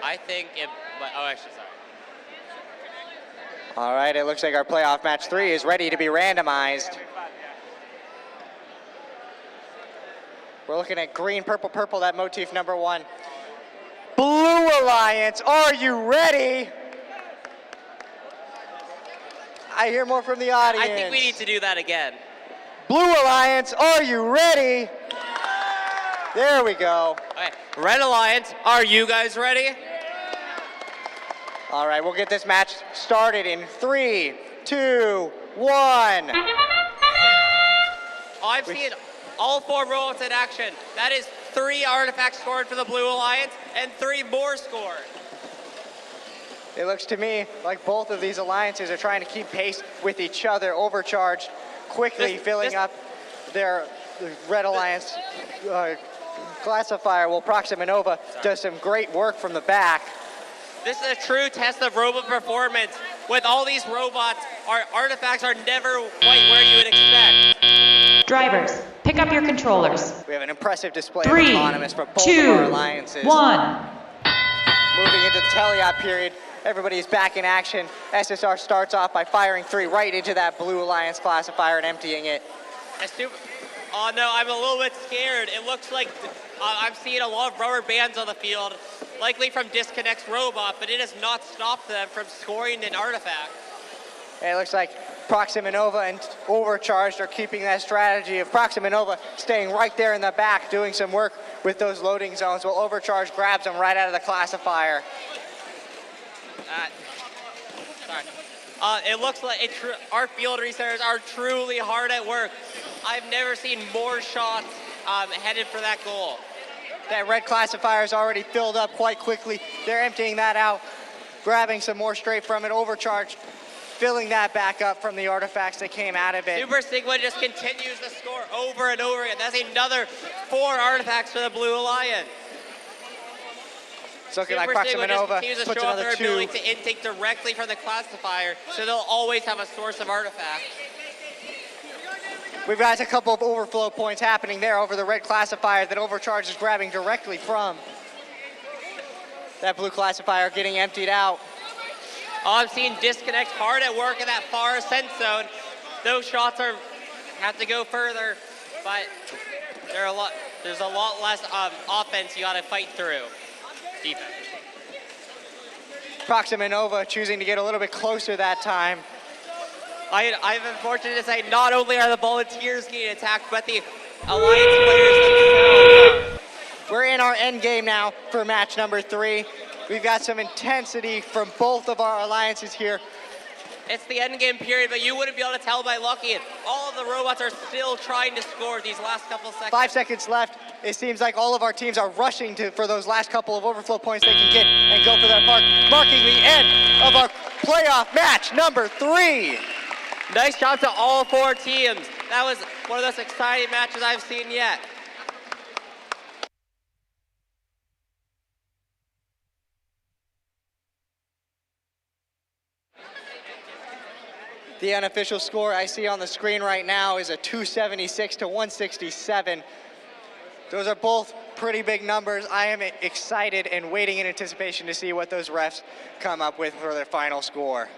I think it, oh, actually, sorry. All right, it looks like our playoff match 3 is ready to be randomized. We're looking at green, purple, purple, that motif number 1. Blue Alliance, are you ready? I hear more from the audience. I think we need to do that again. Blue Alliance, are you ready? There we go. Okay, Red Alliance, are you guys ready? All right, we'll get this match started in 3, 2, 1. I've seen all 4 robots in action. That is 3 artifacts scored for the Blue Alliance and 3 more scored. It looks to me like both of these alliances are trying to keep pace with each other. Overcharged, quickly filling up their Red Alliance classifier, while Proxima Nova does some great work from the back. This is a true test of robot performance. With all these robots, our artifacts are never quite where you would expect. Drivers, pick up your controllers. We have an impressive display 3, of autonomous from both 2, of our alliances. 1. Moving into the teleop period, everybody is back in action. SSR starts off by firing 3 right into that Blue Alliance classifier and emptying it. Oh no, I'm a little bit scared. It looks like I'm seeing a lot of rubber bands on the field, likely from Disconnect's robot, but it has not stopped them from scoring an artifact. And it looks like Proxima Nova and Overcharged are keeping that strategy of Proxima Nova staying right there in the back, doing some work with those loading zones, while Overcharged grabs them right out of the classifier. It looks like our field researchers are truly hard at work. I've never seen more shots headed for that goal. That red classifier is already filled up quite quickly. They're emptying that out, grabbing some more straight from it. Overcharged, filling that back up from the artifacts that came out of it. Super Sigma just continues to score over and over again. That's another 4 artifacts for the Blue Alliance. It's looking like Proxima Nova continues to puts show off another their 2. ability to intake directly from the classifier, so they'll always have a source of artifacts. We've got a couple of overflow points happening there over the red classifier that Overcharge is grabbing directly from. That blue classifier getting emptied out. I'm seeing Disconnect hard at work in that far ascent zone. Those shots have to go further, but there's a lot less offense you got to fight through. Defense. Proxima Nova choosing to get a little bit closer that time. I'm unfortunate to say not only are the volunteers getting attacked, but the Alliance players themselves are. We're in our end game now for match number 3. We've got some intensity from both of our alliances here. It's the end game period, but you wouldn't be able to tell by looking. All of the robots are still trying to score these last couple seconds. 5 seconds left. It seems like all of our teams are rushing for those last couple of overflow points they can get and go for their park, marking the end of our playoff match number 3. Nice job to all 4 teams. That was one of those exciting matches I've seen yet. The unofficial score I see on the screen right now is a 276 to 167. Those are both pretty big numbers. I am excited and waiting in anticipation to see what those refs come up with for their final score.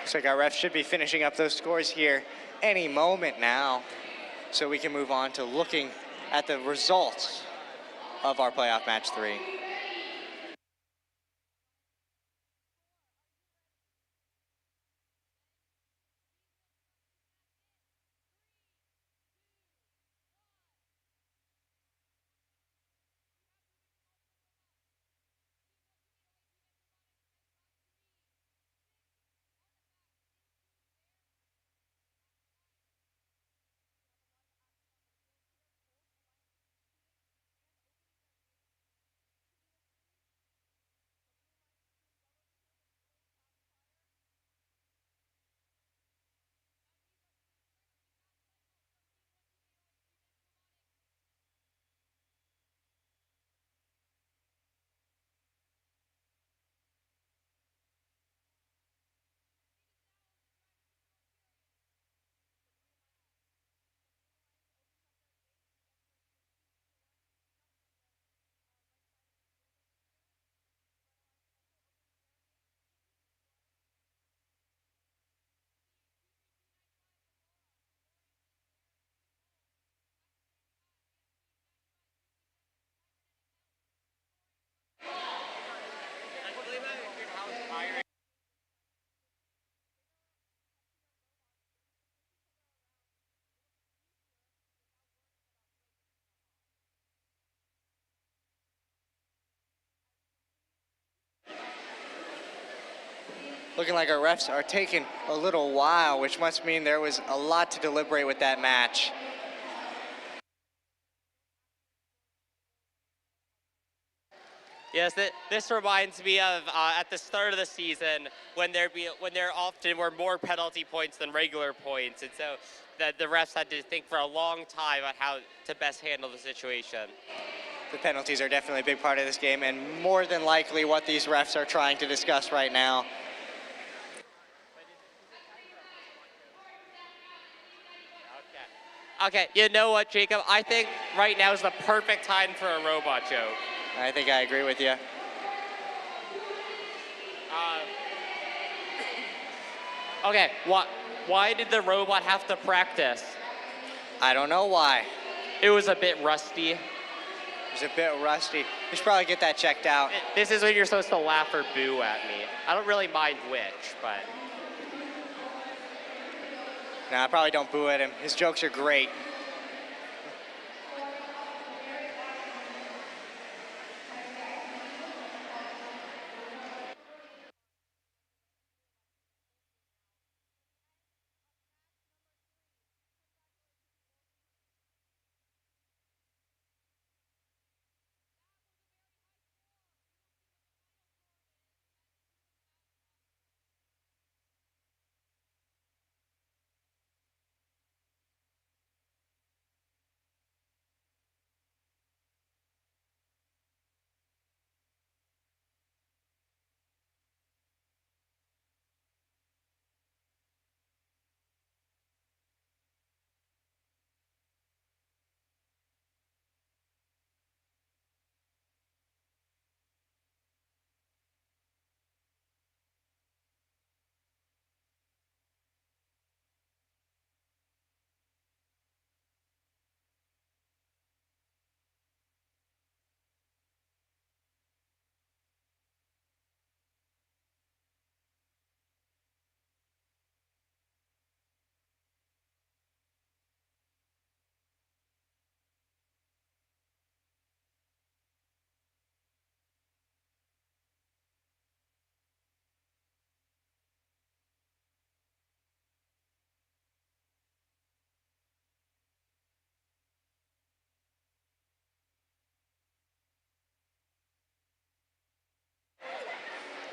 Looks like our refs should be finishing up those scores here any moment now, so we can move on to looking at the results of our playoff match 3. Looking like our refs are taking a little while, which must mean there was a lot to deliberate with that match. Yes, this reminds me of at the start of the season when there often were more penalty points than regular points, and so the refs had to think for a long time on how to best handle the situation. The penalties are definitely a big part of this game, and more than likely what these refs are trying to discuss right now. Okay, you know what, Jacob? I think right now is the perfect time for a robot joke. I think I agree with you. Okay, why did the robot have to practice? I don't know why. It was a bit rusty. It was a bit rusty. We should probably get that checked out. This is when you're supposed to laugh or boo at me. I don't really mind which, but... No, I probably don't boo at him. His jokes are great.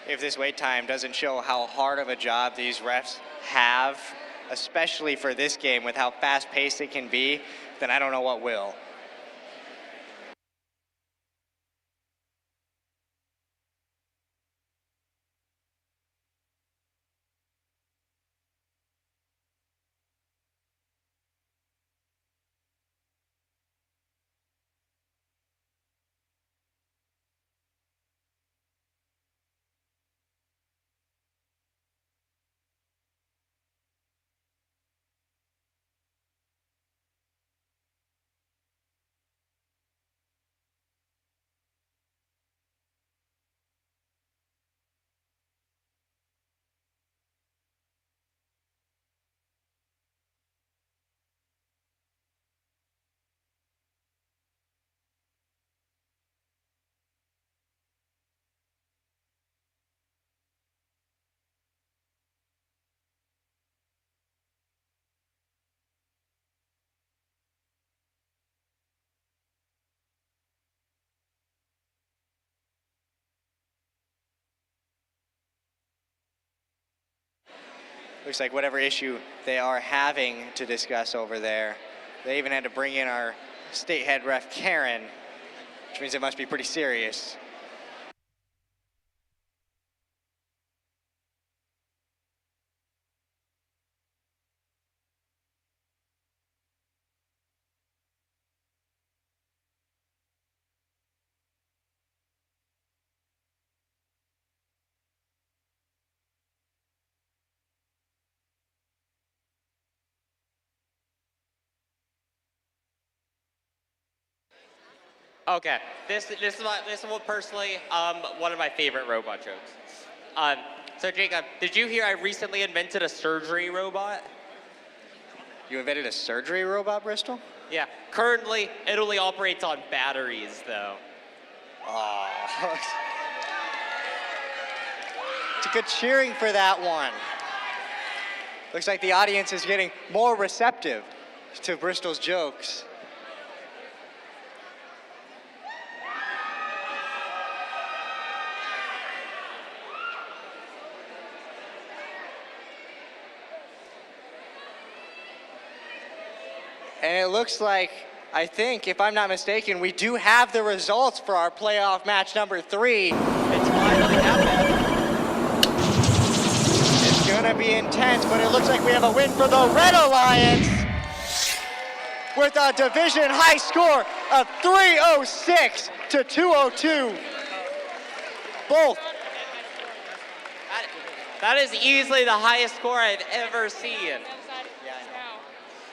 If this wait time doesn't show how hard of a job these refs have, especially for this game with how fast-paced it can be, then I don't know what will. looks like whatever issue they are having to discuss over there, they even had to bring in our state head ref, Karen, which means it must be pretty serious. Okay, this is what personally one of my favorite robot jokes. So Jacob, did you hear I recently invented a surgery robot? You invented a surgery robot, Bristol? Yeah. Currently, it only operates on batteries, though. Oh. It's a good cheering for that one. Looks like the audience is getting more receptive to Bristol's jokes. And it looks like, I think, if I'm not mistaken, we do have the results for our playoff match number 3. It's finally happened. It's gonna be intense, but it looks like we have a win for the Red Alliance with a division high score of 306 to 202. Both. That is easily the highest score I've ever seen.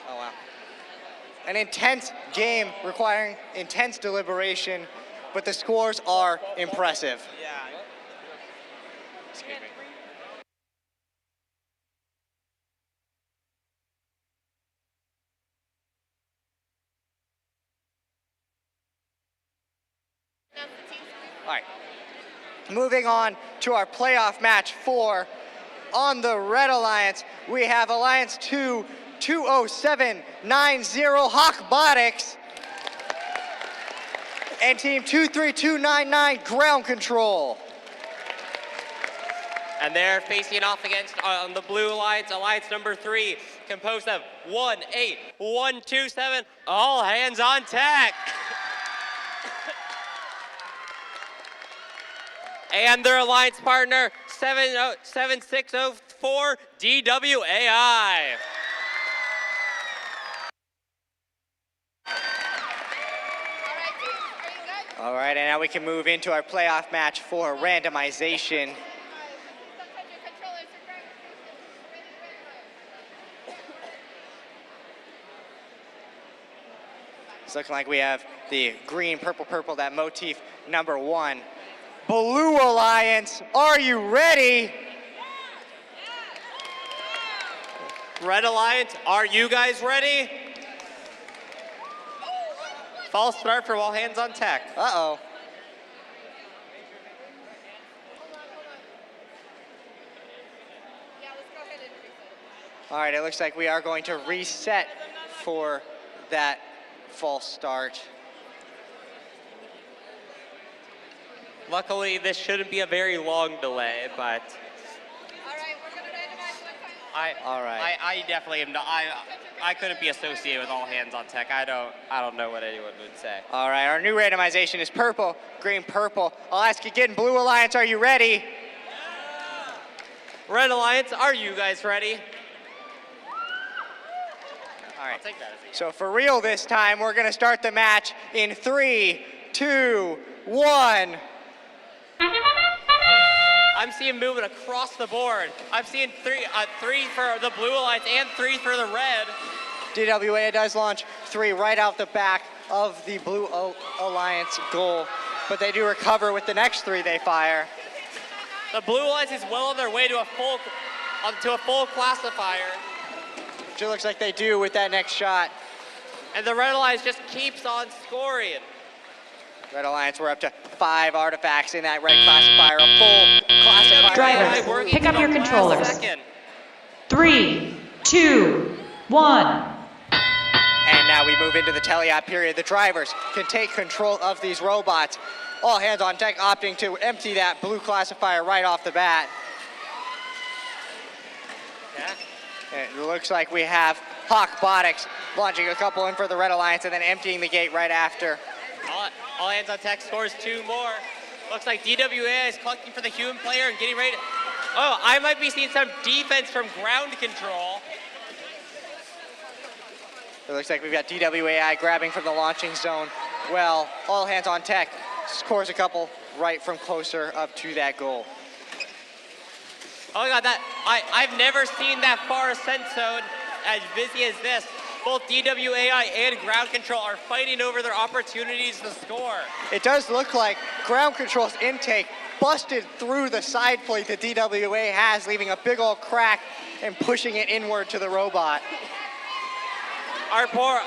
Oh, wow. An intense game requiring intense deliberation, but the scores are impressive. Yeah. Excuse me. All right. Moving on to our playoff match 4. On the Red Alliance, we have Alliance 2 20790 Hawkbotics and Team 23299 Ground Control. And they're facing off against on the Blue Alliance, Alliance number 3, composed of 18127, all hands on tech. And their alliance partner, 7604 DWAI. All right, and now we can move into our playoff match for randomization. It's looking like we have the green, purple, purple, that motif number 1. Blue Alliance, are you ready? Red Alliance, are you guys ready? False start for all hands on tech. Uh-oh. All right, it looks like we are going to reset for that false start. Luckily, this shouldn't be a very long delay, but I definitely am not. I couldn't be associated with all hands on tech. I don't know what anyone would say. All right, our new randomization is purple, green, purple. I'll ask again, Blue Alliance, are you ready? Red Alliance, are you guys ready? All right. So for real this time, we're going to start the match in 3, 2, 1. I'm seeing movement across the board. I'm seeing three for the Blue Alliance and 3 for the Red. DWA does launch 3 right out the back of the Blue Alliance goal, but they do recover with the next 3 they fire. The Blue Alliance is well on their way to a full classifier. Which it looks like they do with that next shot. And the Red Alliance just keeps on scoring. Red Alliance, we're up to 5 artifacts in that red classifier, a full classifier. Drivers, pick up your controllers. 3, 2, 1. And now we move into the teleop period. The drivers can take control of these robots. All hands on deck opting to empty that blue classifier right off the bat. Yeah. It looks like we have Hawkbotics launching a couple in for the Red Alliance and then emptying the gate right after. All hands on tech scores 2 more. Looks like DWA is collecting for the human player and getting ready to... Oh, I might be seeing some defense from ground control. It looks like we've got DWAI grabbing from the launching zone. Well, all hands on tech scores a couple right from closer up to that goal. Oh my God, I've never seen that far ascent zone as busy as this. Both DWAI and ground control are fighting over their opportunities to score. It does look like ground control's intake busted through the side plate that DWA has, leaving a big old crack and pushing it inward to the robot. Our poor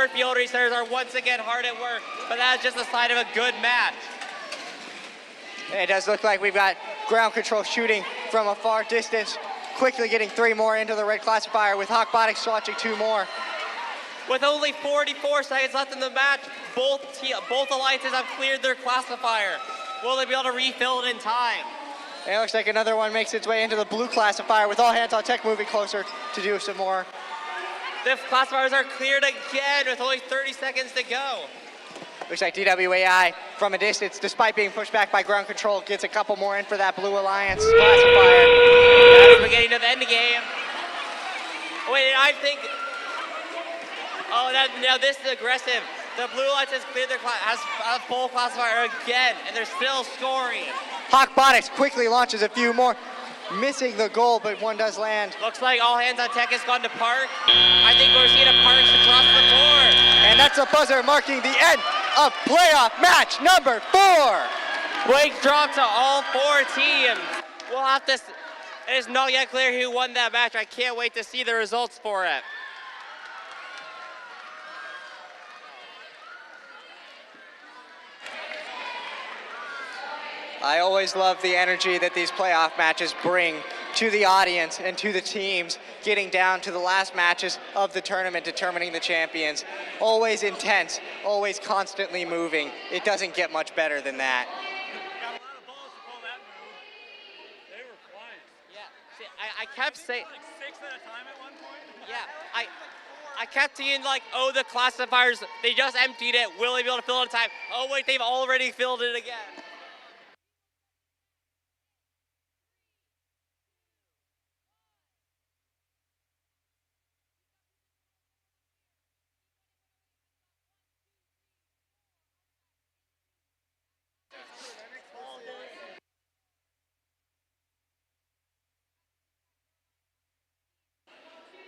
field researchers are once again hard at work, but that's just a sign of a good match. It does look like we've got ground control shooting from a far distance, quickly getting 3 more into the red classifier with Hawkbotics launching 2 more. With only 44 seconds left in the match, both alliances have cleared their classifier. Will they be able to refill it in time? And it looks like another one makes its way into the blue classifier with all hands on tech moving closer to do some more. The classifiers are cleared again with only 30 seconds to go. Looks like DWAI from a distance, despite being pushed back by ground control, gets a couple more in for that blue alliance classifier. As we're getting to the end game. Wait, I think... Oh, now this is aggressive. The blue alliance has cleared has a full classifier again, and they're still scoring. Hawkbotics quickly launches a few more, missing the goal, but one does land. Looks like all hands on tech has gone to park. I think we're seeing a parks across the board. And that's a buzzer marking the end of playoff match number 4. Wake drop to all 4 teams. We'll have to... It is not yet clear who won that match. I can't wait to see the results for it. I always love the energy that these playoff matches bring to the audience and to the teams, getting down to the last matches of the tournament, determining the champions. Always intense, always constantly moving. It doesn't get much better than that. Got a lot of balls to pull that move. They were flying. Yeah, see, I kept saying... Like 6 at a time at one point? Yeah, I kept seeing like, oh, the classifiers, they just emptied it. Will they be able to fill it in time? Oh, wait, they've already filled it again.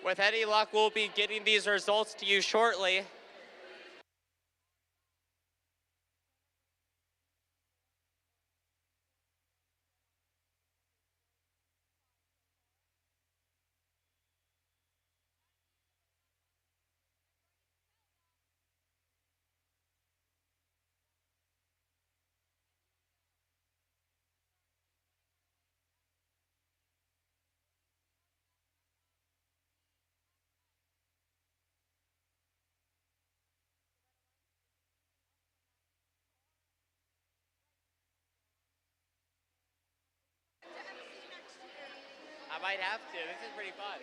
With any luck, we'll be getting these results to you shortly. I might have to. This is pretty fun.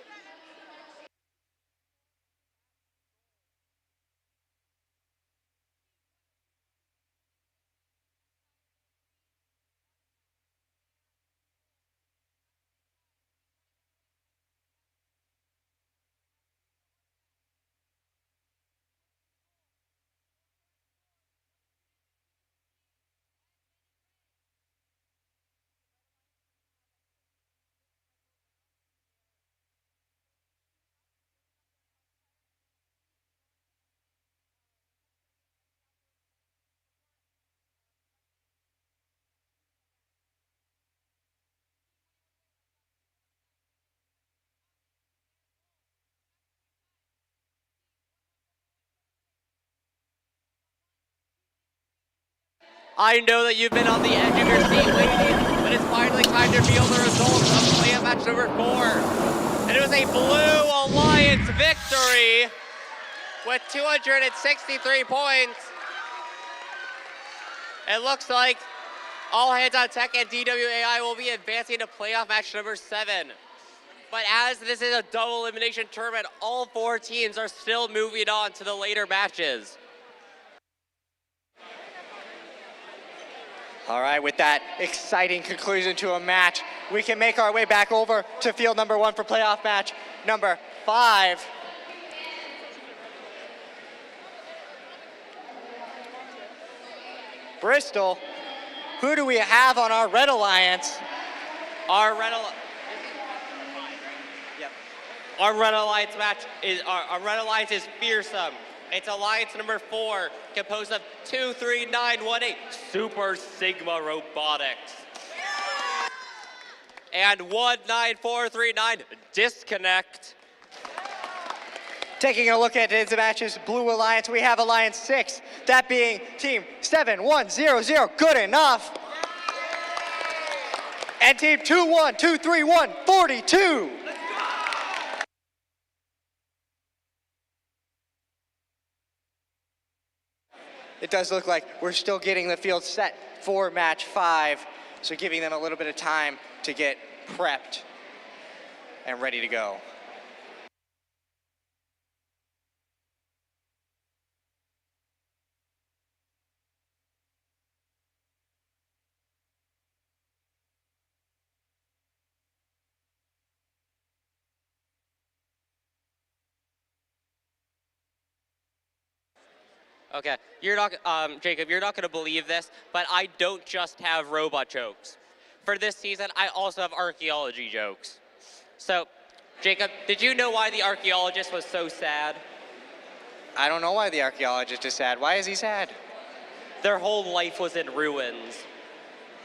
I know that you've been on the edge of your seat waiting, but it's finally time to reveal the results of playoff match number 4. And it was a Blue Alliance victory with 263 points. It looks like All Hands on Tech and DWAI will be advancing to playoff match number 7. But as this is a double elimination tournament, all 4 teams are still moving on to the later matches. All right, with that exciting conclusion to a match, we can make our way back over to field number 1 for playoff match number 5. Bristol, who do we have on our Red Alliance? Our Red Alliance match is our Red Alliance is fearsome. It's Alliance number 4, composed of 23918 Super Sigma Robotics and 19439 Disconnect. Taking a look at the matches, Blue Alliance, we have Alliance 6, that being Team 7100, good enough. And Team 21231, 42. It does look like we're still getting the field set for match 5, so giving them a little bit of time to get prepped and ready to go. Okay, you're not, Jacob, you're not gonna believe this, but I don't just have robot jokes. For this season, I also have archaeology jokes. So, Jacob, did you know why the archaeologist was so sad? I don't know why the archaeologist is sad. Why is he sad? Their whole life was in ruins.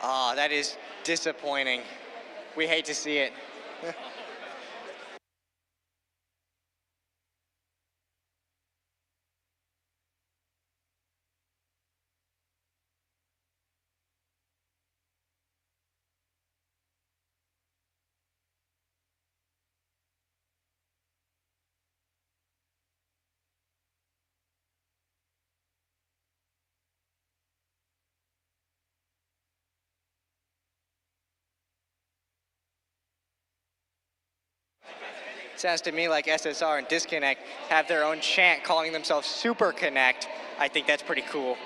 Ah, that is disappointing. We hate to see it. Sounds to me like SSR and Disconnect have their own chant calling themselves Super Connect. I think that's pretty cool.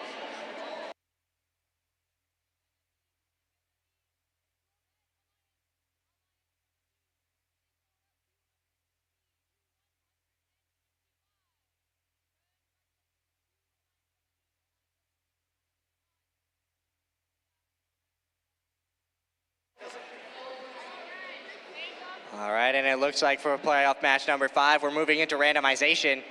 All right, and it looks like for playoff match number 5, we're moving into randomization.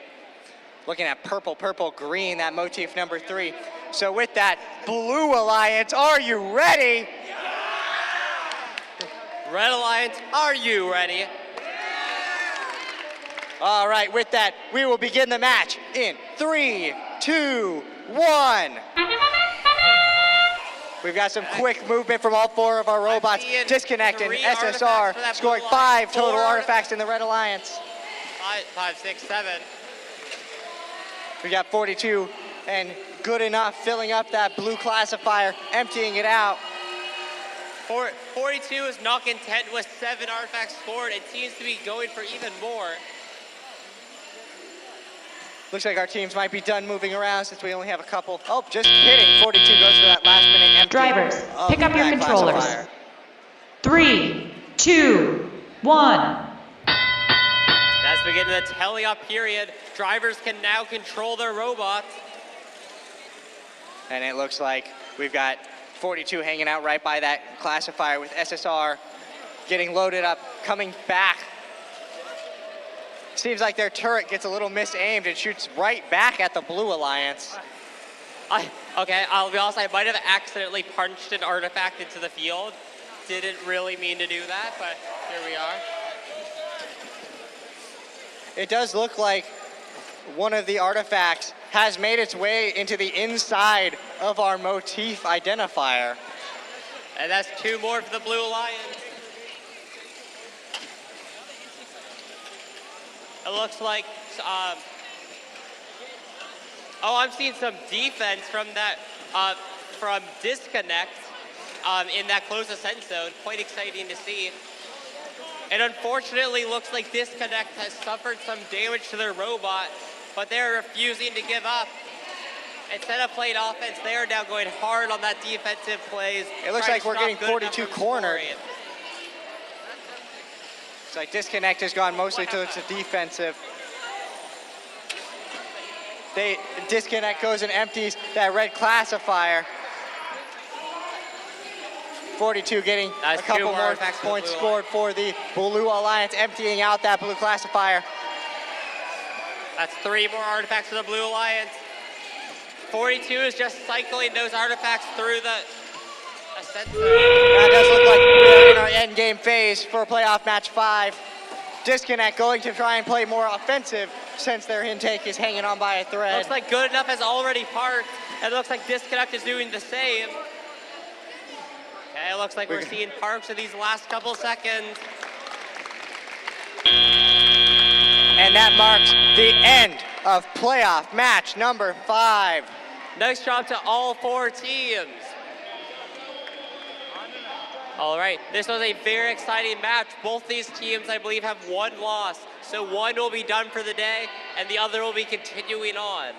Looking at purple, purple, green, that motif number 3. So with that, Blue Alliance, are you ready? Red Alliance, are you ready? All right, with that, we will begin the match in 3, 2, 1. We've got some quick movement from all 4 of our robots. Disconnect and SSR scoring 5 total artifacts in the Red Alliance. 5, 6, 7. We got 42 and good enough filling up that blue classifier, emptying it out. 42 is not content with 7 artifacts scored. It seems to be going for even more. Looks like our teams might be done moving around since we only have a couple. Oh, just kidding. 42 goes for that last minute empty. Drivers, pick up your controllers. 3, 2, 1. That's beginning the tally-up period. Drivers can now control their robots. And it looks like we've got 42 hanging out right by that classifier with SSR getting loaded up, coming back. Seems like their turret gets a little misaimed and shoots right back at the Blue Alliance. Okay, I'll be honest, I might have accidentally punched an artifact into the field. Didn't really mean to do that, but here we are. It does look like one of the artifacts has made its way into the inside of our motif identifier. And that's 2 more for the Blue Alliance. It looks like, I'm seeing some defense from that, from Disconnect in that close ascent zone. Quite exciting to see. And unfortunately, looks like Disconnect has suffered some damage to their robot, but they're refusing to give up. Instead of playing offense, they are now going hard on that defensive plays. It looks like we're getting 42 cornered. It's like Disconnect has gone mostly to the defensive. Disconnect goes and empties that red classifier. 42 getting a couple more points scored for the Blue Alliance, emptying out that blue classifier. That's 3 more artifacts for the Blue Alliance. 42 is just cycling those artifacts through the ascent zone. That does look like we're in our end game phase for playoff match 5. Disconnect going to try and play more offensive since their intake is hanging on by a thread. Looks like Good Enough has already parked, and it looks like Disconnect is doing the same. Okay, it looks like we're seeing parks in these last couple seconds. And that marks the end of playoff match number 5. Nice job to all 4 teams. All right, this was a very exciting match. Both these teams, I believe, have 1 loss. So one will be done for the day, and the other will be continuing on.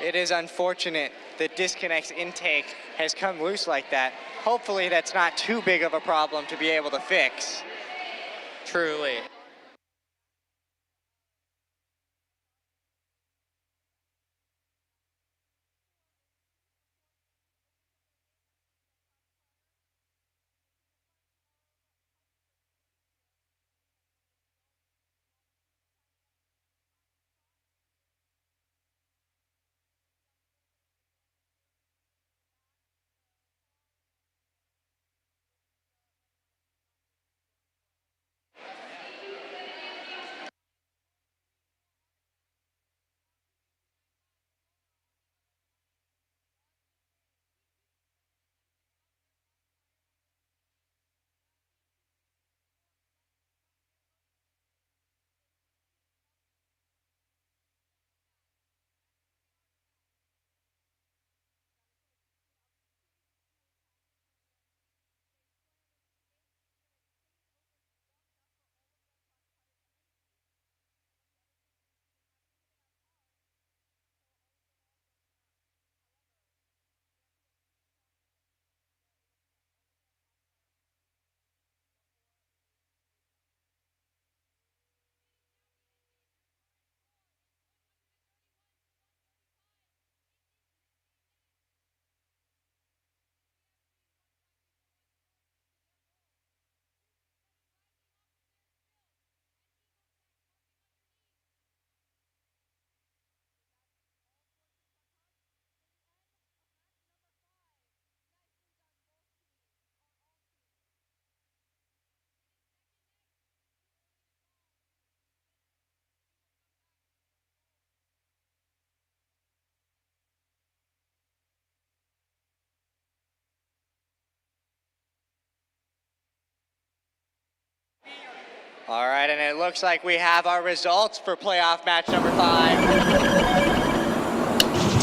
It is unfortunate that Disconnect's intake has come loose like that. Hopefully that's not too big of a problem to be able to fix. Truly. All right, and it looks like we have our results for playoff match number 5.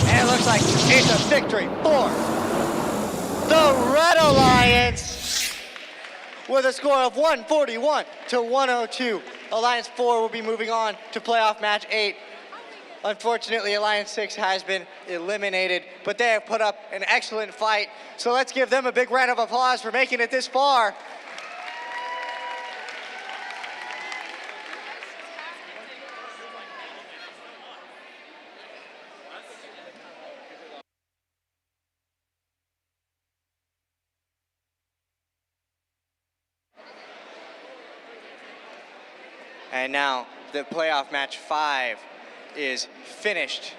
And it looks like it's a victory for the Red Alliance with a score of 141 to 102. Alliance 4 will be moving on to playoff match 8. Unfortunately, Alliance 6 has been eliminated, but they have put up an excellent fight. So let's give them a big round of applause for making it this far. And now the playoff match 5 is finished.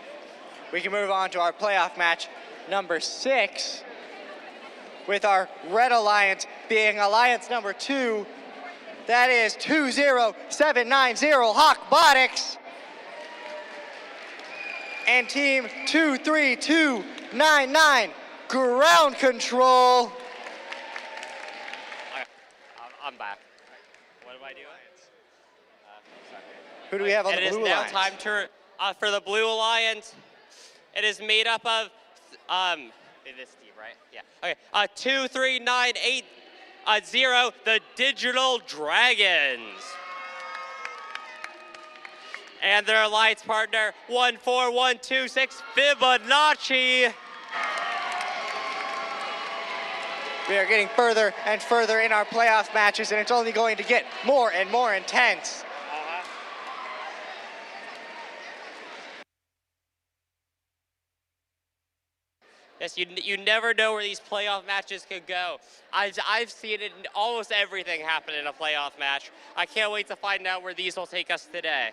We can move on to our playoff match number 6 with our Red Alliance being Alliance number 2. That is 20790 Hawkbotics and team 23299 Ground Control. I'm back. What am I doing? Who do we have on the Blue Alliance? It is now time for the Blue Alliance. It is made up of, this team, right? Yeah. Okay. 23980, the Digital Dragons. And their alliance partner, 14126, Fibonacci. We are getting further and further in our playoff matches, and it's only going to get more and more intense. Yes, you never know where these playoff matches could go. I've seen it in almost everything happen in a playoff match. I can't wait to find out where these will take us today.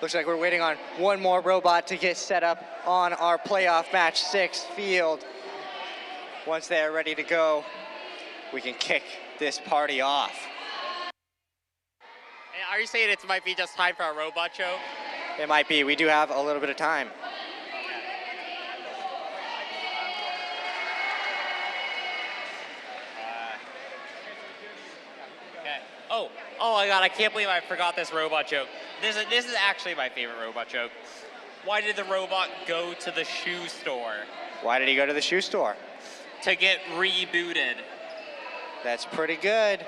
Looks like we're waiting on one more robot to get set up on our playoff match 6 field. Once they are ready to go, we can kick this party off. Hey, are you saying it might be just time for a robot choke? It might be. We do have a little bit of time. Okay. Oh my God! I can't believe I forgot this robot joke. This is actually my favorite robot joke. Why did the robot go to the shoe store? Why did he go to the shoe store? To get rebooted. That's pretty good.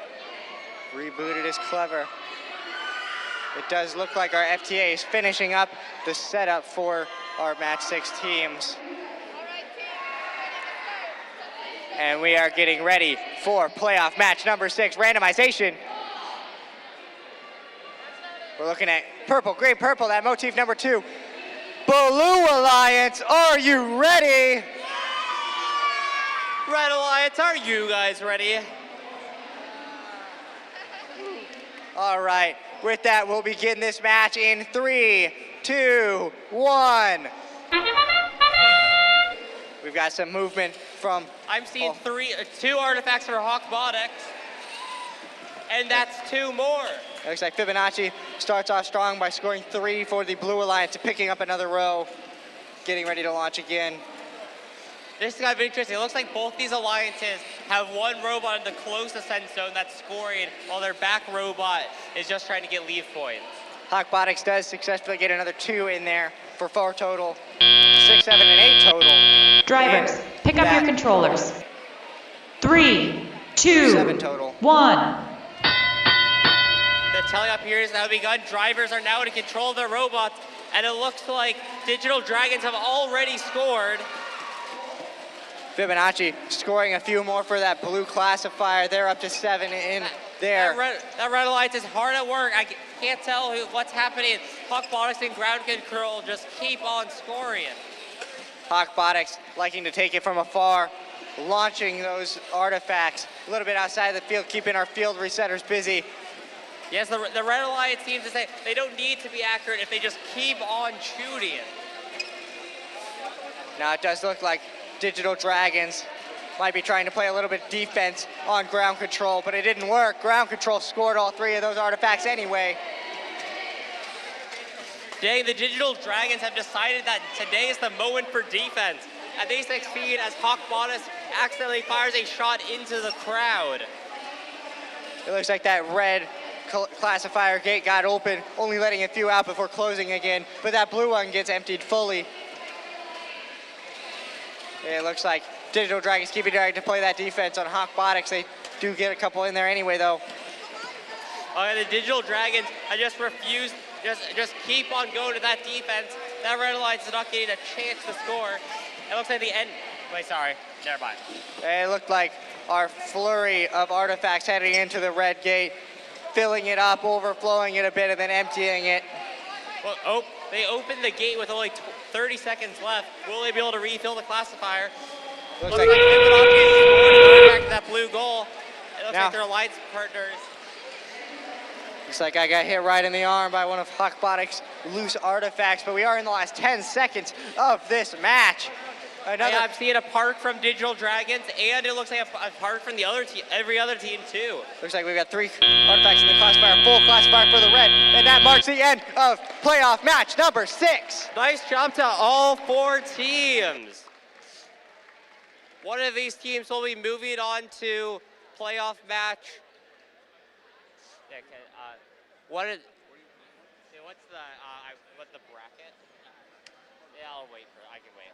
Rebooted is clever. It does look like our FTA is finishing up the setup for our match 6 teams. And we are getting ready for playoff match number 6, randomization. We're looking at purple, green, purple, that motif number 2. Blue Alliance, are you ready? Red Alliance, are you guys ready? All right, with that, we'll begin this match in 3, 2, 1. We've got some movement from... I'm seeing 2 artifacts for Hawkbotics, and that's 2 more. It looks like Fibonacci starts off strong by scoring 3 for the Blue Alliance, picking up another row, getting ready to launch again. This is kind of interesting. It looks like both these alliances have one robot in the close ascent zone that's scoring, while their back robot is just trying to get leave points. Hawkbotics does successfully get another 2 in there for 4 total, 6, 7, and 8 total. Drivers, pick up your controllers. 3, 2, 7 total. 1. The teleop here is now begun. Drivers are now in control of their robots, and it looks like Digital Dragons have already scored. Fibonacci scoring a few more for that blue classifier. They're up to 7 in there. That Red Alliance is hard at work. I can't tell what's happening. Hawkbotics and ground control just keep on scoring. Hawkbotics liking to take it from afar, launching those artifacts a little bit outside the field, keeping our field resetters busy. Yes, the Red Alliance seems to say they don't need to be accurate if they just keep on shooting. Now it does look like Digital Dragons might be trying to play a little bit defense on ground control, but it didn't work. Ground control scored all 3 of those artifacts anyway. Dang, the Digital Dragons have decided that today is the moment for defense, and they succeed as Hawkbotics accidentally fires a shot into the crowd. It looks like that red classifier gate got open, only letting a few out before closing again, but that blue one gets emptied fully. It looks like Digital Dragons keeping trying to play that defense on Hawkbotics. They do get a couple in there anyway, though. The Digital Dragons, I just refuse, just keep on going to that defense. That Red Alliance is not getting a chance to score. It looks like the end, wait, sorry, never mind. It looked like our flurry of artifacts heading into the red gate, filling it up, overflowing it a bit, and then emptying it. Well, they opened the gate with only 30 seconds left. Will they be able to refill the classifier? Looks like Fibonacci is scoring back to that blue goal. It looks like their alliance partners. Looks like I got hit right in the arm by one of Hawkbotics' loose artifacts, but we are in the last 10 seconds of this match. Yeah, I'm seeing a park from Digital Dragons, and it looks like a park from the other team, every other team too. Looks like we've got 3 artifacts in the classifier, full classifier for the red, and that marks the end of playoff match number 6. Nice job to all 4 teams. one of these teams will be moving on to playoff match. Yeah, what's the bracket? Yeah, I'll wait for it. I can wait.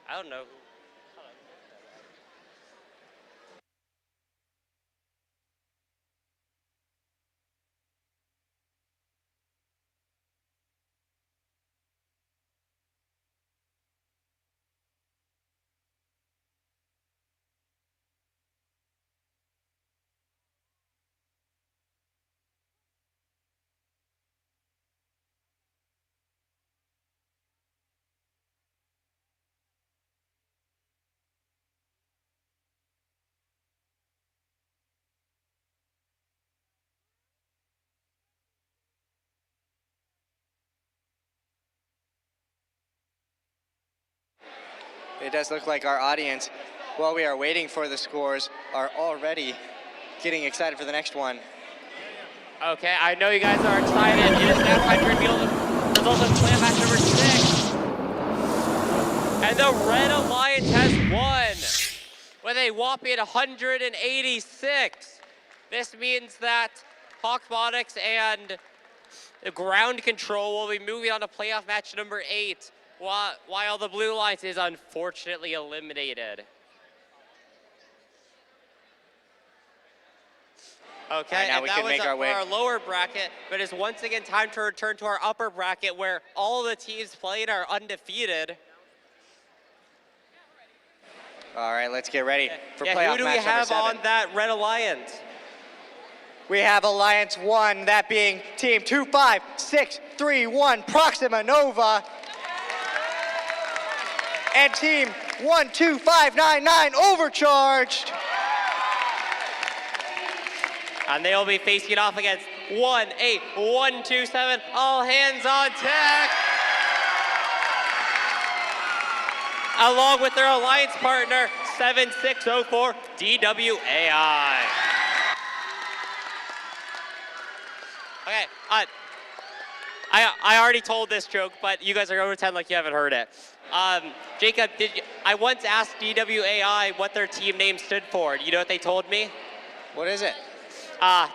I don't know. It does look like our audience, while we are waiting for the scores, are already getting excited for the next one. Okay, I know you guys are excited. It is now time to reveal the results of playoff match number 6. And the Red Alliance has won with a whopping 186. This means that Hawkbotics and the Ground Control will be moving on to playoff match number 8, while the Blue Alliance is unfortunately eliminated. Okay, now and we that can was make our for way. our lower bracket, but it's once again time to return to our upper bracket where all the teams playing are undefeated. All right, let's get ready for Yeah, playoff who do we match number have 7. on that Red Alliance? We have Alliance 1, that being Team 25631 Proxima Nova. And Team 12599 Overcharged. And they'll be facing off against 18127, all hands on deck. Along with their alliance partner, 7604 DWAI. Okay, I already told this joke, but you guys are going to pretend like you haven't heard it. Jacob, I once asked DWAI what their team name stood for. Do you know what they told me? What is it?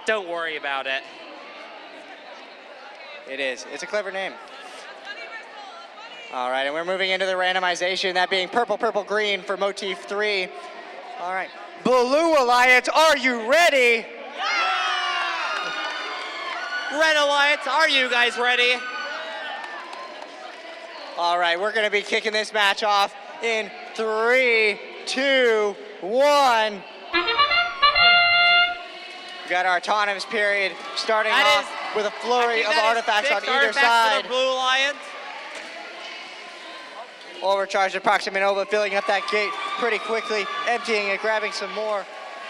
Don't worry about it. It is. It's a clever name. All right, and we're moving into the randomization, that being purple, purple, green for motif 3. All right. Blue Alliance, are you ready? Red Alliance, are you guys ready? All right, we're going to be kicking this match off in 3, 2, 1. We got our autonomous period starting off with a flurry of artifacts on either side. For the Blue Alliance. Overcharged at Proxima Nova, filling up that gate pretty quickly, emptying it, grabbing some more,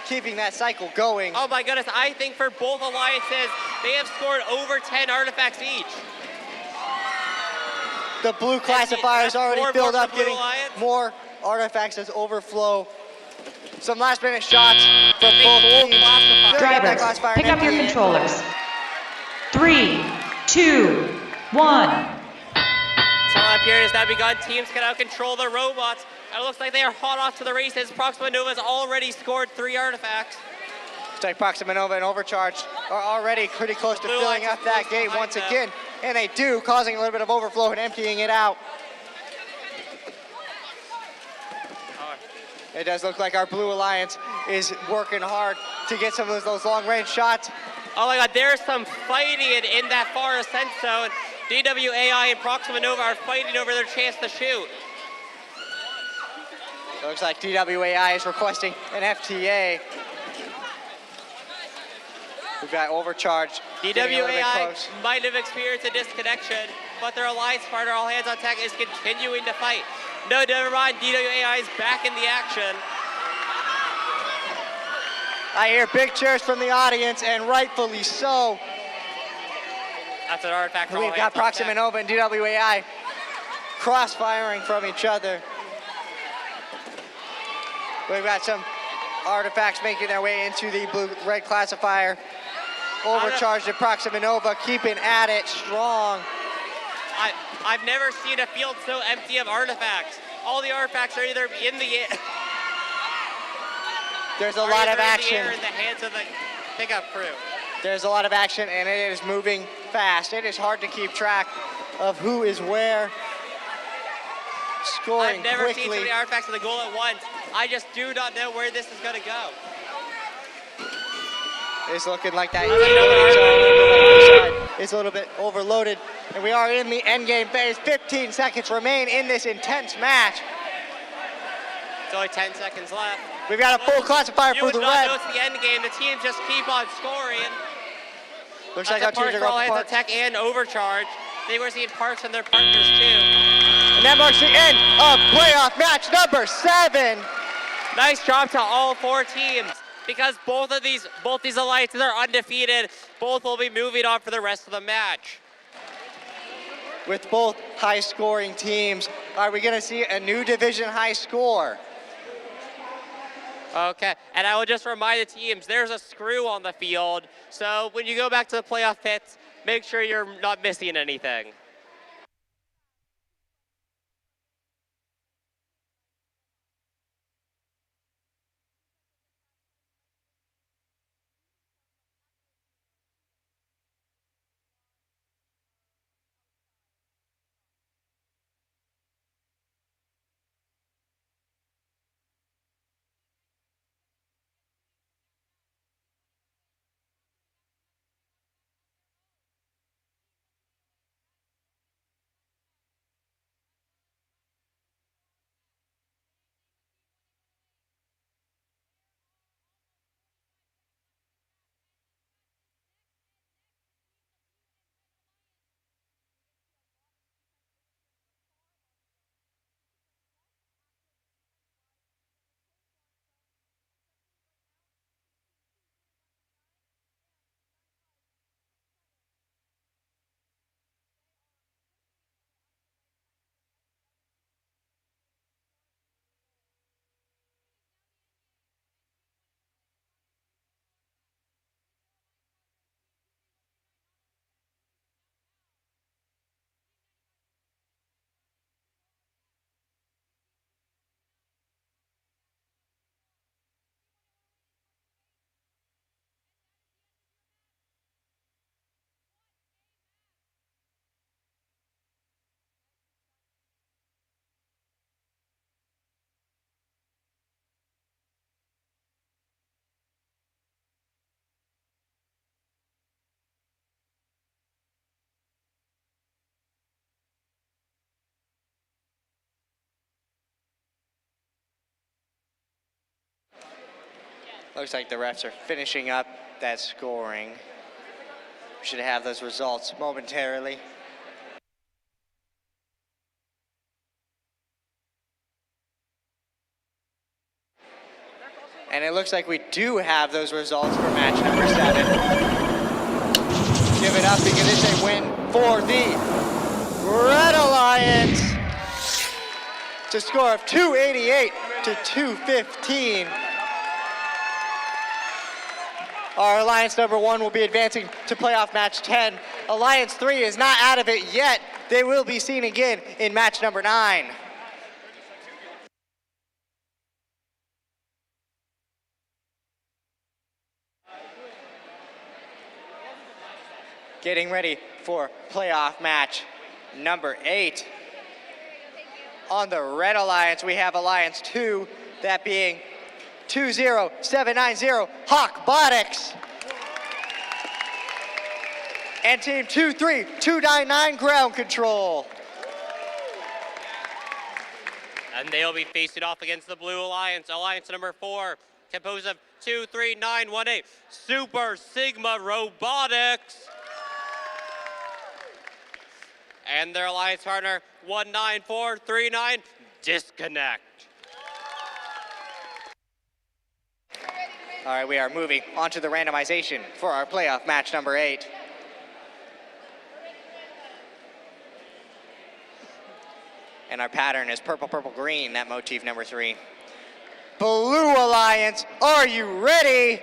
keeping that cycle going. Oh my goodness, I think for both alliances, they have scored over 10 artifacts each. The blue classifier's already filled up, getting Alliance. more artifacts as overflow. Some last minute shots from both teams. Drivers, pick up your controllers. 3, 2, 1. Time period has now begun. Teams can now control their robots. And it looks like they are hot off to the races. Proxima Nova has already scored 3 artifacts. Looks like Proxima Nova and Overcharged are already pretty close to filling up that gate once again. And they do, causing a little bit of overflow and emptying it out. It does look like our Blue Alliance is working hard to get some of those long-range shots. Oh my god, there's some fighting in that far ascent zone. DWAI and Proxima Nova are fighting over their chance to shoot. Looks like DWAI is requesting an FTA. We've got Overcharged. DWAI might have experienced a disconnection, but their alliance partner, All Hands on Deck, is continuing to fight. No, never mind, DWAI is back in the action. I hear big cheers from the audience, and rightfully so. That's an artifact for We've got Proxima Nova and DWAI cross-firing from each other. We've got some artifacts making their way into the blue-red classifier. Overcharged at Proxima Nova, keeping at it strong. I've never seen a field so empty of artifacts. All the artifacts are either in the air. There's a lot of action. In the hands of the pickup crew. There's a lot of action, and it is moving fast. It is hard to keep track of who is where. Scoring I've never quickly. seen so many artifacts on the goal at once. I just do not know where this is going to go. It's looking like that zone over the high side is a little bit overloaded, and we are in the end game phase. 15 seconds remain in this intense match. It's only 10 seconds left. We've got a full classifier for the red. You would not know it's the end game. The teams just keep on scoring. Looks like our teams are going to park. Tech and Overcharge. They were seeing Parks and their partners too. And that marks the end of playoff match number 7. Nice job to all 4 teams. Because both these alliances are undefeated, both will be moving on for the rest of the match. With both high-scoring teams, are we going to see a new division high score? Okay, and I will just remind the teams, there's a screw on the field, so when you go back to the playoff pits, make sure you're not missing anything. Looks like the refs are finishing up that scoring. We should have those results momentarily. And it looks like we do have those results for match number 7. Give it up because it's a win for the Red Alliance. It's a score of 288 to 215. Our Alliance number 1 will be advancing to playoff match 10. Alliance 3 is not out of it yet. They will be seen again in match number 9. Getting ready for playoff match number 8. On the Red Alliance, we have Alliance 2, that being 20790 Hawkbotics. And team 23299 Ground Control. And they'll be facing off against the Blue Alliance. Alliance number 4, composed of 23918 Super Sigma Robotics. And their alliance partner, 19439 Disconnect. All right, we are moving on to the randomization for our playoff match number 8. And our pattern is purple, purple, green, that motif number 3. Blue Alliance, are you ready?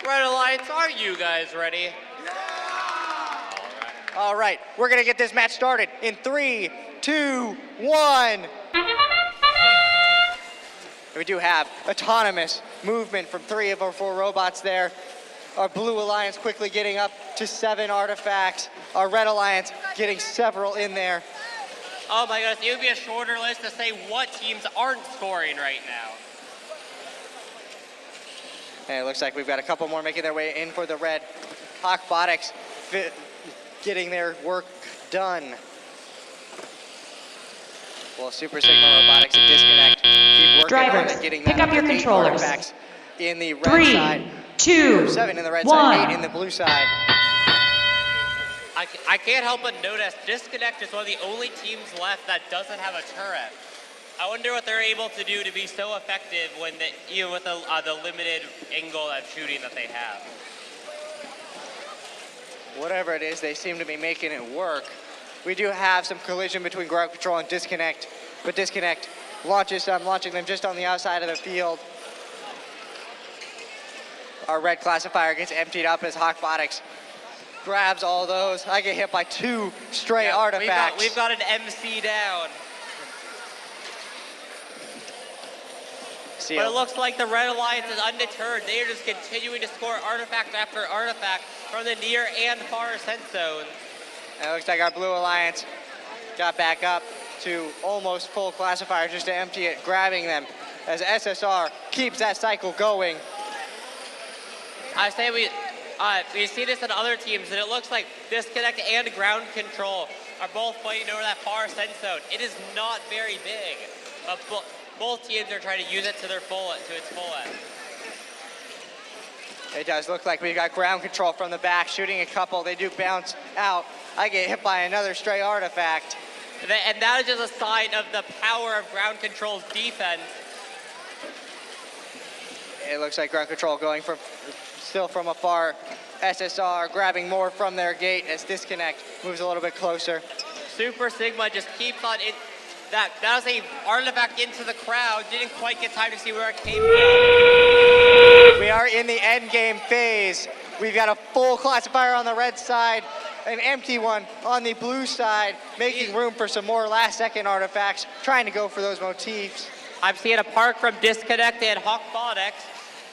Red Alliance, are you guys ready? All right, we're gonna get this match started in 3, 2, 1. We do have autonomous movement from 3 of our 4 robots there. Our Blue Alliance quickly getting up to 7 artifacts. Our Red Alliance getting several in there. Oh my goodness, it would be a shorter list to say what teams aren't scoring right now. And it looks like we've got a couple more making their way in for the red. Hawkbotics getting their work done. Well, Super Sigma Robotics and Disconnect keep working Drivers, on it, getting pick that up your 8 controllers. artifacts in the red 3, side. 2, 7 in the red 1. side, 8 in the blue side. I can't help but notice Disconnect is one of the only teams left that doesn't have a turret. I wonder what they're able to do to be so effective when even with the limited angle of shooting that they have. Whatever it is, they seem to be making it work. We do have some collision between ground control and Disconnect, but Disconnect launches them, launching them just on the outside of the field. Our red classifier gets emptied up as Hawkbotics grabs all those. I get hit by 2 stray artifacts. We've got an MC down. But it looks like the Red Alliance is undeterred. They are just continuing to score artifact after artifact from the near and far ascent zones. And it looks like our Blue Alliance got back up to almost full classifier just to empty it, grabbing them as SSR keeps that cycle going. I say we see this in other teams, and it looks like Disconnect and Ground Control are both fighting over that far ascent zone. It is not very big, but both teams are trying to use it to its full end. It does look like we've got ground control from the back, shooting a couple. They do bounce out. I get hit by another stray artifact. And that is just a sign of the power of Ground Control's defense. It looks like ground control going still from afar. SSR grabbing more from their gate as Disconnect moves a little bit closer. Super Sigma just keeps on it. That was a artifact into the crowd. Didn't quite get time to see where it came from. We are in the end game phase. We've got a full classifier on the red side, an empty one on the blue side, making room for some more last-second artifacts, trying to go for those motifs. I'm seeing a park from Disconnect and Hawkbotics,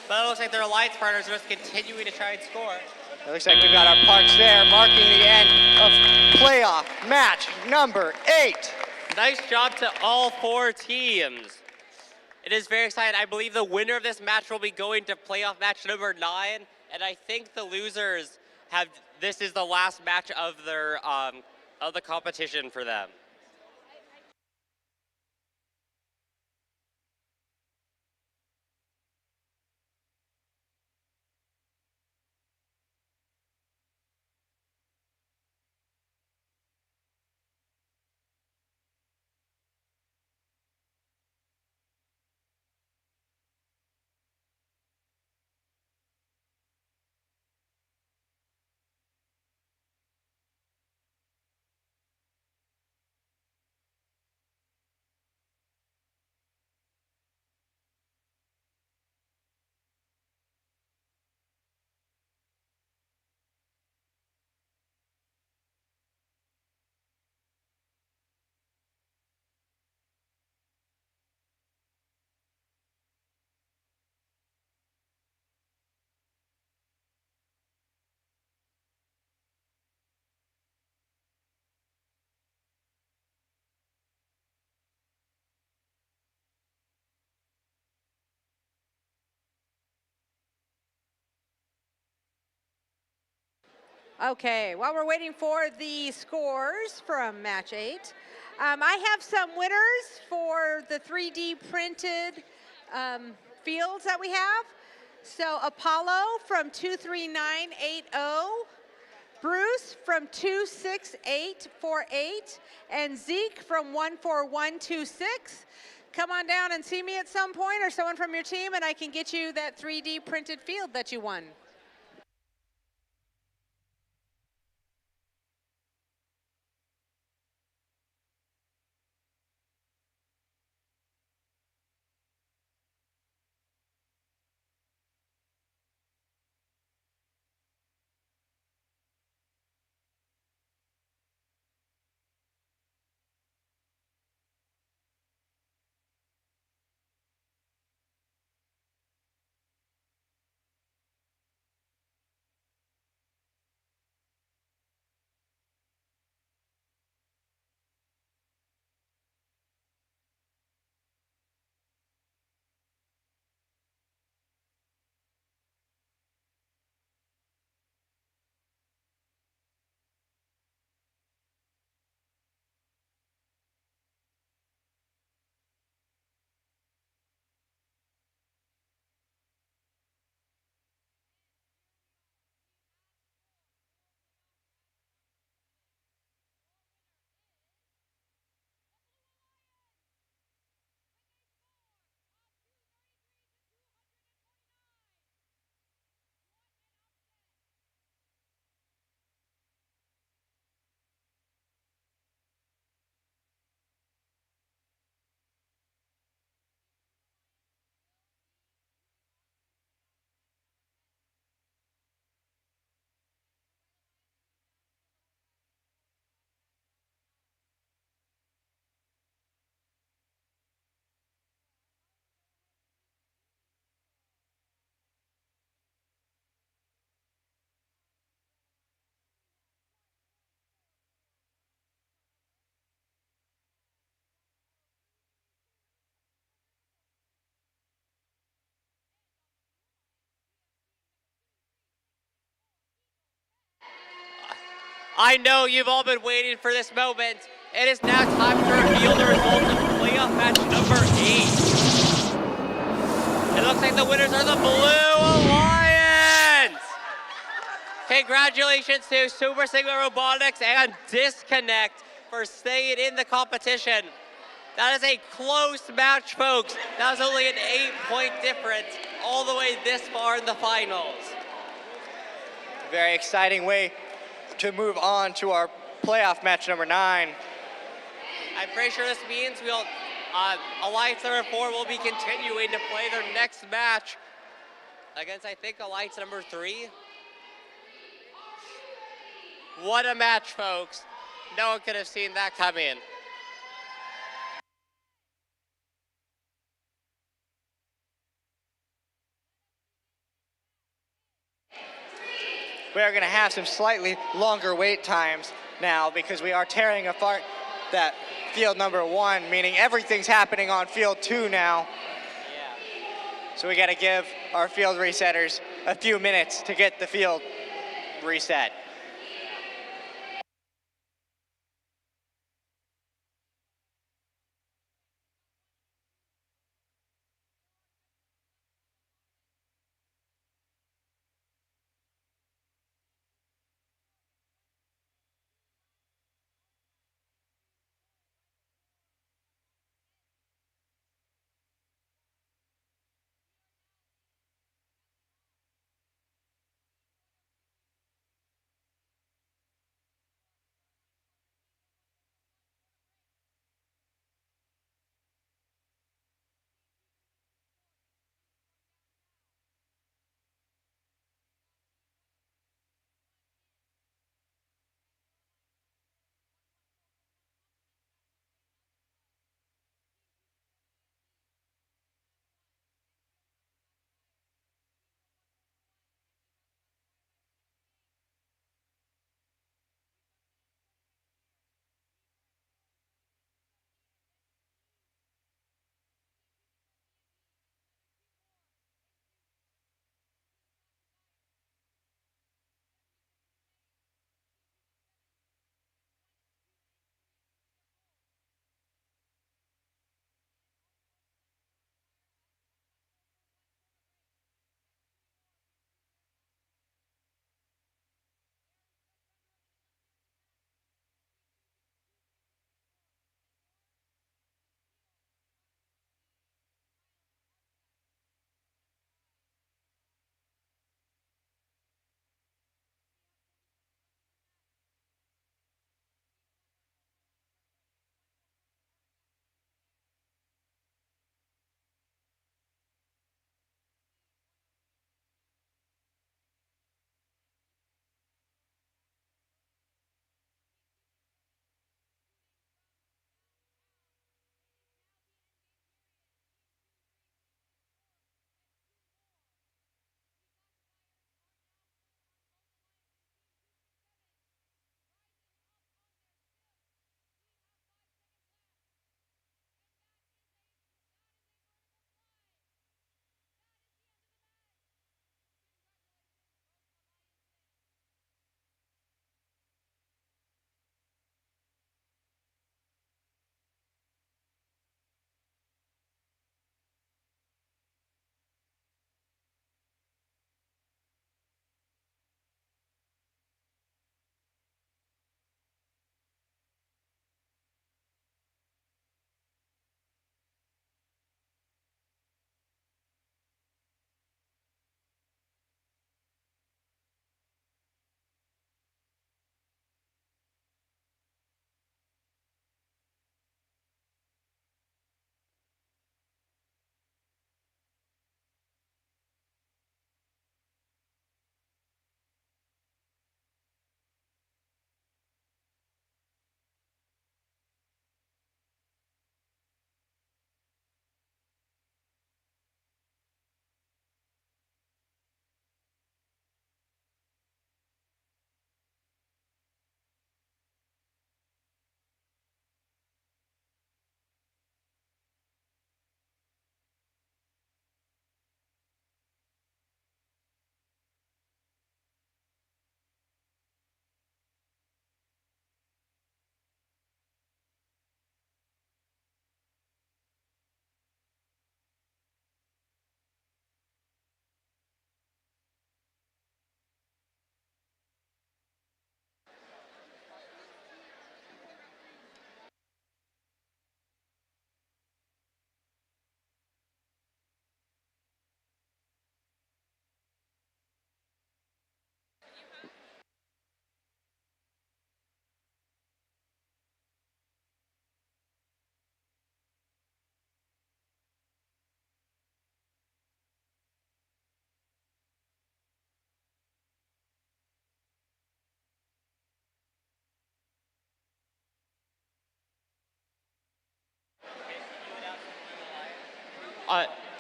but it looks like their alliance partners are just continuing to try and score. It looks like we've got our parks there, marking the end of playoff match number 8. Nice job to all 4 teams. It is very exciting. I believe the winner of this match will be going to playoff match number 9, and I think the losers this is the last match of the competition for them. Okay, while we're waiting for the scores from match 8, I have some winners for the 3D printed fields that we have. So Apollo from 23980, Bruce from 26848, and Zeke from 14126. Come on down and see me at some point, or someone from your team, and I can get you that 3D printed field that you won. I know you've all been waiting for this moment. It is now time to reveal the results of playoff match number 8. It looks like the winners are the Blue Alliance. Congratulations to Super Sigma Robotics and Disconnect for staying in the competition. That is a close match, folks. That was only an 8-point difference all the way this far in the finals. Very exciting way to move on to our playoff match number 9. I'm pretty sure this means Alliance number 4 will be continuing to play their next match against, I think, Alliance number 3. What a match, folks. No one could have seen that coming. We are going to have some slightly longer wait times now because we are tearing apart that field number 1, meaning everything's happening on field 2 now. Yeah. So we got to give our field resetters a few minutes to get the field reset.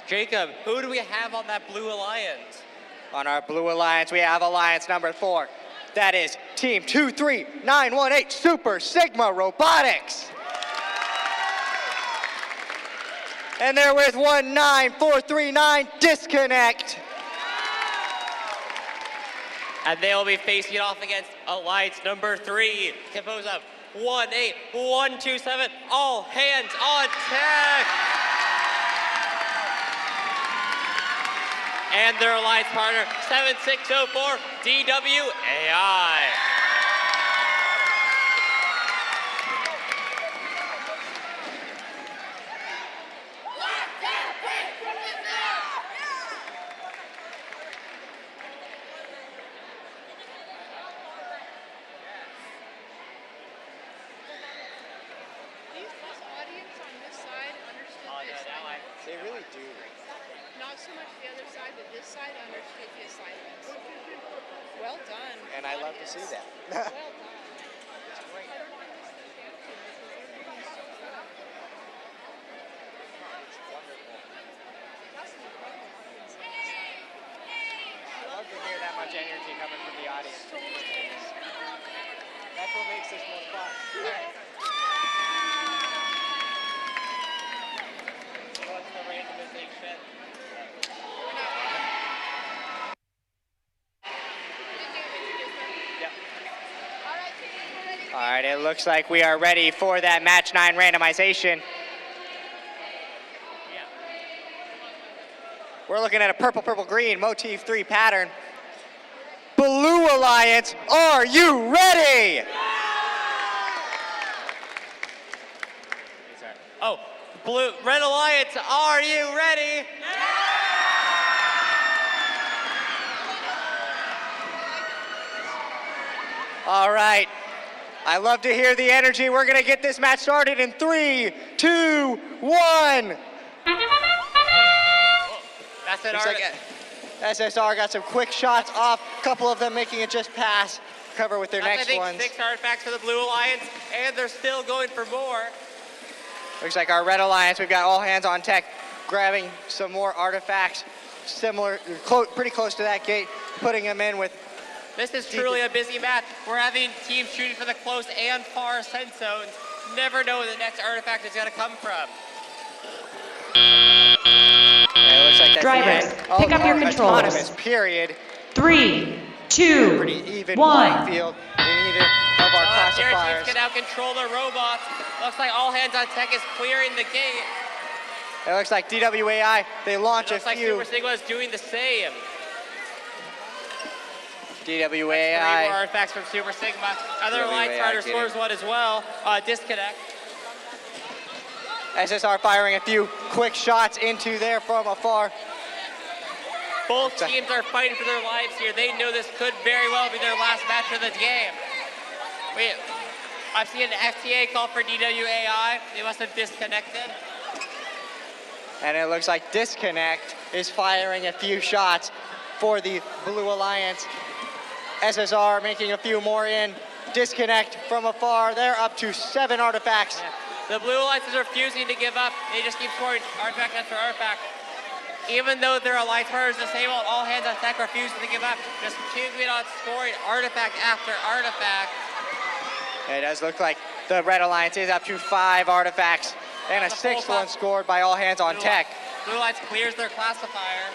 Jacob, who do we have on that Blue Alliance? On our Blue Alliance, we have Alliance number 4. That is Team 23918 Super Sigma Robotics. And they're with 19439 Disconnect. And they will be facing off against Alliance number 3, composed of 18127, all hands on deck. And their alliance partner, 7604 DWAI. They really do. Not so much the other side, but this side understood the assignments. Well done. And I love to see that. Well done. It's great. I love to hear that much energy coming from the audience. That's what makes this more fun. What's the randomization? All right, it looks like we are ready for that match 9 randomization. We're looking at a purple, purple, green motif 3 pattern. Blue Alliance, are you ready? Oh, Red Alliance, are you ready? All right. I love to hear the energy. We're going to get this match started in 3, 2, 1. That's it, Looks like SSR got some quick shots off, a couple of them making it just pass, cover with their next ones. 6 artifacts for the Blue Alliance, and they're still going for more. Looks like our Red Alliance, we've got all hands on tech, grabbing some more artifacts, similar, pretty close to that gate, putting them in with. This is truly a busy match. We're having teams shooting for the close and far ascent zones. Never know where the next artifact is going to come from. Yeah, it looks like that's Drivers, pick up your controllers. Autonomous period. 3, 2, Pretty even 1. field in either of our Our teams classifiers. can now control their robots. Looks like all hands on tech is clearing the gate. It looks like DWAI, they launch a Looks like few. Super Sigma is doing the same. DWAI. 3 more artifacts from Super Sigma. Other Alliance Rider scores one as well. Disconnect. SSR firing a few quick shots into there from afar. Both teams are fighting for their lives here. They know this could very well be their last match of the game. I've seen an FTA call for DWAI. They must have disconnected. And it looks like Disconnect is firing a few shots for the Blue Alliance. SSR making a few more in. Disconnect from afar. They're up to 7 artifacts. Yeah. The Blue Alliance is refusing to give up. They just keep scoring artifact after artifact. Even though their alliance partners disabled, all hands on tech refuses to give up. Just continuing on scoring artifact after artifact. It does look like the Red Alliance is up to 5 artifacts and a 6th one scored by all hands on tech. Blue Alliance clears their classifier.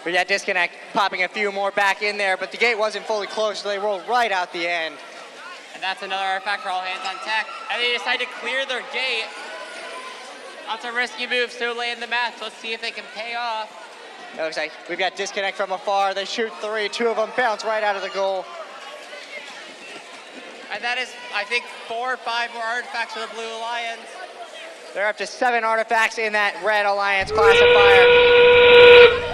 We got Disconnect popping a few more back in there, but the gate wasn't fully closed, so they rolled right out the end. And that's another artifact for all hands on tech. And they decide to clear their gate. That's a risky move so late in the match. Let's see if they can pay off. It looks like we've got Disconnect from afar. They shoot 3, 2 of them bounce right out of the goal. And that is, I think, 4 or 5 more artifacts for the Blue Alliance. They're up to 7 artifacts in that Red Alliance classifier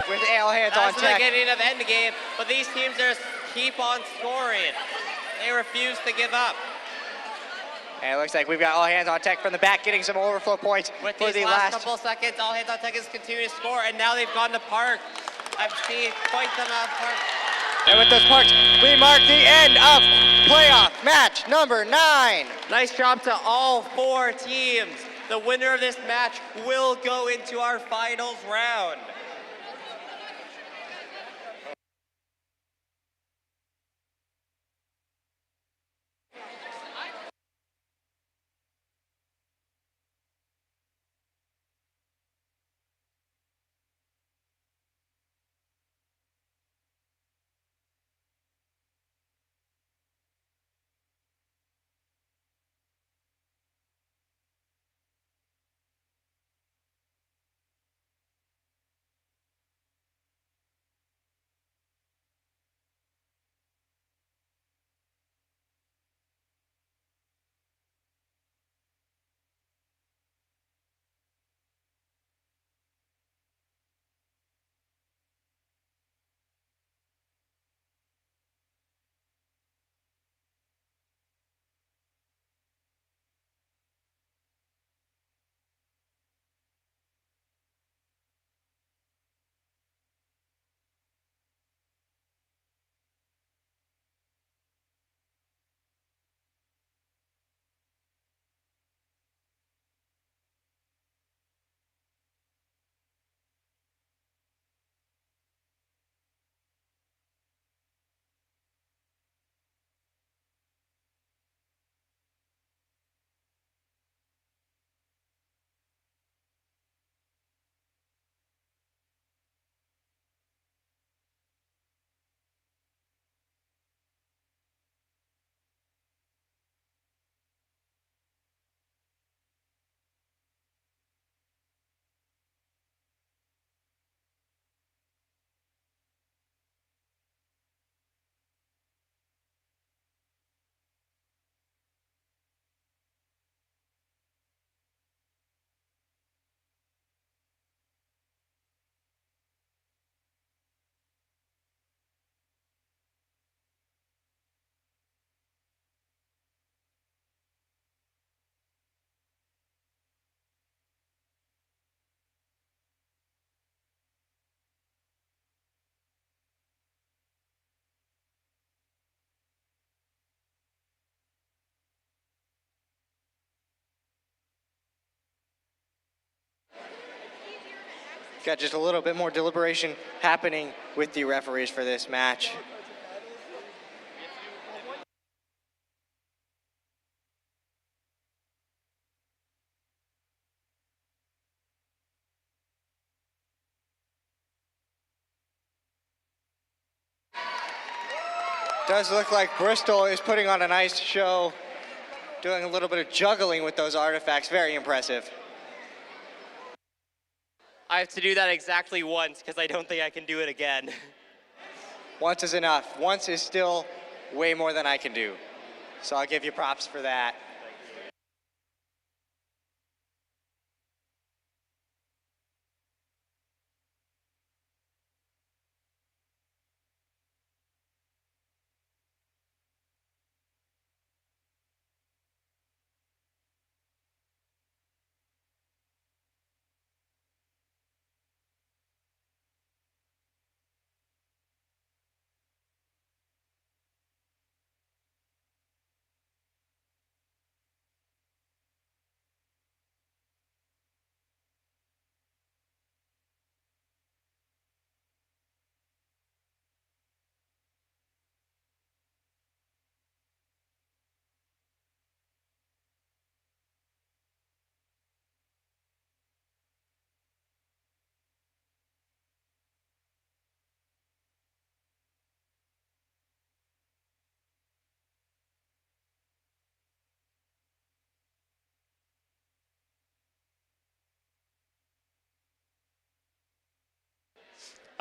with all hands on That's tech. the beginning of end game, but these teams just keep on scoring. They refuse to give up. And it looks like we've got all hands on tech from the back, getting some overflow points With for these the last couple seconds, all hands on tech is continuing to score, and now they've gone to park. I've seen quite the amount of park. And with those parks, we mark the end of playoff match number 9. Nice job to all 4 teams. the winner of this match will go into our finals round. Got just a little bit more deliberation happening with the referees for this match. Does look like Bristol is putting on a nice show, doing a little bit of juggling with those artifacts. Very impressive. I have to do that exactly once because I don't think I can do it again. Once is enough. Once is still way more than I can do. So I'll give you props for that.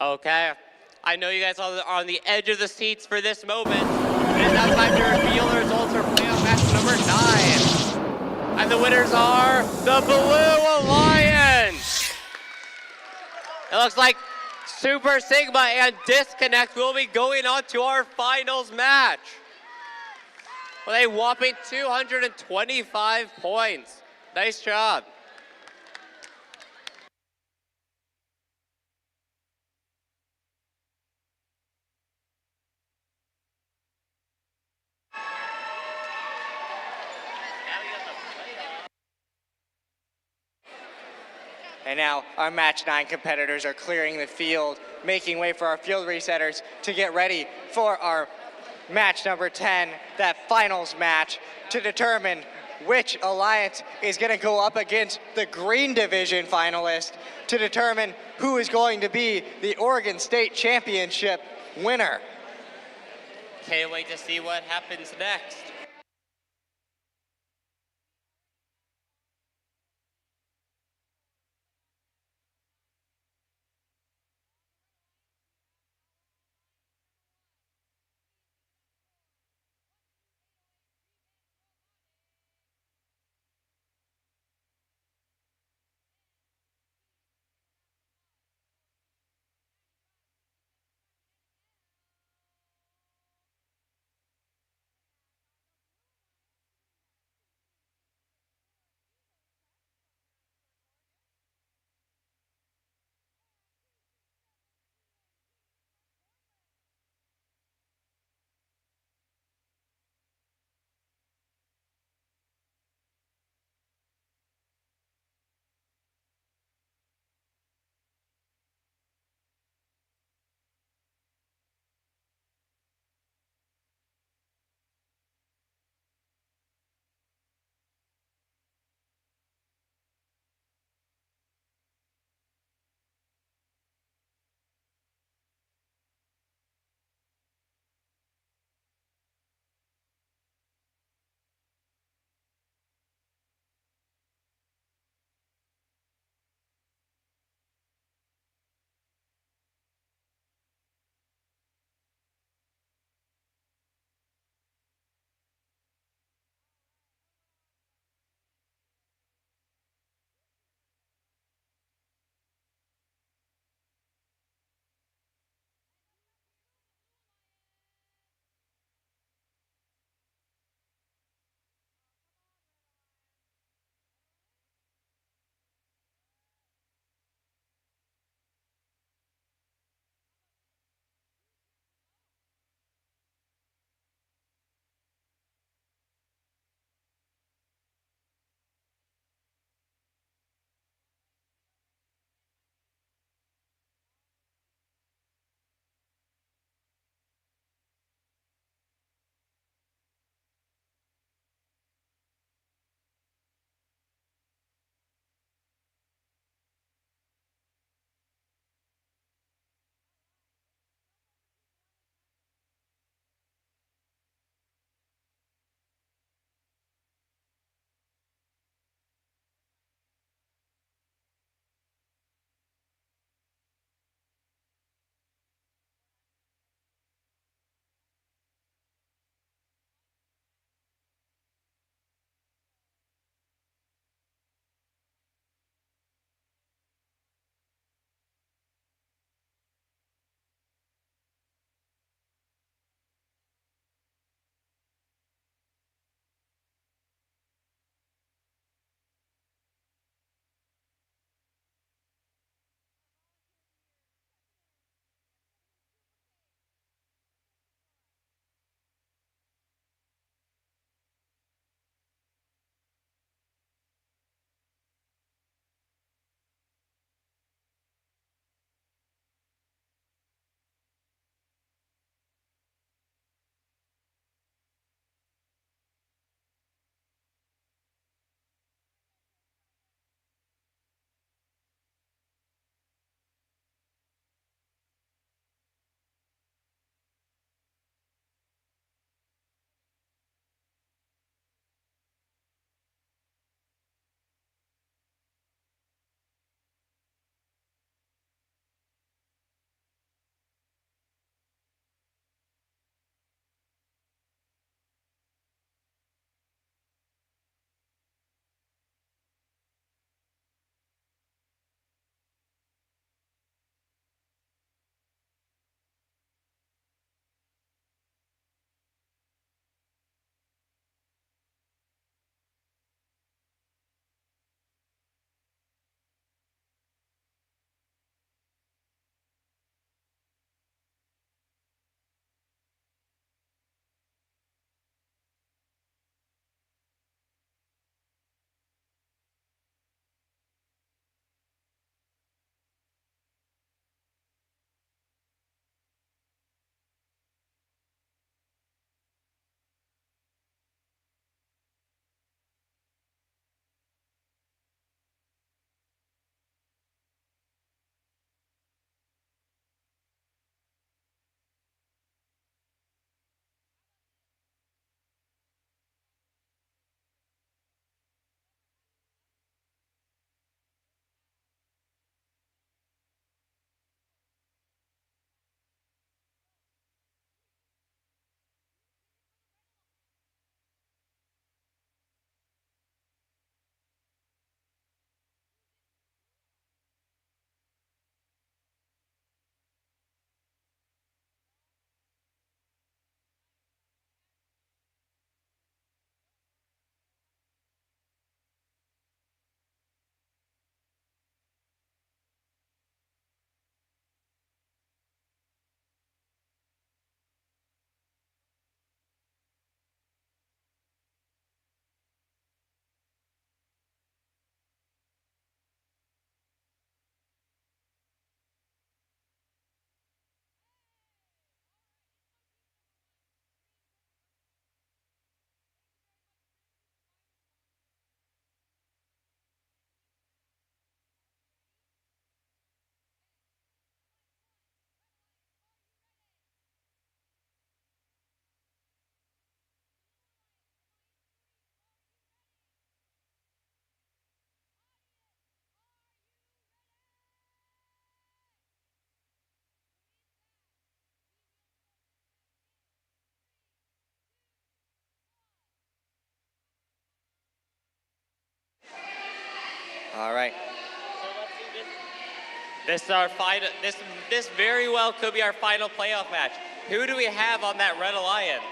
Okay, I know you guys are on the edge of the seats for this moment. It is now time to reveal the results for playoff match number 9. And the winners are the Blue Alliance. It looks like Super Sigma and Disconnect will be going on to our finals match with a whopping 225 points. Nice job. And now our match 9 competitors are clearing the field, making way for our field resetters to get ready for our match number 10, that finals match, to determine which alliance is going to go up against the green division finalist to determine who is going to be the Oregon State Championship winner. Can't wait to see what happens next. All right. This is our final. This very well could be our final playoff match. Who do we have on that Red Alliance?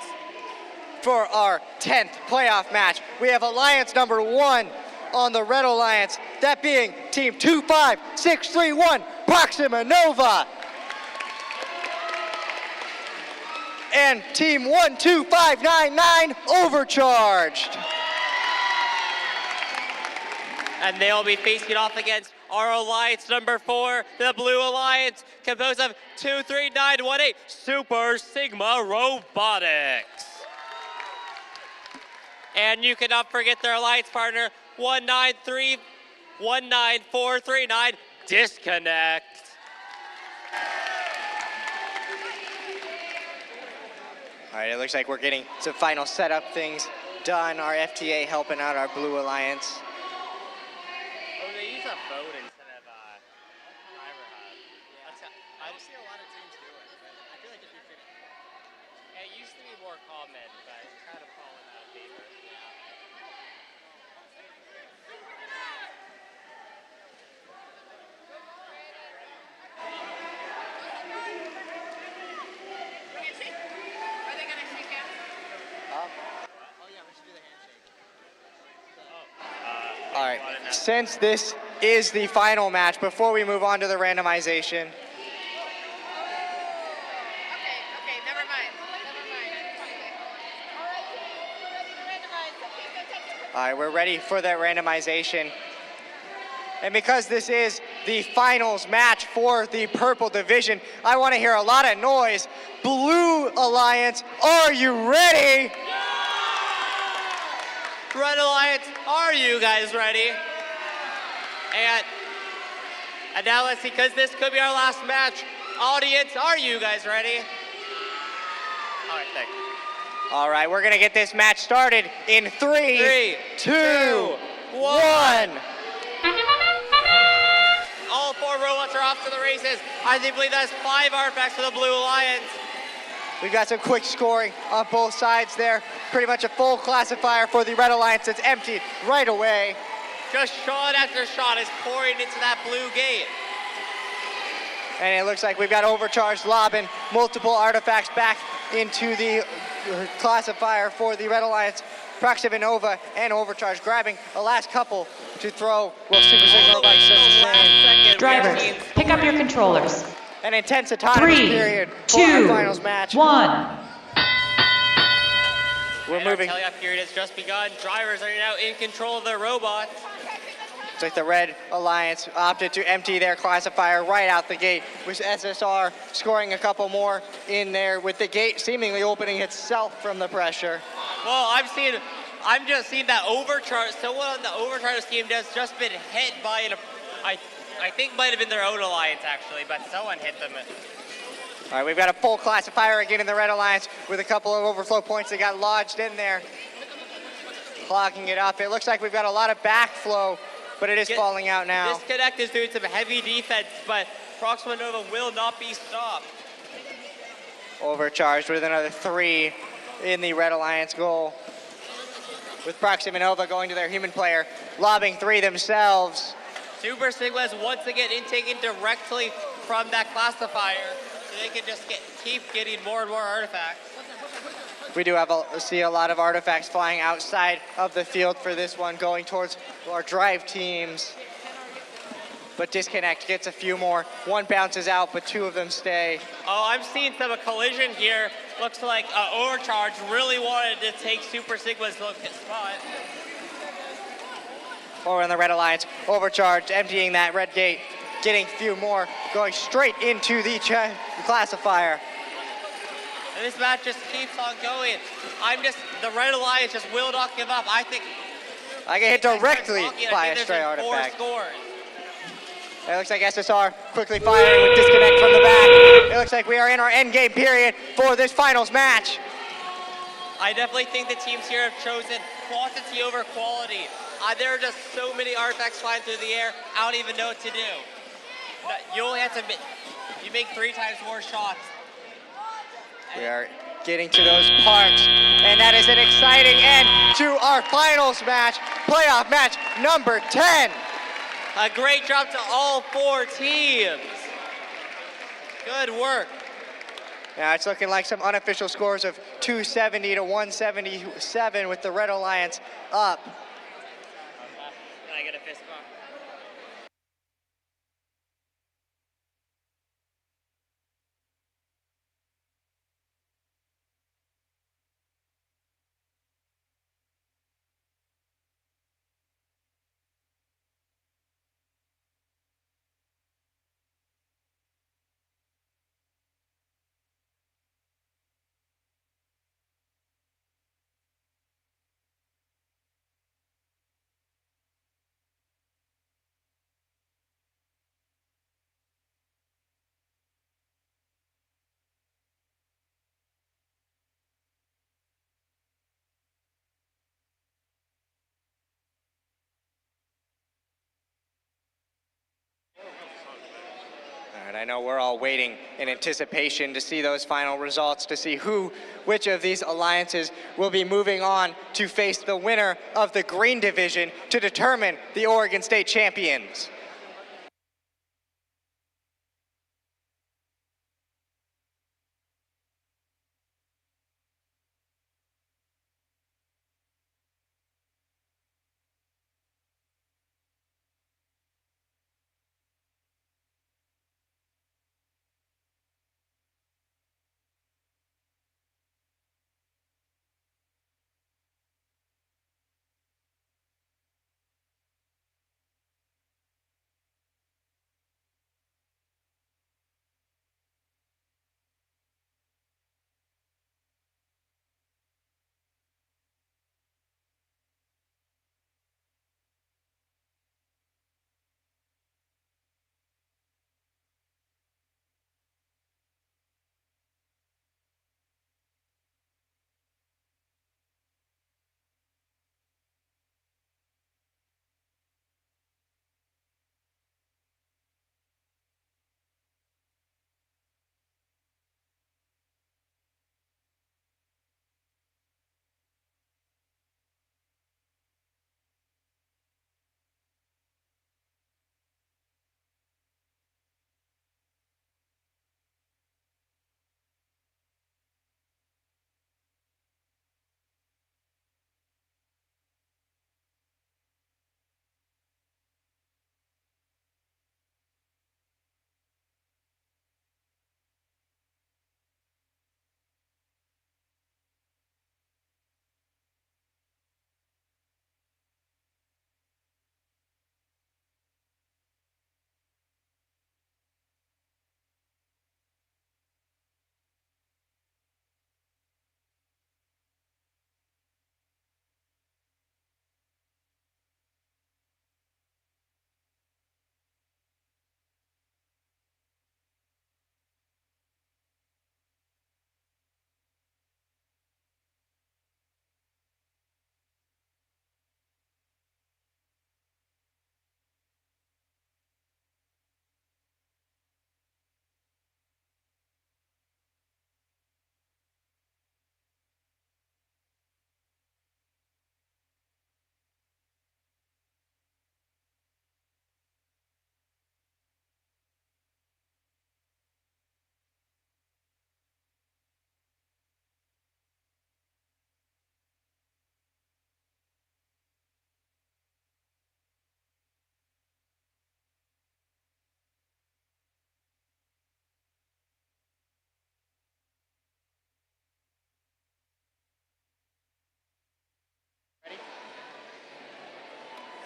For our 10th playoff match, we have Alliance number 1 on the Red Alliance, that being Team 25631 Proxima Nova. And Team 12599 Overcharged. And they'll be facing off against our Alliance number 4, the Blue Alliance, composed of 23918 Super Sigma Robotics. And you cannot forget their Alliance partner, 19439 Disconnect. All right, it looks like we're getting some final setup things done. Our FTA helping out our Blue Alliance. Oh, they use a phone instead of driver hub. I don't see a lot of teams do it, but I feel like it'd be pretty cool. It used to be more common, but it's kind of fallen out of favor. All right, since this is the final match, before we move on to the randomization. Okay, never mind. All right, we're ready for that randomization. And because this is the finals match for the purple division, I want to hear a lot of noise. Blue Alliance, are you ready? Red Alliance, are you guys ready? And now let's see, because this could be our last match. Audience, are you guys ready? All right, thank you. All right, we're going to get this match started in 3, 2, 1. All 4 robots are off to the races. I believe that's 5 artifacts for the Blue Alliance. We've got some quick scoring on both sides there. Pretty much a full classifier for the Red Alliance that's emptied right away. Just shot after shot is pouring into that blue gate. And it looks like we've got Overcharged lobbing multiple artifacts back into the classifier for the Red Alliance. Proxima Nova and Overcharged grabbing the last couple to throw. Well, Super Sigma Robotics does the same. Drivers, pick up your controllers. An intense autonomous 3, period for 2, our finals match. 1. We're moving. Our teleop period has just begun. Drivers are now in control of their robots. It's like the Red Alliance opted to empty their classifier right out the gate, with SSR scoring a couple more in there, with the gate seemingly opening itself from the pressure. Well, I'm just seeing that Overcharge. Someone on the Overcharge team has just been hit by I think might have been their own Alliance actually, but someone hit them. All right, we've got a full classifier again in the Red Alliance with a couple of overflow points that got lodged in there. Clogging it up. It looks like we've got a lot of backflow, but it is falling out now. Disconnect is doing some heavy defense, but Proxima Nova will not be stopped. Overcharged with another 3 in the Red Alliance goal. With Proxima Nova going to their human player, lobbing 3 themselves. Super Sigma is once again intaken directly from that classifier, so they can just keep getting more and more artifacts. We do see a lot of artifacts flying outside of the field for this one, going towards our drive teams. But Disconnect gets a few more. 1 bounces out, but 2 of them stay. Oh, I'm seeing some collision here. Looks like Overcharge really wanted to take Super Sigma's spot. Over on the Red Alliance, Overcharged, emptying that red gate, getting a few more, going straight into the classifier. And this match just keeps on going. The Red Alliance just will not give up. I think I get hit directly by a stray artifact. 4 scores. It looks like SSR quickly firing with Disconnect from the back. It looks like we are in our end game period for this finals match. I definitely think the teams here have chosen quantity over quality. There are just so many artifacts flying through the air, I don't even know what to do. You only have to you make 3 times more shots. We are getting to those parks, and that is an exciting end to our finals match, playoff match number 10. A great job to all 4 teams. Good work. Now it's looking like some unofficial scores of 270 to 177 with the Red Alliance up. Can I get a fist bump? All right, I know we're all waiting in anticipation to see those final results, to see which of these alliances will be moving on to face the winner of the green division to determine the Oregon State champions.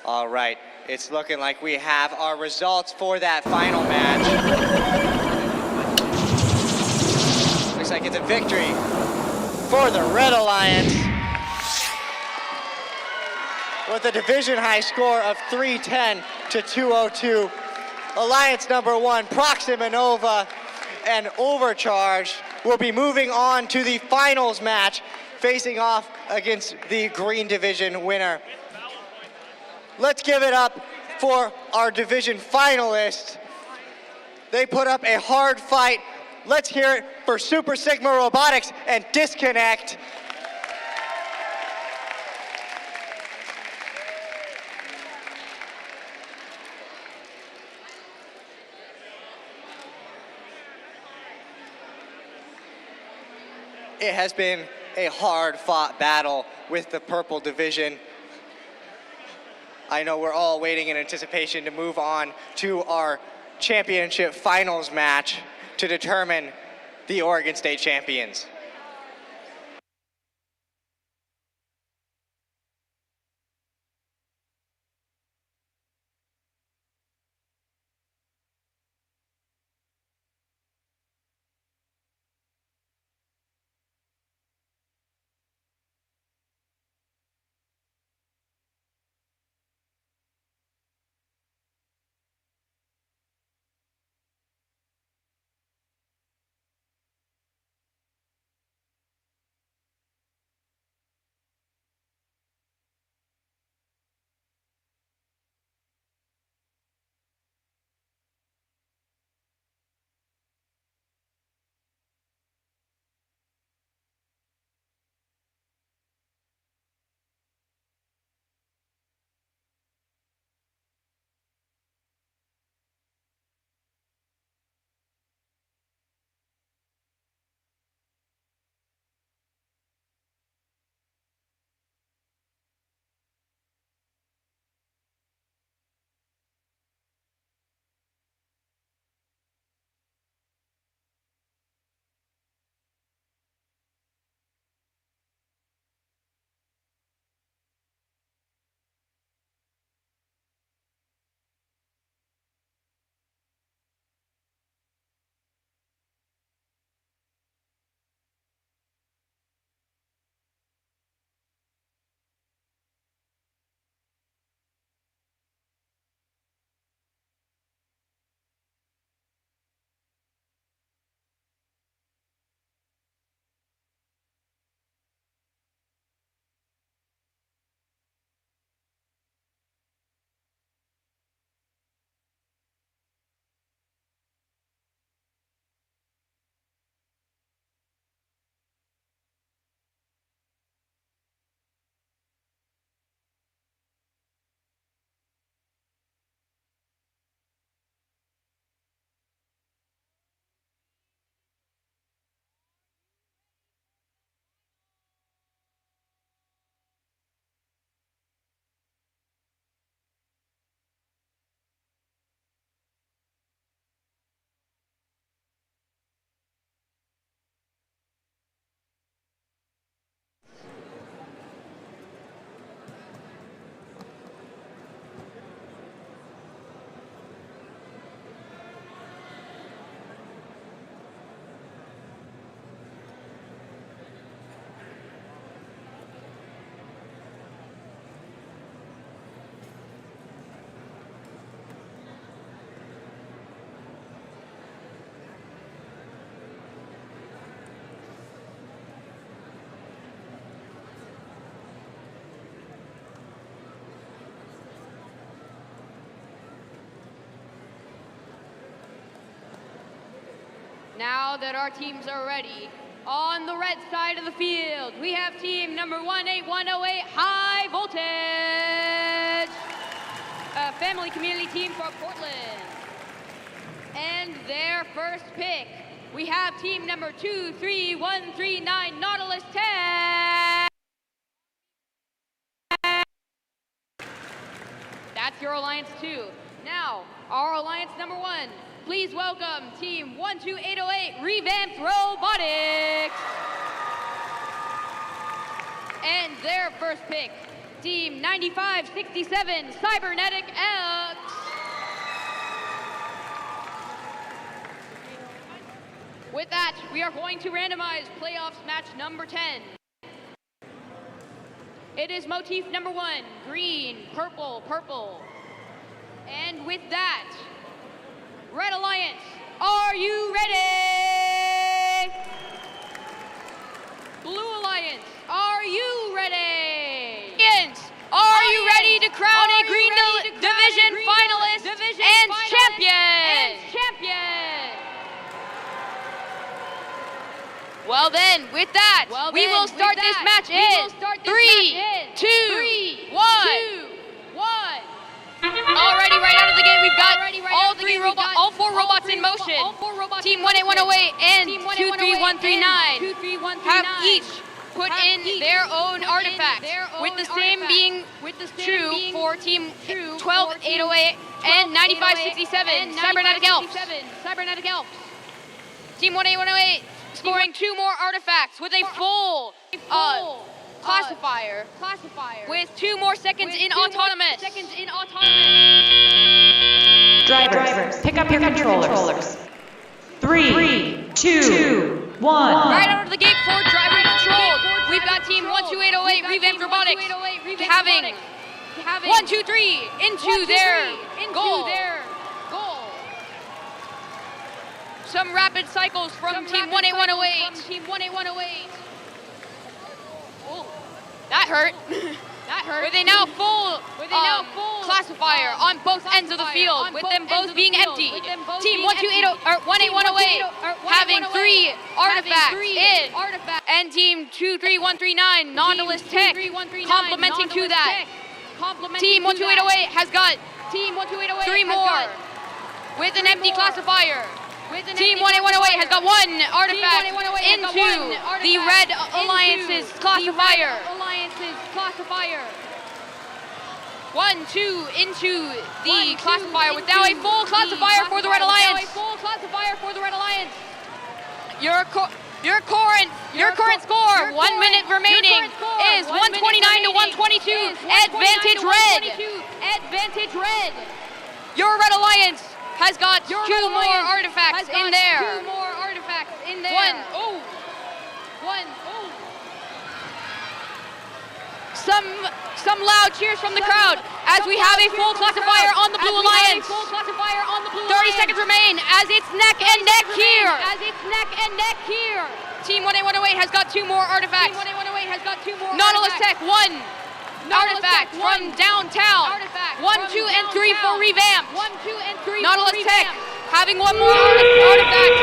All right, it's looking like we have our results for that final match. Looks like it's a victory for the Red Alliance with a division high score of 310 to 202. Alliance number 1, Proxima Nova and Overcharge, will be moving on to the finals match, facing off against the green division winner. Let's give it up for our division finalists. They put up a hard fight. Let's hear it for Super Sigma Robotics and Disconnect. it has been a hard-fought battle with the purple division. I know we're all waiting in anticipation to move on to our championship finals match to determine the Oregon State champions. Now that our teams are ready, on the red side of the field, we have team number 18108, High Voltage, a family community team from Portland. And their first pick, we have team number 23139, Nautilus Tech. That's your Alliance 2. Now, our Alliance number 1. Please welcome team 12808, Revamped Robotics. And their first pick, team 9567, Cybernetic X. With that, we are going to randomize playoffs match number 10. It is motif number 1, green, purple, purple. And with that, Red Alliance, are you ready? Blue Alliance, are you ready? Alliance, are you ready to crown a Green Division finalist and champion? Well then, with that, we will start this match in 3, 2, 1. Already right out of the gate, we've got all four robots in motion. Team 18108 and 23139 have each put in their own artifacts, with the same being true for Team 12808 and 9567 Cybernetic Elves. Team 18108 scoring 2 more artifacts with a full classifier with 2 more seconds in autonomous. Drivers, pick up your controllers. 3, 2, 1. Right out of the gate for driver controlled. We've got Team 12808 Revamped Robotics having 1, 2, 3 into their goal. Some rapid cycles from Team 18108. That hurt. With a now full classifier on both ends of the field, with them both being emptied. Team 18108 having 3 artifacts in, and Team 23139 Nautilus Tech complementing to that. Team 12808 has got 3 more with an empty classifier. Team 18108 has got 1 artifact into the Red Alliance's classifier. 1, 2 into the classifier with now a full classifier for the Red Alliance. Your current score, 1 minute remaining, is 129 to 122. Advantage Red. Your Red Alliance has got 2 more artifacts in there. Some loud cheers from the crowd as we have a full classifier on the Blue Alliance. 30 seconds remain as it's neck and neck here. Team 18108 has got 2 more artifacts. Nautilus Tech, 1 artifact from downtown. 1, 2, and 3 for Revamped. Nautilus Tech having 1 more artifact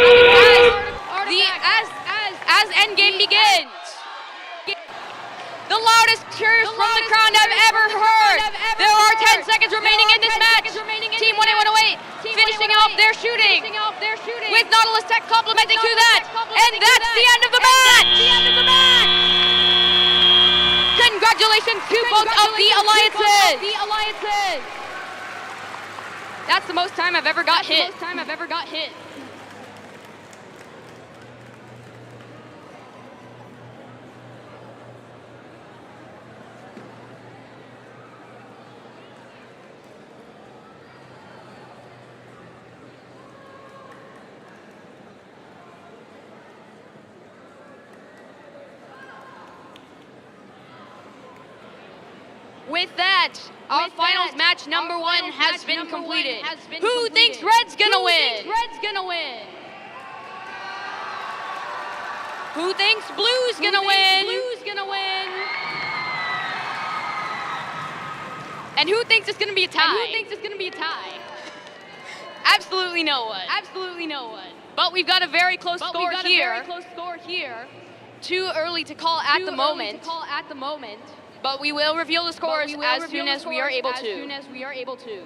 as endgame begins. The loudest cheers from the crowd I've ever heard. There are 10 seconds remaining in this match. Team 18108 finishing off their shooting with Nautilus Tech complementing to that. And that's the end of the match. Congratulations to both of the alliances. That's the most time I've ever got hit. With that, our finals match number 1 has been completed. Who thinks Red's gonna win? Who thinks Blue's gonna win? And who thinks it's gonna be a tie? Absolutely no one. But we've got a very close score here. Too early to call at the moment. But we will reveal the scores as soon as we are able to.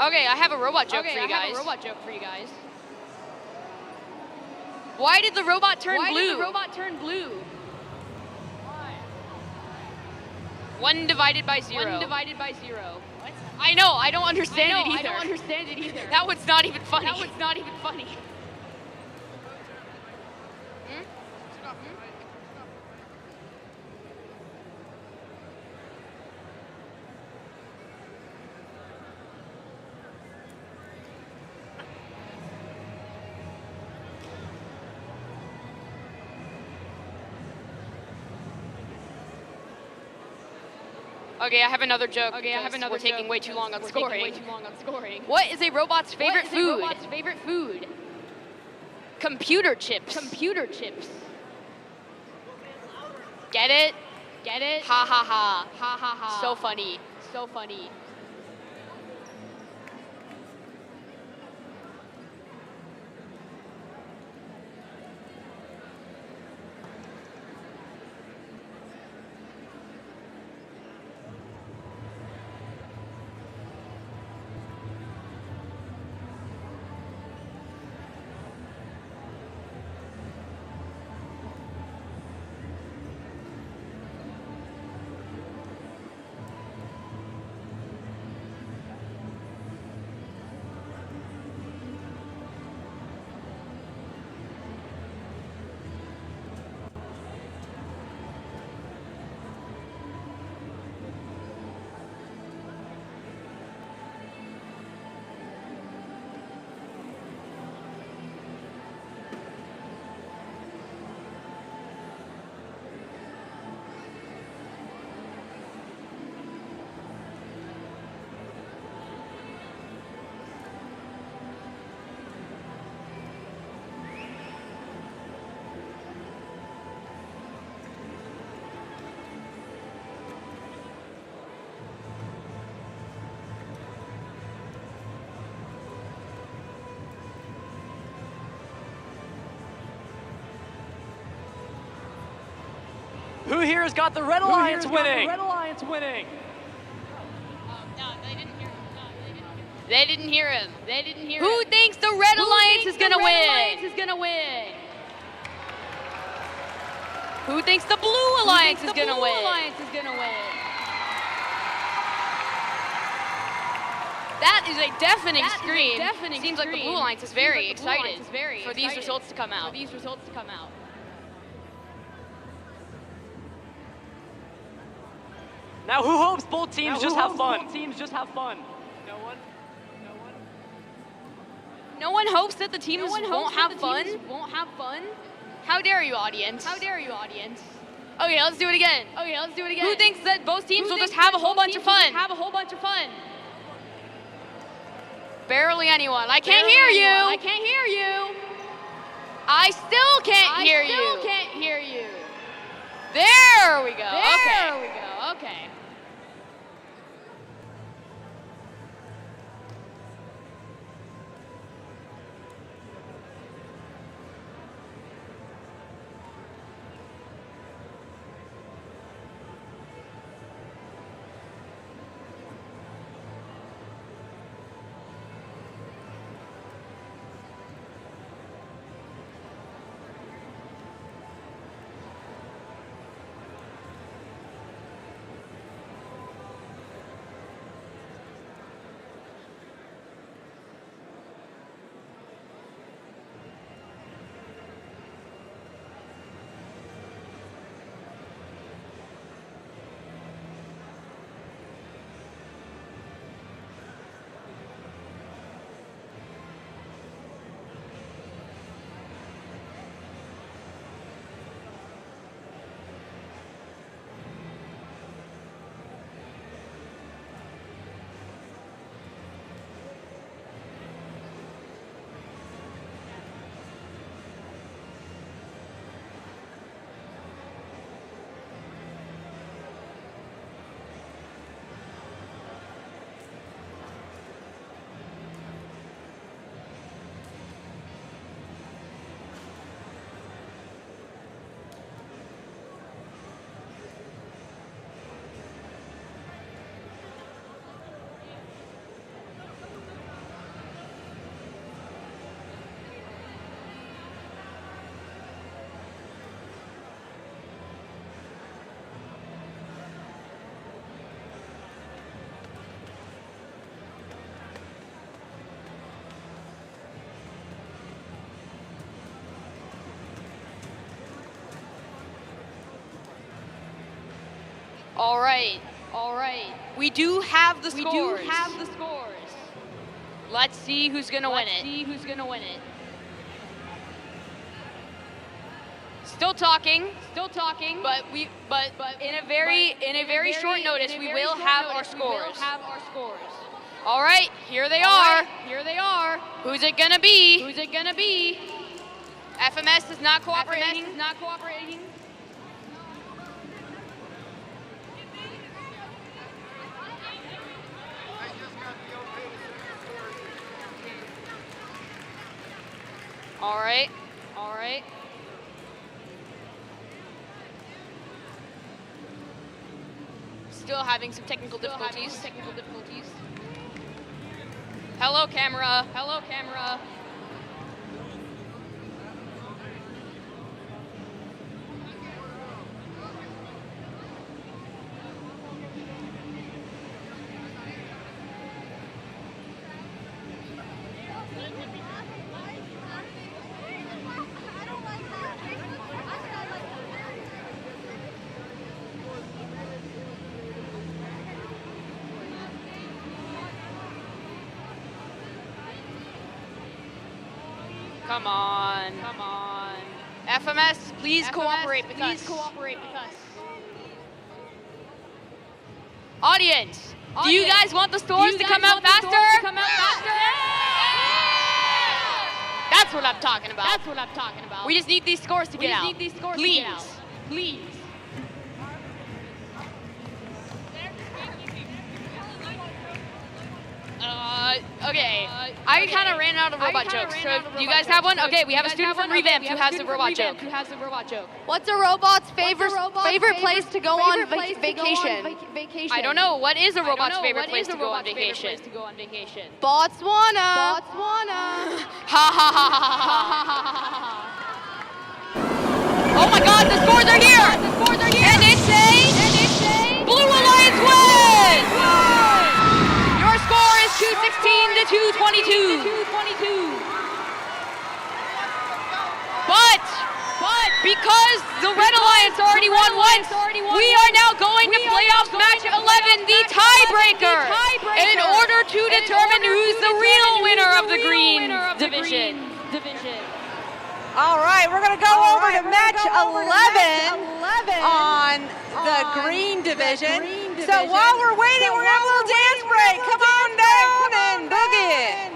Okay, I have a robot joke for you guys. Why did the robot turn blue? 1 divided by 0. What? I know, I don't understand it either. That one's not even funny. Okay, I have another joke. We're taking way too long on scoring. What is a robot's favorite food? Computer chips. Get it? Ha ha ha. So funny. Who here has got the Red Alliance winning? They didn't hear him. Who thinks the Red Alliance is gonna win? Who thinks the Blue Alliance is gonna win? That is a deafening scream. Seems like the Blue Alliance is very excited for these results to come out. Now who hopes both teams just have fun? No one hopes that the teams won't have fun? How dare you, audience? Okay, let's do it again. Who thinks that both teams will just have a whole bunch of fun? Barely anyone. I can't hear you. I still can't hear you. There we go. Okay. right. All right. We do have the scores. We do have the scores. Let's see who's gonna win it. Let's see who's gonna win it. Still talking. Still talking. But in a very short notice, we will have our scores. All right, here they are. Here they are. Who's it gonna be? Who's it gonna be? FMS is not cooperating. FMS is not cooperating. All right. All right. Still having some technical difficulties. Hello, camera. Hello, camera. Come on. Come on. FMS, please FMS, cooperate with us. Please cooperate with us. Audience, do you guys want the stores to come out faster? That's what I'm talking about. That's what I'm talking about. We just need these scores to get out. We just need these scores Please. to get out. Please. Okay. I kind of ran out of robot jokes. So do you guys have one? Okay, we have a student from Revamped who has a robot joke. What's a robot's favorite place to go on vacation? I don't know. What is a robot's favorite place to go on vacation? Botswana. Ha ha ha ha ha. Oh my God, the scores are here! And it's a Blue Alliance win! Your score is 216 to 222. But because the Red Alliance already won once, we are now going to playoff match 11, the tiebreaker, in order to determine who's the real winner of the Green Division. All right, we're going to go over to match 11 on the Green Division. So while we're waiting, we're going to have a little dance break. Come on down and boogie.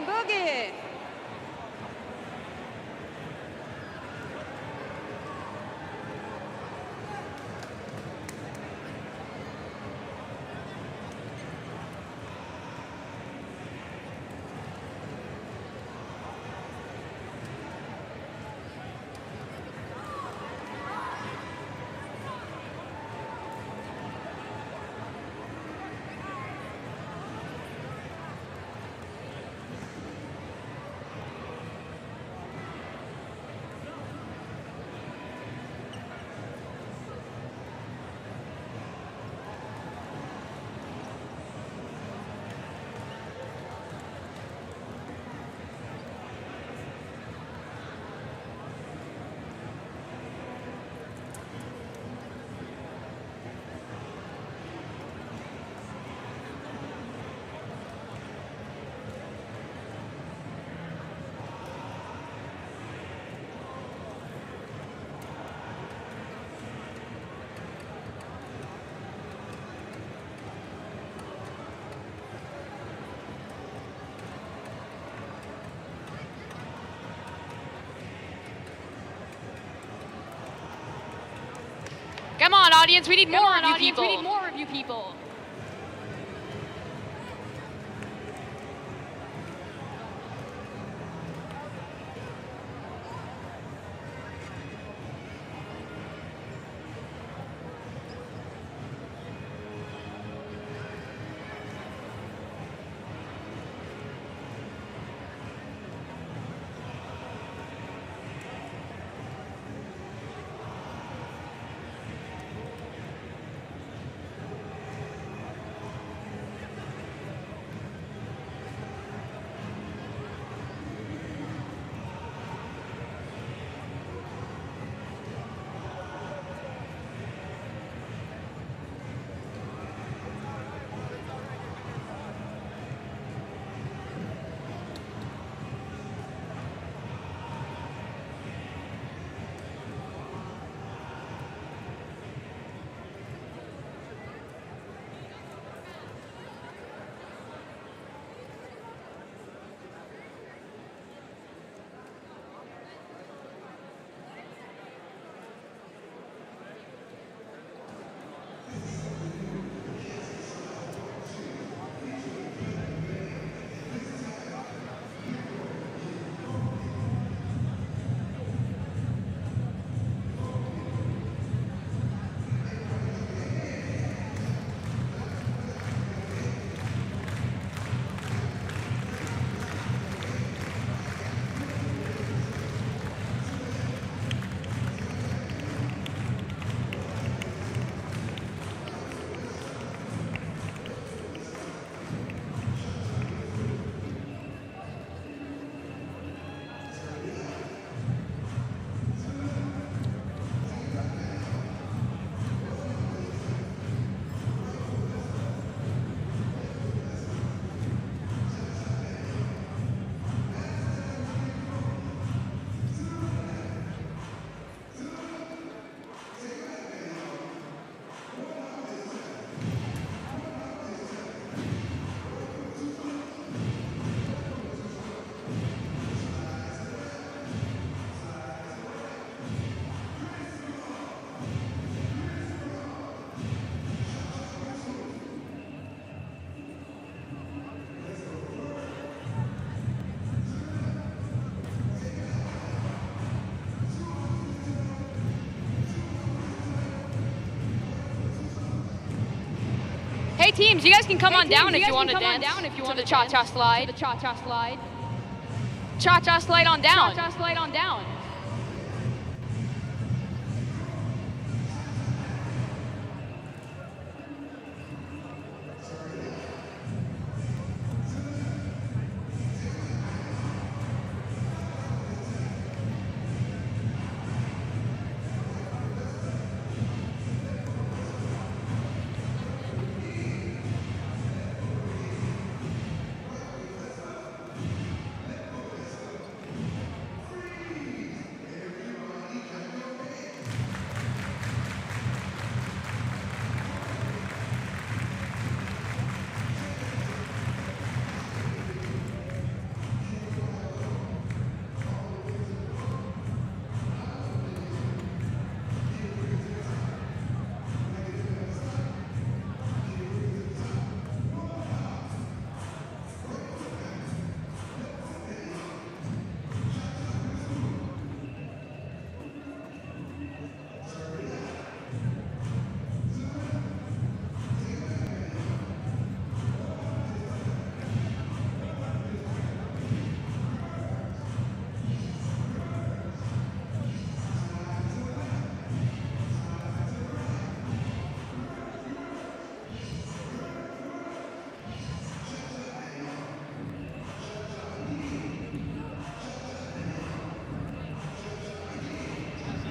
Come on, audience, we need more of you people. Hey teams, you guys can come on down if you want to dance to the cha-cha slide. Cha-cha slide on down. Cha-cha slide on down.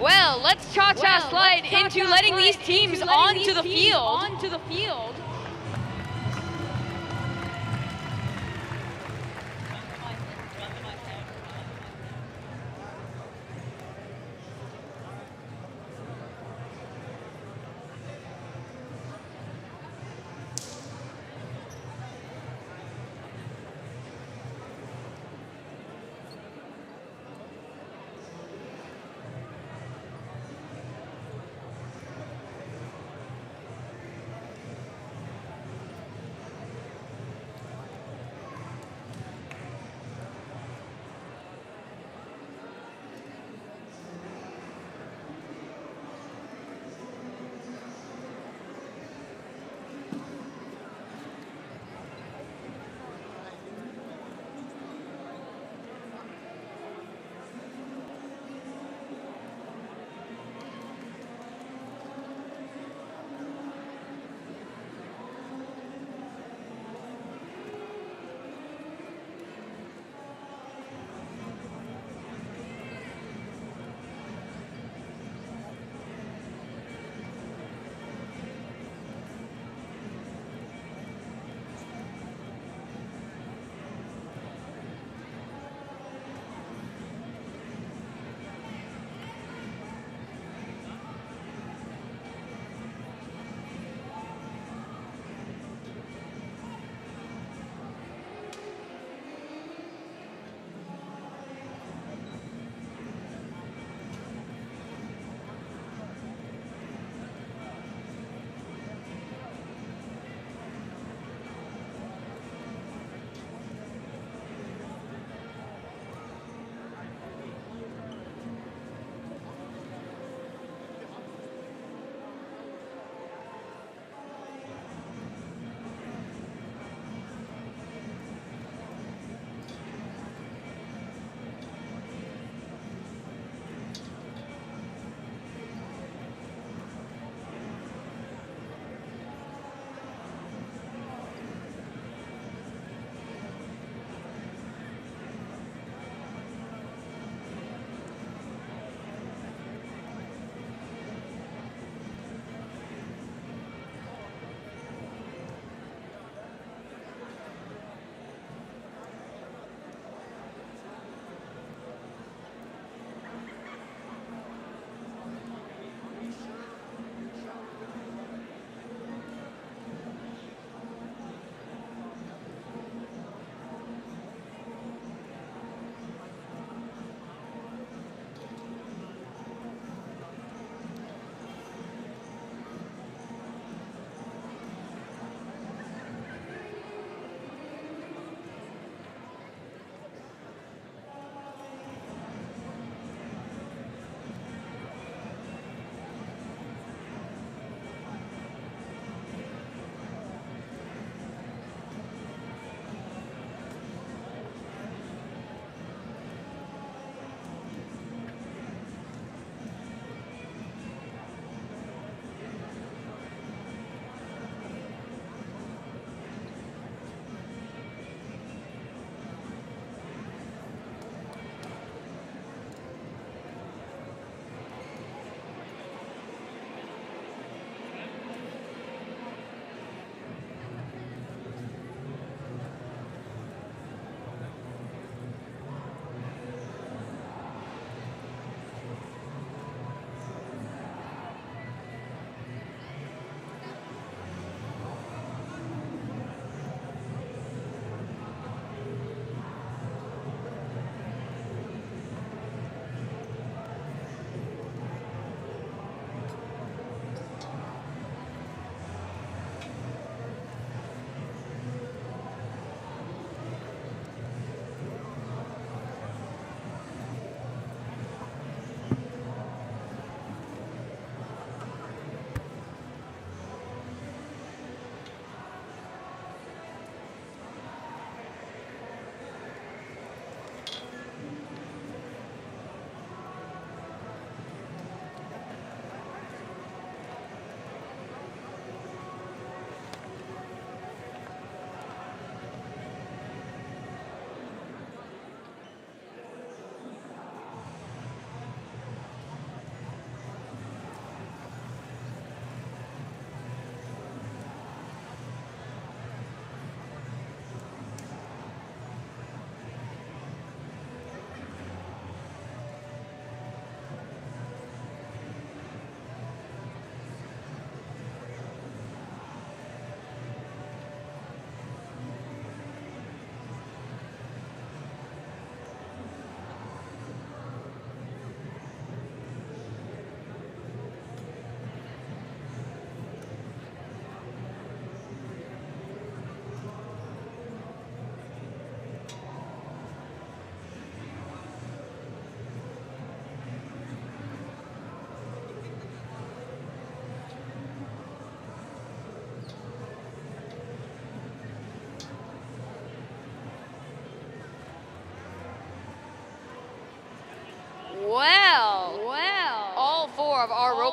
Well, let's cha-cha slide into letting these teams onto the field.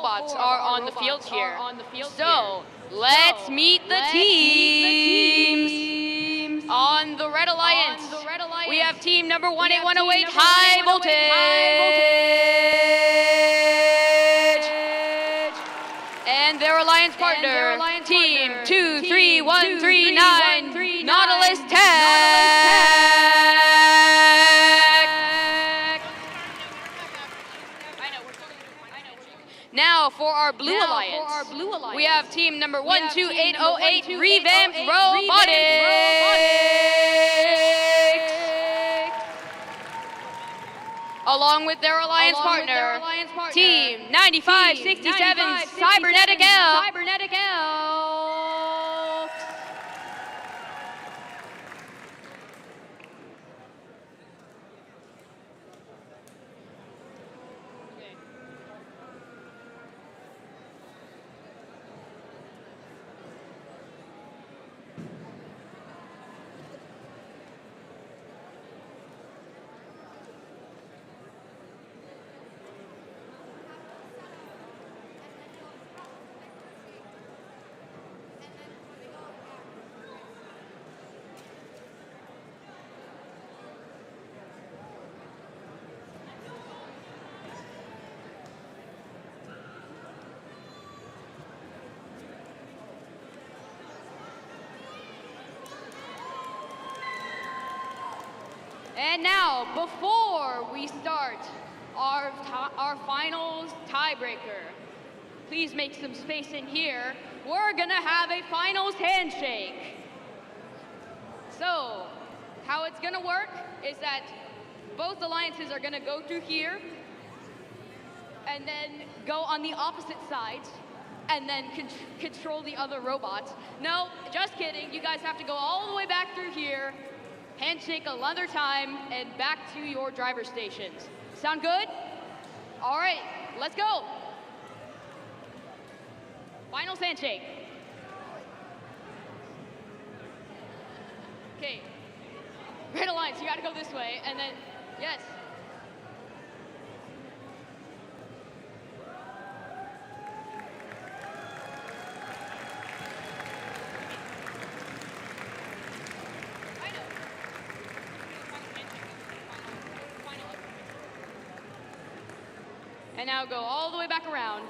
robots are on the field here. So let's meet the teams on the Red Alliance. We have team number 18108, High Voltage. And their alliance partner, team 23139, Nautilus Tech. Now for our Blue Alliance, we have team number 12808, Revamped Robotics. Along with their alliance partner, team 9567, Cybernetic Elk. And now, before we start our finals tiebreaker, please make some space in here. We're gonna have a finals handshake. So, how it's gonna work is that both alliances are gonna go through here and then go on the opposite sides and then control the other robots. No, just kidding. You guys have to go all the way back through here, handshake another time, and back to your driver stations. Sound good? All right, let's go. Finals handshake. Okay, Red Alliance, you gotta go this way, and then, yes. And now go all the way back around.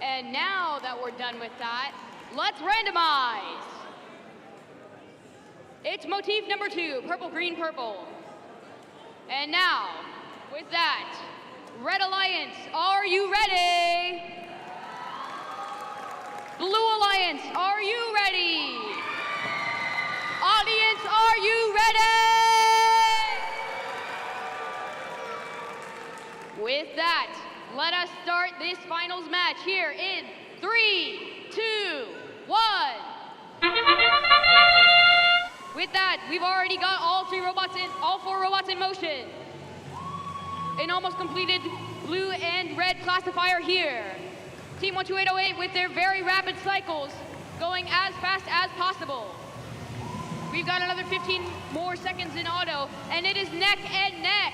And now that we're done with that, let's randomize. It's motif number 2, purple, green, purple. And now, with that, Red Alliance, are you ready? Blue Alliance, are you ready? Audience, are you ready? With that, let us start this finals match here in 3, 2, 1. With that, we've already got all 4 robots in motion. An almost completed blue and red classifier here. Team 12808 with their very rapid cycles going as fast as possible. We've got another 15 more seconds in auto, and it is neck and neck.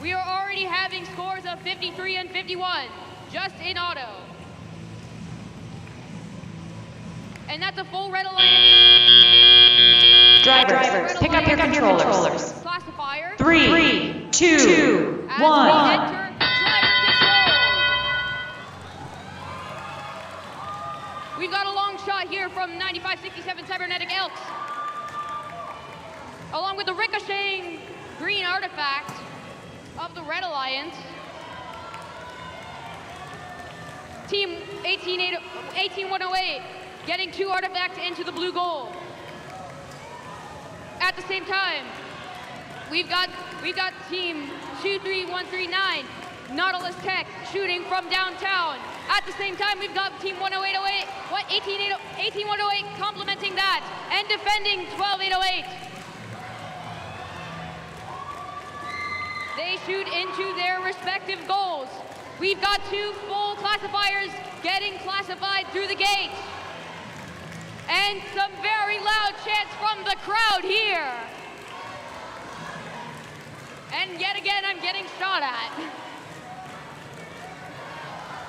We are already having scores of 53 and 51 just in auto. And that's a full Red Alliance. Drivers, pick up your controllers. Classifier. 3, 2, 1. We've got a long shot here from 9567 Cybernetic Elks, along with the ricocheting green artifact of the Red Alliance. Team 18108 getting 2 artifacts into the blue goal. At the same time, we've got team 23139 Nautilus Tech shooting from downtown. At the same time, we've got team 18108 complementing that and defending 12808. They shoot into their respective goals. We've got 2 full classifiers getting classified through the gate. And some very loud chants from the crowd here. And yet again, I'm getting shot at.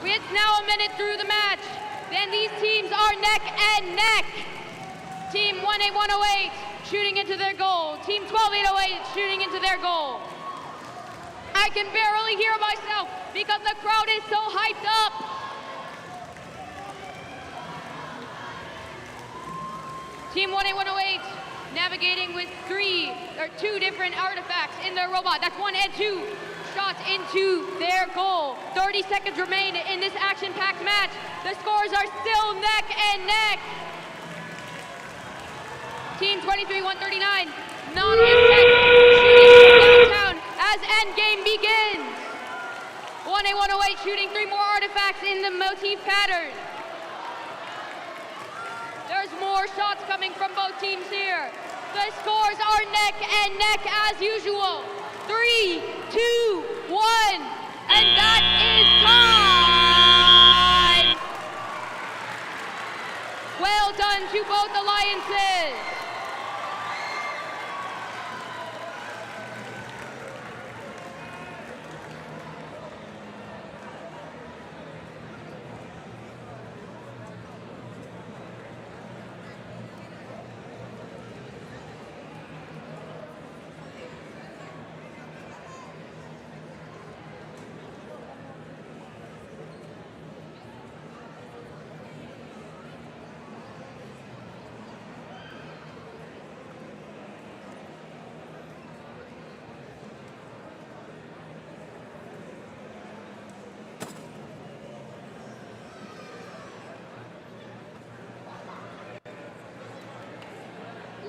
It's now a minute through the match. Then these teams are neck and neck. Team 18108 shooting into their goal. Team 12808 shooting into their goal. I can barely hear myself because the crowd is so hyped up. Team 18108 navigating with two different artifacts in their robot. That's 1 and 2 shots into their goal. 30 seconds remain in this action-packed match. The scores are still neck and neck. Team 23-139, non-tech shooting downtown as endgame begins. 1A108 shooting 3 more artifacts in the motif pattern. There's more shots coming from both teams here. The scores are neck and neck as usual. 3, 2, 1, and that is time! Well done to both alliances.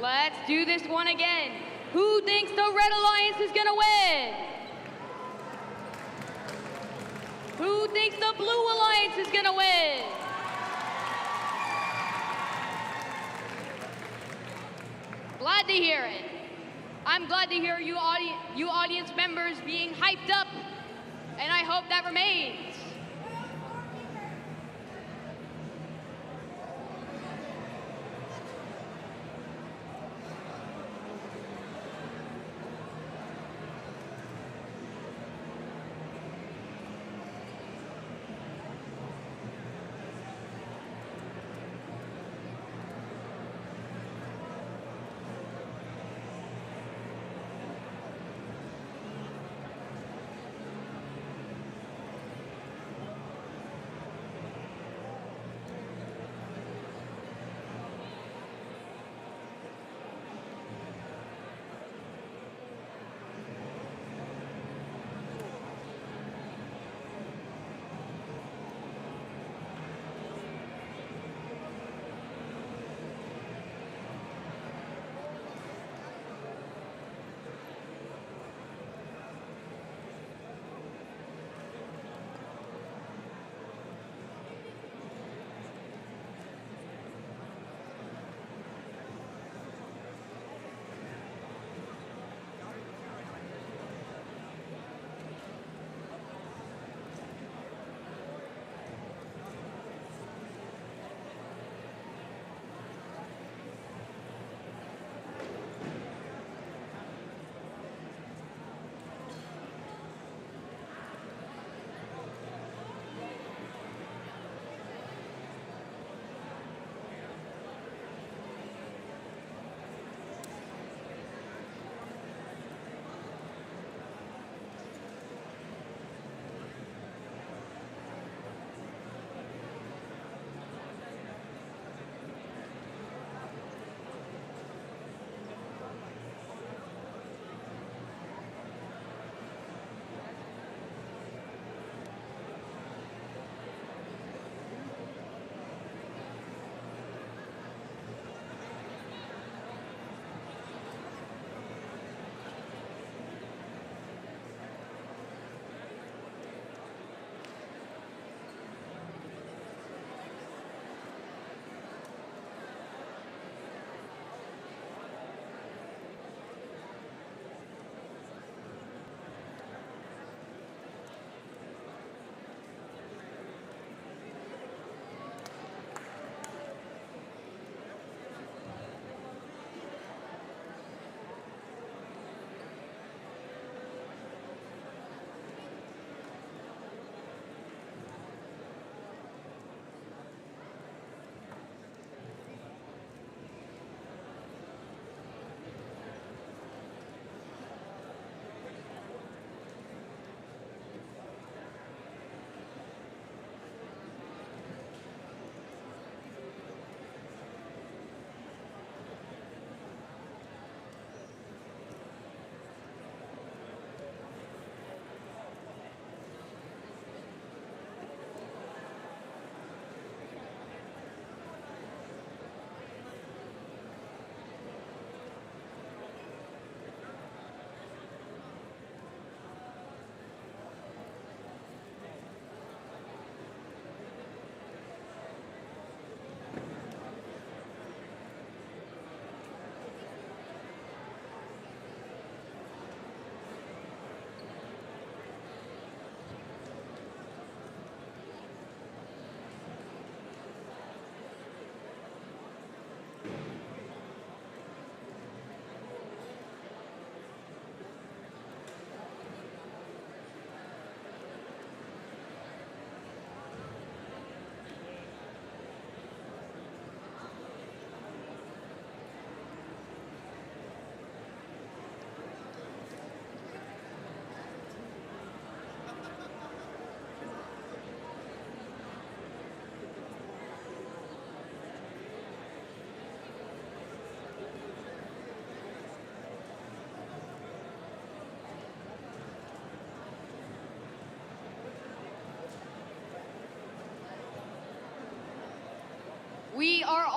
Let's do this one again. Who thinks the Red Alliance is gonna win? Who thinks the Blue Alliance is gonna win? Glad to hear it. I'm glad to hear you audience members being hyped up, and I hope that remains.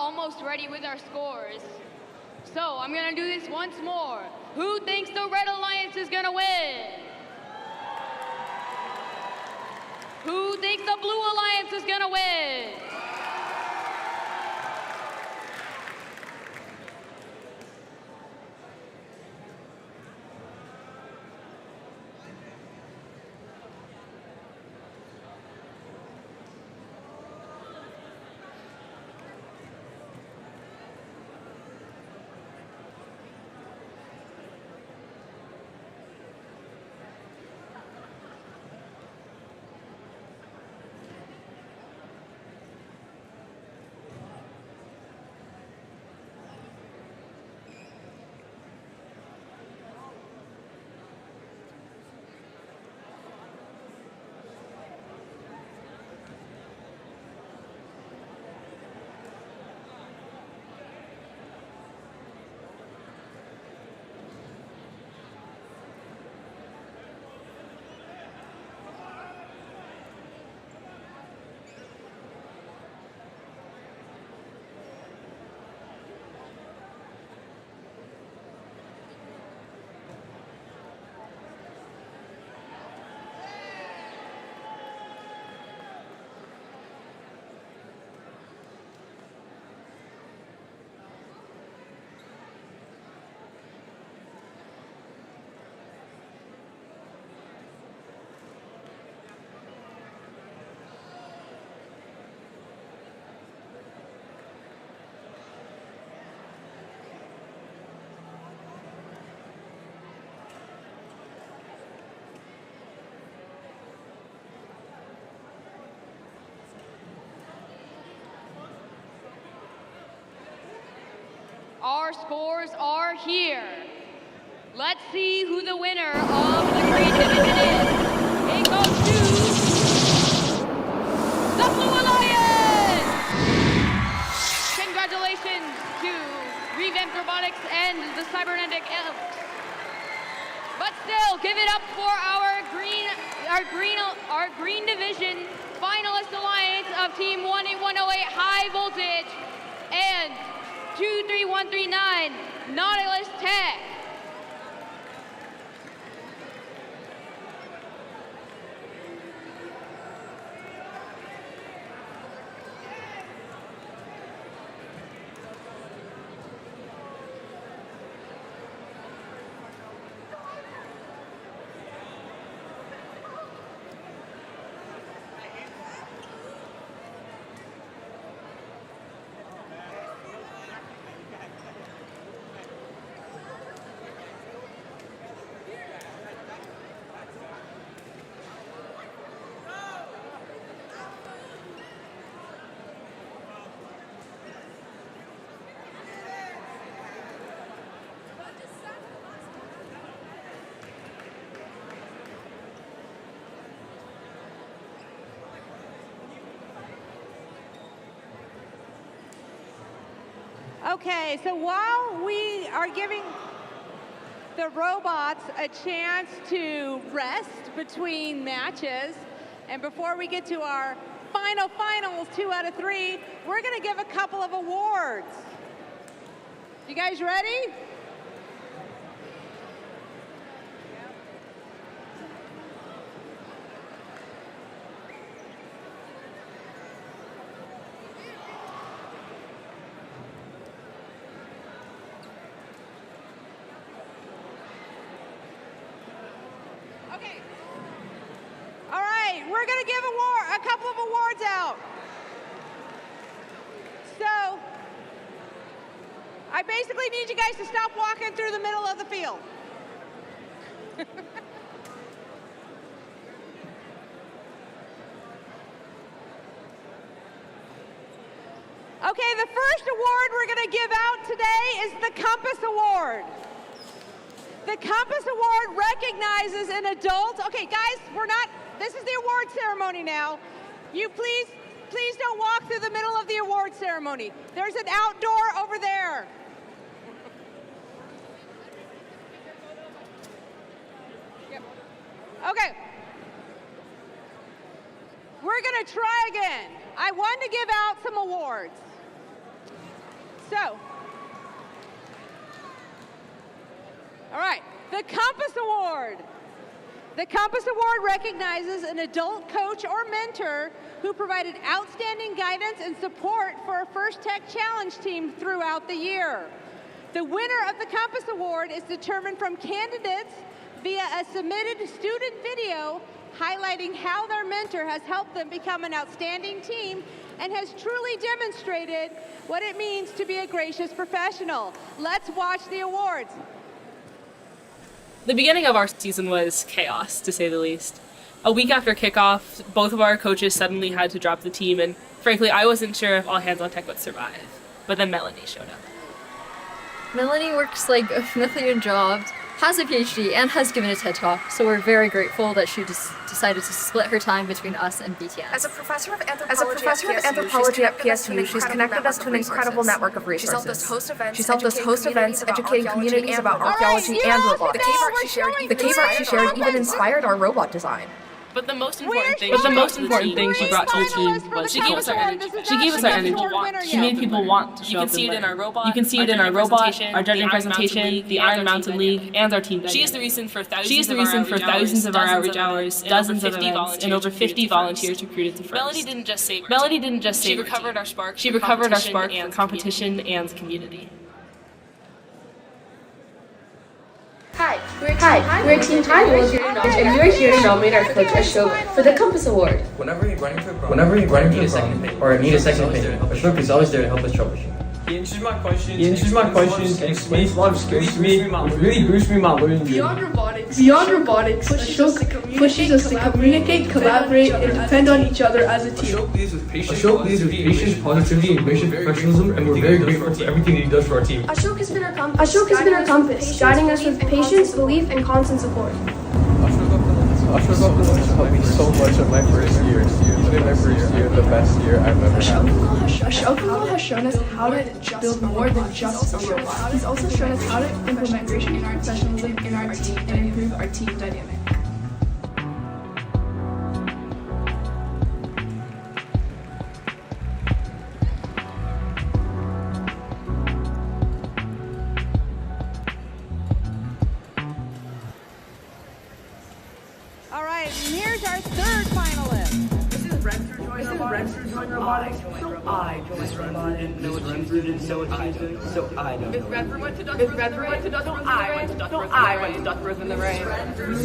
almost ready with our scores. So I'm gonna do this once more. Who thinks the Red Alliance is gonna win? Who thinks the Blue Alliance is gonna win? Our scores are here. Let's see who the winner of the green division is. It goes to the Blue Alliance! Congratulations to Revamped Robotics and the Cybernetic Elves. But still, give it up for our green division finalist alliance of Team 18108 High Voltage and 23139 Nautilus Tech. Okay, so while we are giving the robots a chance to rest between matches, and before we get to our finals 2 out of 3, we're gonna give a couple of awards. You guys ready? Okay. All right, we're gonna give a couple of awards out. So, I basically need you guys to stop walking through the middle of the field. Okay, the first award we're gonna give out today is the Compass Award. The Compass Award recognizes an adult. Okay, guys, this is the award ceremony now. You please don't walk through the middle of the award ceremony. There's an outdoor over there. Yep. Okay. We're gonna try again. I want to give out some awards. So, all right, the Compass Award. The Compass Award recognizes an adult coach or mentor who provided outstanding guidance and support for a First Tech Challenge team throughout the year. The winner of the Compass Award is determined from candidates via a submitted student video highlighting how their mentor has helped them become an outstanding team and has truly demonstrated what it means to be a gracious professional. Let's watch the awards. The beginning of our season was chaos, to say the least. A week after kickoff, both of our coaches suddenly had to drop the team, and frankly, I wasn't sure if All Hands on Tech would survive. But then Melanie showed up. Melanie works like a million jobs, has a PhD, and has given a TED Talk, so we're very grateful that she just decided to split her time between us and BTS. As a professor of anthropology at PSU, she's connected us to an incredible network of resources. She's helped us host events, educating communities about archaeology and robotics. The cave art she shared even inspired our robot design. But the most important thing she brought to the team was she gave us our energy. She made people want to show up and learn. You can see it in our robot, our judging presentation, the Iron Mountain League, and our team dynamic. She is the reason for thousands of our outreach hours, dozens of events, and over 50 volunteers recruited to first. Melanie didn't just save our team. She recovered our spark for competition and community. Hi, we're Team Highwood, and we're here to nominate our coach Ashok for the Compass Award. Whenever you run into a problem or need a second opinion, Ashok is always there to help us troubleshoot. He answers my questions and explains a lot of skills to me, which really boosts me in my learning journey. Beyond robotics, Ashok pushes us to communicate, collaborate, and depend on each other as a team. Ashok leads with patience, positivity, and gracious professionalism, and we're very grateful for everything he does for our team. Ashok has been our compass, guiding us with patience, belief, and constant support. Ashok helped me so much in my first year. He's been my first year, the best year I've ever had. Ashok has shown us how to build more than just a robot. He's also shown us how to implement gracious professionalism in our team and improve our team dynamic. All right, and here's our third finalist. This is Renfrew joined robotics. So I joined robotics. Didn't know what Renfrew didn't know what she was doing, so I don't know. If Renfrew went to Duckworth, I went to Duckworth in the rain. Renfrew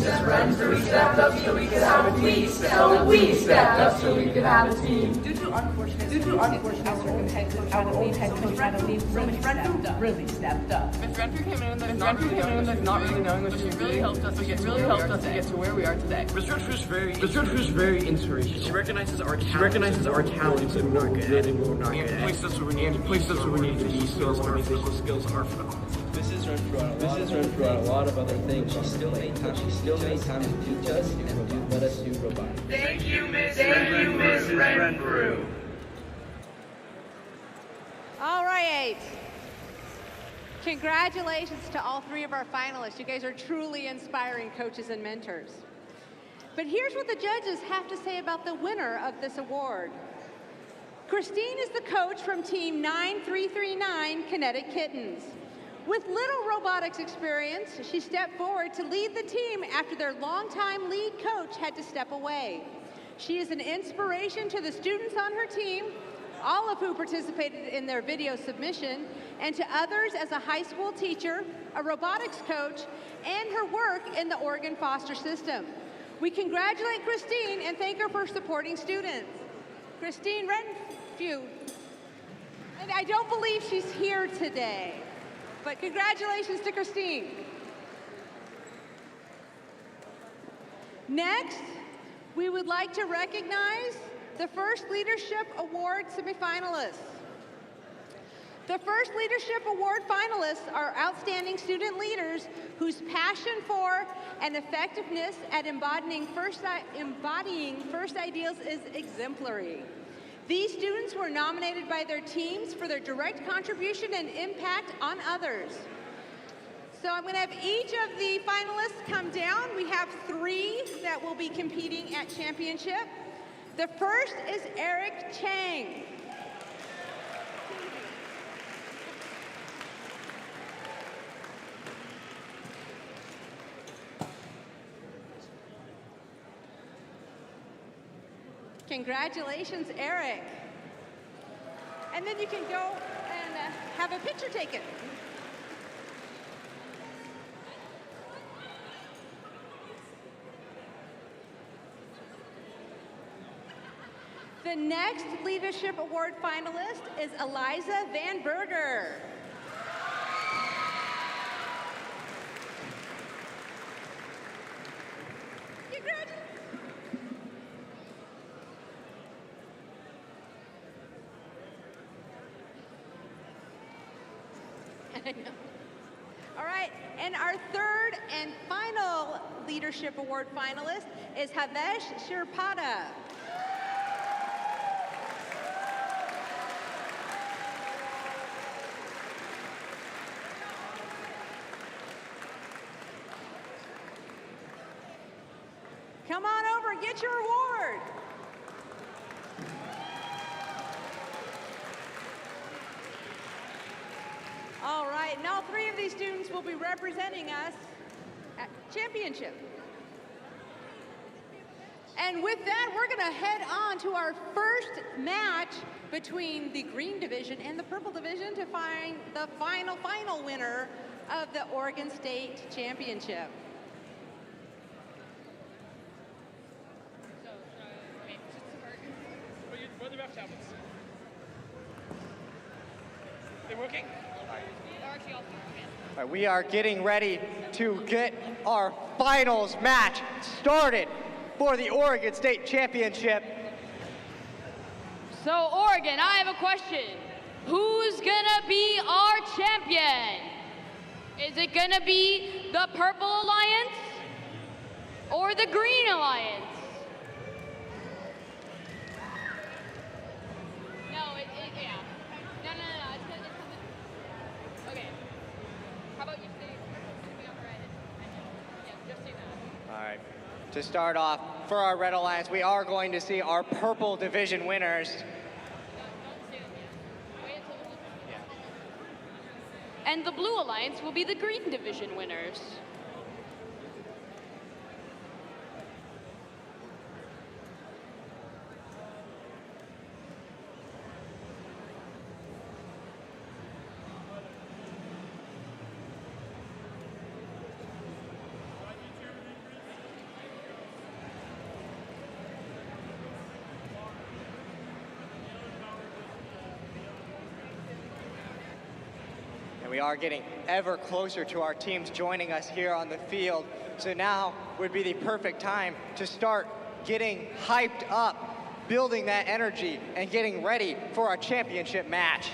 stepped up so we could have a team. So we stepped up so we could have a team. Due to unfortunate circumstances, our old head coach had to leave. Renfrew really stepped up. Miss Renfrew came in not really knowing what she was doing. Really helped us to get to where we are today. Miss Renfrew's very inspirational. She recognizes our talents and we're good at it. And places us where we need to be so our organizational skills are phenomenal. This is Renfrew on a lot of other things. She still made time to teach us and let us do robotics. Thank you, Miss Renfrew. All right. Congratulations to all three of our finalists. You guys are truly inspiring coaches and mentors. But here's what the judges have to say about the winner of this award. Christine is the coach from Team 9339 Kinetic Kittens. With little robotics experience, she stepped forward to lead the team after their longtime lead coach had to step away. She is an inspiration to the students on her team, all of who participated in their video submission, and to others as a high school teacher, a robotics coach, and her work in the Oregon foster system. We congratulate Christine and thank her for supporting students. Christine Renfrew, and I don't believe she's here today, but congratulations to Christine. Next, we would like to recognize the First Leadership Award semifinalists. The First Leadership Award finalists are outstanding student leaders whose passion for and effectiveness at embodying first ideals is exemplary. These students were nominated by their teams for their direct contribution and impact on others. So I'm going to have each of the finalists come down. We have 3 that will be competing at championship. The first is Eric Chang. Congratulations, Eric. And then you can go and have a picture taken. The next Leadership Award finalist is Eliza Van Berger. I know. All right, and our third and final Leadership Award finalist is Havesh Shirpada. Come on over, get your award. All right, and all three of these students will be representing us at championship. And with that, we're gonna head on to our first match between the green division and the purple division to find the final winner of the Oregon State Championship. Where are the ref tablets? They working? All right, we are getting ready to get our finals match started for the Oregon State Championship. So Oregon, I have a question. Who's gonna be our champion? Is it gonna be the Purple Alliance or the Green Alliance? No, yeah. No, it's coming. Okay. How about you stay up right? Yeah, just do that. All right, to start off, for our Red Alliance, we are going to see our purple division winners. And the Blue Alliance will be the Green Division winners. We are getting ever closer to our teams joining us here on the field. So now would be the perfect time to start getting hyped up, building that energy, and getting ready for our championship match.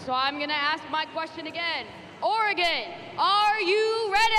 So I'm gonna ask my question again. Oregon, are you ready?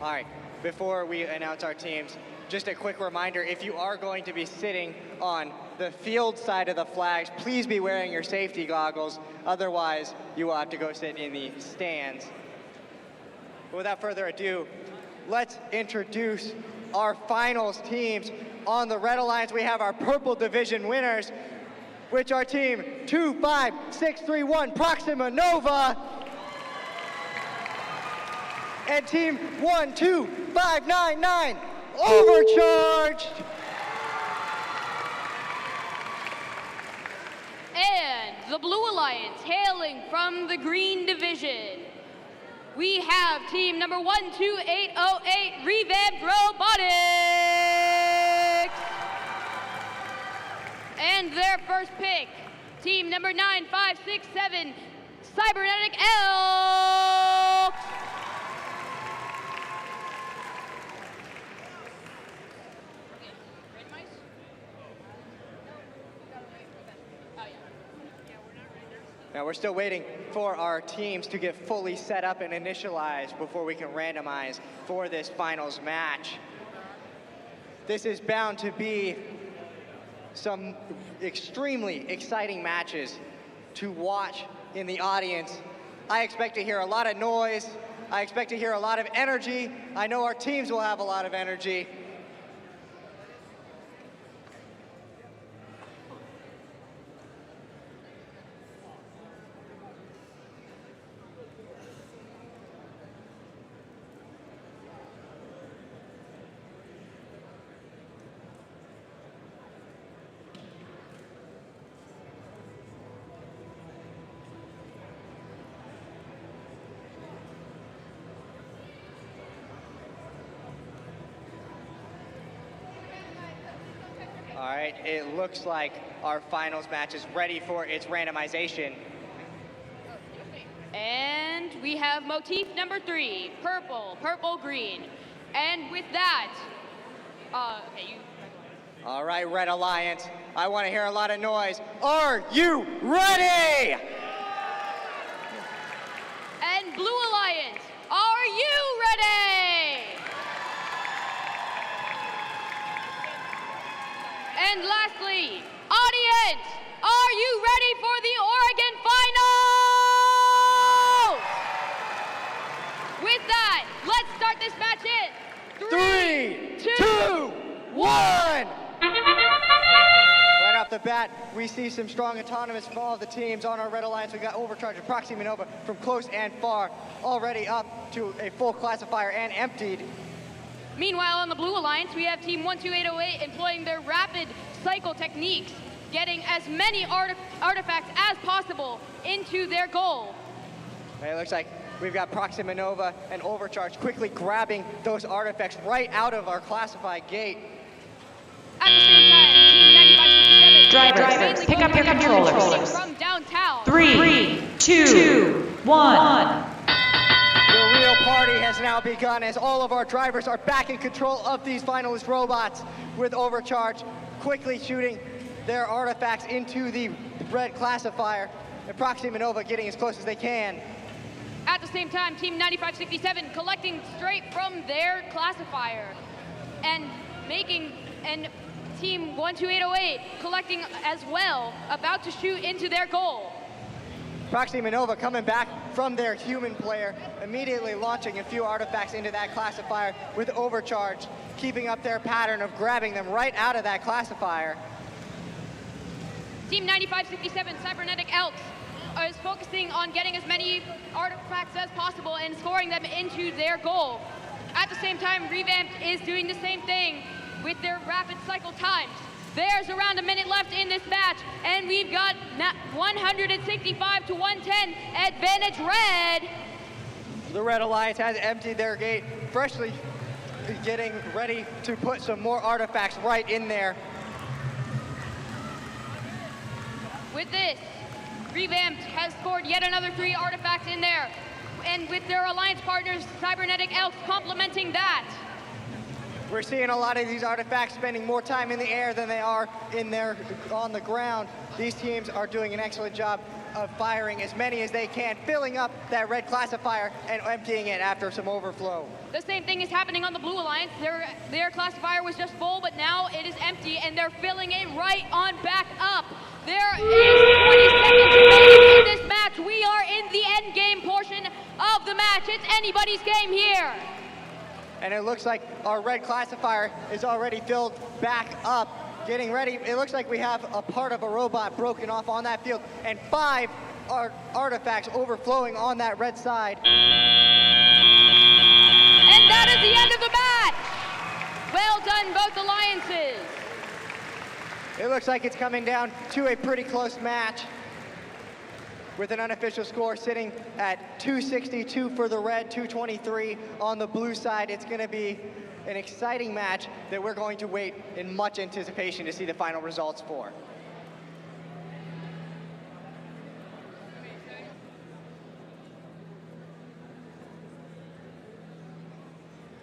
All right, before we announce our teams, just a quick reminder, if you are going to be sitting on the field side of the flags, please be wearing your safety goggles. Otherwise, you will have to go sit in the stands. But without further ado, let's introduce our finals teams. On the Red Alliance, we have our Purple Division winners, which are team 25631 Proxima Nova and team 12599 Overcharged. And the Blue Alliance, hailing from the Green Division, we have team number 12808 Revamped Robotics. And their first pick, team number 9567 Cybernetic Elks. Now we're still waiting for our teams to get fully set up and initialized before we can randomize for this finals match. This is bound to be some extremely exciting matches to watch in the audience. I expect to hear a lot of noise. I expect to hear a lot of energy. I know our teams will have a lot of energy. All right, it looks like our finals match is ready for its randomization. And we have motif number 3, purple, purple, green. And with that, All right, Red Alliance, I want to hear a lot of noise. Are you ready? And Blue Alliance, are you ready? And lastly, audience, are you ready for the Oregon Finals? With that, let's start this match in 3, 2, 1. Right off the bat, we see some strong autonomous from all of the teams on our Red Alliance. We got Overcharged and Proxima Nova from close and far, already up to a full classifier and emptied. Meanwhile, on the Blue Alliance, we have Team 12808 employing their rapid cycle techniques, getting as many artifacts as possible into their goal. It looks like we've got Proxima Nova and Overcharge quickly grabbing those artifacts right out of our classified gate. At the same time, Team 9567 Drivers, pick up your controllers. From downtown. 3, 2, 1. The real party has now begun as all of our drivers are back in control of these finalist robots, with Overcharge quickly shooting their artifacts into the red classifier and Proxima Nova getting as close as they can. At the same time, Team 9567 collecting straight from their classifier and Team 12808 collecting as well, about to shoot into their goal. Proxima Nova coming back from their human player, immediately launching a few artifacts into that classifier, with Overcharge keeping up their pattern of grabbing them right out of that classifier. Team 9567 Cybernetic Elks is focusing on getting as many artifacts as possible and scoring them into their goal. At the same time, Revamped is doing the same thing with their rapid cycle times. There's around a minute left in this match, and we've got 165 to 110 advantage Red. The Red Alliance has emptied their gate, freshly getting ready to put some more artifacts right in there. With this, Revamped has scored yet another 3 artifacts in there, and with their alliance partners, Cybernetic Elks, complementing that. We're seeing a lot of these artifacts spending more time in the air than they are on the ground. These teams are doing an excellent job of firing as many as they can, filling up that red classifier and emptying it after some overflow. The same thing is happening on the Blue Alliance. Their classifier was just full, but now it is empty, and they're filling it right on back up. There is 20 seconds remaining in this match. We are in the end game portion of the match. It's anybody's game here. And it looks like our red classifier is already filled back up, getting ready. It looks like we have a part of a robot broken off on that field, and 5 artifacts overflowing on that red side. And that is the end of the match. Well done, both alliances. It looks like it's coming down to a pretty close match, with an unofficial score sitting at 262 for the red, 223 on the blue side. It's going to be an exciting match that we're going to wait in much anticipation to see the final results for.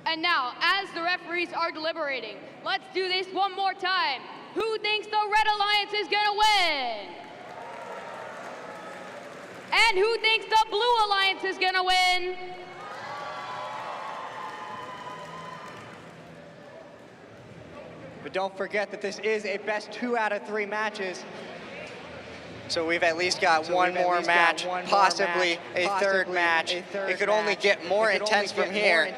And now, as the referees are deliberating, let's do this one more time. Who thinks the Red Alliance is gonna win? And who thinks the Blue Alliance is gonna win? But don't forget that this is a best 2 out of 3 matches. So we've at least got one more match, possibly a third match. It could only get more intense from here.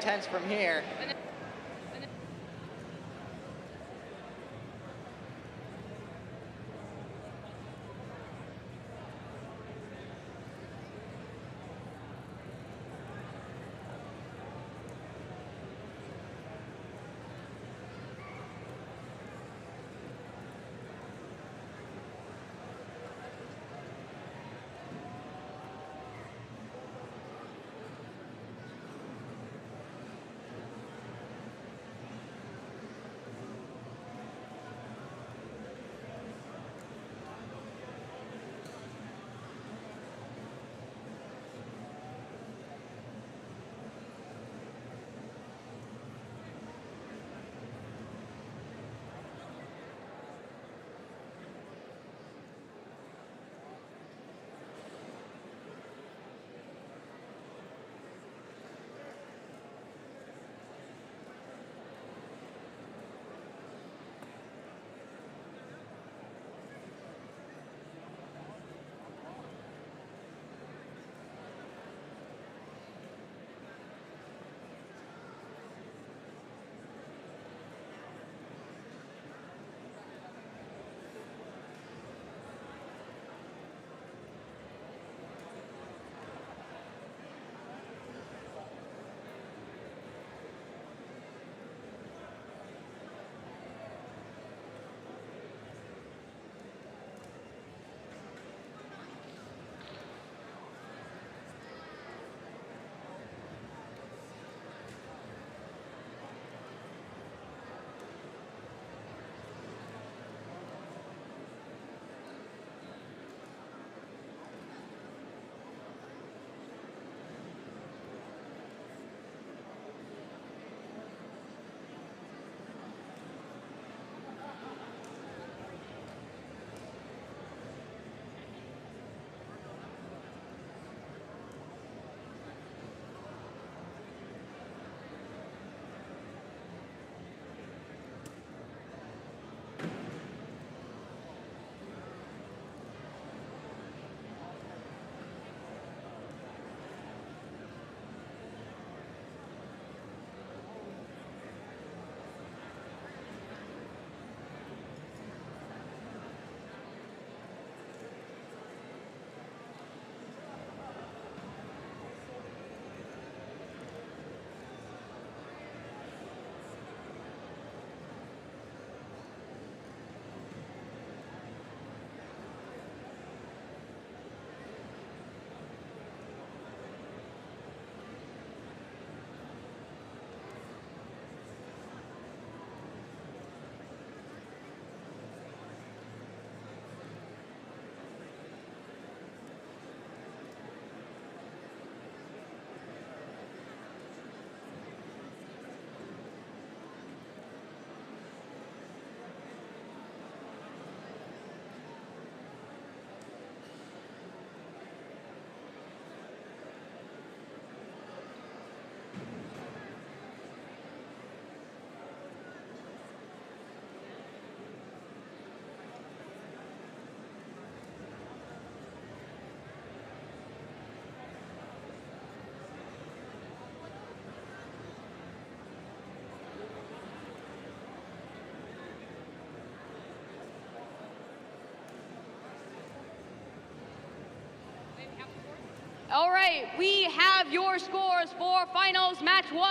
All right, we have your scores for finals match 1.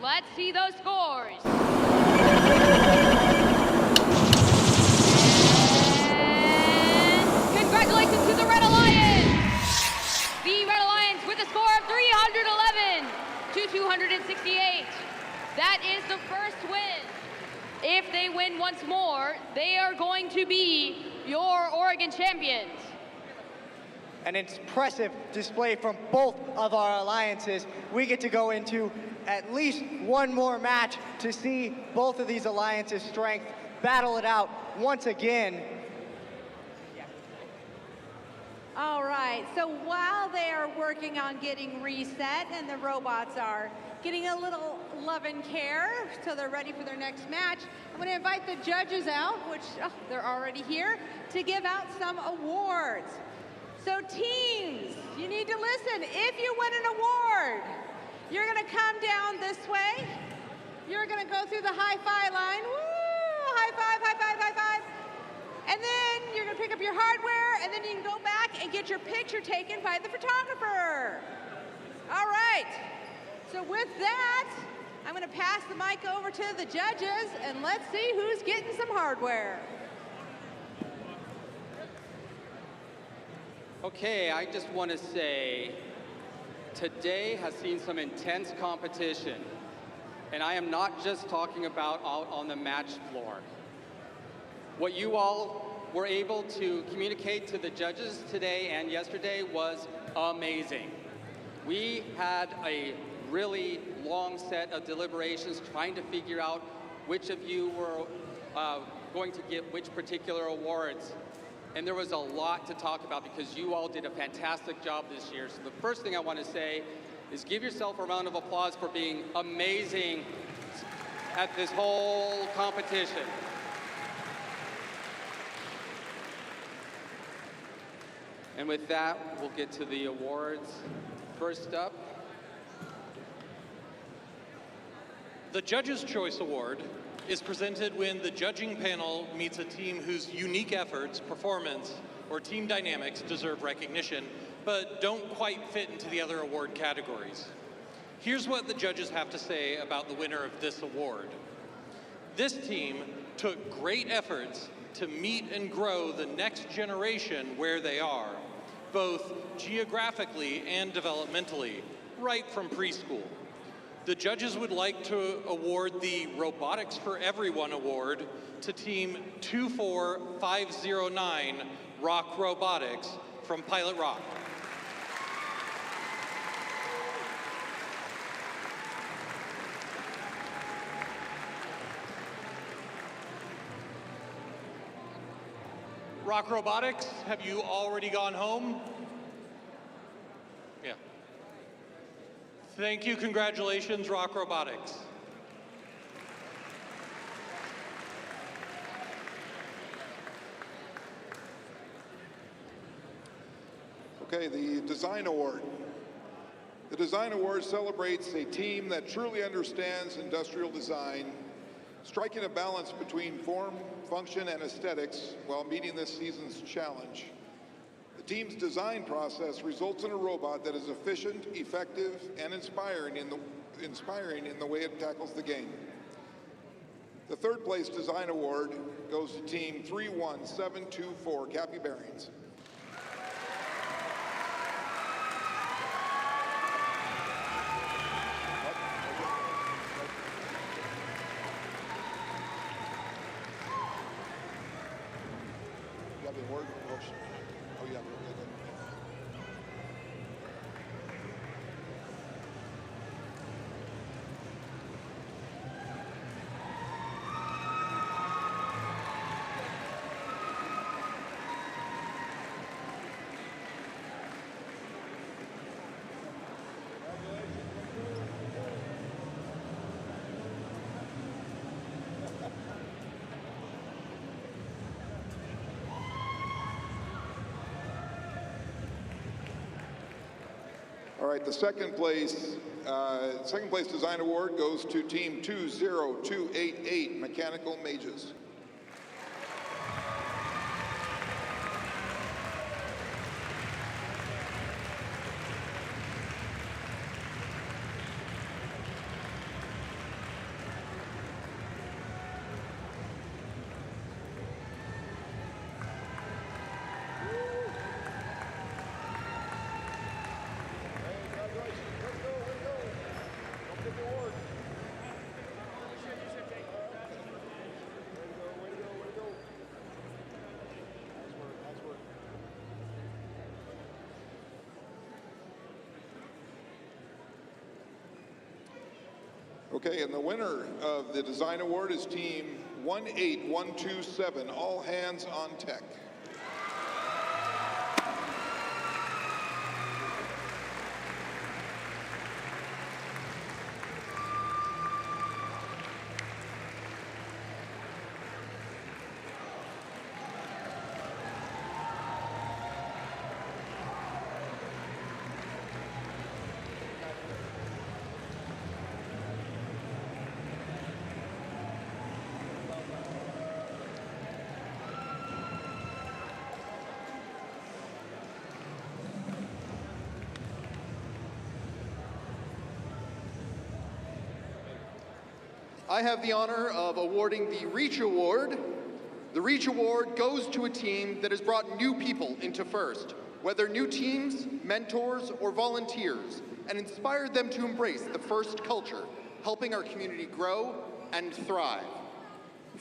Let's see those scores. And congratulations to the Red Alliance. The Red Alliance with a score of 311 to 268. That is the first win. If they win once more, they are going to be your Oregon champions. An impressive display from both of our alliances. We get to go into at least one more match to see both of these alliances' strength battle it out once again. All right, so while they are working on getting reset and the robots are getting a little love and care so they're ready for their next match, I'm going to invite the judges out, which they're already here, to give out some awards. So teams, you need to listen. If you win an award, you're going to come down this way. You're going to go through the high-five line. Woo! High five, high five, high five. And then you're going to pick up your hardware, and then you can go back and get your picture taken by the photographer. All right. So with that, I'm going to pass the mic over to the judges, and let's see who's getting some hardware. Okay, I just want to say, today has seen some intense competition. And I am not just talking about out on the match floor. What you all were able to communicate to the judges today and yesterday was amazing. We had a really long set of deliberations trying to figure out which of you were going to get which particular awards. And there was a lot to talk about because you all did a fantastic job this year. So the first thing I want to say is give yourself a round of applause for being amazing at this whole competition. And with that, we'll get to the awards. First up, the Judges' Choice Award is presented when the judging panel meets a team whose unique efforts, performance, or team dynamics deserve recognition, but don't quite fit into the other award categories. Here's what the judges have to say about the winner of this award. This team took great efforts to meet and grow the next generation where they are, both geographically and developmentally, right from preschool. The judges would like to award the Robotics for Everyone Award to Team 24509 Rock Robotics from Pilot Rock. Rock Robotics, have you already gone home? Yeah. Thank you, congratulations, Rock Robotics. Okay, the Design Award. The Design Award celebrates a team that truly understands industrial design, striking a balance between form, function, and aesthetics while meeting this season's challenge. The team's design process results in a robot that is efficient, effective, and inspiring in the way it tackles the game. The third place Design Award goes to Team 31724 Cappy Bearings. All right, the second place Design Award goes to Team 20288 Mechanical Mages. Okay, and the winner of the design award is team 18127, all hands on tech. I have the honor of awarding the Reach Award. The Reach Award goes to a team that has brought new people into FIRST, whether new teams, mentors, or volunteers, and inspired them to embrace the FIRST culture, helping our community grow and thrive.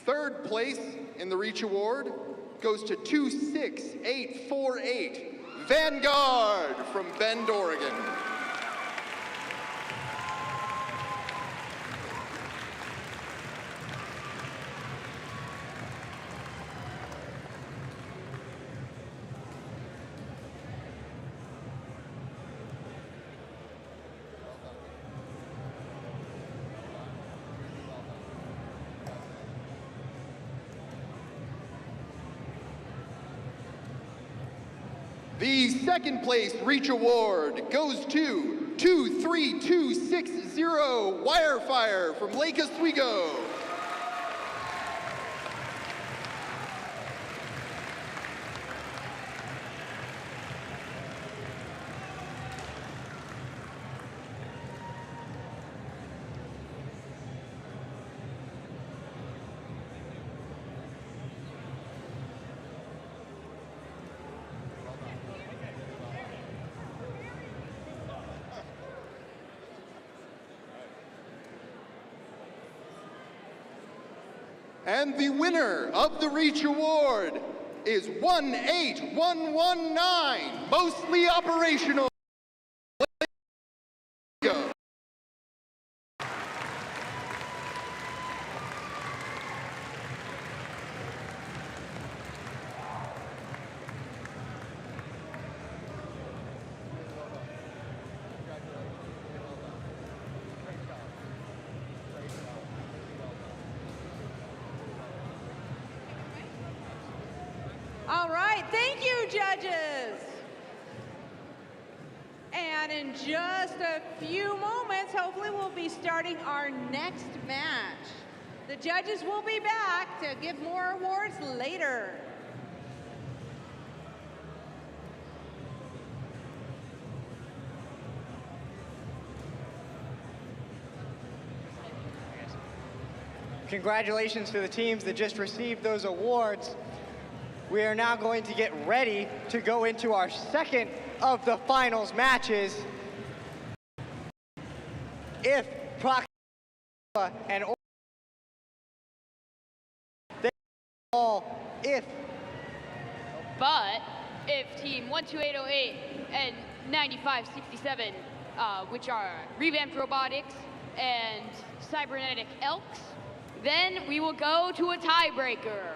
Third place in the Reach Award goes to 26848, Vanguard from Bend, Oregon. The second place Reach Award goes to 23260 Wirefire from Lake Oswego. And the winner of the Reach Award is 18119, mostly operational. All right, thank you, judges. And in just a few moments, hopefully we'll be starting our next match. The judges will be back to give more awards later. Congratulations to the teams that just received those awards. We are now going to get ready to go into our second of the finals matches. If Proxima and they all if. But if Team 12808 and 9567, which are Revamped Robotics and Cybernetic Elks, then we will go to a tiebreaker.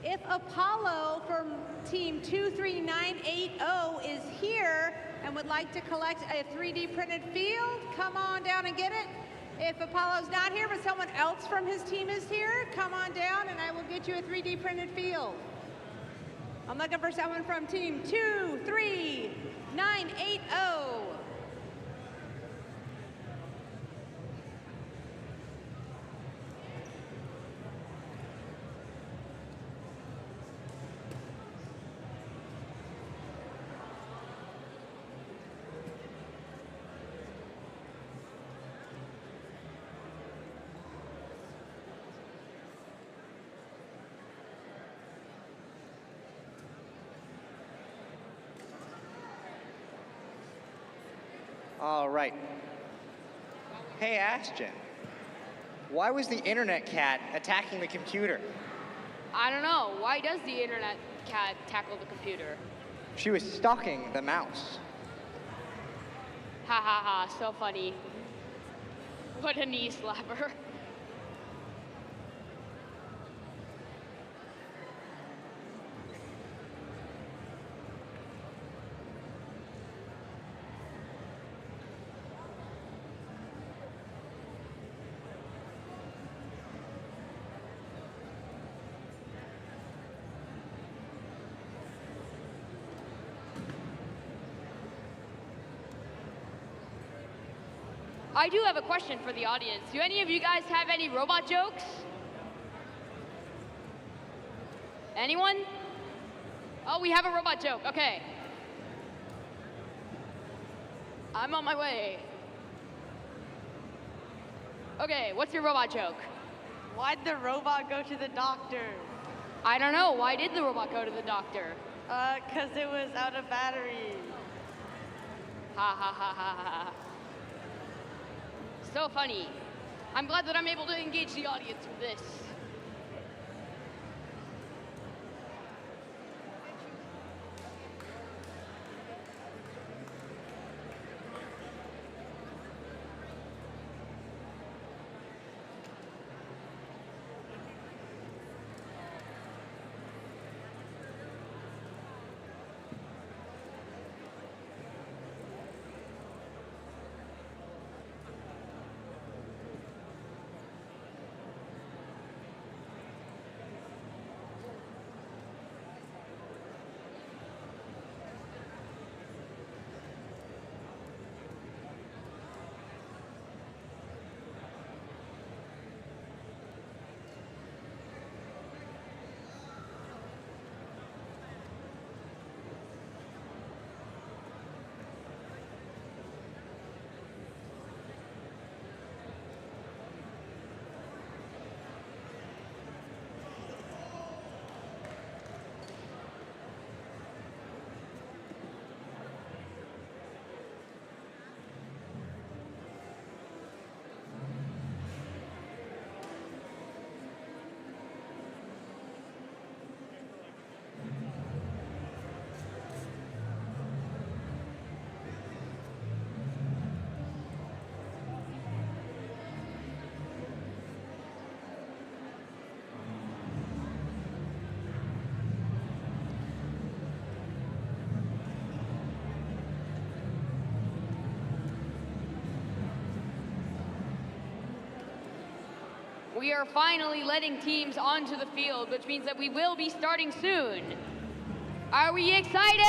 If Apollo from team 23980 is here and would like to collect a 3D printed field, come on down and get it. If Apollo's not here, but someone else from his team is here, come on down and I will get you a 3D printed field. I'm looking for someone from team 23980. All right. Hey, Ashton. Why was the internet cat attacking the computer? I don't know. Why does the internet cat tackle the computer? She was stalking the mouse. Ha ha ha, so funny. What a knee slapper. I do have a question for the audience. Do any of you guys have any robot jokes? Anyone? Oh, we have a robot joke. Okay. I'm on my way. Okay, what's your robot joke? Why'd the robot go to the doctor? I don't know. Why did the robot go to the doctor? 'Cause it was out of battery. Ha ha ha ha ha. So funny. I'm glad that I'm able to engage the audience with this. We are finally letting teams onto the field, which means that we will be starting soon. Are we excited?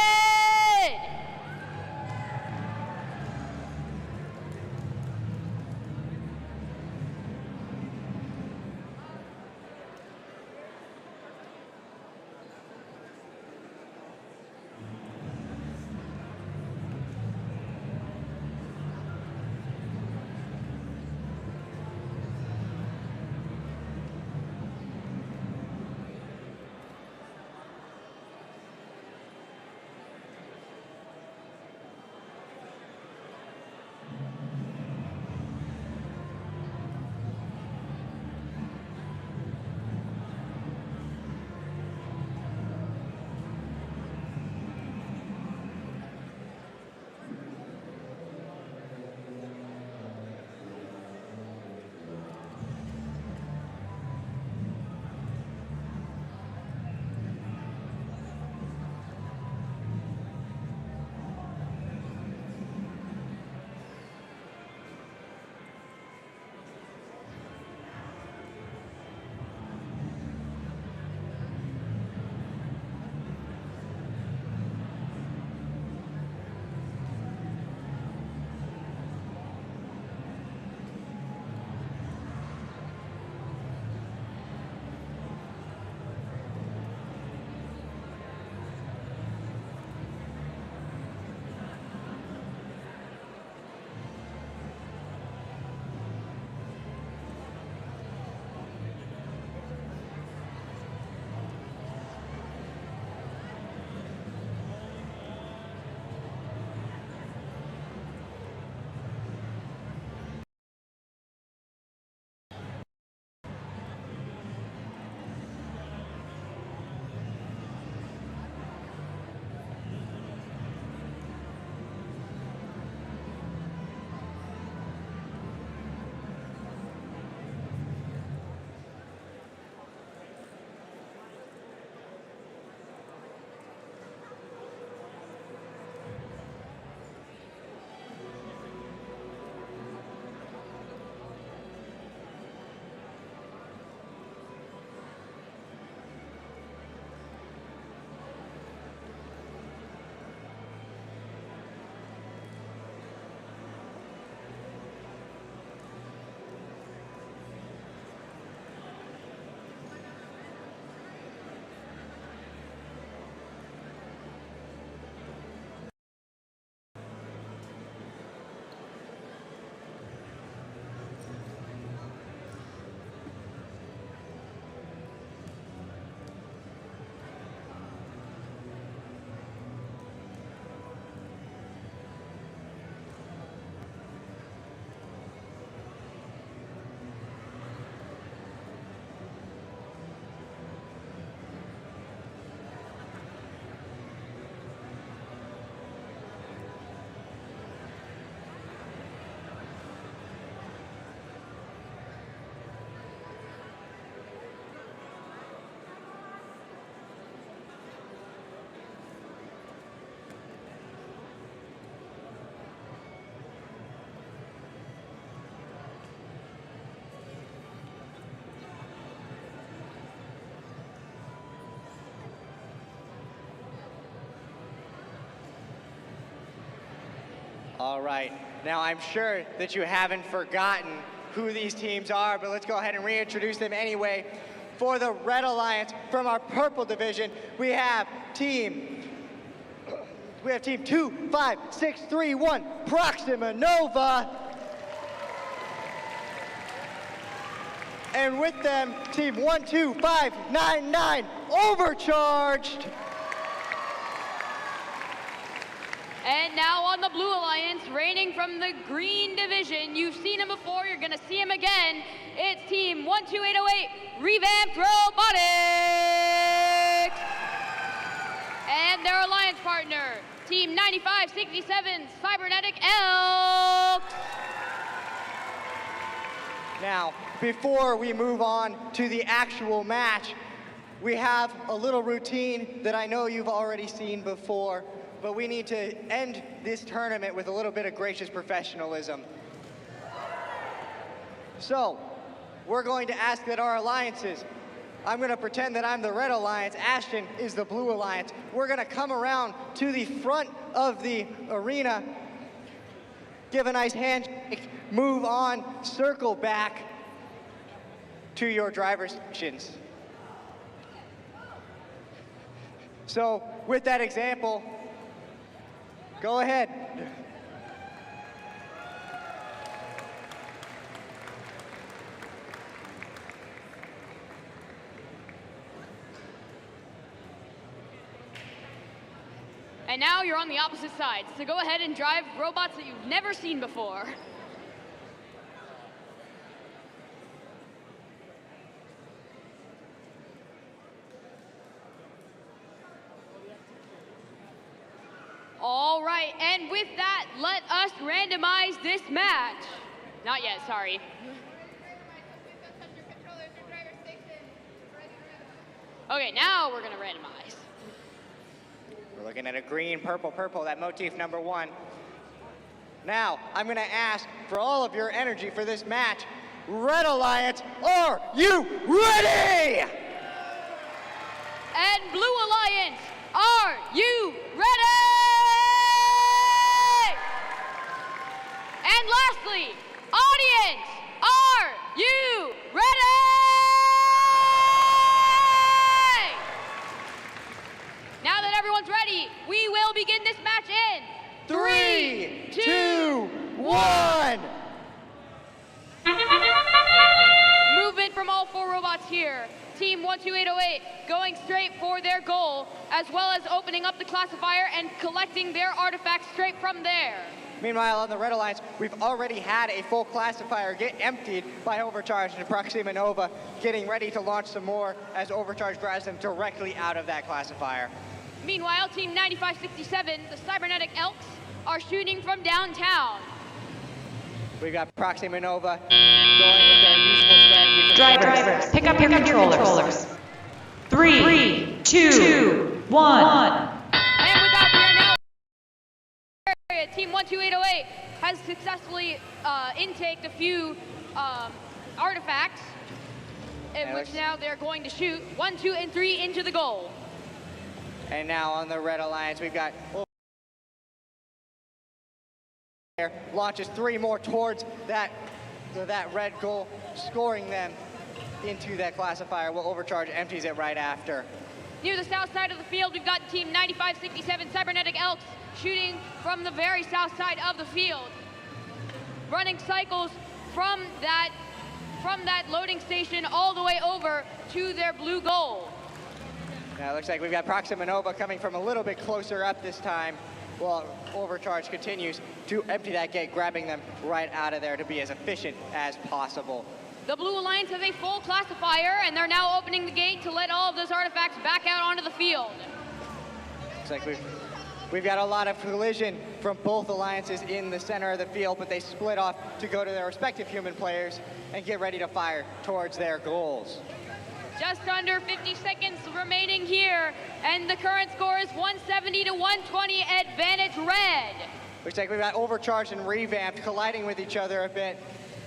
All right. Now, I'm sure that you haven't forgotten who these teams are, but let's go ahead and reintroduce them anyway. For the Red Alliance, from our purple division, we have team 25631, Proxima Nova. And with them, team 12599, Overcharged. And now on the Blue Alliance, reigning from the Green Division, you've seen him before, you're gonna see him again. It's team 12808, Revamped Robotics. And their alliance partner, team 9567, Cybernetic Elks. Now, before we move on to the actual match, we have a little routine that I know you've already seen before, but we need to end this tournament with a little bit of gracious professionalism. So, we're going to ask that our alliances, I'm going to pretend that I'm the Red Alliance, Ashton is the Blue Alliance. We're going to come around to the front of the arena, give a nice handshake, move on, circle back to your driver's stations. So, with that example, go ahead. And now you're on the opposite side, so go ahead and drive robots that you've never seen before. All right, and with that, let us randomize this match. Not yet, sorry. Okay, now we're gonna randomize. We're looking at a green, purple, purple, that motif number 1. Now, I'm gonna ask for all of your energy for this match. Red Alliance, are you ready? And Blue Alliance, are you ready? And lastly, audience, are you ready? Now that everyone's ready, we will begin this match in 3, 2, 1. Movement from all 4 robots here. Team 12808 going straight for their goal, as well as opening up the classifier and collecting their artifacts straight from there. Meanwhile, on the Red Alliance, we've already had a full classifier get emptied by Overcharge and Proxima Nova, getting ready to launch some more as Overcharge grabs them directly out of that classifier. Meanwhile, Team 9567, the Cybernetic Elks, are shooting from downtown. We've got Proxima Nova going with their useful strategy. Drivers, pick up your controllers. 3, 2, 1. And with that, we are now Team 12808 has successfully intaked a few artifacts, in which now they're going to shoot 1, 2, and 3 into the goal. And now on the Red Alliance, we've got launches 3 more towards that red goal, scoring them into that classifier. Will Overcharge empties it right after. Near the south side of the field, we've got Team 9567 Cybernetic Elks shooting from the very south side of the field, running cycles from that loading station all the way over to their blue goal. Now it looks like we've got Proxima Nova coming from a little bit closer up this time, while Overcharge continues to empty that gate, grabbing them right out of there to be as efficient as possible. The Blue Alliance has a full classifier, and they're now opening the gate to let all of those artifacts back out onto the field. Looks like we've got a lot of collision from both alliances in the center of the field, but they split off to go to their respective human players and get ready to fire towards their goals. Just under 50 seconds remaining here, and the current score is 170 to 120, advantage red. Looks like we've got Overcharged and Revamped colliding with each other a bit.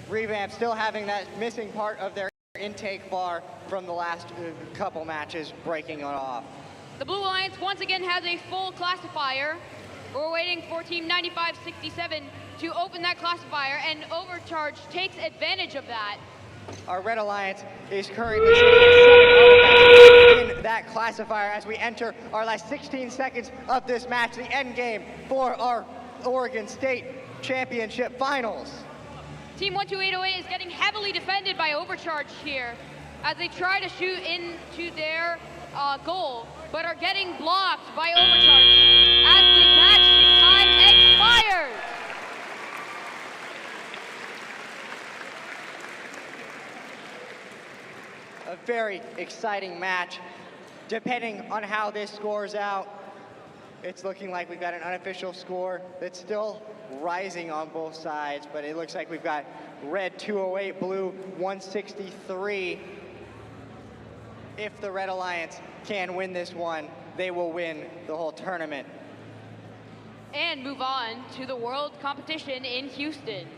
Revamped still having that missing part of their intake bar from the last couple matches, breaking it off. The Blue Alliance once again has a full classifier, We're waiting for Team 9567 to open that classifier, and Overcharge takes advantage of that. Our Red Alliance is currently sitting at 7 artifacts in that classifier as we enter our last 16 seconds of this match, the end game for our Oregon State Championship Finals. Team 12808 is getting heavily defended by Overcharge here as they try to shoot into their goal, but are getting blocked by Overcharge as the match time expires. A very exciting match. Depending on how this scores out, it's looking like we've got an unofficial score that's still rising on both sides, but it looks like we've got red 208, blue 163. If the Red Alliance can win this one, they will win the whole tournament. And move on to the world competition in Houston.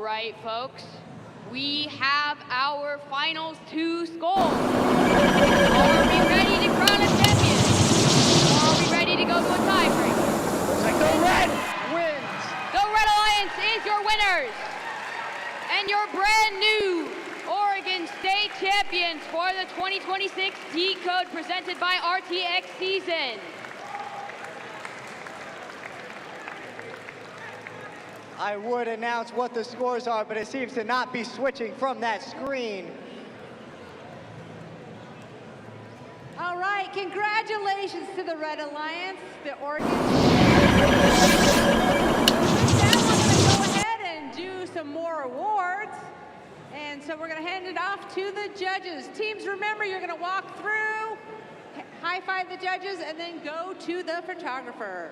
right, folks. We have our finals 2 scores. Are we ready to crown a champion? Or are we ready to go to a tiebreak? Looks like the red wins. The Red Alliance is your winners. And your brand new Oregon State champions for the 2026 T-Code presented by RTX Season. I would announce what the scores are, but it seems to not be switching from that screen. All right, congratulations to the Red Alliance, the Oregon. With that, we're going to go ahead and do some more awards. And so we're going to hand it off to the judges. Teams, remember, you're going to walk through, high-five the judges, and then go to the photographer.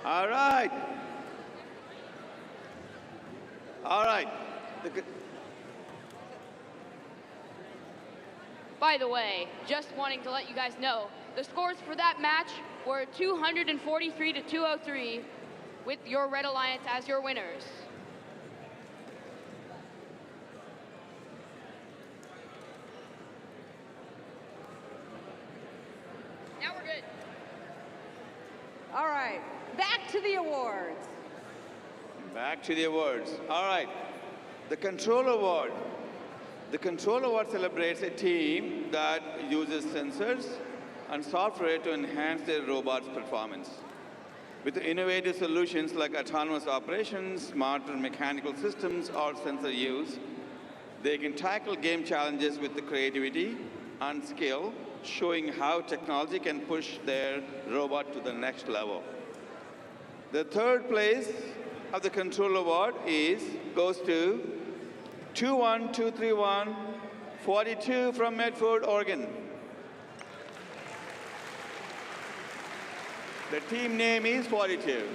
All right. All right. By the way, just wanting to let you guys know, the scores for that match were 243 to 203, with your Red Alliance as your winners. Now we're good. All right, back to the awards. Back to the awards. All right. The Control Award. The Control Award celebrates a team that uses sensors and software to enhance their robot's performance. With innovative solutions like autonomous operations, smarter mechanical systems, or sensor use, they can tackle game challenges with the creativity and skill, showing how technology can push their robot to the next level. The third place of the Control Award goes to 2123142 from Medford, Oregon. The team name is 42.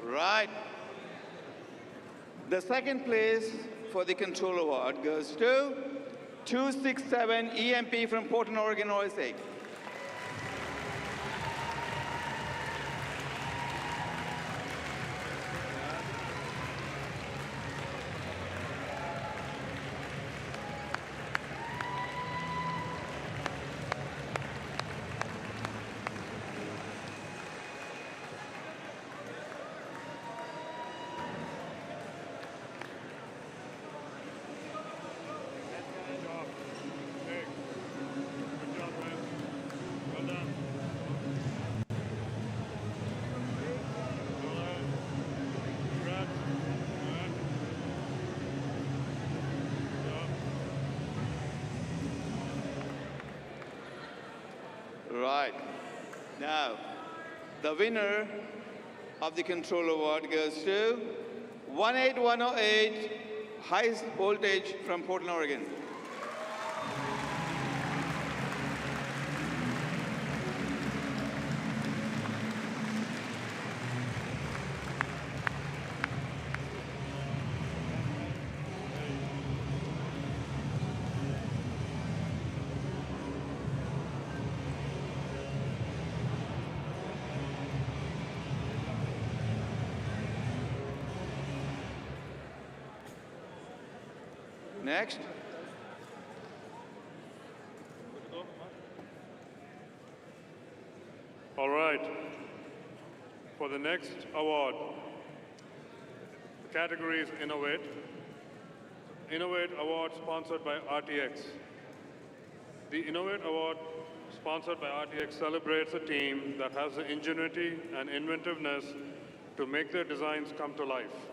Right. The second place for the Control Award goes to 267 EMP from Portland, Oregon, USA. Right. Now, the winner of the Control Award goes to 18108 High Voltage from Portland, Oregon. Next. All right. For the next award, the category is Innovate. Innovate Award sponsored by RTX. The Innovate Award sponsored by RTX celebrates a team that has the ingenuity and inventiveness to make their designs come to life.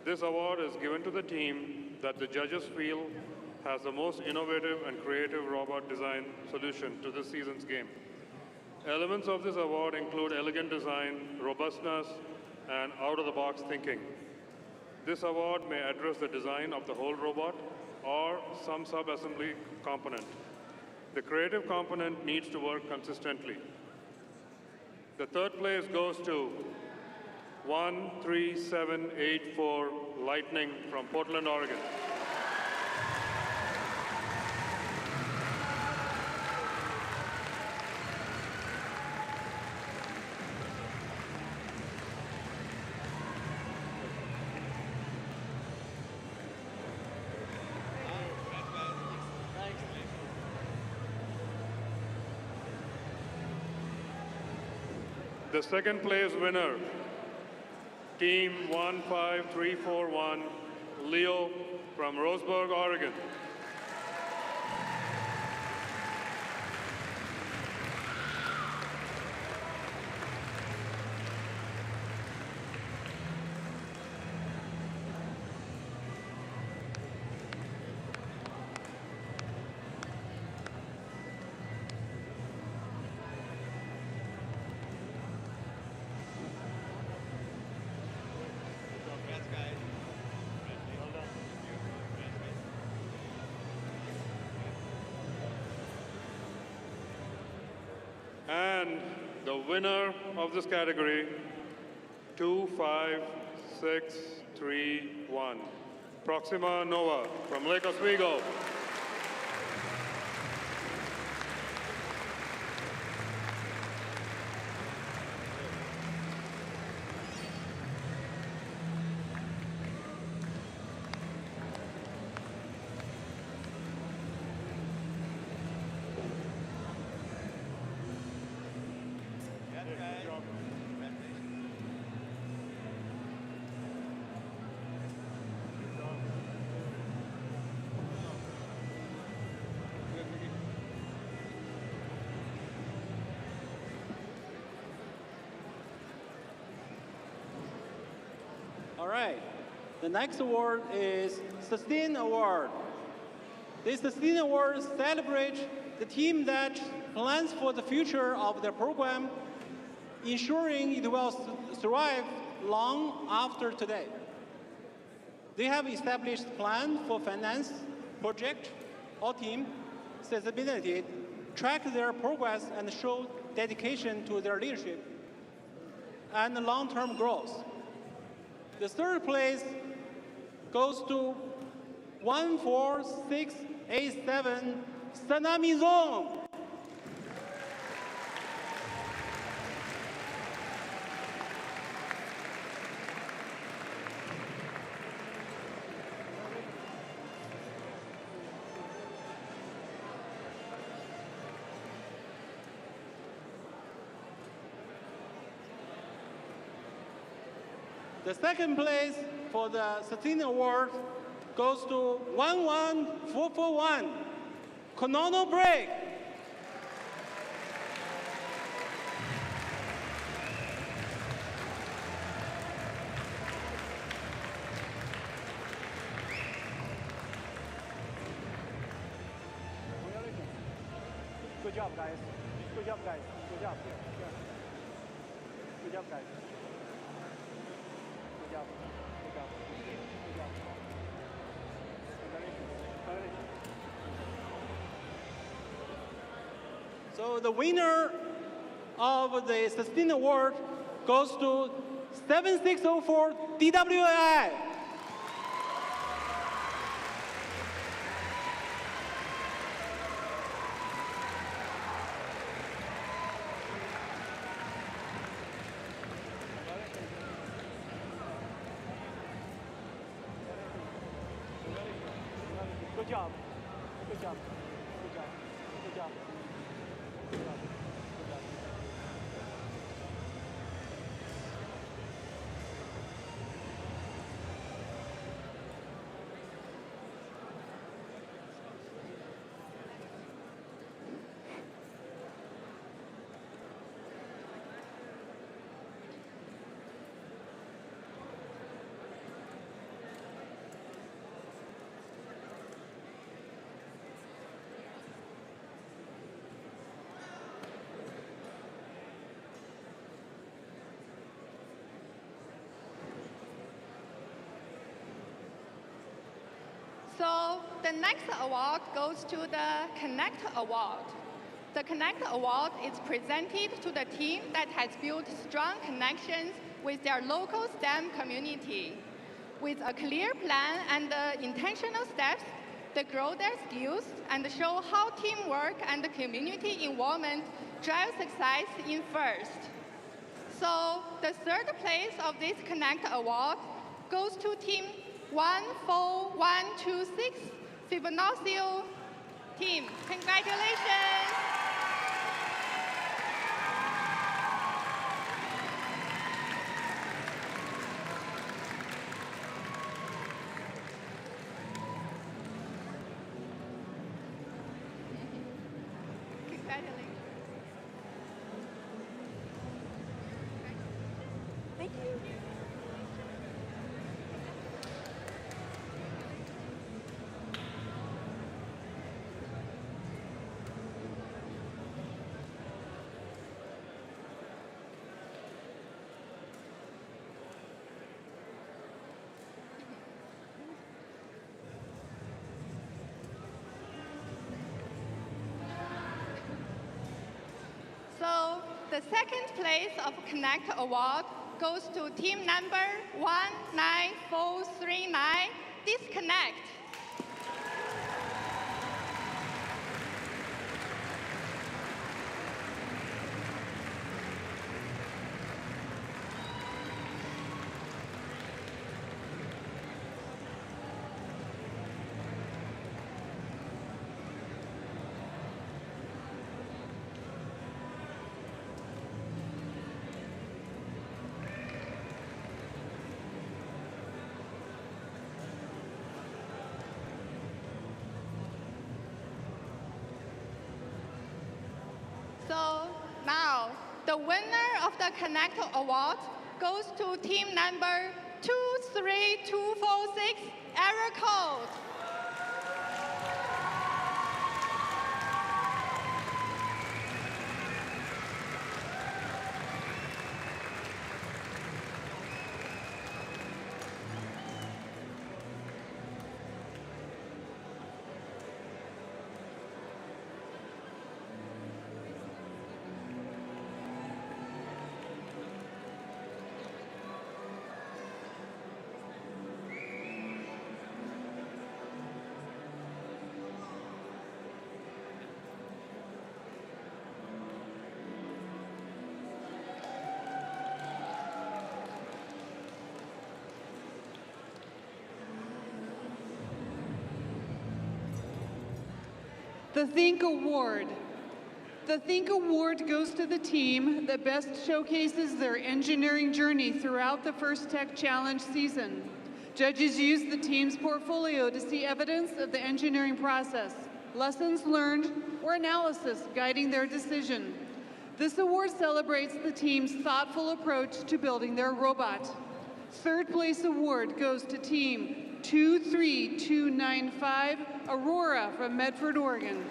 This award is given to the team that the judges feel has the most innovative and creative robot design solution to this season's game. Elements of this award include elegant design, robustness, and out-of-the-box thinking. This award may address the design of the whole robot or some sub-assembly component. The creative component needs to work consistently. The third place goes to 13784 Lightning from Portland, Oregon. The second place winner, Team 15341, Leo from Roseburg, Oregon. And the winner of this category, 25631, Proxima Nova from Lake Oswego. All right. The next award is Sustain Award. This Sustain Award celebrates the team that plans for the future of their program, ensuring it will survive long after today. They have established plan for finance, project, or team sustainability, track their progress, and show dedication to their leadership and long-term growth. The third place goes to 14687 Tsunami Zone. The second place for the Sustain Award goes to 11441, Konono Break. Good job, guys. Good job, guys. Good job. Good job, guys. Good job. Good job. Good job. So the winner of the Sustain Award goes to 7604 DWI. Good job. Good job. Good job. Good job. Good job. Good job. the next award goes to the Connect Award. The Connect Award is presented to the team that has built strong connections with their local STEM community. With a clear plan and intentional steps, they grow their skills and show how teamwork and community involvement drive success in FIRST. So the third place of this Connect Award goes to Team 14126 Fibonacci team. Congratulations! Thank you. So the second place of Connect Award goes to team number 19439, Disconnect. So now, the winner of the Connect Award goes to team number 23246, Error Code. The Think Award. The Think Award goes to the team that best showcases their engineering journey throughout the First Tech Challenge season. Judges use the team's portfolio to see evidence of the engineering process, lessons learned, or analysis guiding their decision. This award celebrates the team's thoughtful approach to building their robot. Third place award goes to team 23295, Aurora from Medford, Oregon.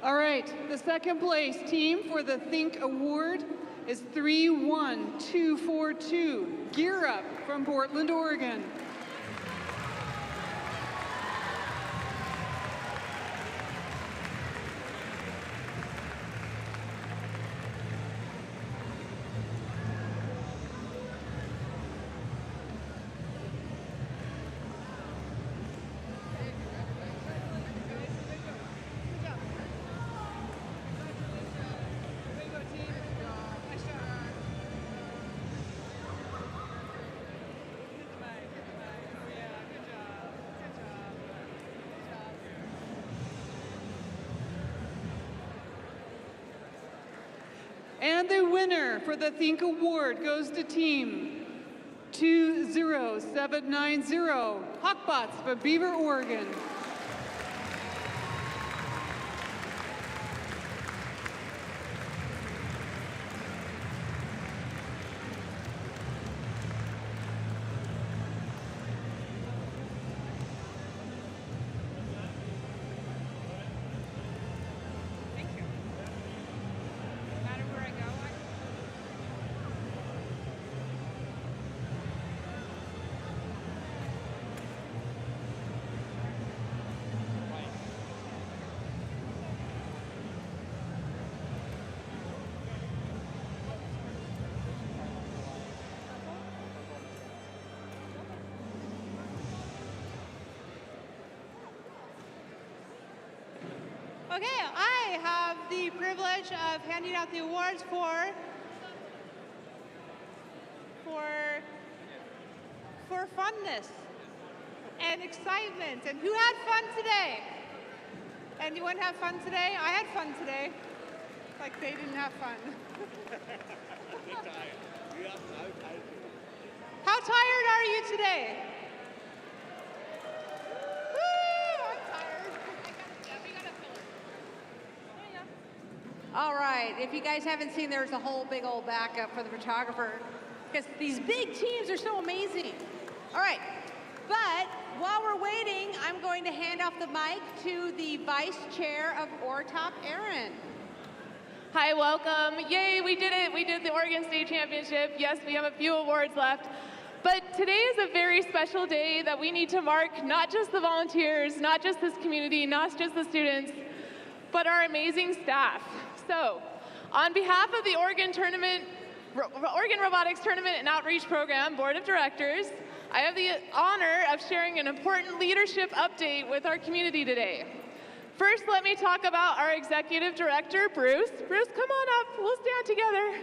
All right, the second place team for the Think Award is 31242, Gear Up from Portland, Oregon. And the winner for the Think Award goes to team 20790, Hawkbots from Beaver, Oregon. Okay, I have the privilege of handing out the awards for funness and excitement. And who had fun today? Anyone have fun today? I had fun today. Like they didn't have fun. How tired are you today? All right, if you guys haven't seen, there's a whole big old backup for the photographer because these big teams are so amazing. All right, but while we're waiting, I'm going to hand off the mic to the Vice Chair of ORTOP, Erin. Hi, welcome. Yay, we did it. We did the Oregon State Championship. Yes, we have a few awards left. But today is a very special day that we need to mark not just the volunteers, not just this community, not just the students, but our amazing staff. So, on behalf of the Oregon Robotics Tournament and Outreach Program Board of Directors, I have the honor of sharing an important leadership update with our community today. First, let me talk about our Executive Director, Bruce. Bruce, come on up. We'll stand together.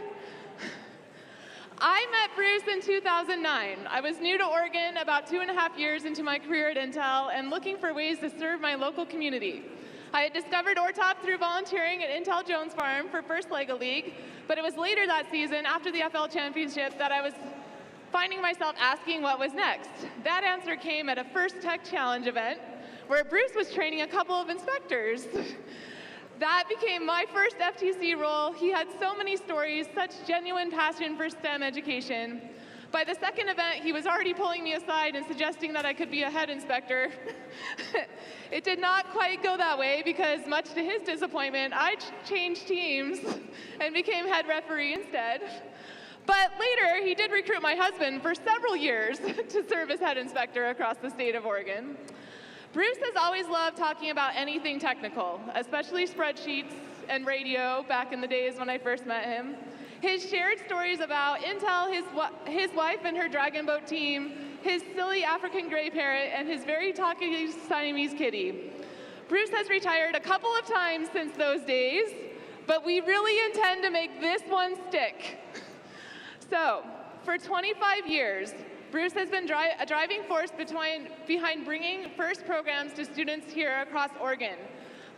I met Bruce in 2009. I was new to Oregon, about 2.5 years into my career at Intel, and looking for ways to serve my local community. I had discovered ORTOP through volunteering at Intel Jones Farm for First LEGO League, but it was later that season, after the FL Championship, that I was finding myself asking what was next. That answer came at a First Tech Challenge event, where Bruce was training a couple of inspectors. That became my first FTC role. He had so many stories, such genuine passion for STEM education. By the second event, he was already pulling me aside and suggesting that I could be a head inspector. It did not quite go that way because, much to his disappointment, I changed teams and became head referee instead. But later, he did recruit my husband for several years to serve as head inspector across the state of Oregon. Bruce has always loved talking about anything technical, especially spreadsheets and radio back in the days when I first met him. His shared stories about Intel, his wife and her dragon boat team, his silly African gray parrot, and his very talkative Siamese kitty. Bruce has retired a couple of times since those days, but we really intend to make this one stick. So, for 25 years, Bruce has been a driving force behind bringing FIRST programs to students here across Oregon.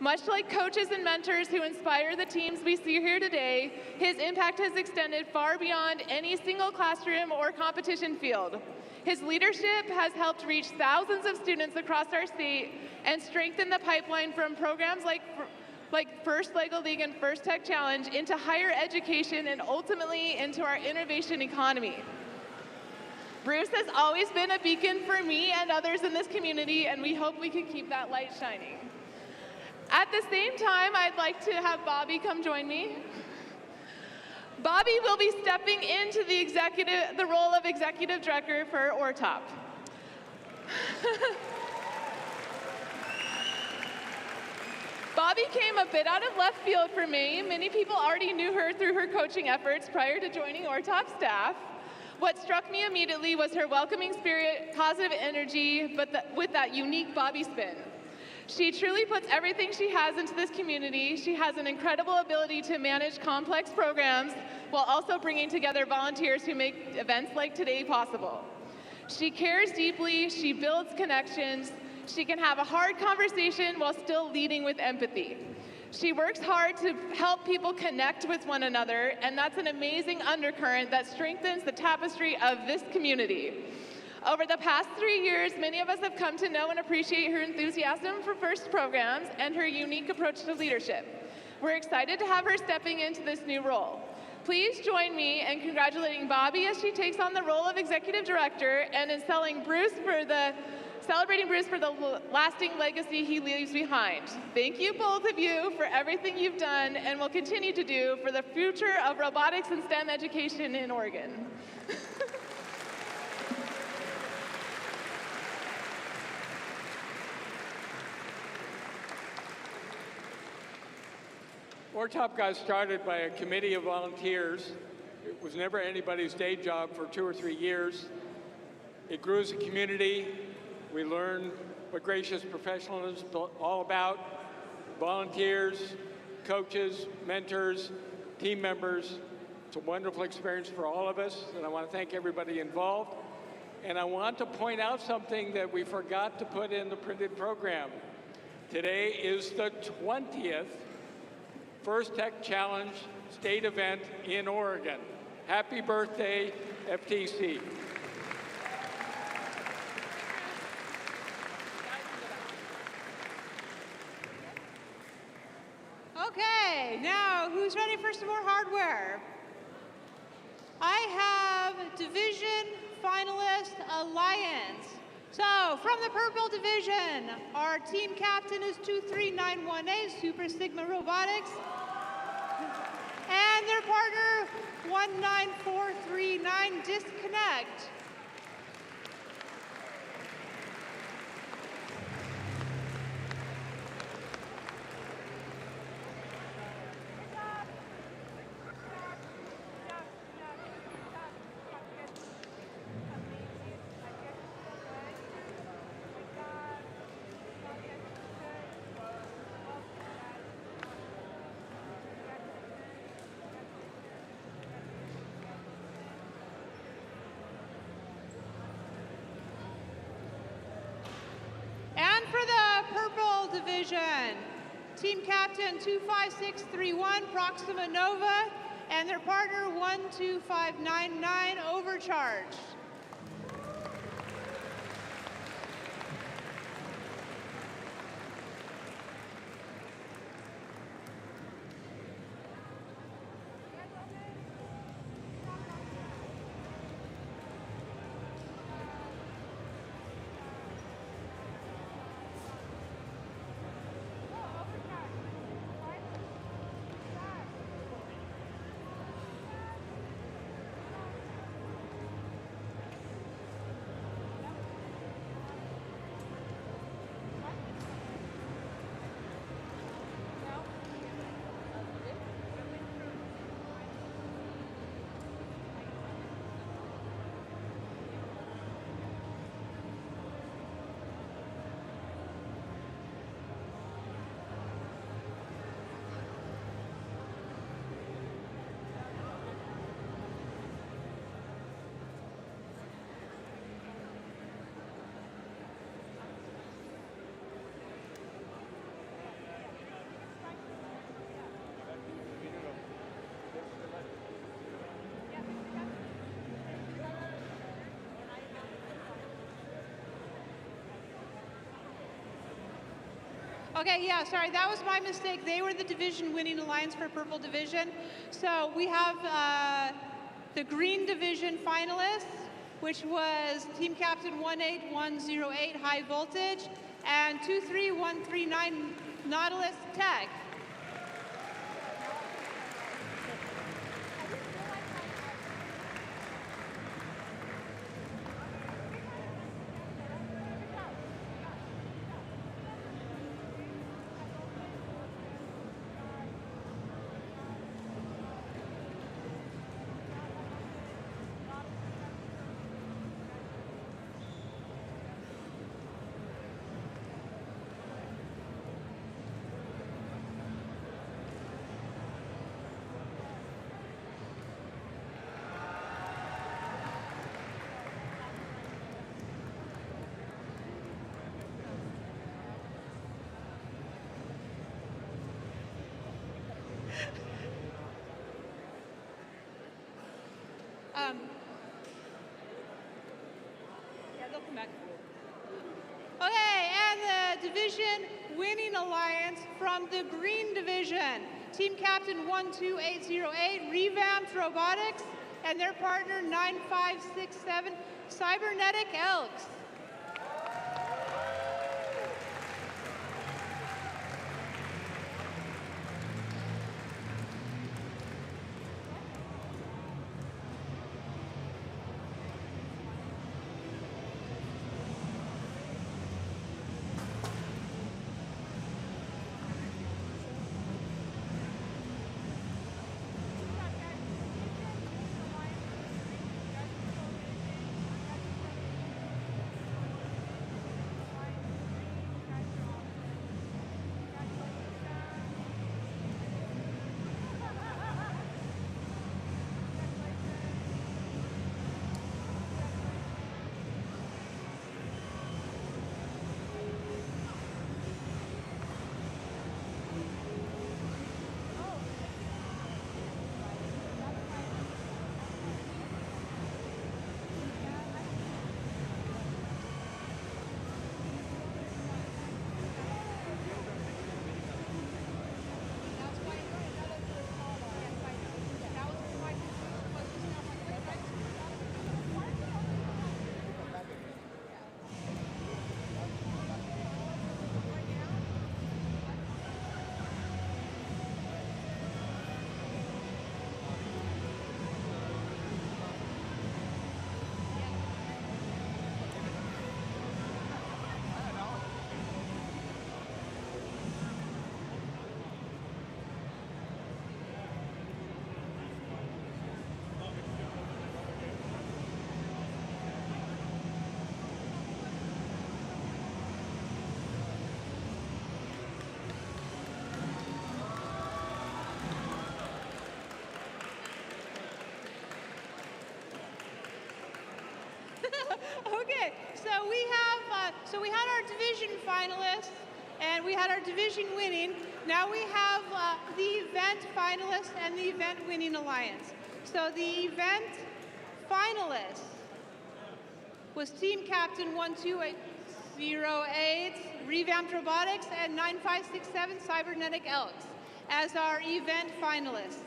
Much like coaches and mentors who inspire the teams we see here today, his impact has extended far beyond any single classroom or competition field. His leadership has helped reach thousands of students across our state and strengthen the pipeline from programs like First LEGO League and First Tech Challenge into higher education and ultimately into our innovation economy. Bruce has always been a beacon for me and others in this community, and we hope we can keep that light shining. At the same time, I'd like to have Bobby come join me. Bobby will be stepping into the role of Executive Director for ORTOP. Bobby came a bit out of left field for me. Many people already knew her through her coaching efforts prior to joining ORTOP staff. What struck me immediately was her welcoming spirit, positive energy, but with that unique Bobby spin. She truly puts everything she has into this community. She has an incredible ability to manage complex programs while also bringing together volunteers who make events like today possible. She cares deeply, she builds connections, she can have a hard conversation while still leading with empathy. She works hard to help people connect with one another, and that's an amazing undercurrent that strengthens the tapestry of this community. Over the past 3 years, many of us have come to know and appreciate her enthusiasm for FIRST programs and her unique approach to leadership. We're excited to have her stepping into this new role. Please join me in congratulating Bobby as she takes on the role of Executive Director and in celebrating Bruce for the lasting legacy he leaves behind. Thank you, both of you, for everything you've done and will continue to do for the future of robotics and STEM education in Oregon. ORTOP got started by a committee of volunteers. It was never anybody's day job for 2 or 3 years. It grew as a community. We learned what gracious professionalism is all about. Volunteers, coaches, mentors, team members. It's a wonderful experience for all of us, and I want to thank everybody involved. And I want to point out something that we forgot to put in the printed program. Today is the 20th First Tech Challenge state event in Oregon. Happy birthday, FTC. Okay, now who's ready for some more hardware? I have Division Finalist Alliance. So, from the Purple Division, our team captain is 23918 Super Sigma Robotics. And their partner, 19439 Disconnect. And for the Purple Division, Team Captain 25631 Proxima Nova and their partner 12599 Overcharge. Okay, yeah, sorry, that was my mistake. They were the division-winning alliance for Purple Division. So we have the Green Division finalists, which was Team Captain 18108 High Voltage and 23139 Nautilus Tech. Yeah, they'll come back. Okay, and the division winning alliance from the green division, team captain 12808, Revamped Robotics, and their partner 9567, Cybernetic Elks. Okay, so we had our division finalists, and we had our division winning. Now we have the event finalists and the event winning alliance. So the event finalist was team captain 12808, Revamped Robotics, and 9567, Cybernetic Elks, as our event finalists.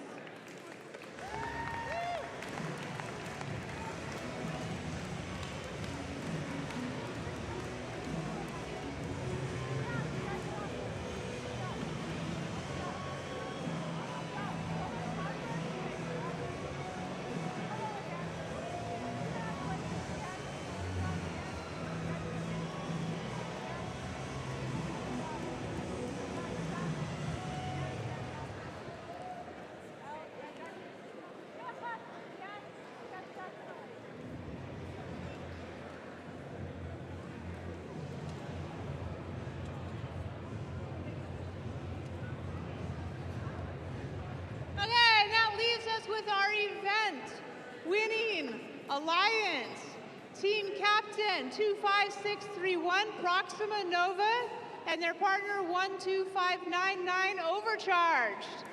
Okay, that leaves us with our event winning alliance. Team captain 25631, Proxima Nova, and their partner 12599, Overcharged.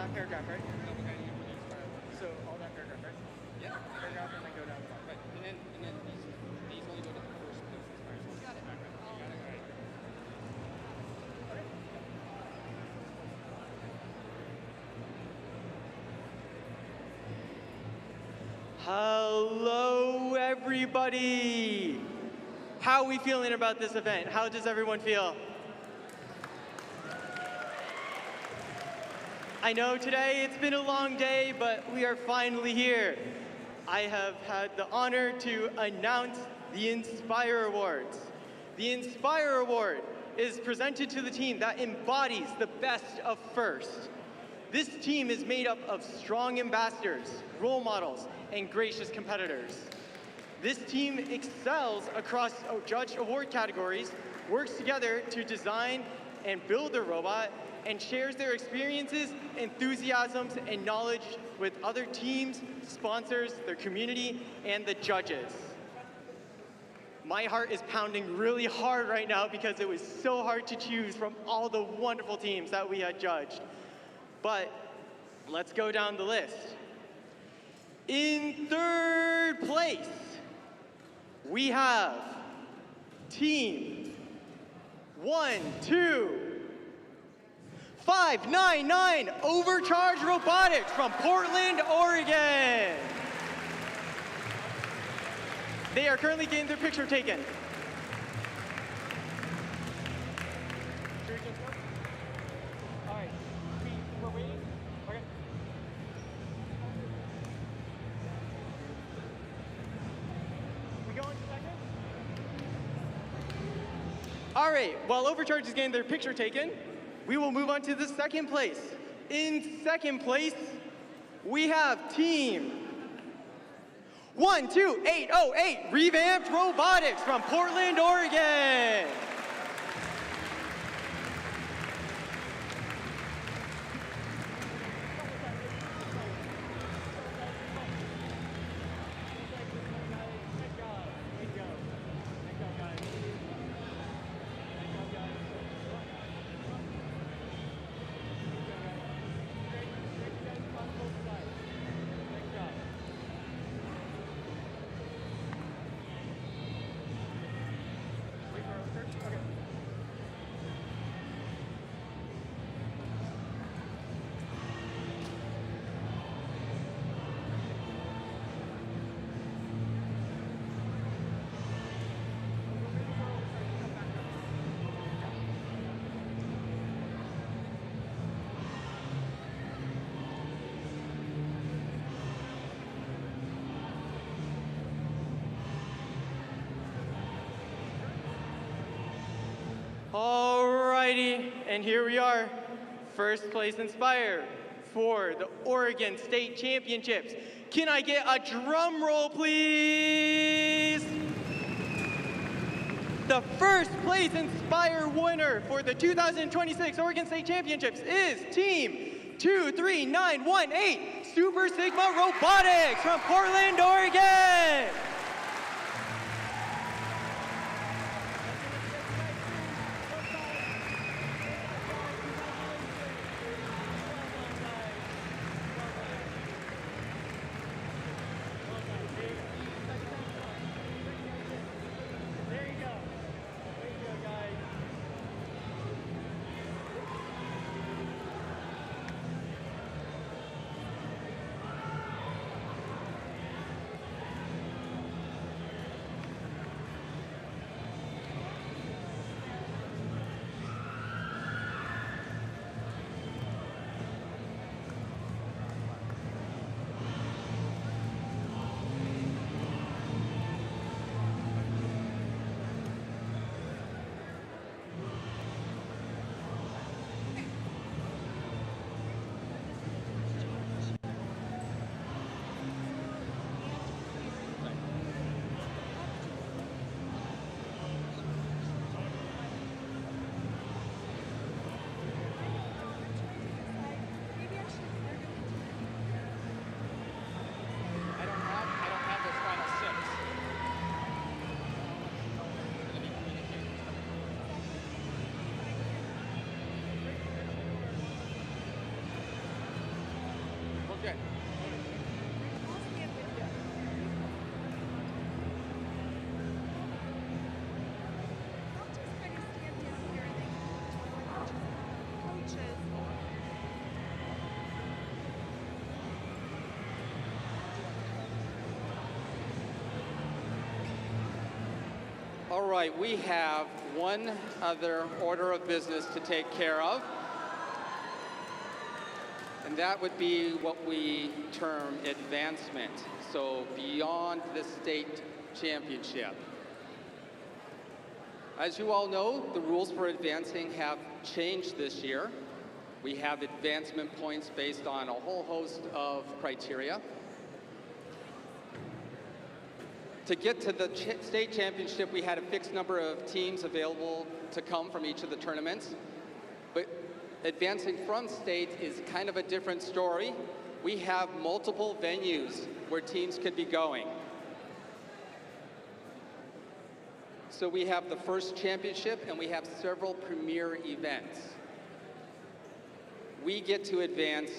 that paragraph, right? So all that paragraph, right? Yeah. Paragraph and then go down the bottom. Right. And then these only go to the first place inspired. So got it. You got it. All right. Hello, everybody. How are we feeling about this event? How does everyone feel? I know today it's been a long day, but we are finally here. I have had the honor to announce the Inspire Awards. The Inspire Award is presented to the team that embodies the best of FIRST. This team is made up of strong ambassadors, role models, and gracious competitors. This team excels across judged award categories, works together to design and build their robot, and shares their experiences, enthusiasms, and knowledge with other teams, sponsors, their community, and the judges. My heart is pounding really hard right now because it was so hard to choose from all the wonderful teams that we had judged. But let's go down the list. In third place, we have Team 12599 Overcharge Robotics from Portland, Oregon. They are currently getting their picture taken. All right. We're waiting? Okay. We going second? All right, while Overcharge is getting their picture taken, we will move on to the second place. In second place, we have Team 12808 Revamped Robotics from Portland, Oregon. Alrighty, and here we are, first place Inspire for the Oregon State Championships. Can I get a drum roll, please? The first place Inspire winner for the 2026 Oregon State Championships is Team 23918 Super Sigma Robotics from Portland, Oregon. Okay. All right, we have one other order of business to take care of. And that would be what we term advancement, so beyond the state championship. As you all know, the rules for advancing have changed this year. We have advancement points based on a whole host of criteria. To get to the state championship, we had a fixed number of teams available to come from each of the tournaments. But advancing from state is kind of a different story. We have multiple venues where teams could be going. So we have the first championship and we have several premier events. We get to advance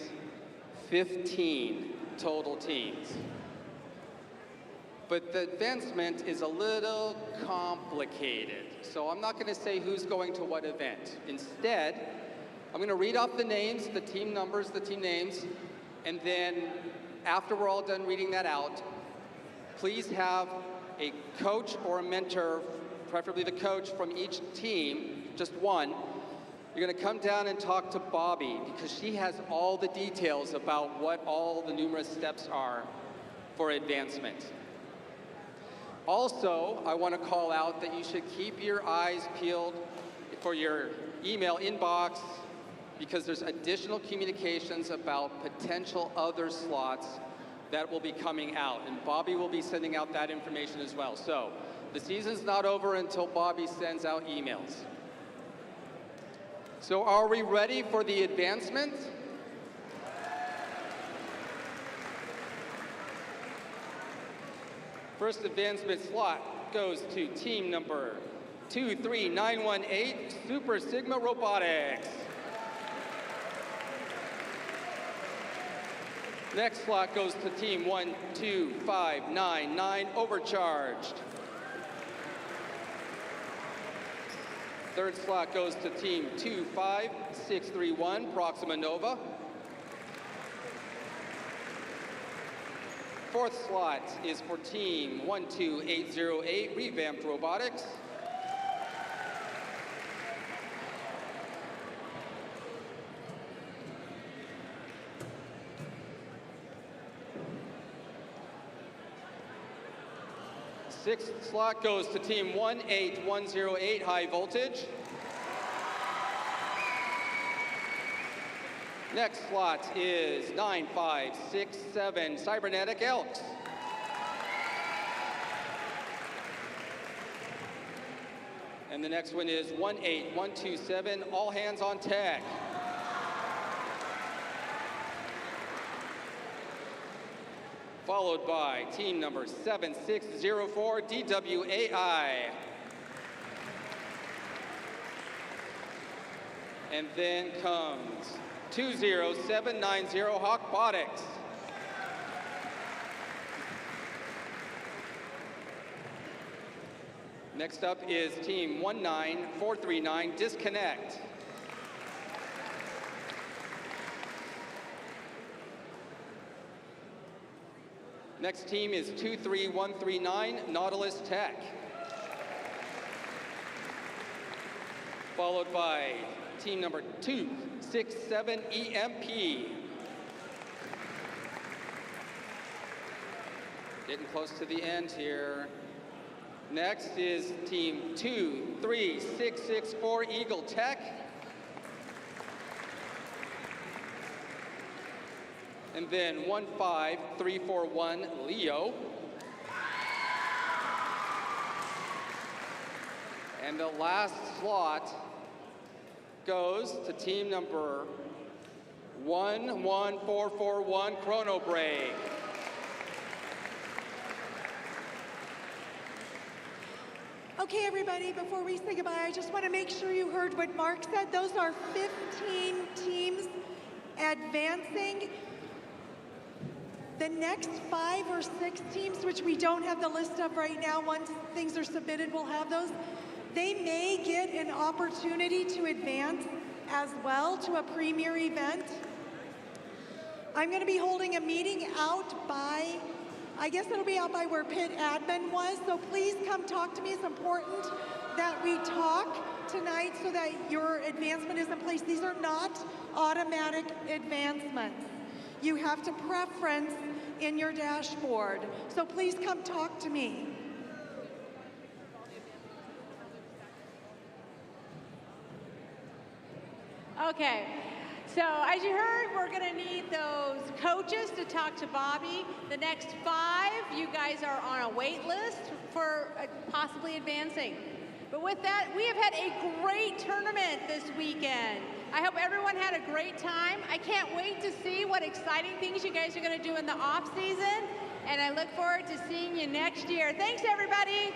15 total teams. But the advancement is a little complicated. So I'm not going to say who's going to what event. Instead, I'm going to read off the names, the team numbers, the team names, and then after we're all done reading that out, please have a coach or a mentor, preferably the coach from each team, just one. You're going to come down and talk to Bobby because she has all the details about what all the numerous steps are for advancement. Also, I want to call out that you should keep your eyes peeled for your email inbox because there's additional communications about potential other slots that will be coming out. And Bobby will be sending out that information as well. So the season's not over until Bobby sends out emails. So are we ready for the advancement? First advancement slot goes to team number 23918, Super Sigma Robotics. Next slot goes to team 12599, Overcharged. Third slot goes to team 25631, Proxima Nova. Fourth slot is for team 12808, Revamped Robotics. Sixth slot goes to team 18108, High Voltage. Next slot is 9567, Cybernetic Elks. And the next one is 18127, All Hands on Tech. Followed by team number 7604, DWAI. And then comes 20790, Hawkbotics. Next up is team 19439, Disconnect. Next team is 23139, Nautilus Tech. Followed by team number 267, EMP. Getting close to the end here. Next is team 23664, Eagle Tech. And then 15341, Leo. And the last slot goes to team number 11441, Chrono Break. Okay, everybody, before we say goodbye, I just want to make sure you heard what Mark said. Those are 15 teams advancing. The next 5 or 6 teams, which we don't have the list of right now, once things are submitted, we'll have those. They may get an opportunity to advance as well to a premier event. I'm going to be holding a meeting out by, I guess it'll be out by where pit admin was, so please come talk to me. It's important that we talk tonight so that your advancement is in place. These are not automatic advancements. You have to preference in your dashboard. So please come talk to me. Okay, so as you heard, we're gonna need those coaches to talk to Bobby. The next 5, you guys are on a wait list for possibly advancing. But with that, we have had a great tournament this weekend. I hope everyone had a great time. I can't wait to see what exciting things you guys are gonna do in the off season, and I look forward to seeing you next year. Thanks, everybody.